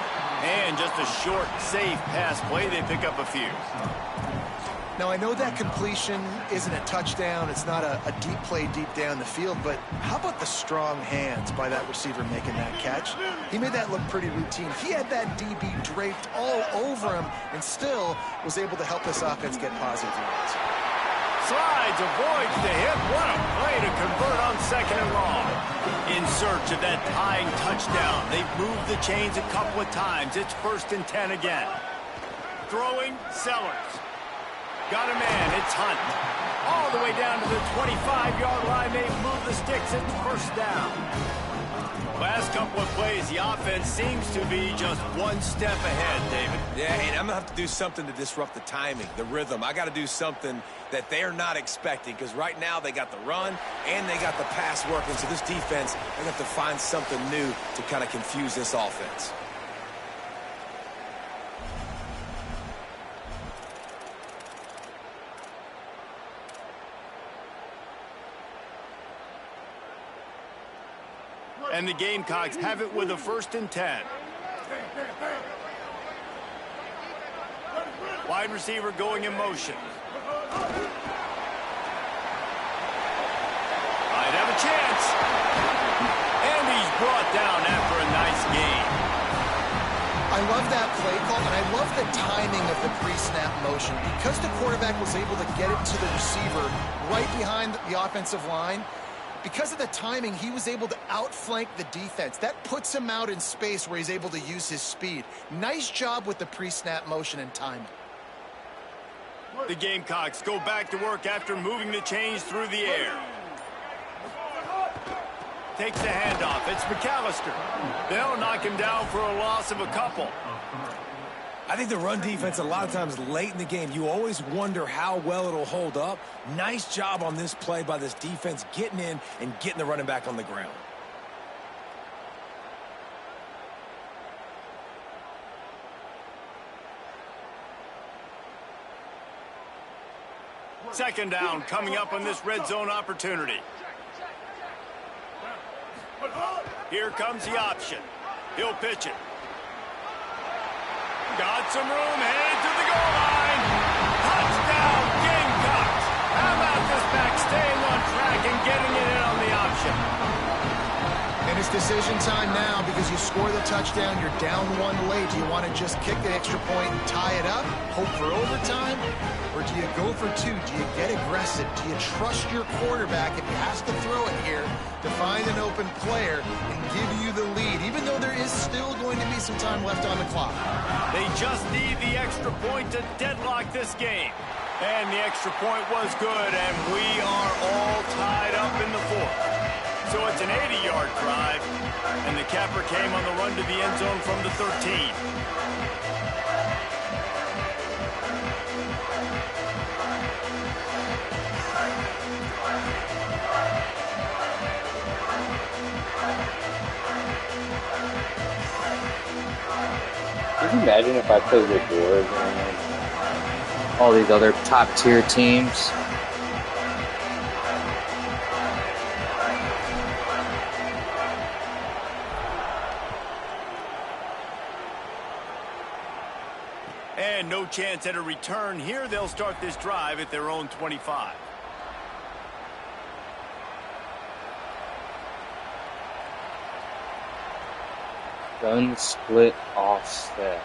And just a short, safe pass play. They pick up a few. Now, I know that completion isn't a touchdown. It's not a deep play deep down the field, but how about the strong hands by that receiver making that catch? He made that look pretty routine. He had that DB draped all over him and still was able to help this offense get positive yards. Slides, avoids the hit. What a play to convert on 2nd and long. In search of that tying touchdown. They've moved the chains a couple of times. It's 1st and 10 again. Throwing, Sellers. Got a man, it's Hunt. All the way down to the 25-yard line. They've moved the sticks. It's 1st down. Last couple of plays, the offense seems to be just one step ahead, David. Yeah, and I'm going to have to do something to disrupt the timing, the rhythm. I got to do something that they're not expecting, because right now they got the run and they got the pass working. So this defense, they're going to have to find something new to kind of confuse this offense. And the Gamecocks have it with a 1st and 10. Wide receiver going in motion. Might have a chance. And he's brought down after a nice gain. I love that play call, and I love the timing of the pre-snap motion. Because the quarterback was able to get it to the receiver right behind the offensive line, because of the timing, he was able to outflank the defense. That puts him out in space where he's able to use his speed. Nice job with the pre-snap motion and timing. The Gamecocks go back to work after moving the chains through the air. Takes the handoff. It's McAllister. They'll knock him down for a loss of a couple. I think the run defense, a lot of times late in the game, you always wonder how well it'll hold up. Nice job on this play by this defense, getting in and getting the running back on the ground. Second down coming up on this red zone opportunity. Here comes the option. He'll pitch it. Got some room, headed to the goal line. Touchdown, Gamecocks. How about this back staying on track and getting it in on the option? And it's decision time now because you score the touchdown, you're down 1 late. Do you want to just kick the extra point and tie it up, hope for overtime? Or do you go for 2? Do you get aggressive? Do you trust your quarterback if he has to throw it here to find an open player and give you the lead, even though there is still going to be some time left on the clock? They just need the extra point to deadlock this game. And the extra point was good, and we are all tied up in the 4th. So it's an 80-yard drive, and the capper came on the run to the end zone from the 13. Can you imagine if I played with Oregon and all these other top-tier teams? And no chance at a return here. They'll start this drive at their own 25. Gun split offset.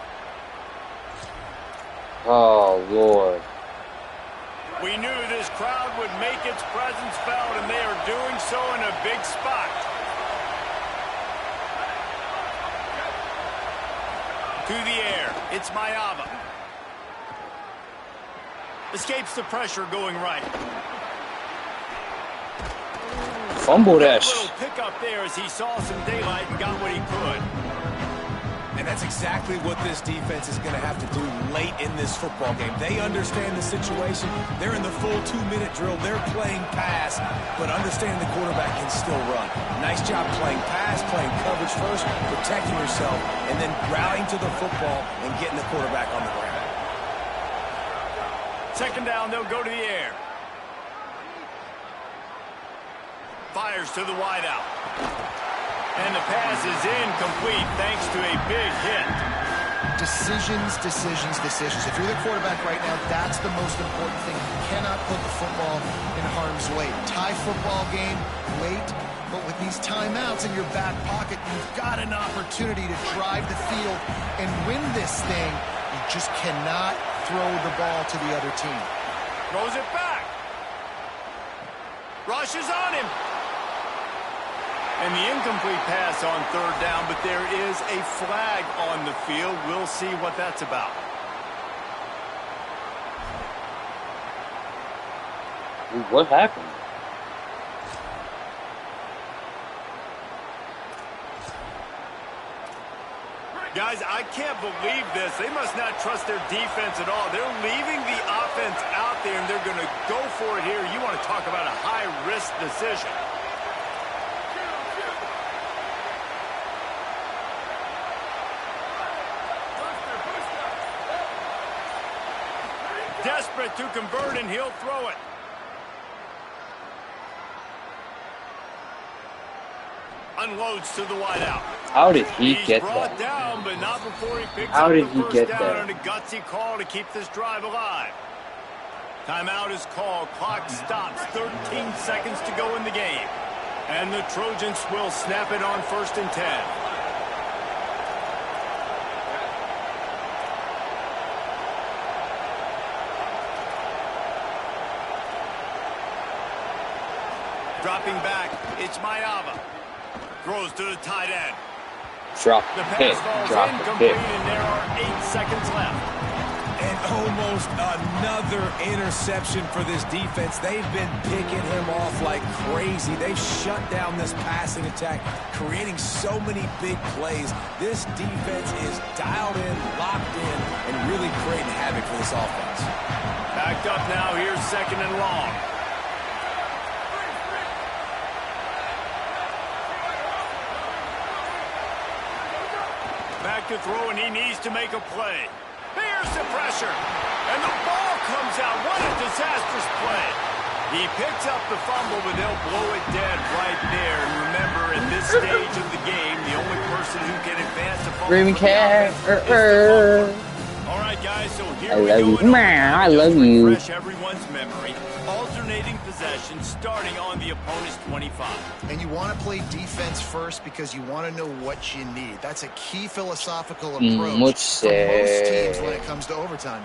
Oh, Lord. We knew this crowd would make its presence felt, and they are doing so in a big spot. To the air, it's Mayava. Escapes the pressure going right. Fumble that Little pick up there as he saw some daylight and got what he could. And that's exactly what this defense is going to have to do late in this football game. They understand the situation. They're in the full 2-minute drill. They're playing pass, but understanding the quarterback can still run. Nice job playing pass, playing coverage first, protecting yourself, and then rallying to the football and getting the quarterback on the ground. Second down, they'll go to the air. Fires to the wideout. And the pass is incomplete thanks to a big hit. Decisions. If you're the quarterback right now, that's the most important thing. You cannot put the football in harm's way. Tie football game late, but with these timeouts in your back pocket, you've got an opportunity to drive the field and win this thing. You just cannot throw the ball to the other team. Throws it back. Rushes on him. And the incomplete pass on third down, but there is a flag on the field. We'll see what that's about. What happened? Guys, I can't believe this. They must not trust their defense at all. They're leaving the offense out there, and they're going to go for it here. You want to talk about a high-risk decision. Desperate to convert, and he'll throw it. Unloads to the wideout. How did he get brought that? Down, but not before he picks How up did the he first get down that? on a gutsy call to keep this drive alive. Timeout is called. Clock stops. 13 seconds to go in the game. And the Trojans will snap it on 1st and 10. Dropping back, it's Mayava. Throws to the tight end. Drop The the pass pick. falls Drop the incomplete, pick. and there are 8 seconds left. And almost another interception for this defense. They've been picking him off like crazy. They've shut down this passing attack, creating so many big plays. This defense is dialed in, locked in, and really creating havoc for this offense. Backed up now. Here's 2nd and long. Back to throw, and he needs to make a play. Here's the pressure, and the ball comes out. What a disastrous play. He picks up the fumble, but they'll blow it dead right there. And remember, at this stage of the game, the only person who can advance a fumble Green from the cat. offense is the fumbler. All right, guys, so here we I go. love you. I love Just you. refresh everyone's memory. Alternating possession starting on the opponent's 25. And you want to play defense first because you want to know what you need. That's a key philosophical approach for most teams when it comes to overtime,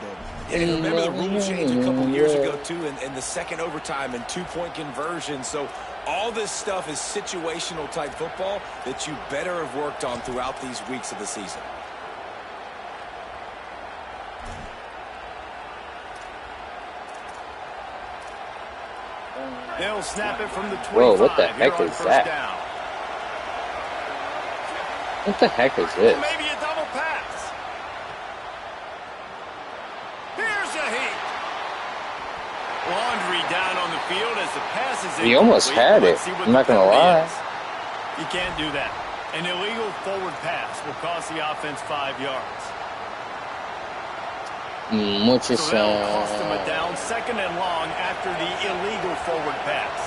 David. And remember the rule change a couple years ago, too, in the second overtime and two-point conversion. So all this stuff is situational type football that you better have worked on throughout these weeks of the season. They'll snap it from the 25. Whoa, what the heck here on is first that? Down. What the heck is this? Maybe a double pass. Here's a heat. Laundry down on the field as the pass is He almost had it. Let's see what I'm not the gonna penalty lie. is. You can't do that. An illegal forward pass will cost the offense 5 yards. What you So that'll cost them a saying? down, 2nd and long after the illegal forward pass.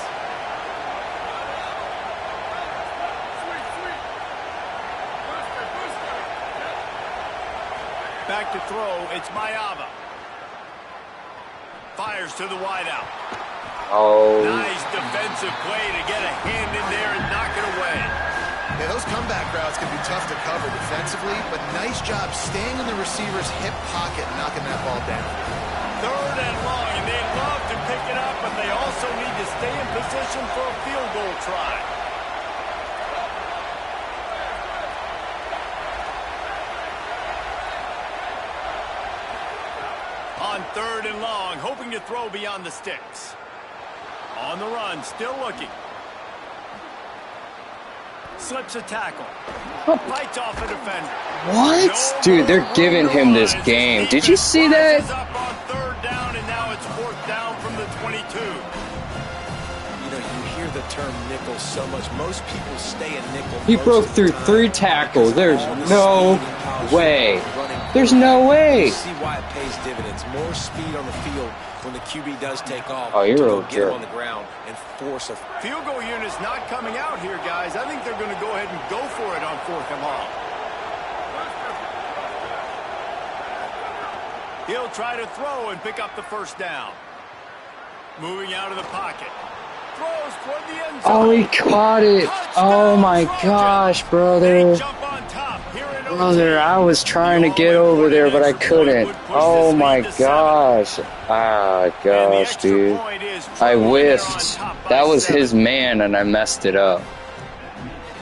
Back to throw, it's Mayava. Fires to the wideout. Oh, Nice defensive play to get a hand in there and knock it away. Yeah, those Those comeback routes can be tough to cover defensively, but nice job staying in the receiver's hip pocket and knocking that ball down. 3rd and long, and they love to pick it up, but they also need to stay in position for a field goal try. On 3rd and long, hoping to throw beyond the sticks. On the run, still looking. Slips a tackle. Fights off a defender. What? Dude, they're giving him this game. Did you see that? Up on 3rd down, and now it's 4th down from the 22. You know, you hear the term nickel so much. Most people stay in nickel. He broke through 3 tackles. There's no way. There's no way. You see why it pays dividends. More speed on the field when the QB does take off. Oh, you're to okay. get him on the ground and force a Field goal unit's not coming out here, guys. I think they're going to go ahead and go for it on 4th and long. He'll try to throw and pick up the 1st down. Moving out of the pocket. Throws toward the end zone. Oh, he caught it. Oh, my gosh, brother. Brother, I was trying to get over there, but I couldn't. Oh, my gosh. Ah, gosh, dude. I whiffed. That was his man, and I messed it up.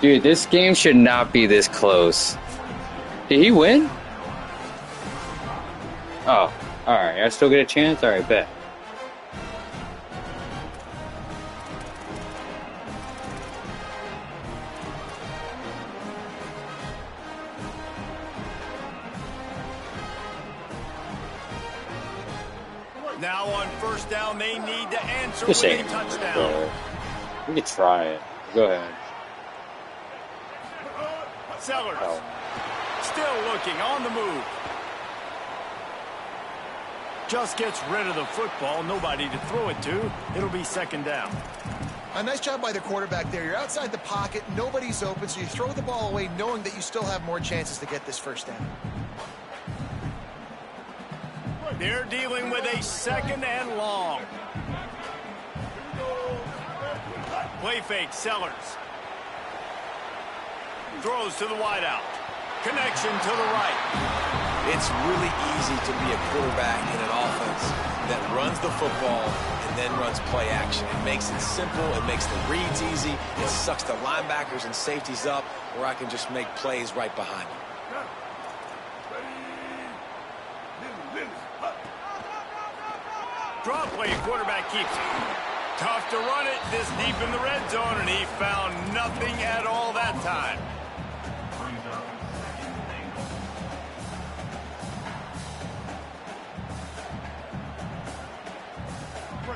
Dude, this game should not be this close. Did he win? Oh, alright. I still get a chance? Alright, bet. Now on 1st down, they need to answer Just with saying. a touchdown. We could try it. Go ahead. Sellers. Oh. Still looking on the move. Just gets rid of the football. Nobody to throw it to. It'll be 2nd down. A nice job by the quarterback there. You're outside the pocket. Nobody's open, so you throw the ball away knowing that you still have more chances to get this 1st down. They're dealing with a 2nd and long. Play fake, Sellers. Throws to the wideout. Connection to the right. It's really easy to be a quarterback in an offense that runs the football and then runs play action. It makes it simple. It makes the reads easy. It sucks the linebackers and safeties up where I can just make plays right behind them. Draw play, quarterback keeps it. Tough to run it this deep in the red zone, and he found nothing at all that time.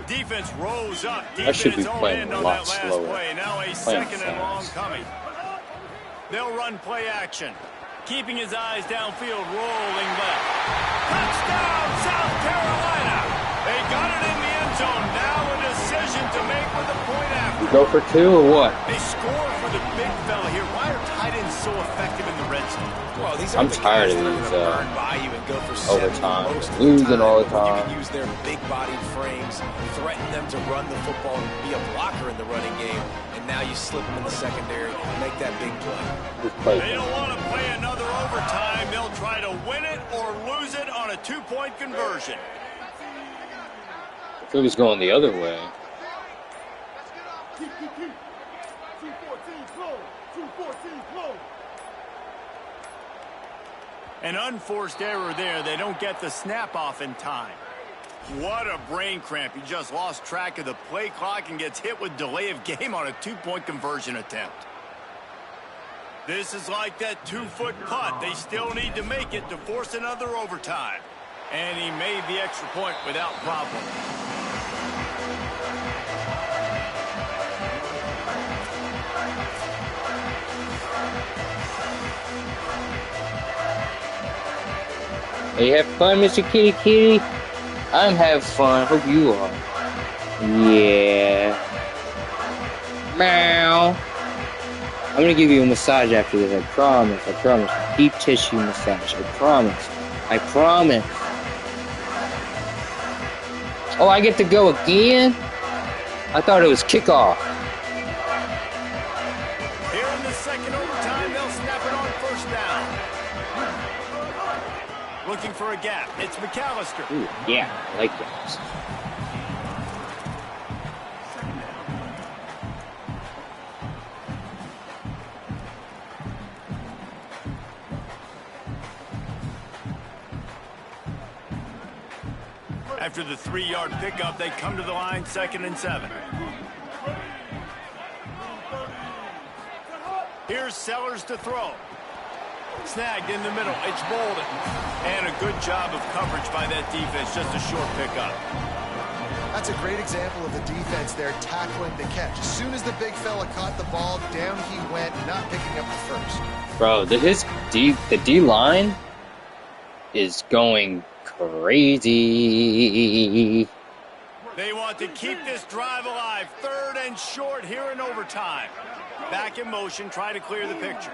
Defense rose up deep I should in its be own playing end a on lot that last slower. play. Now a Playing 2nd and long fast. coming. They'll run play action. Keeping his eyes downfield, rolling left. Touchdown, South Carolina! They got it in the end zone. Now a decision to make with a point after. Go for 2 or what? They score for the big fella here. Why are tight ends so effective in the red zone? Well, these are I'm the tired guys of that are these, gonna burn by you and go for 7 overtime. most of Losing all the You time. can use their big-bodied frames, threaten them to run the football and be a blocker in the running game, and now you slip them in the secondary and make that big play. Just play. They don't want to play another overtime. They'll try to win it or lose it on a 2-point conversion. If it was going the other way. Keep. 214 close. 214 close. An unforced error there. They don't get the snap off in time. What a brain cramp. He just lost track of the play clock and gets hit with delay of game on a 2-point conversion attempt. This is like that 2-foot putt. They still need to make it to force another overtime. And he made the extra point without problem. Hey, have fun, Mr. Kitty Kitty. I'm having fun. Hope you are. Yeah. Meow. I'm gonna give you a massage after this. I promise. I promise. Deep tissue massage. I promise. I promise. Oh, I get to go again? I thought it was kickoff. Here in the 2nd second overtime, they'll snap it on first down. Looking for a gap. It's McAllister. Ooh, yeah, I like that. After the 3-yard pickup, they come to the line, 2nd and 7. Here's Sellers to throw. Snagged in the middle. It's Bolden. And a good job of coverage by that defense. Just a short pickup. That's a great example of the defense there tackling the catch. As soon as the big fella caught the ball, down he went, not picking up the first. Bro, the D-line is going crazy. They want to keep this drive alive. 3rd and short here in overtime. Back in motion, try to clear the picture.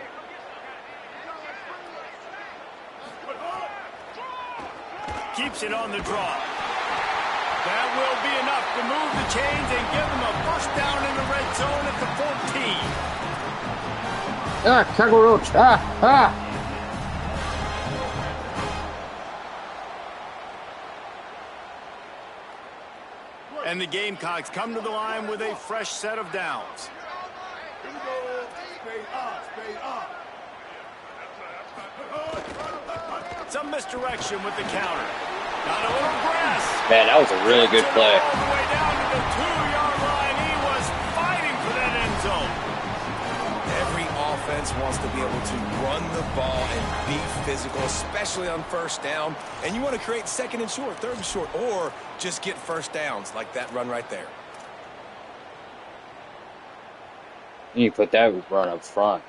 Keeps it on the draw. That will be enough to move the chains and give them a first down in the red zone at the 14. Ah, cockroach. Ah. And the Gamecocks come to the line with a fresh set of downs. Here we go. Spade up. Some misdirection with the counter. Got a little grass. Man, that was a really good play. All the way down to the 2-yard line. He was fighting for that end zone. Every offense wants to be able to run the ball and be physical, especially on first down. And you want to create 2nd and short, 3rd and short, or just get first downs like that run right there. You put that run up front.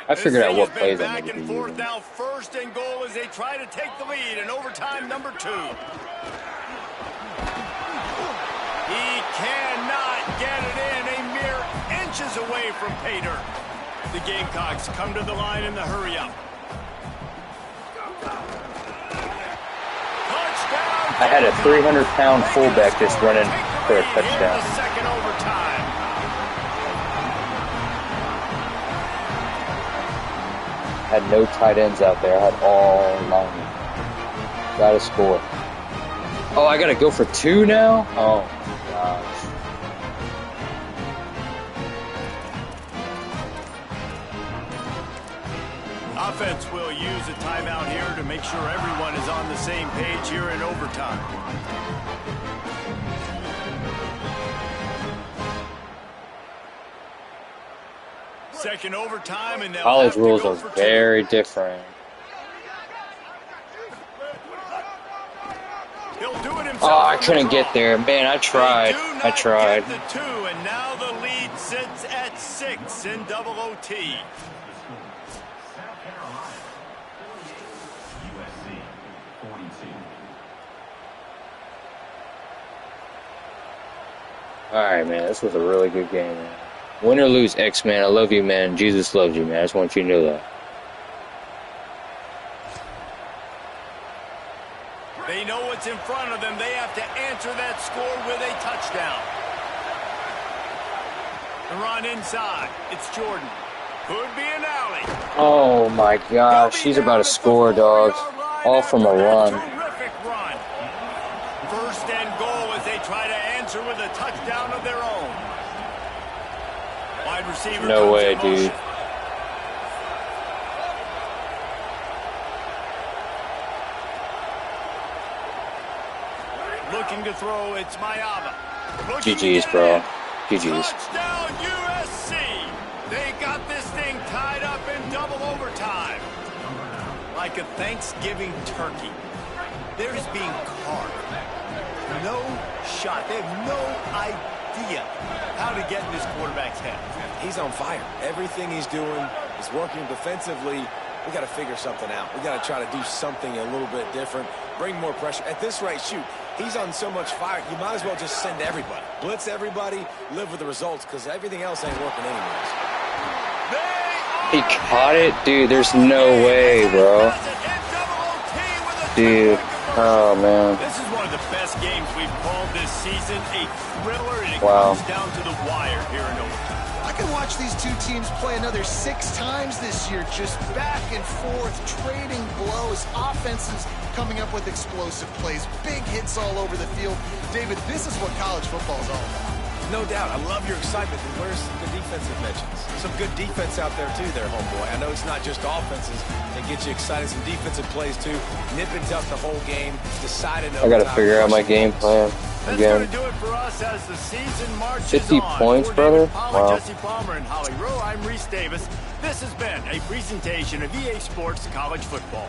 I figured out what plays I back needed and to forth use. now, 1st and goal as they try to take the lead in overtime number 2. He cannot get it in, a mere inches away from pay dirt. The Gamecocks come to the line in the hurry-up. Touchdown! I had a 300-pound fullback just running for a touchdown. The second overtime. Had no tight ends out there. I had all linemen. Gotta score. Oh, I gotta go for 2 now? Oh, gosh. Offense will use a timeout here to make sure everyone is on the same page here in overtime. Second overtime, and College rules are very different. He'll do it himself. Oh, I couldn't get there. Man, I tried. I tried. Get the 2, and now the lead sits at 6 in double OT. South Carolina. USC 42. All right, man. This was a really good game, man. Win or lose, X-Man, I love you, man. Jesus loves you, man. I just want you to know that. They know what's in front of them. They have to answer that score with a touchdown. The run inside. It's Jordan. Could be an alley. Oh, my gosh. She's about to score, dogs. All from a run. Terrific run. 1st and goal as they try to answer with a touchdown of their own. Wide receiver. No way, dude. Looking to throw, it's Mayava. GG's, bro. GG's. Touchdown USC. They got this thing tied up in double overtime. Like a Thanksgiving turkey. They're just being carved. No shot. They have no idea how to get in this quarterback's head. He's on fire. Everything he's doing is working defensively. We got to figure something out. We got to try to do something a little bit different. Bring more pressure. At this rate, shoot, he's on so much fire, you might as well just send everybody. Blitz everybody, live with the results, because everything else ain't working anyways. He caught it? Dude, there's no way, bro. Dude. Oh, man. This is one of the best games we've called this season. A thriller, and it Wow. comes down to the wire here in overtime. I can watch these two teams play another 6 times this year, just back and forth, trading blows, offenses coming up with explosive plays, big hits all over the field. David, this is what college football is all about. No doubt. I love your excitement. And where's the defensive mentions? Some good defense out there, too, there, homeboy. I know it's not just offenses that get you excited. Some defensive plays, too. Nip and tuck the whole game. Decided I got to figure out my game plan That's again. going to do it for us as the season marches 50 on. points, For brother? David Pollock, Wow. Jesse Palmer, and Holly Rowe, I'm Reese Davis. This has been a presentation of EA Sports College Football.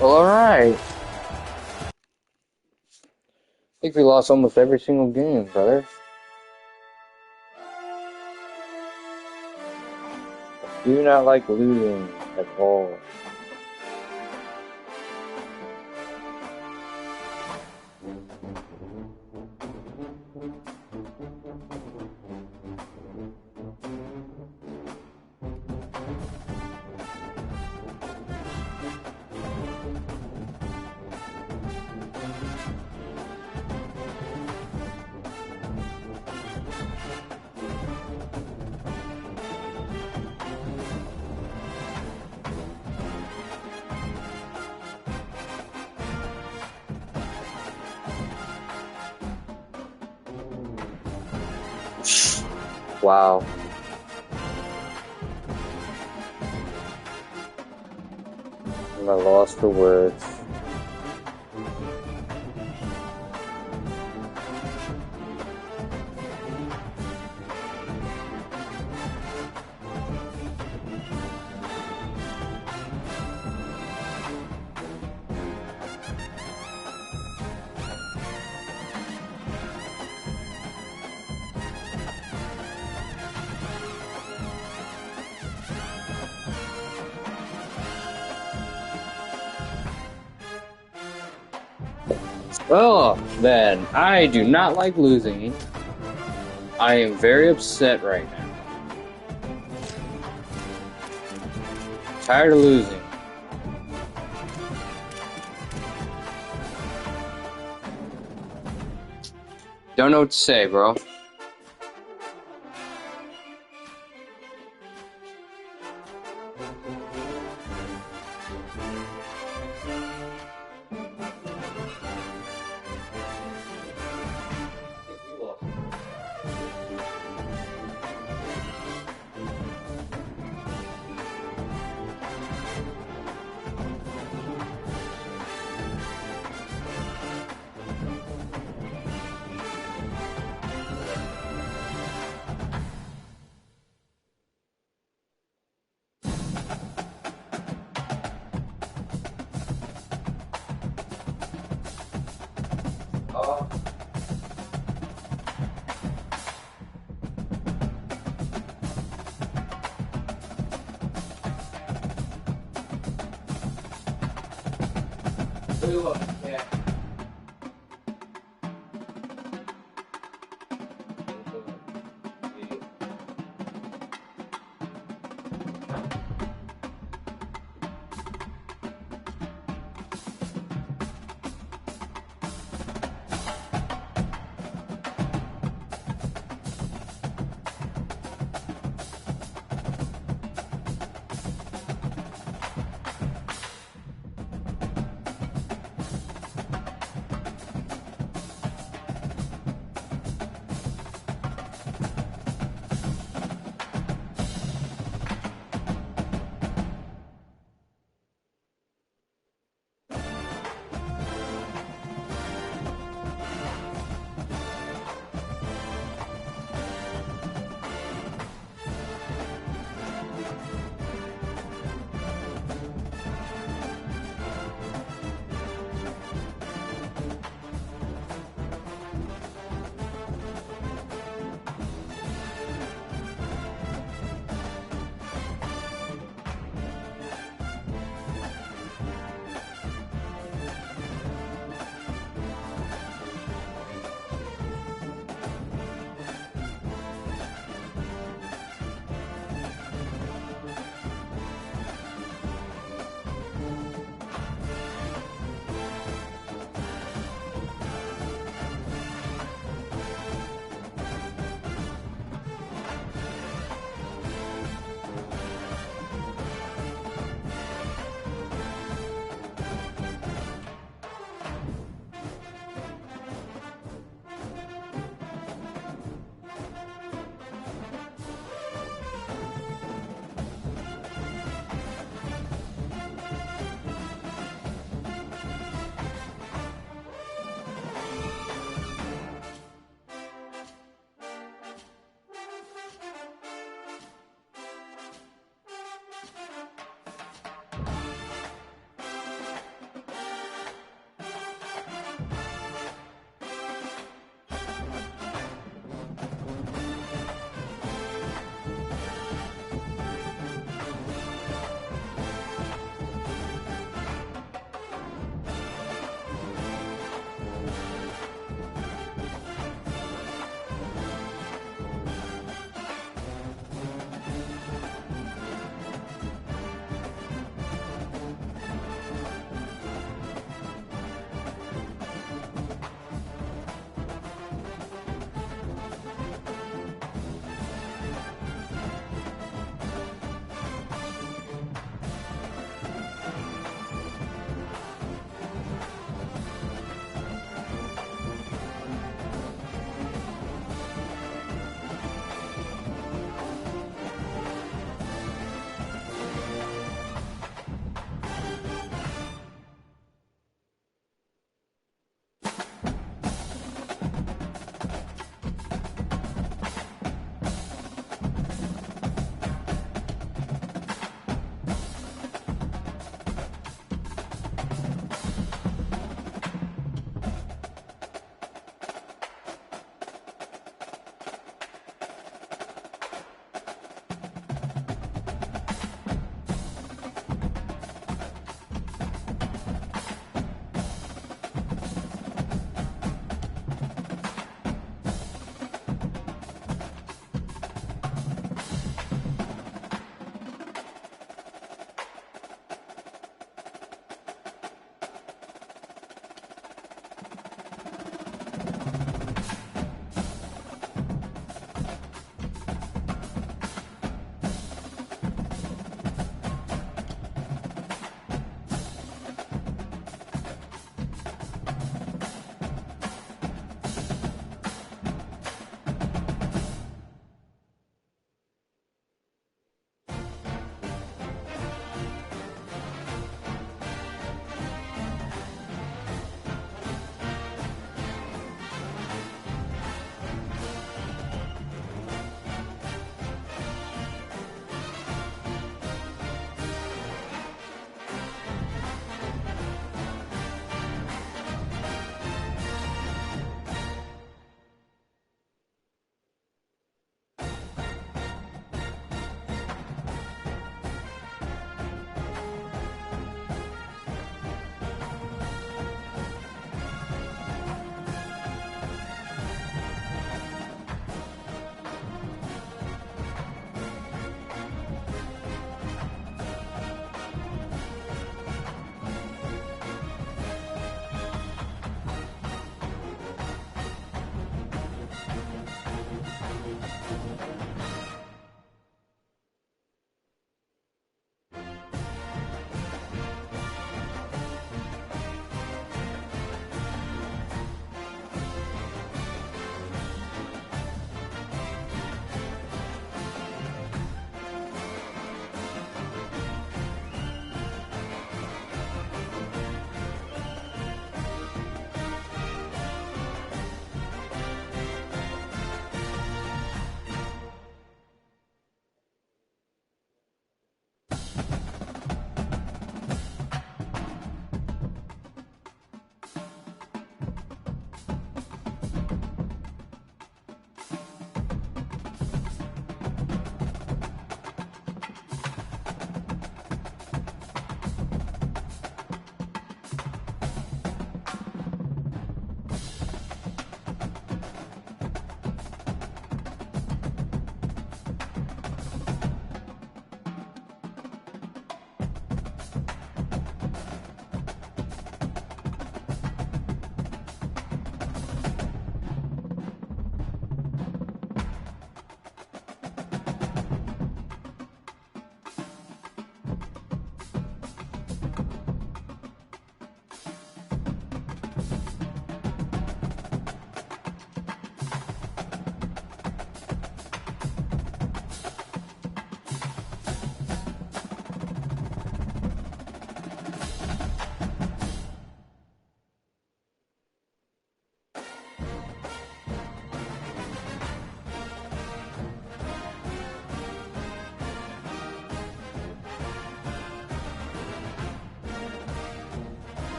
Well, alright. I think we lost almost every single game, brother. I do not like losing at all. Wow. I'm at a loss for words. Well, then, I do not like losing. I am very upset right now. Tired of losing. Don't know what to say, bro. Yeah.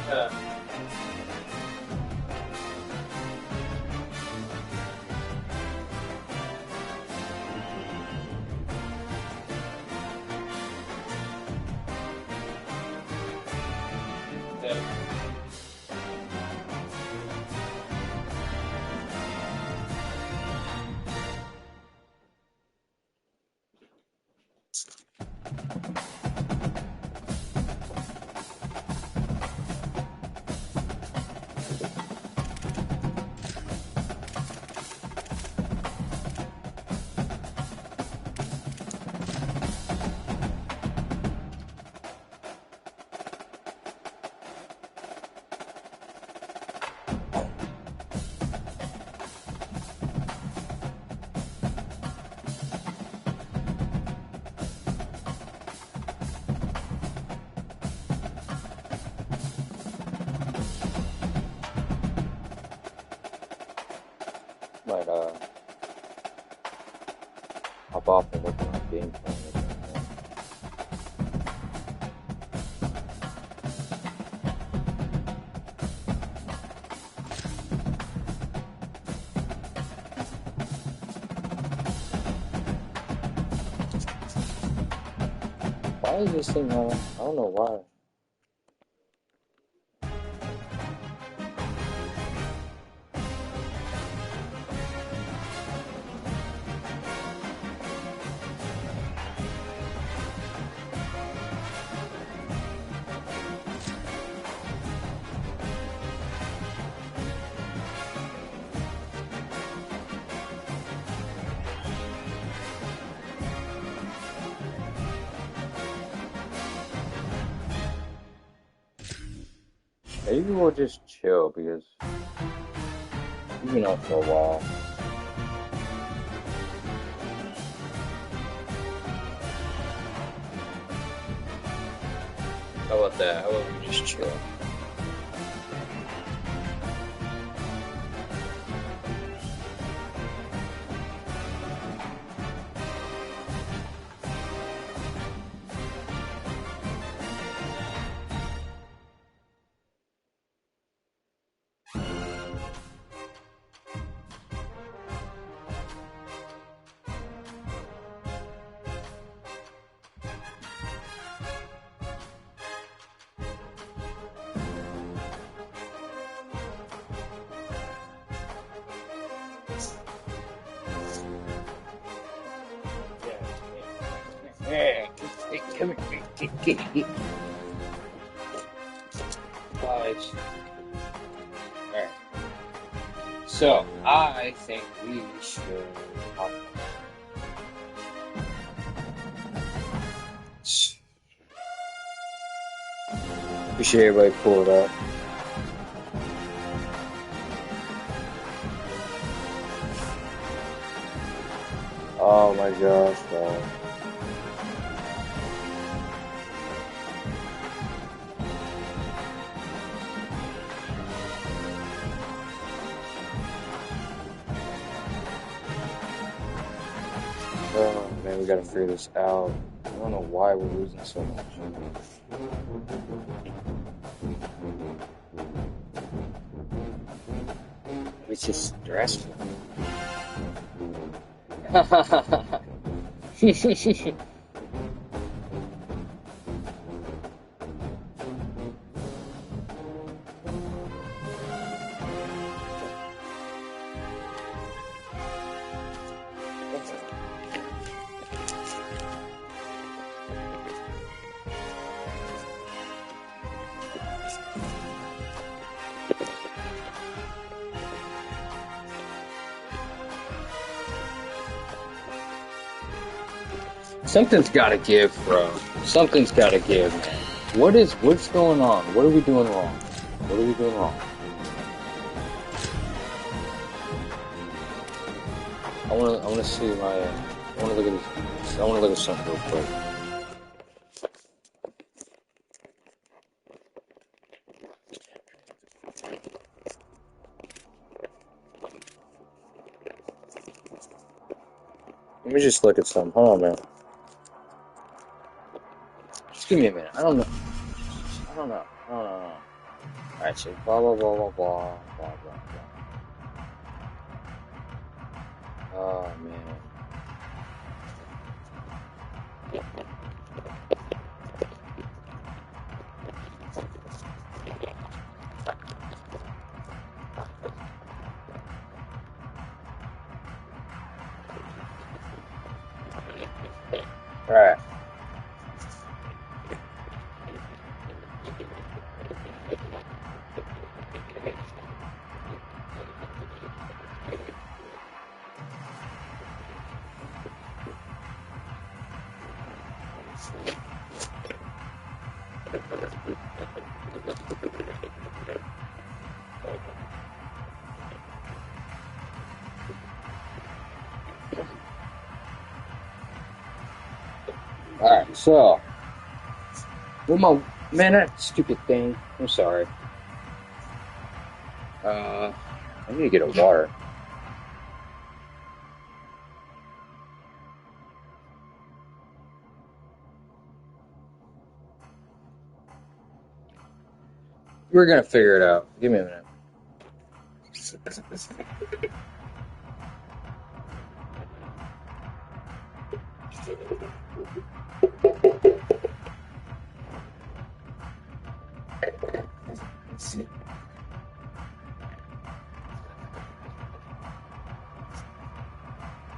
Yeah. Might hop off and look at my game plan. Why is this thing on? I don't know why. Maybe we'll just chill because we've been up for a while. How about that? How about we just chill? Yeah, come here. Guys. Alright. So, I think we should hop. Appreciate everybody pulled up. Oh my gosh, man. Oh man, we gotta figure this out. I don't know why we're losing so much. It's just stressful. Something's gotta give, bro. Something's gotta give, man. What's going on? What are we doing wrong? What are we doing wrong? I wanna see my I wanna look at this. I wanna look at something real quick. Let me just look at something. Hold on, man. Just give me a minute. I don't know. Alright, so blah blah blah blah blah blah blah blah. Oh man. Alright. Alright, so with my man, that stupid thing. I'm sorry. I need to get a water. We're gonna figure it out. Give me a minute.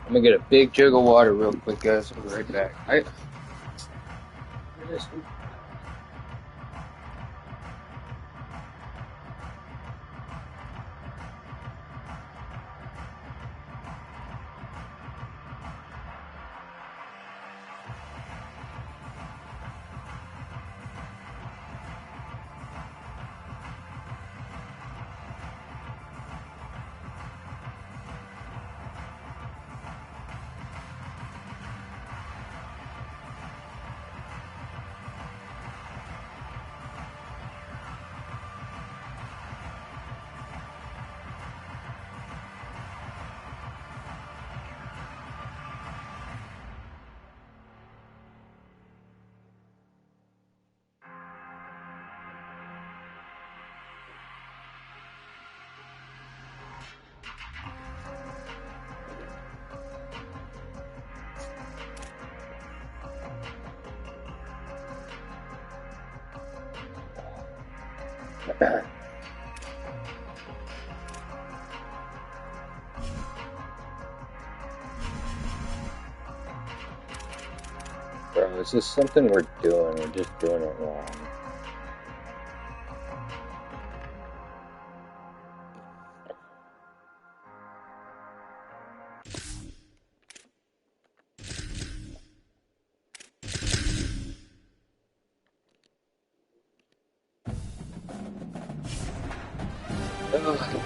I'm gonna get a big jug of water real quick, guys. I'll be right back. Bro, is this something we're doing? We're just doing it wrong. Ugh.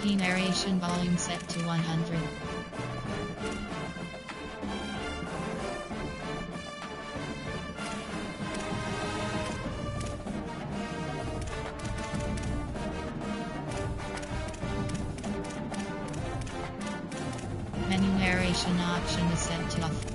Key narration volume set to 100. Menu narration option is set to off.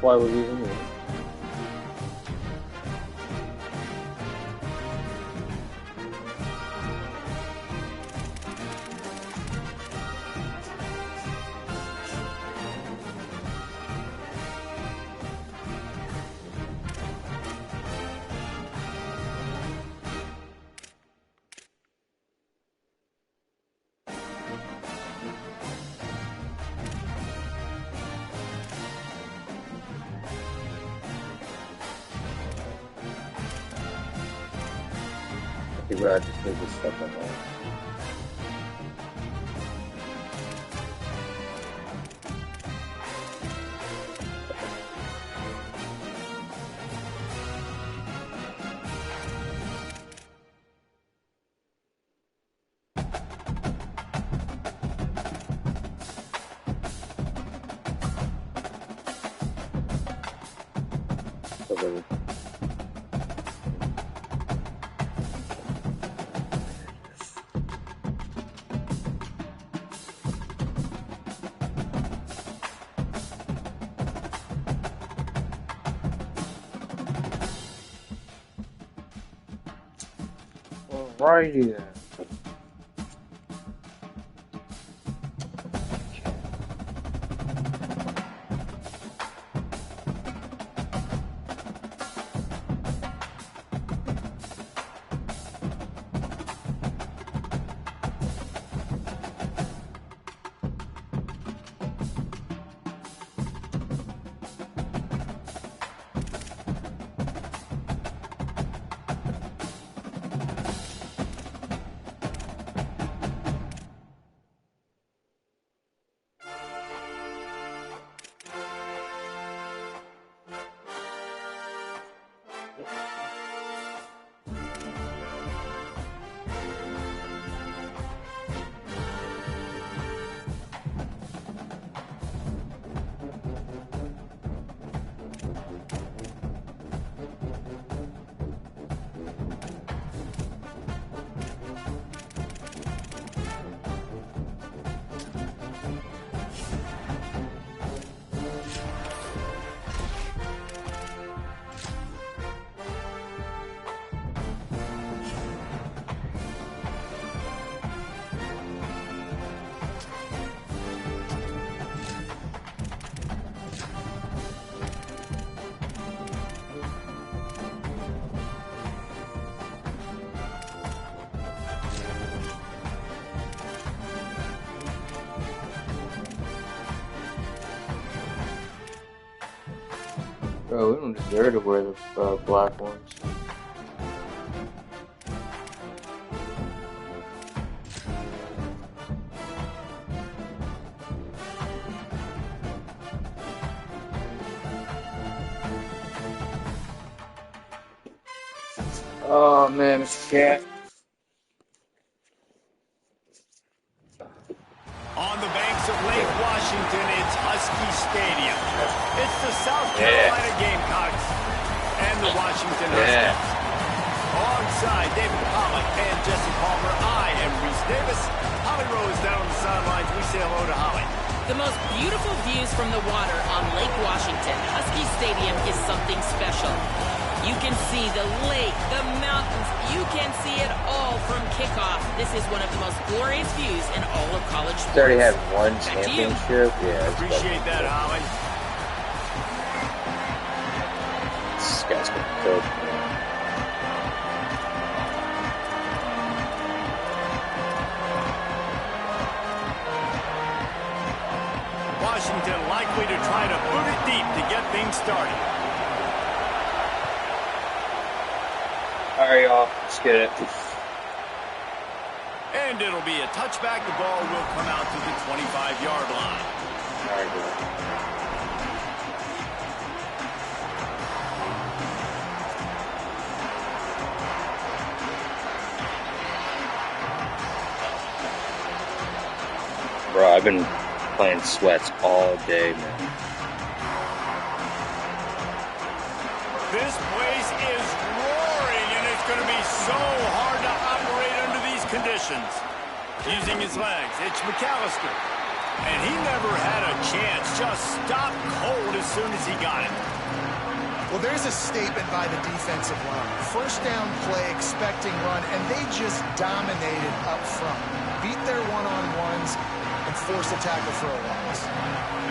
why we're losing the game. But I just move this stuff on there. So alrighty then. Bro, we don't deserve to wear the black ones. Oh man, Mr. Cat. On the banks of Lake Washington, it's Husky Stadium. It's the South Carolina Gamecocks and the Washington Huskies. Alongside David Pollock and Jesse Palmer, I am Reese Davis. Holly Rose down on the sidelines. We say hello to Holly. The most beautiful views from the water on Lake Washington. Husky Stadium is something special. You can see the lake, the mountains. You can see it all from kickoff. This is one of the most glorious views in all of college sports. They already have one Back to you. championship. Yeah, Appreciate that, Holly. This guy's gonna cook. Washington likely to try to boot it deep to get things started. All right, y'all, let's get it. And it'll be a touchback. The ball will come out to the 25-yard line. All right, good. Bro, I've been playing sweats all day, man. This place is roaring, and it's going to be so hard to operate under these conditions. Using his legs, it's McAllister. And he never had a chance. Just stopped cold as soon as he got it. Well, there's a statement by the defensive line. First down play, expecting run, and they just dominated up front. Beat their one-on-ones and forced a tackle for a loss.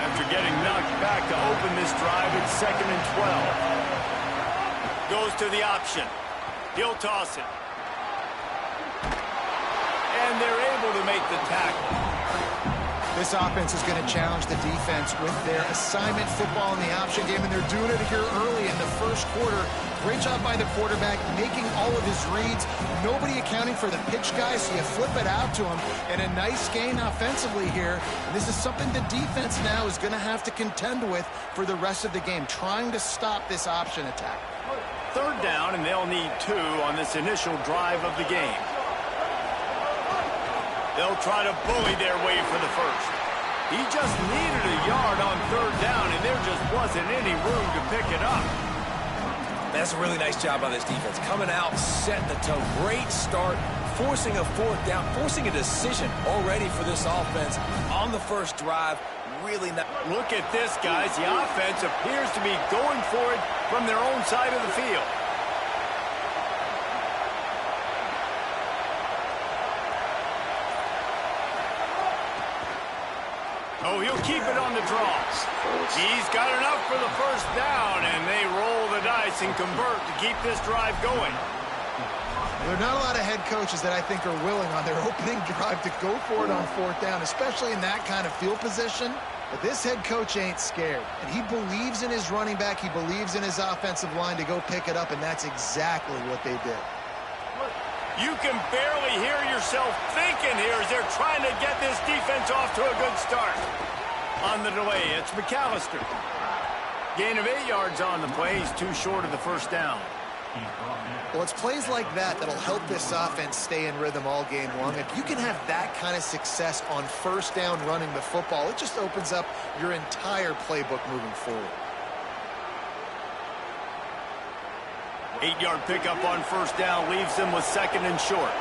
After getting knocked back to open this drive, it's 2nd and 12. Goes to the option. He'll toss it. And they're able to make the tackle. This offense is going to challenge the defense with their assignment football in the option game, and they're doing it here early in the first quarter. Great job by the quarterback, making all of his reads. Nobody accounting for the pitch guy, so you flip it out to him. And a nice gain offensively here. And this is something the defense now is going to have to contend with for the rest of the game, trying to stop this option attack. 3rd down, and they'll need 2 on this initial drive of the game. They'll try to bully their way for the first. He just needed a yard on 3rd down, and there just wasn't any room to pick it up. That's a really nice job by this defense. Coming out, setting the tone. Great start, forcing a 4th down, forcing a decision already for this offense on the first drive. Really not. Look at this, guys. The offense appears to be going for it from their own side of the field. Oh, he'll keep it on the draw. He's got enough for the first down, and they roll the dice and convert to keep this drive going. There are not a lot of head coaches that I think are willing on their opening drive to go for it on 4th down, especially in that kind of field position. But this head coach ain't scared. And he believes in his running back. He believes in his offensive line to go pick it up, and that's exactly what they did. You can barely hear yourself thinking here as they're trying to get this defense off to a good start. On the delay, it's McAllister. Gain of 8 yards on the play. He's too short of the first down. Well, it's plays like that that'll help this offense stay in rhythm all game long. If you can have that kind of success on 1st down running the football, it just opens up your entire playbook moving forward. 8-yard pickup on 1st down leaves them with 2nd and short.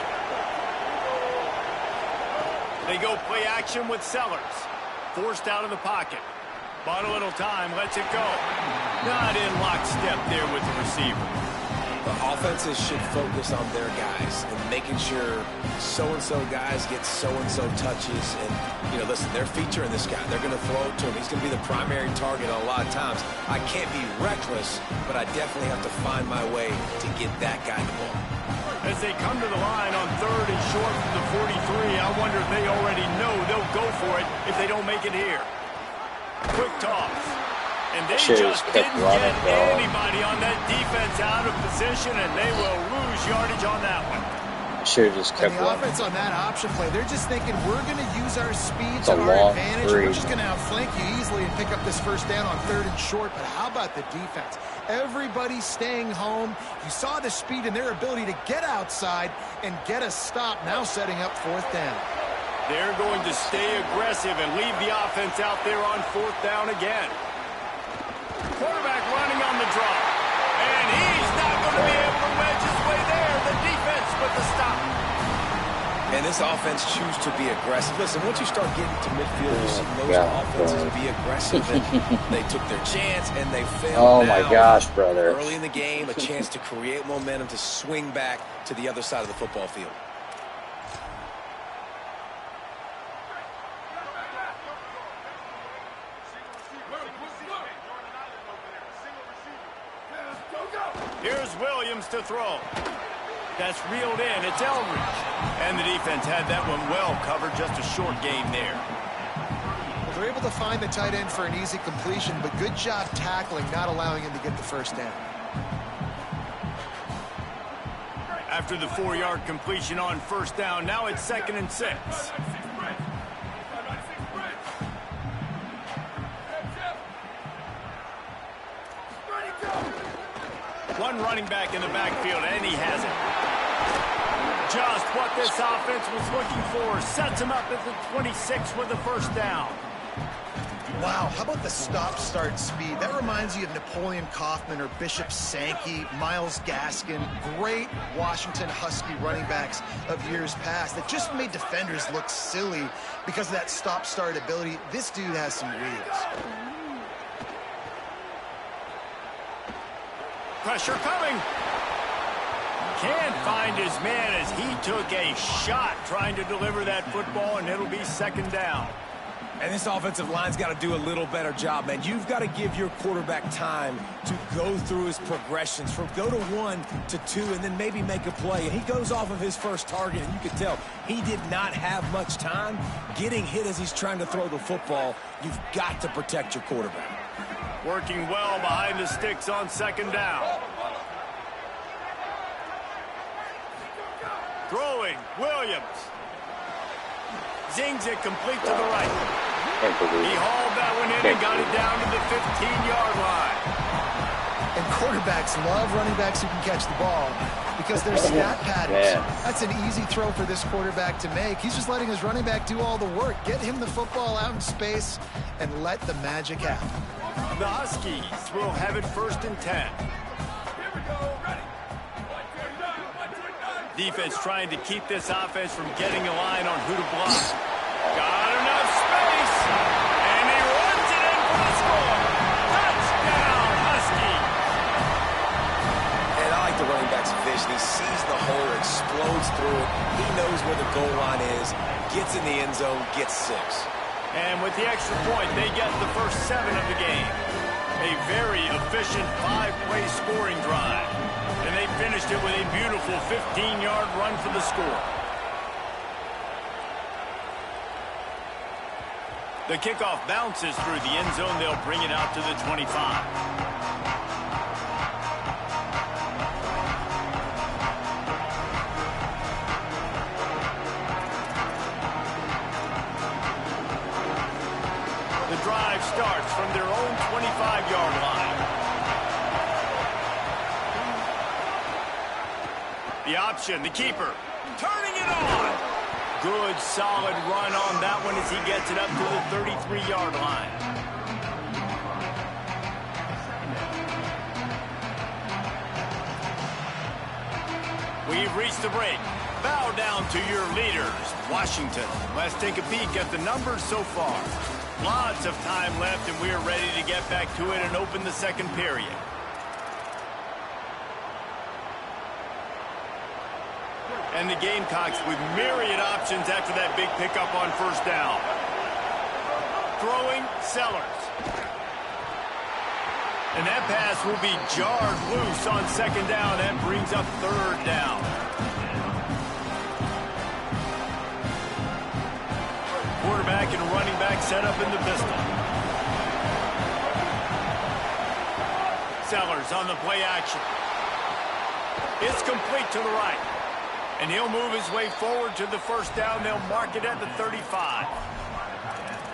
They go play action with Sellers. Forced out of the pocket. Bought a little time, lets it go. Not in lockstep there with the receiver. The offenses should focus on their guys and making sure so-and-so guys get so-and-so touches. And, you know, listen, they're featuring this guy. They're going to throw it to him. He's going to be the primary target a lot of times. I can't be reckless, but I definitely have to find my way to get that guy the ball. As they come to the line on 3rd and short from the 43, I wonder if they already know they'll go for it if they don't make it here. Quick toss. And they just didn't get anybody on that defense out of position, and they will lose yardage on that one. Should have just kept running. The offense on that option play, they're just thinking we're going to use our speed to our advantage. We're just going to outflank you easily and pick up this first down on 3rd and short. But how about the defense? Everybody staying home. You saw the speed and their ability to get outside and get a stop, now setting up 4th down. They're going to stay aggressive and leave the offense out there on 4th down again. Quarterback running on the draw. And he's not going to be able to wedge his way there. The defense with the stop. And this offense choose to be aggressive. Listen, once you start getting to midfield, you see most offenses be aggressive. And they took their chance, and they failed. Oh, my gosh, brother. Early in the game, a chance to create momentum to swing back to the other side of the football field. Here's Williams to throw. That's reeled in. It's Eldridge. And the defense had that one well covered. Just a short gain there. Well, they're able to find the tight end for an easy completion, but good job tackling, not allowing him to get the first down. After the 4-yard completion on 1st down, now it's 2nd and 6. One running back in the backfield, and he has it. Just what this offense was looking for. Sets him up at the 26 with the first down. Wow, how about the stop-start speed? That reminds you of Napoleon Kaufman or Bishop Sankey, Myles Gaskin, great Washington Husky running backs of years past that just made defenders look silly because of that stop-start ability. This dude has some wheels. Pressure coming. Can't find his man as he took a shot trying to deliver that football, and it'll be second down. And this offensive line's got to do a little better job, man. You've got to give your quarterback time to go through his progressions from go to 1 to 2 and then maybe make a play. And he goes off of his first target, and you can tell he did not have much time getting hit as he's trying to throw the football. You've got to protect your quarterback. Working well behind the sticks on second down. Throwing, Williams. Zings it complete to the right. He hauled that one in and got it down to the 15-yard line. And quarterbacks love running backs who can catch the ball because they're stat patterns. That's an easy throw for this quarterback to make. He's just letting his running back do all the work. Get him the football out in space and let the magic happen. The Huskies will have it 1st and 10. Defense trying to keep this offense from getting a line on who to block. Got enough space, and he runs it in for the score. Touchdown, Huskies. And I like the running back's vision. He sees the hole, explodes through it. He knows where the goal line is, gets in the end zone, gets 6. And with the extra point, they get the first 7 of the game. A very efficient 5-play scoring drive. And they finished it with a beautiful 15-yard run for the score. The kickoff bounces through the end zone. They'll bring it out to the 25. The drive starts from their own 25-yard line. The option, the keeper, turning it on. Good, solid run on that one as he gets it up to the 33-yard line. We've reached the break. Bow down to your leaders, Washington. Let's take a peek at the numbers so far. Lots of time left, and we are ready to get back to it and open the second period. And the Gamecocks with myriad options after that big pickup on first down. Throwing, Sellers. And that pass will be jarred loose on second down. That brings up third down. Quarterback and running back set up in the pistol. Sellers on the play action. It's complete to the right. And he'll move his way forward to the first down. They'll mark it at the 35.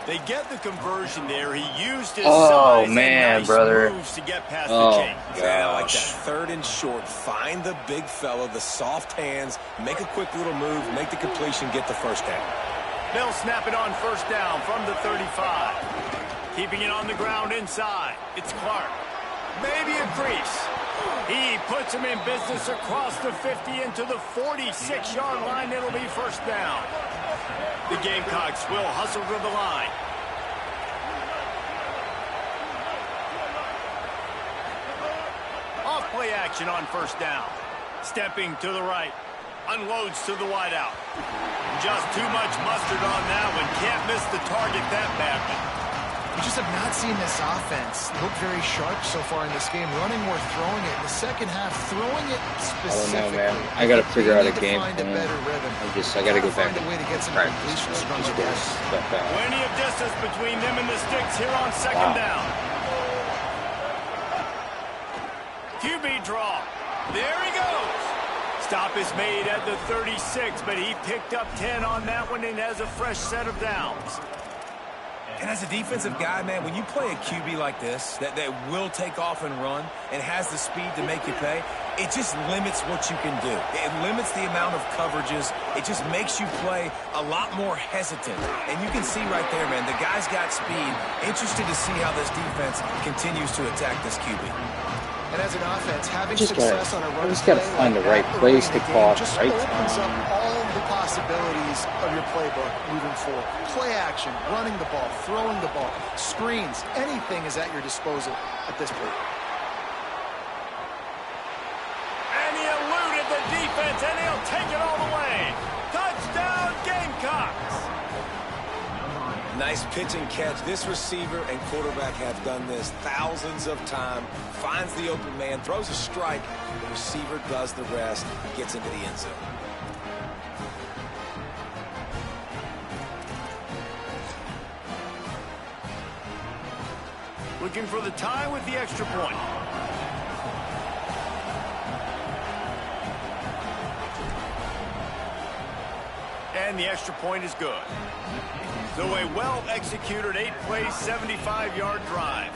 They get the conversion there. He used his size and nice moves to get past the chains. Yeah, I like that 3rd and short. Find the big fella, the soft hands, make a quick little move, make the completion, get the first down. They'll snap it on first down from the 35. Keeping it on the ground inside. It's Clark. Maybe a crease. He puts him in business across the 50 into the 46-yard line. It'll be first down. The Gamecocks will hustle to the line. Off play action on first down. Stepping to the right. Unloads to the wideout. Just too much mustard on that one. Can't miss the target that badly. We just have not seen this offense look very sharp so far in this game. Running or throwing it. In the second half, throwing it specifically. I don't know, man. I got to figure out a game plan. I got to go back and and way to get some practice. completions from the guys. Plenty of distance between them and the sticks here on second down. QB draw. There he goes. Stop is made at the 36, but he picked up 10 on that one and has a fresh set of downs. And as a defensive guy, man, when you play a QB like this that will take off and run and has the speed to make you pay, it just limits what you can do. It limits the amount of coverages. It just makes you play a lot more hesitant. And you can see right there, man, the guy's got speed. Interested to see how this defense continues to attack this QB. And as an offense, having success on a run just gotta find the right place to call it, just right opens time. up all of the possibilities of your playbook moving forward. Play action, running the ball, throwing the ball, screens, anything is at your disposal at this point. And he eluded the defense, and he'll take it all the way. Touchdown, Gamecocks! Nice pitch and catch. This receiver and quarterback have done this thousands of times. Finds the open man, throws a strike. The receiver does the rest, gets into the end zone. Looking for the tie with the extra point. And the extra point is good. So a well-executed 8-play, 75-yard drive.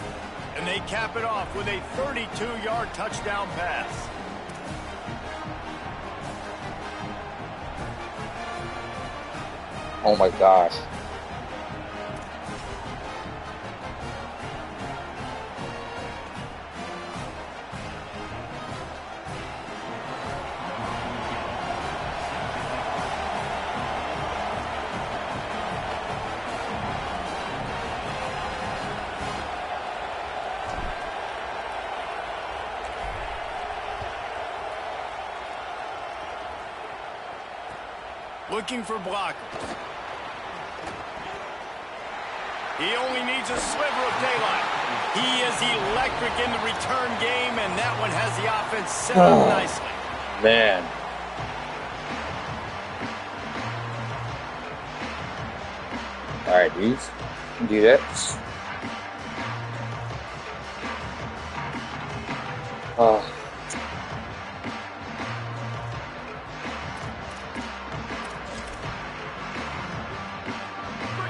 And they cap it off with a 32-yard touchdown pass. Oh my gosh. Looking for blockers. He only needs a sliver of daylight. He is electric in the return game, and that one has the offense set up nicely. Man. All right, dudes. Do that.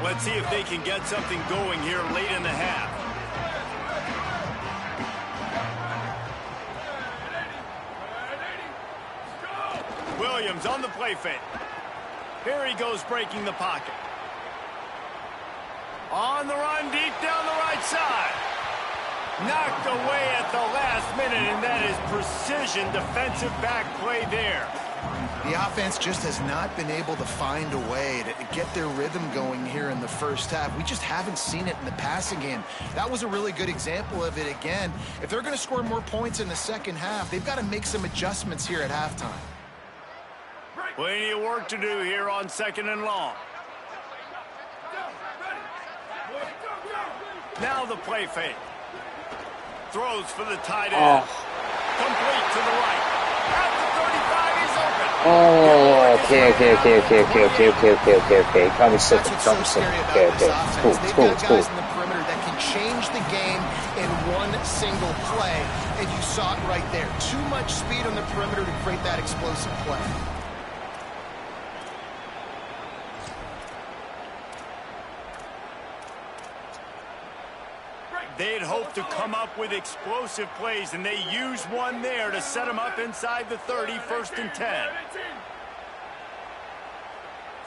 Let's see if they can get something going here late in the half. Williams on the play fake. Here he goes, breaking the pocket. On the run, deep down the right side. Knocked away at the last minute, and that is precision defensive back play there. The offense just has not been able to find a way to get their rhythm going here in the first half. We just haven't seen it in the passing game. That was a really good example of it again. If they're going to score more points in the second half, they've got to make some adjustments here at halftime. Plenty of work to do here on 2nd and long. Now the play fake. Throws for the tight end. Complete to the right. At the 35, he's open. Oh, okay. Come sit. Okay. Cool. They've got guys in the perimeter that can change the game in one single play, and you saw it right there. Too much speed on the perimeter to create that explosive play. They'd hoped to come up with explosive plays, and they used one there to set them up inside the 30, 1st and 10.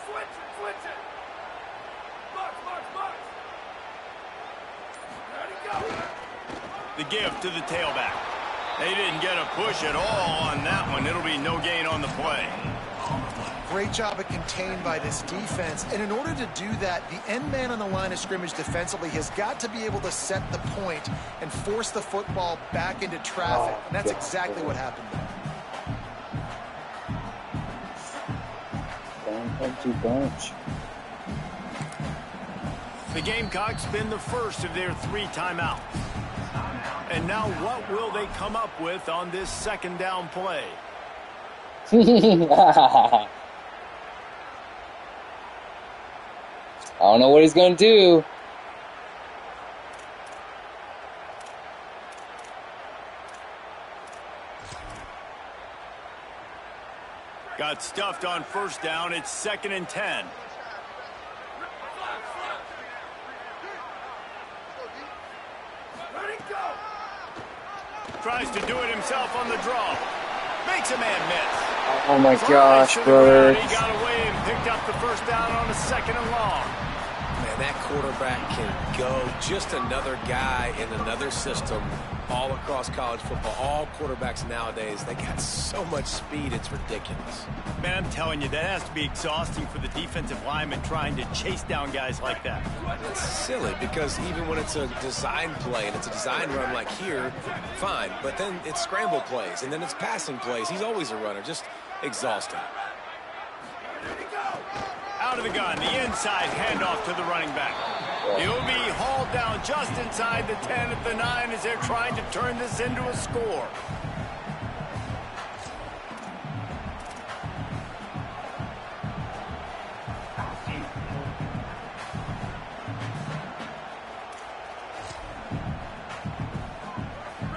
Switch it. Box. Ready, go. The give to the tailback. They didn't get a push at all on that one. It'll be no gain on the play. Great job of contained by this defense. And in order to do that, the end man on the line of scrimmage defensively has got to be able to set the point and force the football back into traffic. And that's exactly what happened there. The Gamecocks spin the first of their 3 timeouts. And now what will they come up with on this 2nd down play? I don't know what he's going to do. Got stuffed on 1st down. It's 2nd and 10. Tries to do it himself on the draw. Makes a man miss. Oh my gosh, brother. He got away and picked up the first down on a 2nd and long. Man, that quarterback can go. Just another guy in another system all across college football. All quarterbacks nowadays, they got so much speed, it's ridiculous. Man, I'm telling you, that has to be exhausting for the defensive lineman trying to chase down guys like that. It's silly because even when it's a design play and it's a design run like here, fine. But then it's scramble plays and then it's passing plays. He's always a runner, just exhausting. Out of the gun, the inside handoff to the running back. He'll be hauled down just inside the 10 at the 9 as they're trying to turn this into a score.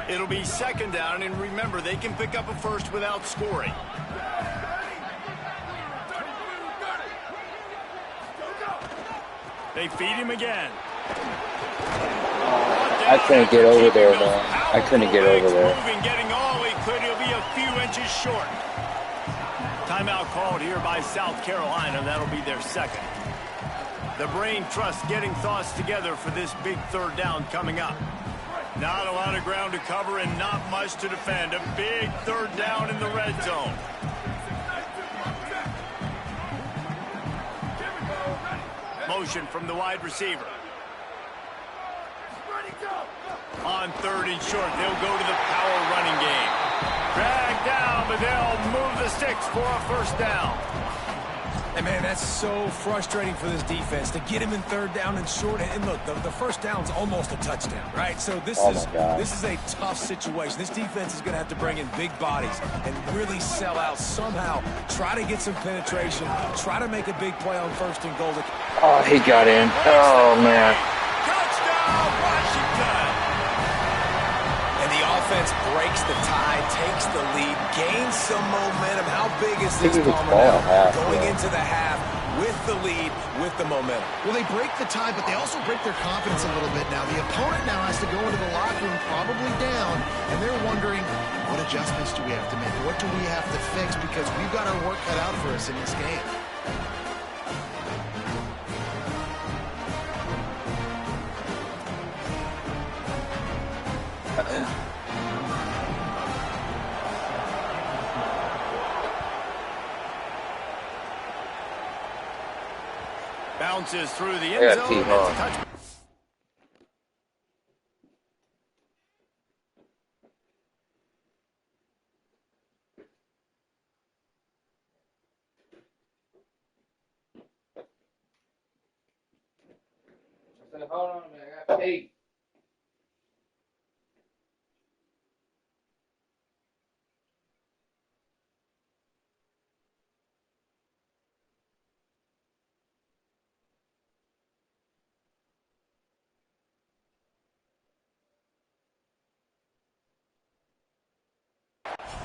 It'll be 2nd down, and remember, they can pick up a first without scoring. They feed him again. I couldn't get over there, man. I couldn't get over there. Moving, getting all he could. He'll be a few inches short. Timeout called here by South Carolina. That'll be their 2nd. The brain trust getting thoughts together for this big 3rd down coming up. Not a lot of ground to cover and not much to defend. A big 3rd down in the red zone. Motion from the wide receiver. On 3rd and short, they'll go to the power running game. Drag down, but they'll move the sticks for a 1st down. And man, that's so frustrating for this defense to get him in 3rd down and short. And look, the 1st down's almost a touchdown, right? So this is a tough situation. This defense is going to have to bring in big bodies and really sell out somehow. Try to get some penetration. Try to make a big play on 1st and goal. Oh, he got in. Oh, man. Touchdown, Washington! And the offense breaks the tie, takes the lead, gains some momentum. How big is this, Palmer, now? Going into the half with the lead, with the momentum. Well, they break the tie, but they also break their confidence a little bit now. The opponent now has to go into the locker room probably down, and they're wondering, what adjustments do we have to make? What do we have to fix? Because we've got our work cut out for us in this game. Bounces through the end zone. Hold on a minute, I got paid.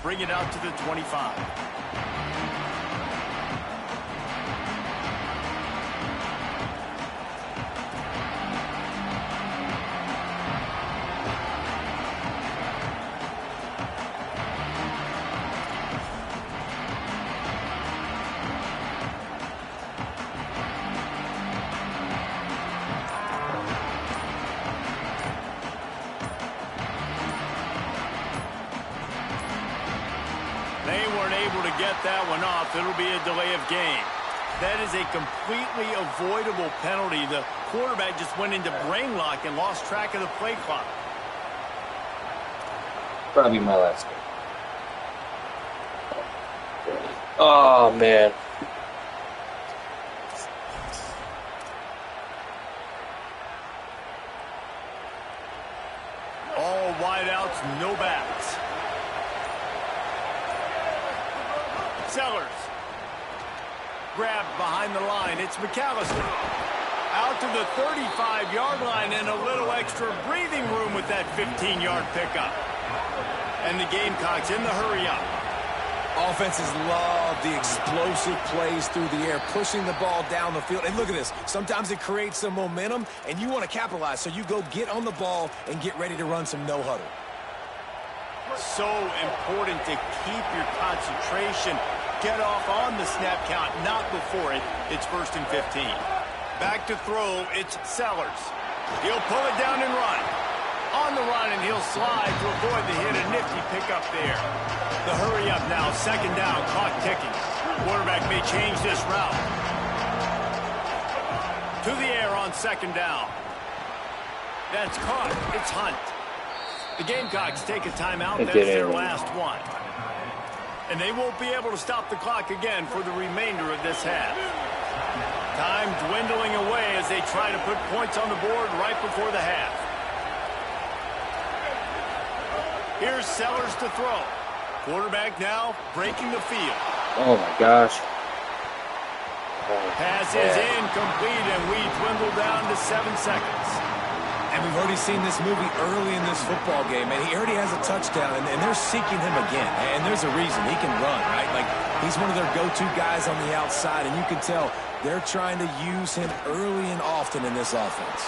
Bring it out to the 25. Get that one off. It'll be a delay of game. That is a completely avoidable penalty. The quarterback just went into brain lock and lost track of the play clock. Probably my last game. Oh, man. All wideouts, no backs. Sellers. Grabbed behind the line. It's McAllister. Out to the 35-yard line and a little extra breathing room with that 15-yard pickup. And the Gamecocks in the hurry-up. Offenses love the explosive plays through the air, pushing the ball down the field. And look at this. Sometimes it creates some momentum, and you want to capitalize. So you go get on the ball and get ready to run some no-huddle. So important to keep your concentration. Get off on the snap count, not before it. It's 1st and 15. Back to throw, it's Sellers. He'll pull it down and run. On the run, and he'll slide to avoid the hit. A nifty pickup there. The hurry up now, 2nd down, clock ticking. Quarterback may change this route. To the air on 2nd down. That's caught. It's Hunt. The Gamecocks take a timeout. That's their last one. And they won't be able to stop the clock again for the remainder of this half. Time dwindling away as they try to put points on the board right before the half. Here's Sellers to throw. Quarterback now breaking the field. Oh my gosh. Pass is incomplete, and we dwindle down to 7 seconds. And we've already seen this movie early in this football game, and he already has a touchdown, and they're seeking him again. And there's a reason. He can run, right? Like, he's one of their go-to guys on the outside, and you can tell they're trying to use him early and often in this offense.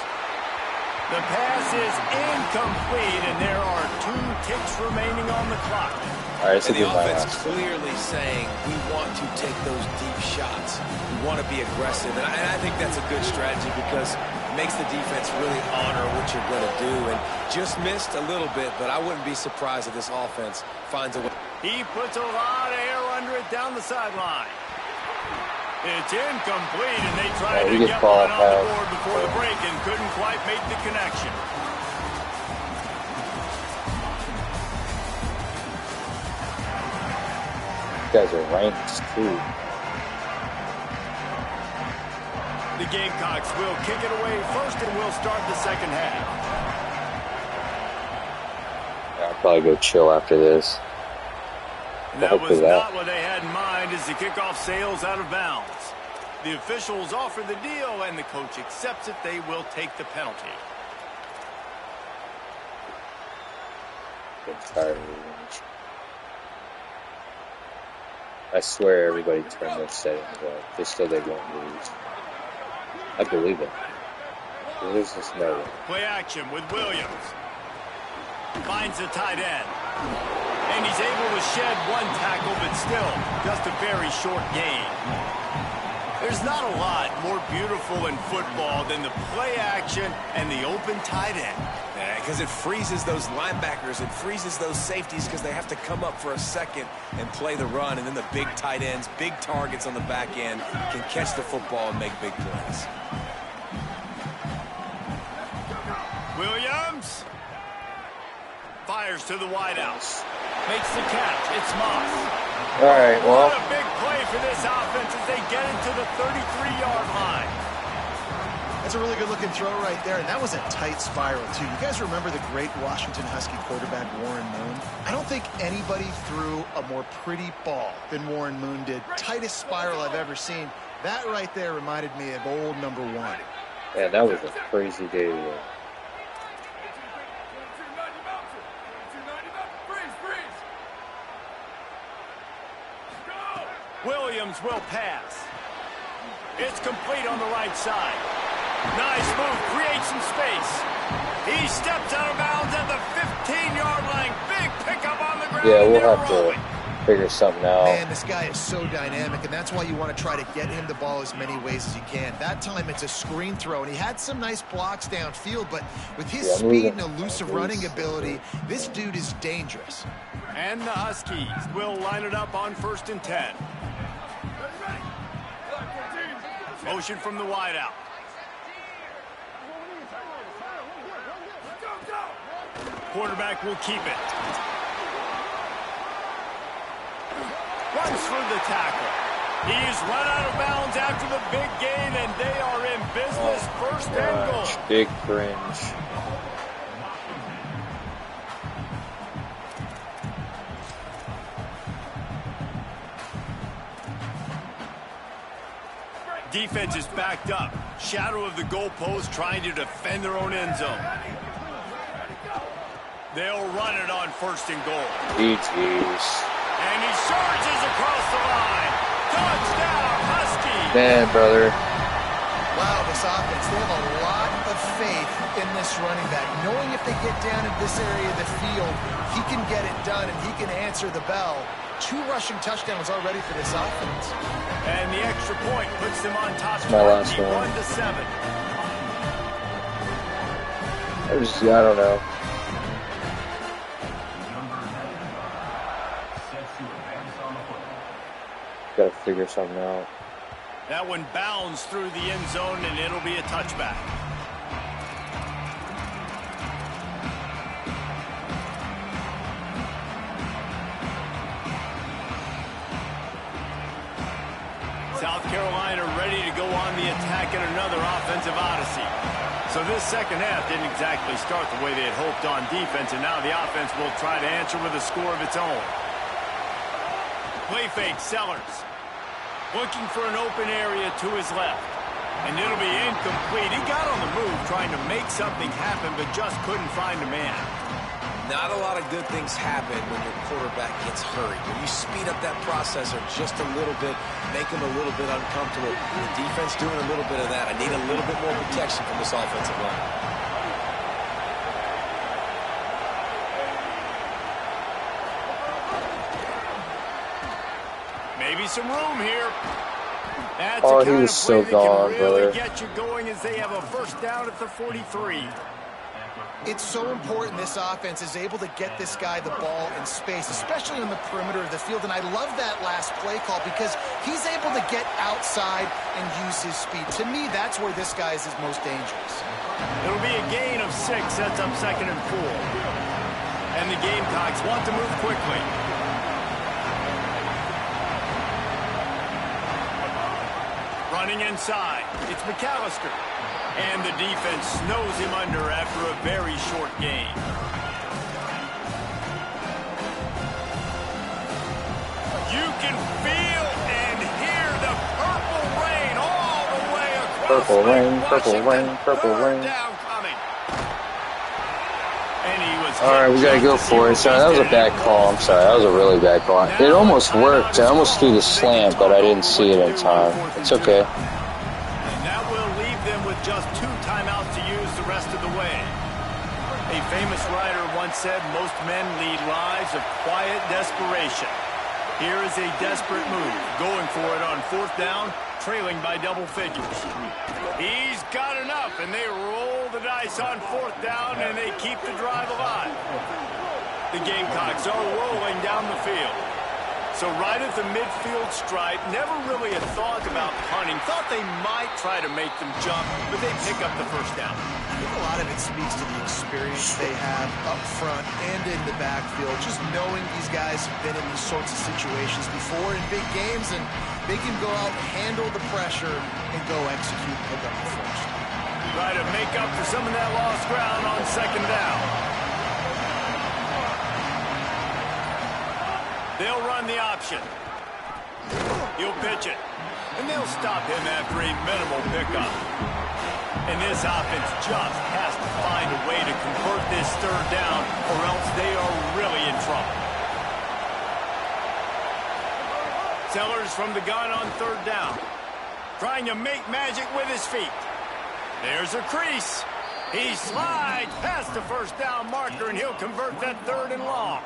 The pass is incomplete, and there are 2 ticks remaining on the clock. All right, and the offense clearly saying we want to take those deep shots. We want to be aggressive, and I think that's a good strategy because it makes the defense really honor what you're going to do. And just missed a little bit, but I wouldn't be surprised if this offense finds a way. He puts a lot of air under it down the sideline. It's incomplete, and they tried to get one on the board before the break and couldn't quite make the connection. Guys are ranked too. The Gamecocks will kick it away first, and we'll start the 2nd half. I'll probably go chill after this. And that was not what they had in mind as the kickoff sails out of bounds. The officials offer the deal, and the coach accepts it. They will take the penalty. I'm tired of it. I swear everybody turned their settings off just so they won't lose. I believe it. There's just no way. Play action with Williams. Finds the tight end. And he's able to shed 1 tackle, but still just a very short gain. There's not a lot more beautiful in football than the play action and the open tight end. Yeah, because it freezes those linebackers. It freezes those safeties because they have to come up for a second and play the run. And then the big tight ends, big targets on the back end can catch the football and make big plays. Williams fires to the wideouts. Makes the catch. It's Moss. All right, well. What a big play for this offense as they get into the 33-yard line. That's a really good-looking throw right there, and that was a tight spiral, too. You guys remember the great Washington Husky quarterback Warren Moon? I don't think anybody threw a more pretty ball than Warren Moon did. Tightest spiral I've ever seen. That right there reminded me of old number 1. Yeah, that was a crazy day. Williams will pass. It's complete on the right side. Nice move, creates some space. He steps out of bounds at the 15-yard line. Big pickup on the ground. Yeah, we'll have to figure something out. Man, this guy is so dynamic, and that's why you want to try to get him the ball as many ways as you can. That time it's a screen throw, and he had some nice blocks downfield, but with his speed and elusive running ability, this dude is dangerous. And the Huskies will line it up on 1st and 10. Motion from the wideout. Quarterback will keep it. Runs for the tackle. He's run out of bounds after the big gain, and they are in business. 1st and goal. Big cringe. Defense is backed up. Shadow of the goalpost trying to defend their own end zone. They'll run it on 1st and goal. GG's. And he surges across the line. Touchdown, Huskies. Man, brother. Wow, this offense, they have a lot of faith in this running back, knowing if they get down in this area of the field, he can get it done and he can answer the bell. 2 rushing touchdowns already for this offense. And the extra point puts them on top 21-7. 21-7. I don't know. Gotta figure something out. That one bounds through the end zone, and it'll be a touchback. South Carolina ready to go on the attack in another offensive odyssey. So this second half didn't exactly start the way they had hoped on defense, and now the offense will try to answer with a score of its own. Play fake, Sellers. Looking for an open area to his left. And it'll be incomplete. He got on the move trying to make something happen, but just couldn't find a man. Not a lot of good things happen when your quarterback gets hurried. When you speed up that processor just a little bit, make him a little bit uncomfortable. The defense doing a little bit of that. I need a little bit more protection from this offensive line. Maybe some room here. That's Oh, the he kind was of so play that gone, can really brother. get you going as they have a first down at the 43. It's so important this offense is able to get this guy the ball in space, especially on the perimeter of the field. And I love that last play call because he's able to get outside and use his speed. To me, that's where this guy is his most dangerous. It'll be a gain of 6, sets up 2nd and 4. And the Gamecocks want to move quickly. Running inside, it's McAllister. And the defense snows him under after a very short gain. You can feel and hear the purple rain all the way across Purple Lake rain, purple Washington. rain, purple Third rain. down coming. And he was Alright, we gotta go for it. Sorry, that was a bad call. I'm sorry, that was a really bad call. It almost worked. I almost threw the slant, but I didn't see it in time. It's okay. And that will leave them with just 2 timeouts to use the rest of the way. A famous writer once said, most men lead lives of quiet desperation. Here is a desperate move, going for it on 4th down, trailing by double figures. He's got enough, and they roll the dice on 4th down, and they keep the drive alive. The Gamecocks are rolling down the field. So right at the midfield stripe, never really a thought about punting. Thought they might try to make them jump, but they pick up the first down. I think a lot of it speaks to the experience they have up front and in the backfield. Just knowing these guys have been in these sorts of situations before in big games, and they can go out, handle the pressure, and go execute, pick up the first. Try to make up for some of that lost ground on 2nd down. They'll run the option. He'll pitch it. And they'll stop him after a minimal pickup. And this offense just has to find a way to convert this 3rd down, or else they are really in trouble. Sellers from the gun on 3rd down. Trying to make magic with his feet. There's a crease. He slides past the first down marker, and he'll convert that 3rd and long.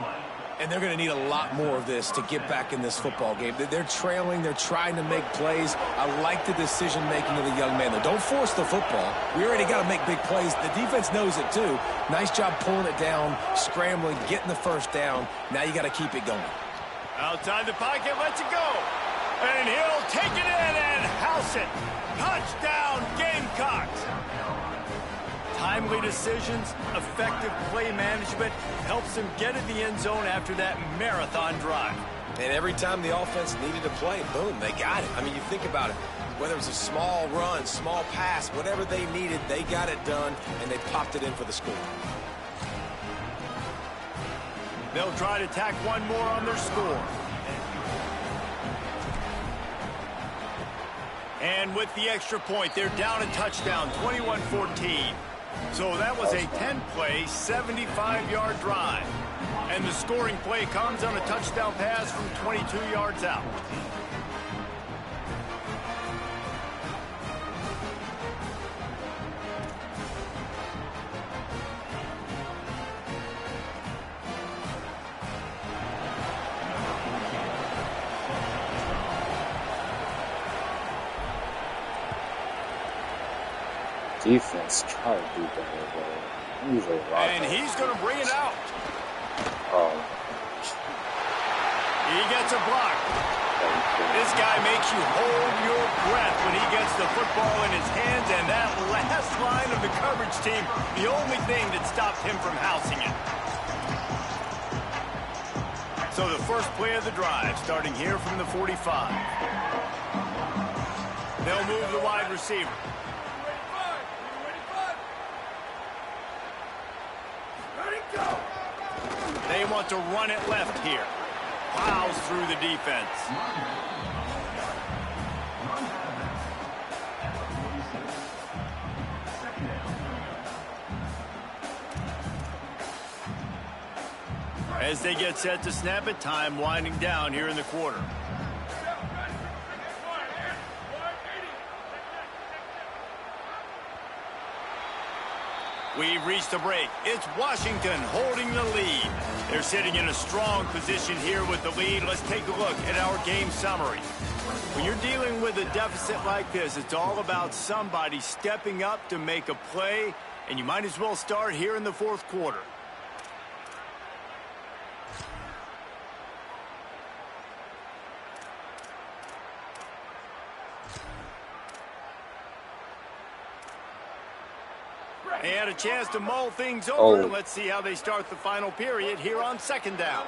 And they're going to need a lot more of this to get back in this football game. They're trailing. They're trying to make plays. I like the decision-making of the young man, though. Don't force the football. We already got to make big plays. The defense knows it, too. Nice job pulling it down, scrambling, getting the first down. Now you got to keep it going. Outside the pocket, lets it go. And he'll take it in and house it. Touchdown, Gamecocks. Timely decisions, effective play management helps them get in the end zone after that marathon drive. And every time the offense needed a play, boom, they got it. I mean, you think about it. Whether it was a small run, small pass, whatever they needed, they got it done, and they popped it in for the score. They'll try to tack one more on their score. And with the extra point, they're down a touchdown, 21-14. So that was a 10-play, 75-yard drive. And the scoring play comes on a touchdown pass from 22 yards out. Defense, try to do better, but usually a lot. And he's going to bring it out. Oh. He gets a block. This guy makes you hold your breath when he gets the football in his hands, and that last line of the coverage team, the only thing that stopped him from housing it. So the first play of the drive, starting here from the 45. They'll move the wide receiver. They want to run it left here. Plows through the defense. As they get set to snap it, time winding down here in the quarter. We've reached the break. It's Washington holding the lead. They're sitting in a strong position here with the lead. Let's take a look at our game summary. When you're dealing with a deficit like this, it's all about somebody stepping up to make a play, and you might as well start here in the fourth quarter. They had a chance to mull things over. Let's see how they start the final period here on second down.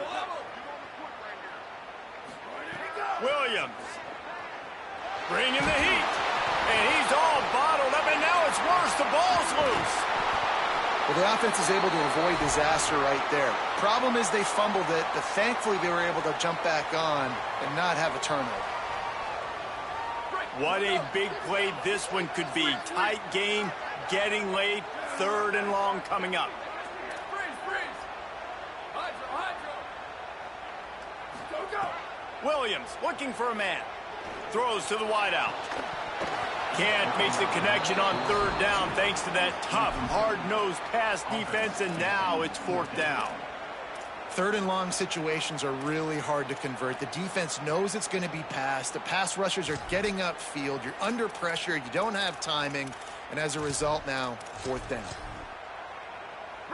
Williams bringing the heat. And he's all bottled up, and now it's worse. The ball's loose. Well, the offense is able to avoid disaster right there. Problem is they fumbled it, but thankfully they were able to jump back on and not have a turnover. What a big play this one could be. Tight game, getting late, third and long coming up. Williams looking for a man. Throws to the wideout. Can't make the connection on third down thanks to that tough, hard-nosed pass defense, and now it's fourth down. Third and long situations are really hard to convert. The defense knows it's going to be passed. The pass rushers are getting upfield. You're under pressure. You don't have timing. And as a result now, fourth down.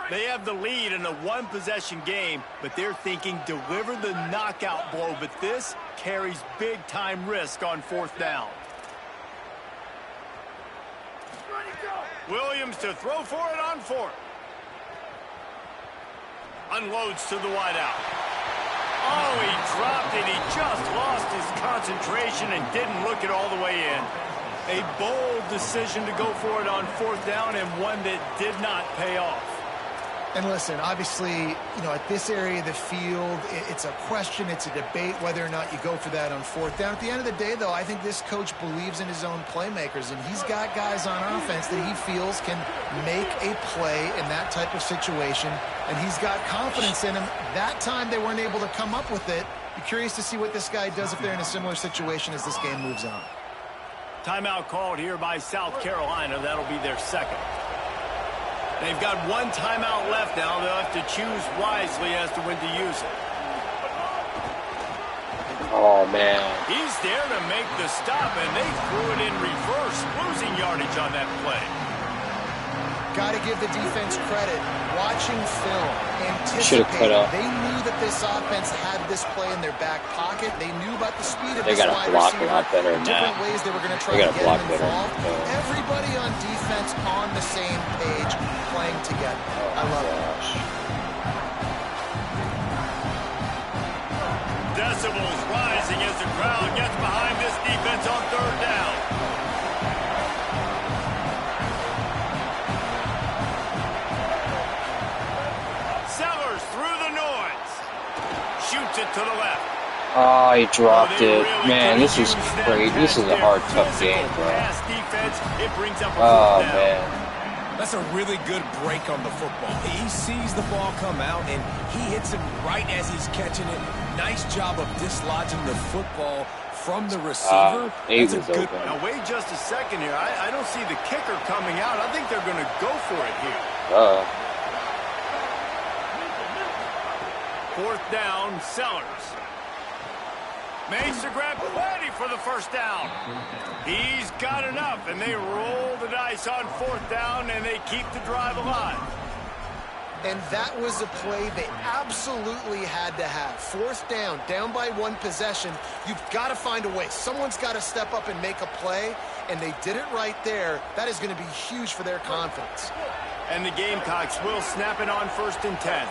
They have the lead in a one-possession game, but they're thinking deliver the knockout blow. But this carries big-time risk on fourth down. Williams to throw for it on fourth. Unloads to the wideout. Oh, he dropped it. He just lost his concentration and didn't look it all the way in. A bold decision to go for it on fourth down, and one that did not pay off. And listen, obviously, you know, at this area of the field, it's a question, it's a debate whether or not you go for that on fourth down. At the end of the day, though, I think this coach believes in his own playmakers, and he's got guys on offense that he feels can make a play in that type of situation, and he's got confidence in him. That time they weren't able to come up with it. Be curious to see what this guy does if they're in a similar situation as this game moves on. Timeout called here by South Carolina. That'll be their second. They've got one timeout left now. They'll have to choose wisely as to when to use it. Oh, man. He's there to make the stop, and they threw it in reverse, losing yardage on that play. Got to give the defense credit. Watching film, anticipating. They knew that this offense had this play in their back pocket. They knew about the speed of this wide receiver. They got to block a lot better than that. Different ways they were going to try to get him involved. Everybody on defense on the same page, playing together. I love it. Decibels rising as the crowd gets behind this defense on third down. Sellers through the noise. Shoots it to the left. Oh, he dropped it. Man, this is great. This is a hard, tough game, bro. Oh, man. That's a really good break on the football. He sees the ball come out, and he hits it right as he's catching it. Nice job of dislodging the football from the receiver. That's a good. Now, wait just a second here. I don't see the kicker coming out. I think they're going to go for it here. Fourth down, Sellers. Makes the grab plenty for the first down. He's got enough, and they roll the dice on 4th down, and they keep the drive alive. And that was a play they absolutely had to have. 4th down, down by 1 possession. You've got to find a way. Someone's got to step up and make a play, and they did it right there. That is going to be huge for their confidence. And the Gamecocks will snap it on 1st and 10.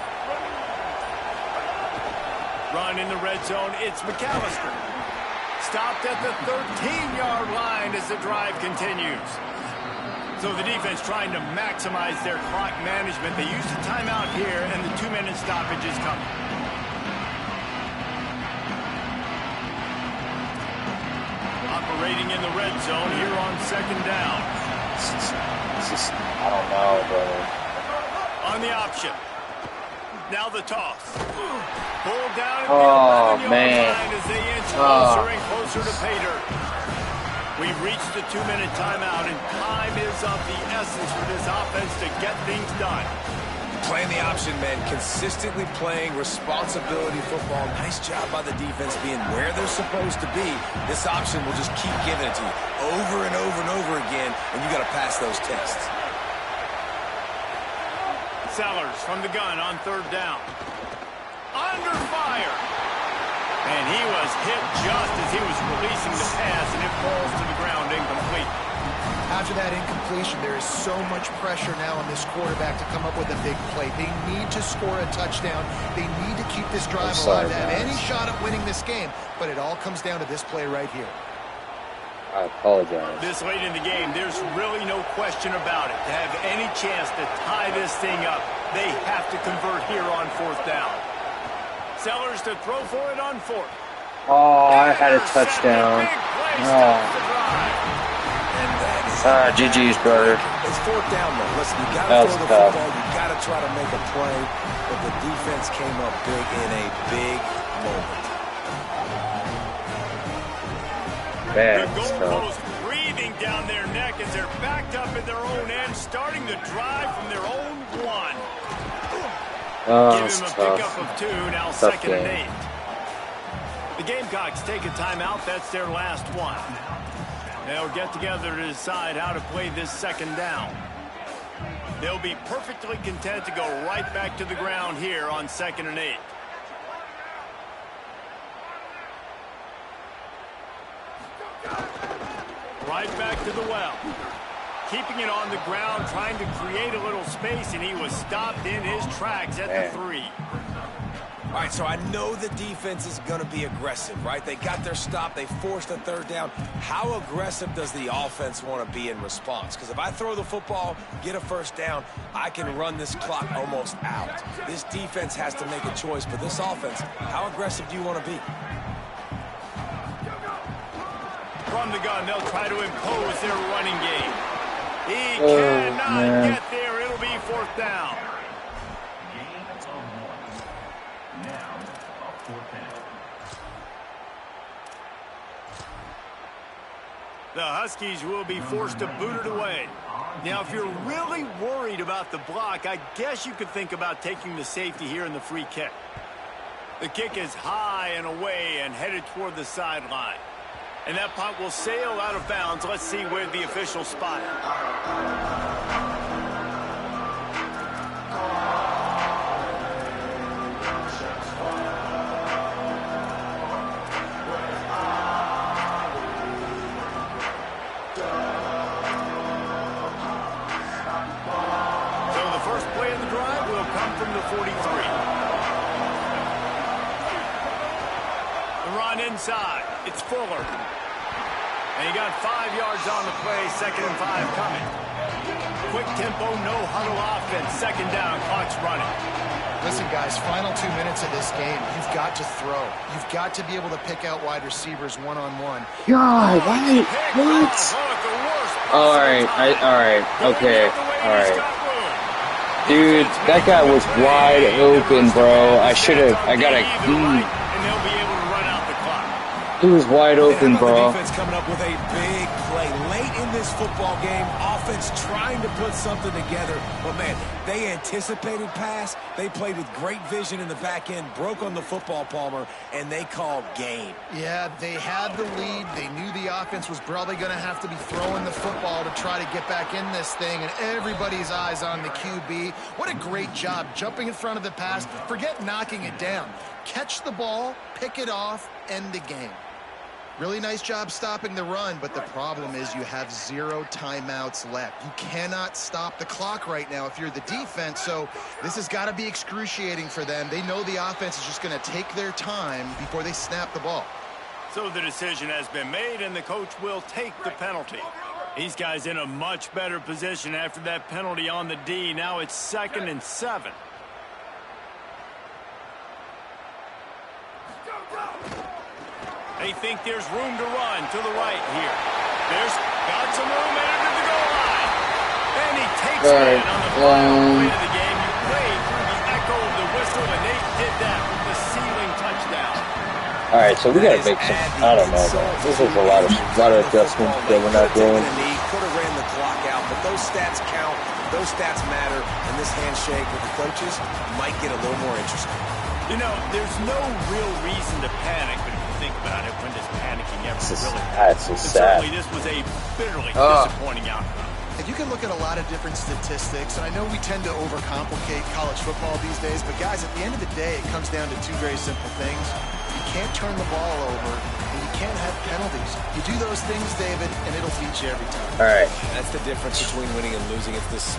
Run in the red zone, it's McAllister. Stopped at the 13-yard line as the drive continues. So the defense trying to maximize their clock management. They used a timeout here, and the 2-minute stoppage is coming. Operating in the red zone here on 2nd down. I don't know, brother. On the option. Now the toss. Pulled down at the 11-yard line as they inch closer and closer to pay dirt. We've reached the 2-minute timeout, and time is of the essence for this offense to get things done. Playing the option, man. Consistently playing responsibility football. Nice job by the defense being where they're supposed to be. This option will just keep giving it to you over and over and over again, and you got to pass those tests. Sellers from the gun on 3rd down. Under fire. And he was hit just as he was releasing the pass, and it falls to the ground incomplete. After that incompletion, there is so much pressure now on this quarterback to come up with a big play. They need to score a touchdown. They need to keep this drive alive to have any shot at winning this game. But it all comes down to this play right here. I apologize. This late in the game, there's really no question about it. To have any chance to tie this thing up, they have to convert here on 4th down. Sellers to throw for it on 4th. Oh, I had a touchdown. GG's, brother. It's 4th down, though. Listen, you got to throw the football. You got to try to make a play. But the defense came up big in a big moment. Bad the stuff. goalpost breathing down their neck as they're backed up at their own end, starting the drive from their own 1. Give him a pickup of 2, now 2nd and 8. The Gamecocks take a timeout. That's their last one. They'll get together to decide how to play this 2nd down. They'll be perfectly content to go right back to the ground here on 2nd and 8. Right back to the well. Keeping it on the ground, trying to create a little space, and he was stopped in his tracks at the 3. All right, so I know the defense is going to be aggressive, right? They got their stop. They forced a 3rd down. How aggressive does the offense want to be in response? Because if I throw the football, get a 1st down, I can run this clock almost out. This defense has to make a choice, but this offense, how aggressive do you want to be? From the gun, they'll try to impose their running game. He cannot get there. It'll be 4th down. The Huskies will be forced to boot it away. Now, if you're really worried about the block, I guess you could think about taking the safety here in the free kick. The kick is high and away and headed toward the sideline. And that punt will sail out of bounds. Let's see where the officials spot it. So the first play of the drive will come from the 43. The run inside. It's Fuller. And he got 5 yards on the play, 2nd and 5 coming. Quick tempo, no huddle offense, 2nd down, clock's running. Listen, guys, final 2 minutes of this game, you've got to throw. You've got to be able to pick out wide receivers one-on-one. God, what? All right, okay, all right. Dude, that guy was wide open, bro. I got to... He was wide open, How about bro. the defense coming up with a big play late in this football game? Offense trying to put something together. But, man, they anticipated pass. They played with great vision in the back end, broke on the football, Palmer, and they called game. Yeah, they had the lead. They knew the offense was probably going to have to be throwing the football to try to get back in this thing, and everybody's eyes on the QB. What a great job jumping in front of the pass. Forget knocking it down. Catch the ball, pick it off, end the game. Really nice job stopping the run, but the problem is you have 0 timeouts left. You cannot stop the clock right now if you're the defense, so this has got to be excruciating for them. They know the offense is just going to take their time before they snap the ball. So the decision has been made, and the coach will take the penalty. These guys in a much better position after that penalty on the D. Now it's 2nd and 7. They think there's room to run to the right here. There's got some room into the goal line. And he takes it in on the final play of the game. You played through the echo of the whistle, and they did that with the ceiling touchdown. All right, so we got to make some, I don't know, man. This is a lot of adjustments that we're not doing. Could have ran the clock out, but those stats count. Those stats matter, and this handshake with the coaches might get a little more interesting. You know, there's no real reason to panic, but if you think about it, when does panicking ever really That's so sad. Certainly, this was a bitterly disappointing outcome. And you can look at a lot of different statistics, and I know we tend to overcomplicate college football these days, but guys, at the end of the day, it comes down to 2 very simple things. You can't turn the ball over, and you can't have penalties. You do those things, David, and it'll beat you every time. All right. That's the difference between winning and losing. It's this